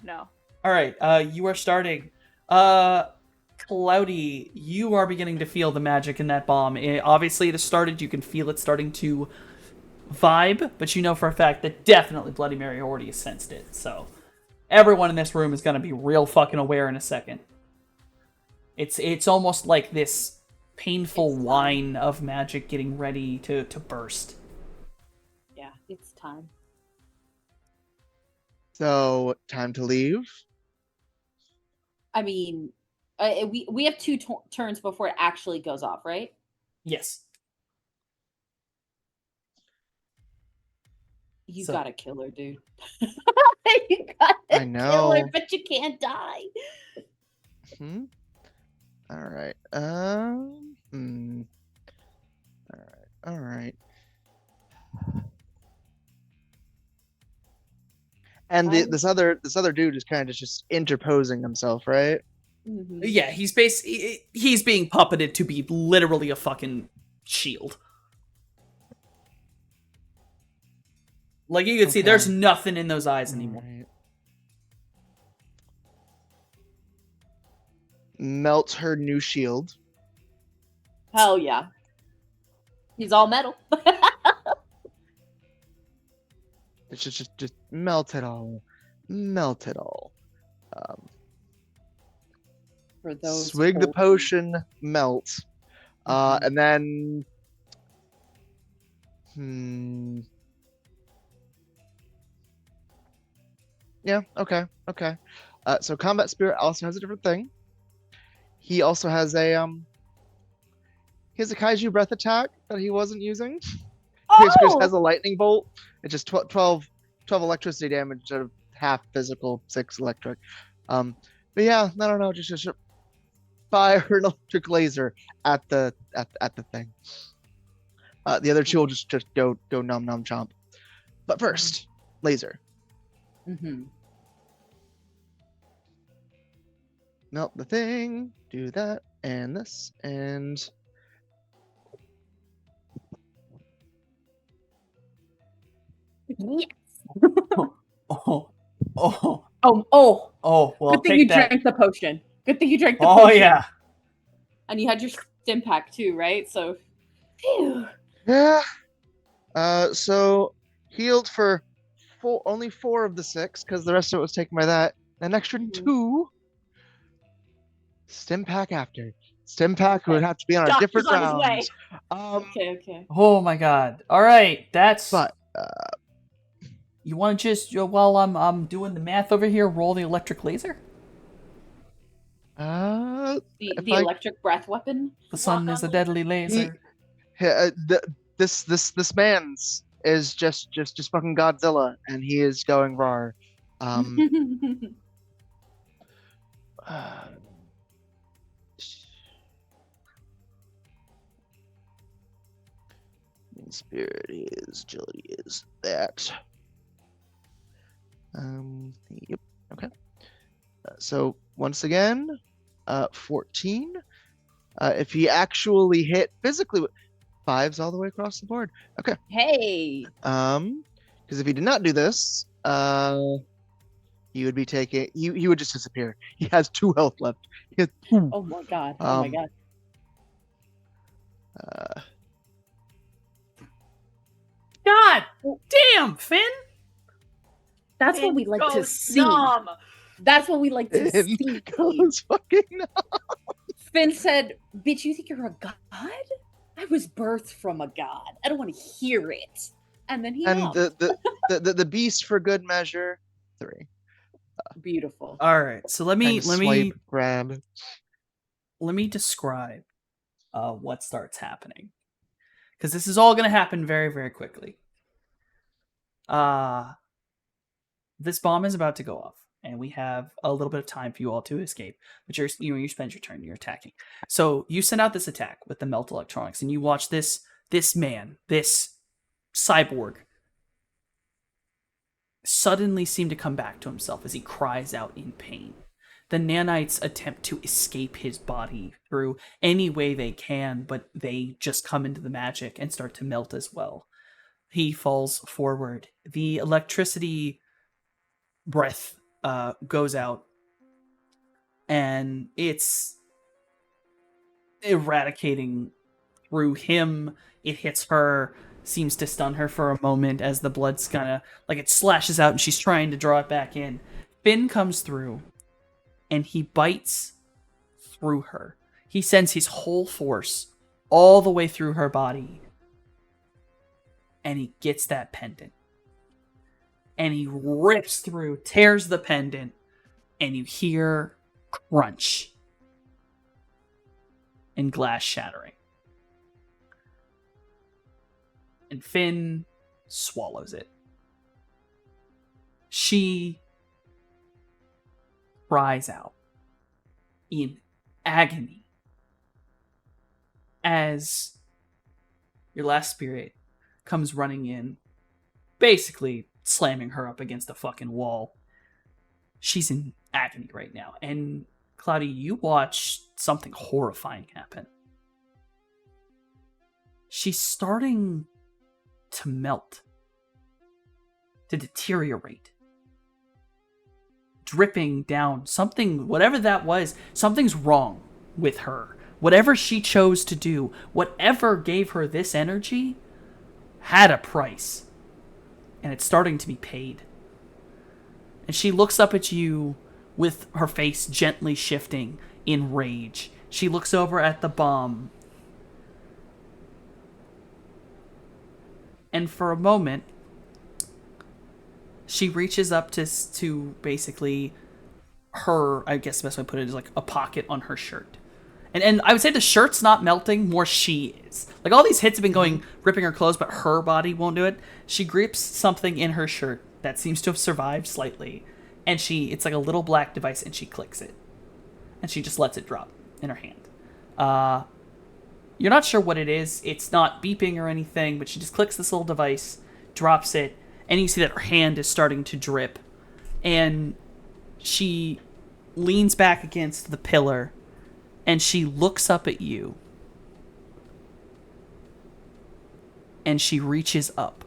All right, you are starting. Cloudy, you are beginning to feel the magic in that bomb. Obviously, it has started. You can feel it starting to vibe, but you know for a fact that definitely Bloody Mary already has sensed it. So everyone in this room is going to be real fucking aware in a second. It's almost like this painful whine of magic getting ready to burst. Yeah, it's time. So, time to leave. I mean, we have 2 turns before it actually goes off, right? Yes. You So- gotta kill her, dude. You gotta I kill know. her, but you can't die. All right. All right. And this other dude is kind of just interposing himself, right? Mhm. Yeah, he's being puppeted to be literally a fucking shield. Like you can see, Okay. there's nothing in those eyes anymore. Alright. melt her new shield. Hell yeah. He's all metal. It's just melt it all. Melt it all. For those Swig the holding- potion, melt. And then yeah, okay. So combat spirit also has a different thing. He also has a kaiju breath attack that he wasn't using. He just has a lightning bolt. It's just 12 electricity damage instead of half physical, 6 electric. But yeah, I don't know, just fire an electric laser at the thing. The other two will just go nom nom chomp. But first, laser. Melt the thing. Do that and this and. Yes. Oh. Well, Good thing take you that. drank the potion. Good thing you drank the Oh potion. yeah. And you had your stim pack too, right? So, phew. Yeah. So healed for only 4 of the 6 because the rest of it was taken by that. An extra 2. Stim pack after. Stim pack would have to be on a Doctor's different on his round. way. Okay. Oh my god. All right. That's. But You want to just while I'm doing the math over here, roll the electric laser. The If I- electric breath weapon. The sun is a deadly laser. this man's is just fucking Godzilla, and he is going raw. Spirit is agility is that. Yep. Okay. So once again, 14. If he actually hit physically, 5s all the way across the board. Okay. Hey. Because if he did not do this, he would be taking. He would just disappear. He has 2 health left. He has 2. Oh my god. Oh my god. God damn, Finn. That's what we like to Goes see. numb. That's what we like to Finn see. goes fucking. Finn said, "Bitch, you think you're a god? I was birthed from a god. I don't want to hear it." And then he And numbed. the beast for good measure 3. Beautiful. All right. So let me Swipe, grab. describe what starts happening, because this is all going to happen very, very quickly. This bomb is about to go off, and we have a little bit of time for you all to escape. But you spend your turn, you're attacking. So you send out this attack with the melt electronics, and you watch this man, this cyborg, suddenly seem to come back to himself as he cries out in pain. The nanites attempt to escape his body through any way they can, but they just come into the magic and start to melt as well. He falls forward. The electricity breath goes out, and it's eradicating through him. It hits her, seems to stun her for a moment as the blood's kind of like it slashes out and she's trying to draw it back in. Finn comes through and he bites through her. He sends his whole force all the way through her body, and he gets that pendant. And he rips through, tears the pendant, and you hear crunch and glass shattering. And Finn swallows it. She cries out in agony as your last spirit comes running in, basically slamming her up against a fucking wall. She's in agony right now. And Cloudy, you watch something horrifying happen. She's starting to melt, to deteriorate. dripping down. Something, whatever that was, something's wrong with her. Whatever she chose to do, whatever gave her this energy, had a price. And it's starting to be paid. And she looks up at you with her face gently shifting in rage. She looks over at the bomb. And for a moment, she reaches up to basically her, I guess the best way to put it is like a pocket on her shirt. And I would say the shirt's not melting, more she is. Like all these hits have been going, ripping her clothes, but her body won't do it. She grips something in her shirt that seems to have survived slightly. And it's like a little black device, and she clicks it. And she just lets it drop in her hand. You're not sure what it is. It's not beeping or anything, but she just clicks this little device, drops it, and you see that her hand is starting to drip. And she leans back against the pillar, and she looks up at you. And she reaches up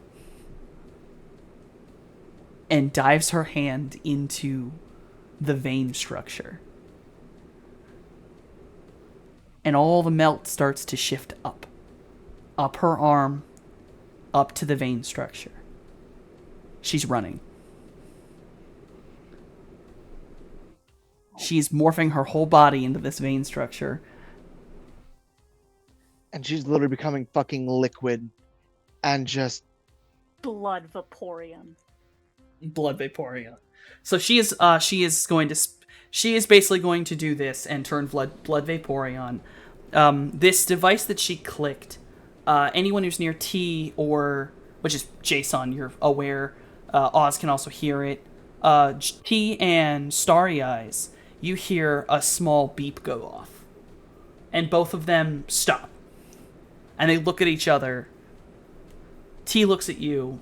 and dives her hand into the vein structure. And all the melt starts to shift up. Up her arm, up to the vein structure. She's running. She's morphing her whole body into this vein structure. And she's literally becoming fucking liquid and just Blood Vaporeon. Blood Vaporeon. So she is basically going to do this and turn blood Vaporeon. This device that she clicked, anyone who's near T which is Jason, you're aware. Oz can also hear it. T and Starry Eyes, you hear a small beep go off. And both of them stop. And they look at each other. T looks at you.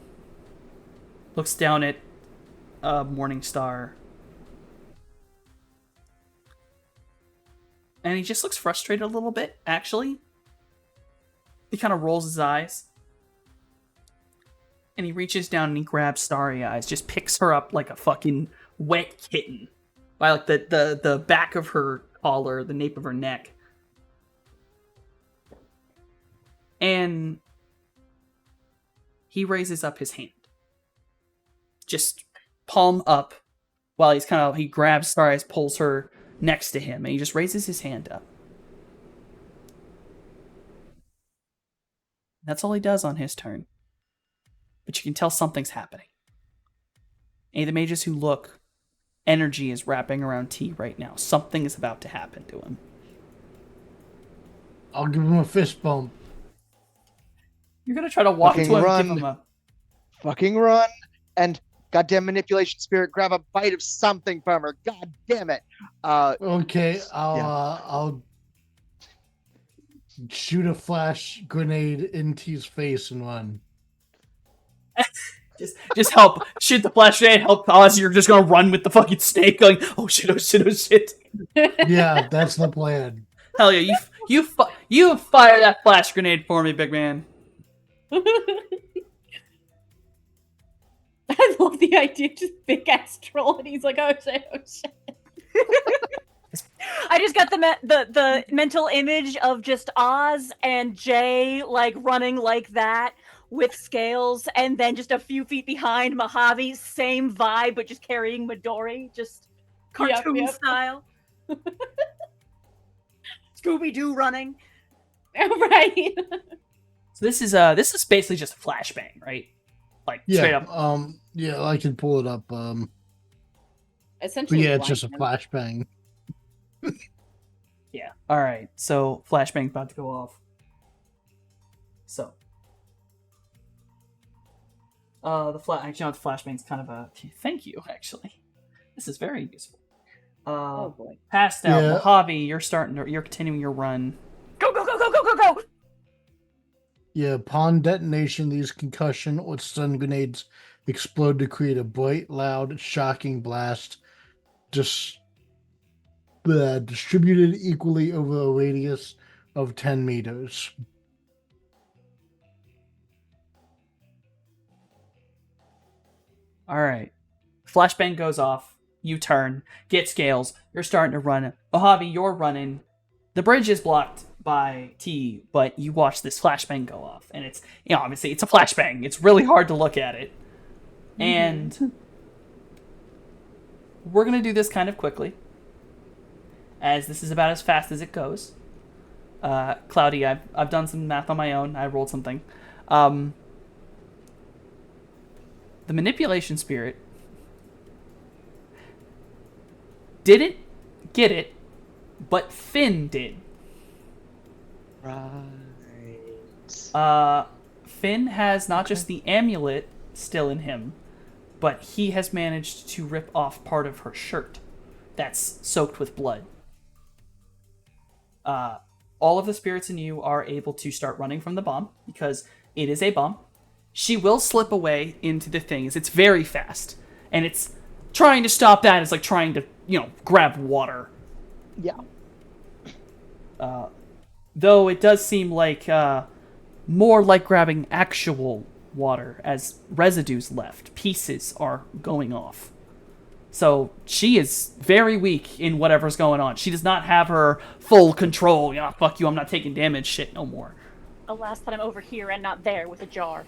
Looks down at Morningstar. And he just looks frustrated a little bit, actually. He kind of rolls his eyes. And he reaches down and he grabs Starry Eyes, just picks her up like a fucking wet kitten. By like the back of her collar, the nape of her neck. And he raises up his hand. Just palm up while he grabs Starry Eyes, pulls her next to him, and he just raises his hand up. That's all he does on his turn. But you can tell something's happening. Any of the mages who look, energy is wrapping around T right now. Something is about to happen to him. I'll give him a fist bump. You're gonna try to walk Fucking to him, run. give him a... fucking run and goddamn manipulation spirit, grab a bite of something from her. God damn it. Okay, I'll shoot a flash grenade in T's face and run. Just help. Shoot the flash grenade, help Oz. You're just gonna run with the fucking snake going, oh shit, oh shit, oh shit. Yeah, that's the plan. Hell yeah, you fire that flash grenade for me, big man. I love the idea, just big ass troll, and he's like, oh shit, oh shit. I just got the mental image of just Oz and Jay like running like that with scales, and then just a few feet behind Mojave, same vibe, but just carrying Midori, just cartoon style. Scooby-Doo running. Right. So this is basically just a flashbang, right? Like straight Yeah, up. yeah, I can pull it up. But Essentially, yeah, it's just a blind flashbang. Yeah. All right. So flashbang's about to go off. So the flashbang's kind of a thank you. Actually, this is very useful. Oh boy. Passed out. Yeah. Mojave, you're continuing your run. Go, go, go, go, go, go, go! Yeah, upon detonation, these concussion or stun grenades explode to create a bright, loud, shocking blast, distributed equally over a radius of 10 meters. All right. Flashbang goes off. You turn, get scales. You're starting to run. Mojave, you're running. The bridge is blocked by T, but you watch this flashbang go off, and it's obviously it's a flashbang. It's really hard to look at it, and we're gonna do this kind of quickly, as this is about as fast as it goes. Cloudy, I've done some math on my own. I rolled something. The manipulation spirit didn't get it, but Finn did. Right. Finn has not just the amulet still in him, but he has managed to rip off part of her shirt that's soaked with blood. All of the spirits in you are able to start running from the bomb because it is a bomb. She will slip away into the things. It's very fast, and it's trying to stop that. It's like trying to, grab water. Yeah. Though it does seem like more like grabbing actual water as residues left. Pieces are going off. So she is very weak in whatever's going on. She does not have her full control. Fuck you, I'm not taking damage shit no more. Alas that I'm over here and not there with a jar.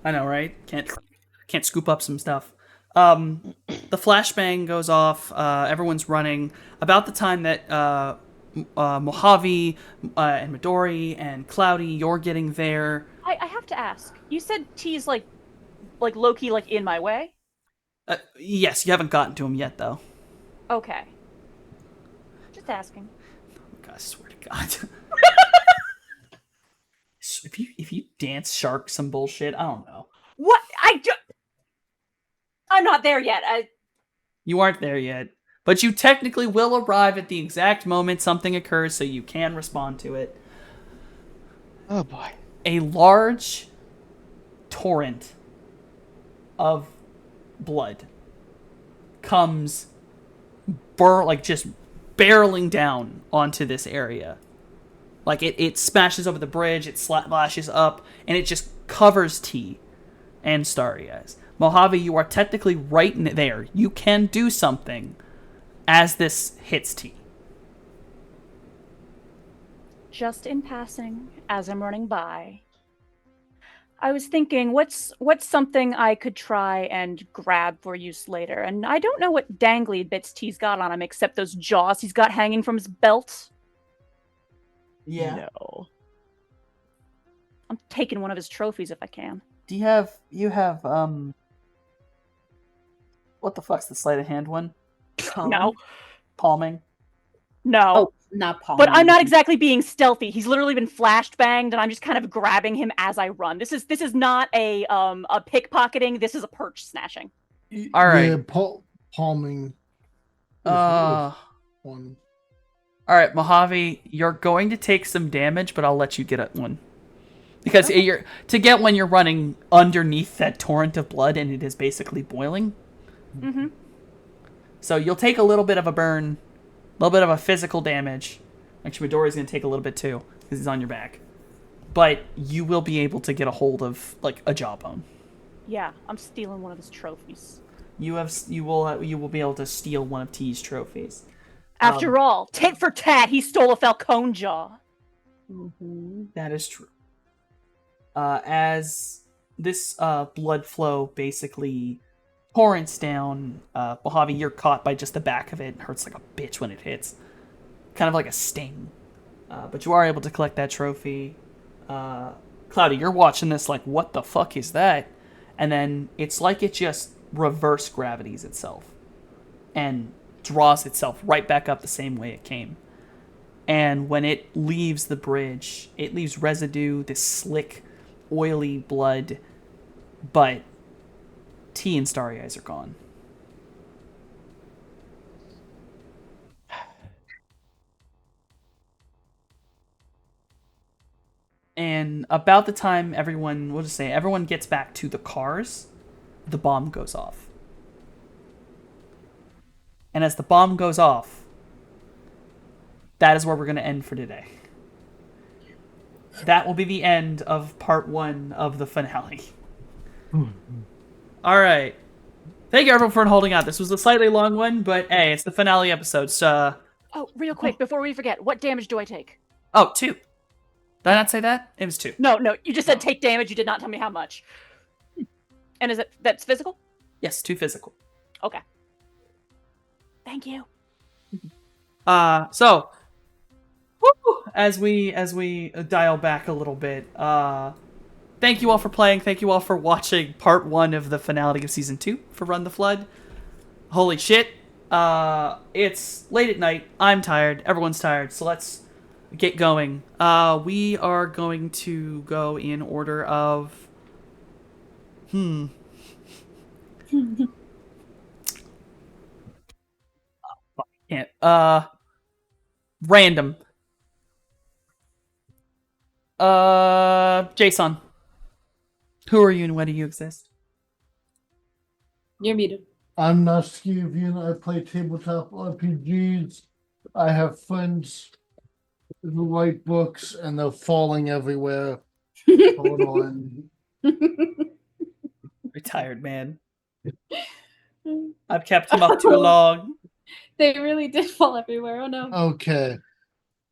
I know, right? Can't scoop up some stuff. The flashbang goes off. Everyone's running. About the time that Mojave and Midori and Cloudy, you're getting there. I have to ask. You said T's like low-key like in my way? Yes, you haven't gotten to him yet, though. Okay. Just asking. Oh, God, I swear to God. if you dance shark some bullshit, I don't know. What? I'm not there yet. You aren't there yet. But you technically will arrive at the exact moment something occurs, so you can respond to it. Oh boy. A large torrent of blood comes just barreling down onto this area. Like it smashes over the bridge, it slashes up, and it just covers T and Starry Eyes. Mojave, you are technically right there. You can do something as this hits T. Just in passing, as I'm running by, I was thinking, what's something I could try and grab for use later? And I don't know what dangly bits T's got on him, except those jaws he's got hanging from his belt. Yeah. No. I'm taking one of his trophies if I can. Do you have what the fuck's the sleight of hand one? No. Palming. No. Oh, not Paul. But I'm not exactly being stealthy. He's literally been flash banged, and I'm just kind of grabbing him as I run. This is not a pickpocketing. This is a perch snatching. All right. Yeah, palming. One. One. All right, Mojave, you're going to take some damage, but I'll let you get at one. Because you're running underneath that torrent of blood, and it is basically boiling. Mm-hmm. So you'll take a little bit of a burn, a little bit of a physical damage. Actually, Midori's going to take a little bit too, because he's on your back. But you will be able to get a hold of a jawbone. Yeah, I'm stealing one of his trophies. You will be able to steal one of T's trophies. After all, tit for tat, he stole a Falcone jaw. That is true. As this blood flow basically torrents down, Mojave, you're caught by just the back of it. It hurts like a bitch when it hits. Kind of like a sting. But you are able to collect that trophy. Cloudy, you're watching this like, what the fuck is that? And then it's like it just reverse gravities itself. And draws itself right back up the same way it came. And when it leaves the bridge, it leaves residue, this slick, oily blood, but T and Starry Eyes are gone. And about the time everyone gets back to the cars, the bomb goes off. And as the bomb goes off, that is where we're going to end for today. That will be the end of part 1 of the finale. All right. Thank you everyone for holding out. This was a slightly long one, but hey, it's the finale episode. So, Oh, real quick, before we forget, what damage do I take? 2. Did I not say that? It was 2. No, you just said take damage. You did not tell me how much. And that's physical? Yes, 2 physical. Okay. Thank you. So, woo, as we dial back a little bit, thank you all for playing. Thank you all for watching part 1 of the finale of season 2 for Run the Flood. Holy shit. It's late at night. I'm tired. Everyone's tired. So let's get going. We are going to go in order of can't random. Jason. Who are you and when do you exist? You're muted. I'm Noskivian. I play tabletop RPGs. I have friends who write books, and they're falling everywhere. Hold on. Retired man. I've kept him up too long. They really did fall everywhere. Oh no. Okay.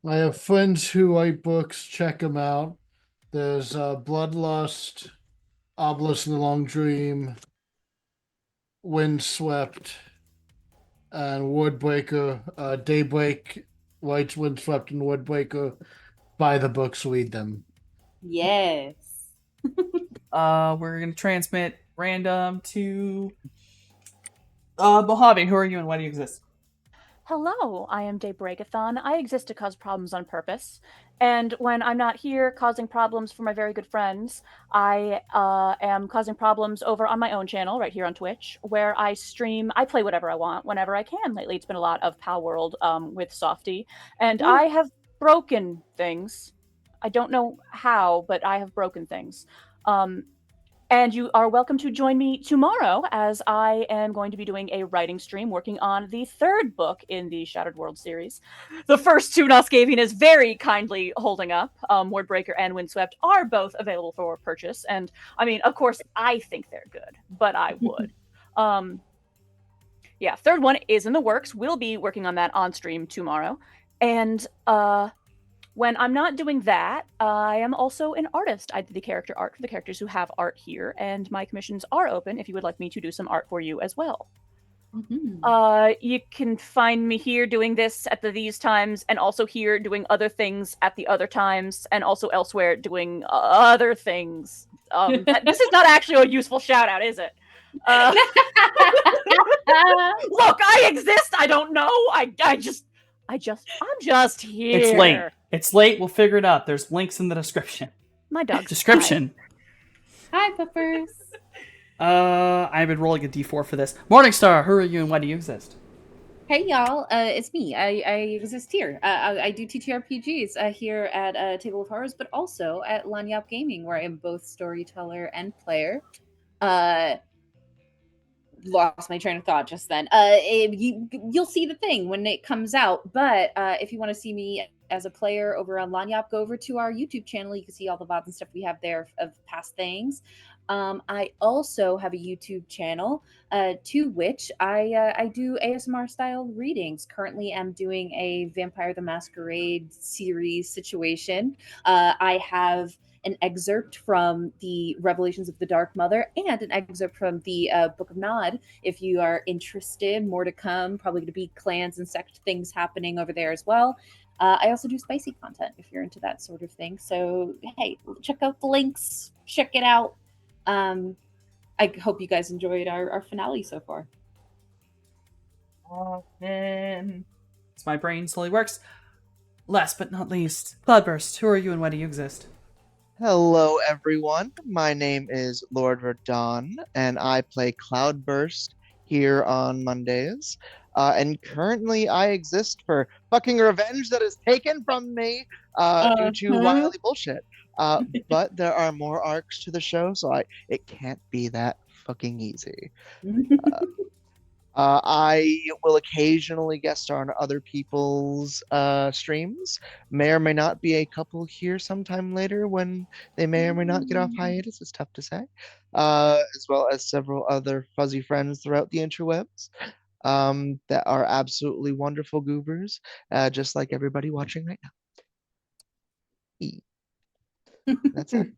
I have friends who write books. Check them out. There's Bloodlust, Obelisk and the Long Dream, Windswept, and Woodbreaker. Daybreak writes Windswept and Woodbreaker. Buy the books, read them. Yes. We're gonna transmit random to Mojave. Who are you and why do you exist? Hello, I am Daybreakathon. I exist to cause problems on purpose. And when I'm not here causing problems for my very good friends, I am causing problems over on my own channel right here on Twitch, where I stream. I play whatever I want whenever I can. Lately, it's been a lot of Pal World with Softy. And I have broken things. I don't know how, but I have broken things. And you are welcome to join me tomorrow as I am going to be doing a writing stream working on the 3rd book in the Shattered World series. The first 2 Noskavian is very kindly holding up. Wordbreaker and Windswept are both available for purchase. And I mean, of course, I think they're good, but I would. Yeah, 3rd one is in the works. We'll be working on that on stream tomorrow. And when I'm not doing that, I am also an artist. I do the character art for the characters who have art here, and my commissions are open if you would like me to do some art for you as well. Mm-hmm. You can find me here doing this at these times, and also here doing other things at the other times, and also elsewhere doing other things. This is not actually a useful shout out, is it? Look, I exist. I don't know. I'm just here. It's late. It's late. We'll figure it out. There's links in the description. My dog's Description. Hi, Puffers. I've been rolling a d4 for this. Morningstar, who are you and why do you exist? Hey, y'all. It's me. I exist here. I do TTRPGs here at Table of Horrors, but also at Lanyap Gaming, where I am both storyteller and player. Lost my train of thought just then. You'll see the thing when it comes out, but if you want to see me as a player over on Lanyap, go over to our YouTube channel. You can see all the VODs and stuff we have there of past things. I also have a YouTube channel to which I do ASMR style readings. Currently, I'm doing a Vampire the Masquerade series situation. I have an excerpt from the Revelations of the Dark Mother and an excerpt from the Book of Nod. If you are interested, more to come. Probably going to be clans and sect things happening over there as well. I also do spicy content if you're into that sort of thing. So, hey, check out the links. Check it out. I hope you guys enjoyed our finale so far. It's my brain slowly works. Last but not least, Cloudburst, who are you and why do you exist? Hello, everyone. My name is Lord Verdon, and I play Cloudburst here on Mondays. And currently, I exist for fucking revenge that is taken from me due to wily bullshit. But there are more arcs to the show, so it can't be that fucking easy. I will occasionally guest star on other people's streams. May or may not be a couple here sometime later when they may or may not get off hiatus. It's tough to say. As well as several other fuzzy friends throughout the interwebs that are absolutely wonderful goobers, just like everybody watching right now. That's it.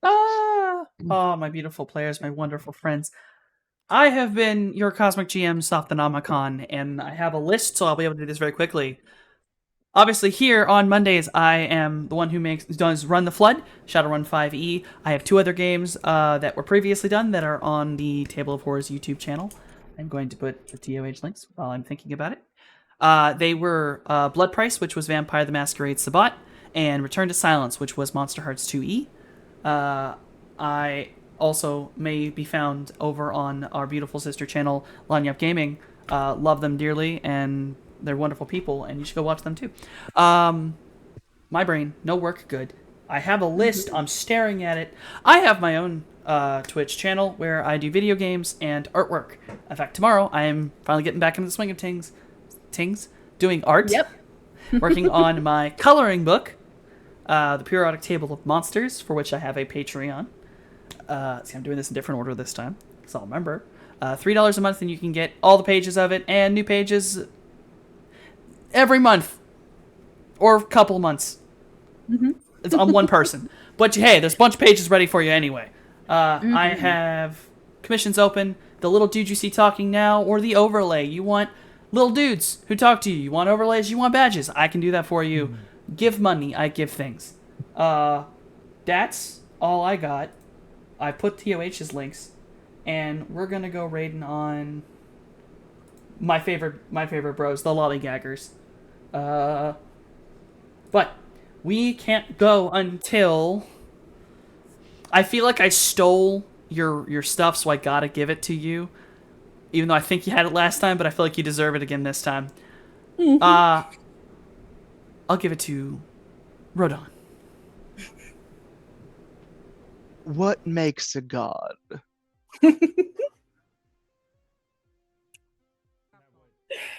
Oh, my beautiful players, my wonderful friends. I have been your Cosmic GM, Sophonomicon, and I have a list, so I'll be able to do this very quickly. Obviously, here on Mondays, I am the one who does Run the Flood, Shadowrun 5e. I have 2 other games that were previously done that are on the Table of Horrors YouTube channel. I'm going to put the TOH links while I'm thinking about it. They were Blood Price, which was Vampire the Masquerade Sabbat, and Return to Silence, which was Monster Hearts 2e. I also may be found over on our beautiful sister channel, Lanyap Gaming. Love them dearly, and they're wonderful people, and you should go watch them too. My brain, no work good. I have a list. I'm staring at it. I have my own Twitch channel where I do video games and artwork. In fact, tomorrow I am finally getting back into the swing of things, doing art. Yep. Working on my coloring book, The Periodic Table of Monsters, for which I have a Patreon. See, I'm doing this in different order this time, so I'll remember. $3 a month, and you can get all the pages of it, and new pages every month. Or a couple months. It's on one person. But hey, there's a bunch of pages ready for you anyway. I have commissions open. The little dude you see talking now, or the overlay. You want little dudes who talk to you. You want overlays, you want badges. I can do that for you. Give money, I give things. That's all I got. I put TOH's links, and we're gonna go raiding on my favorite bros, the lollygaggers. But we can't go until I feel like I stole your stuff, so I gotta give it to you. Even though I think you had it last time, but I feel like you deserve it again this time. I'll give it to Rodon. What makes a god?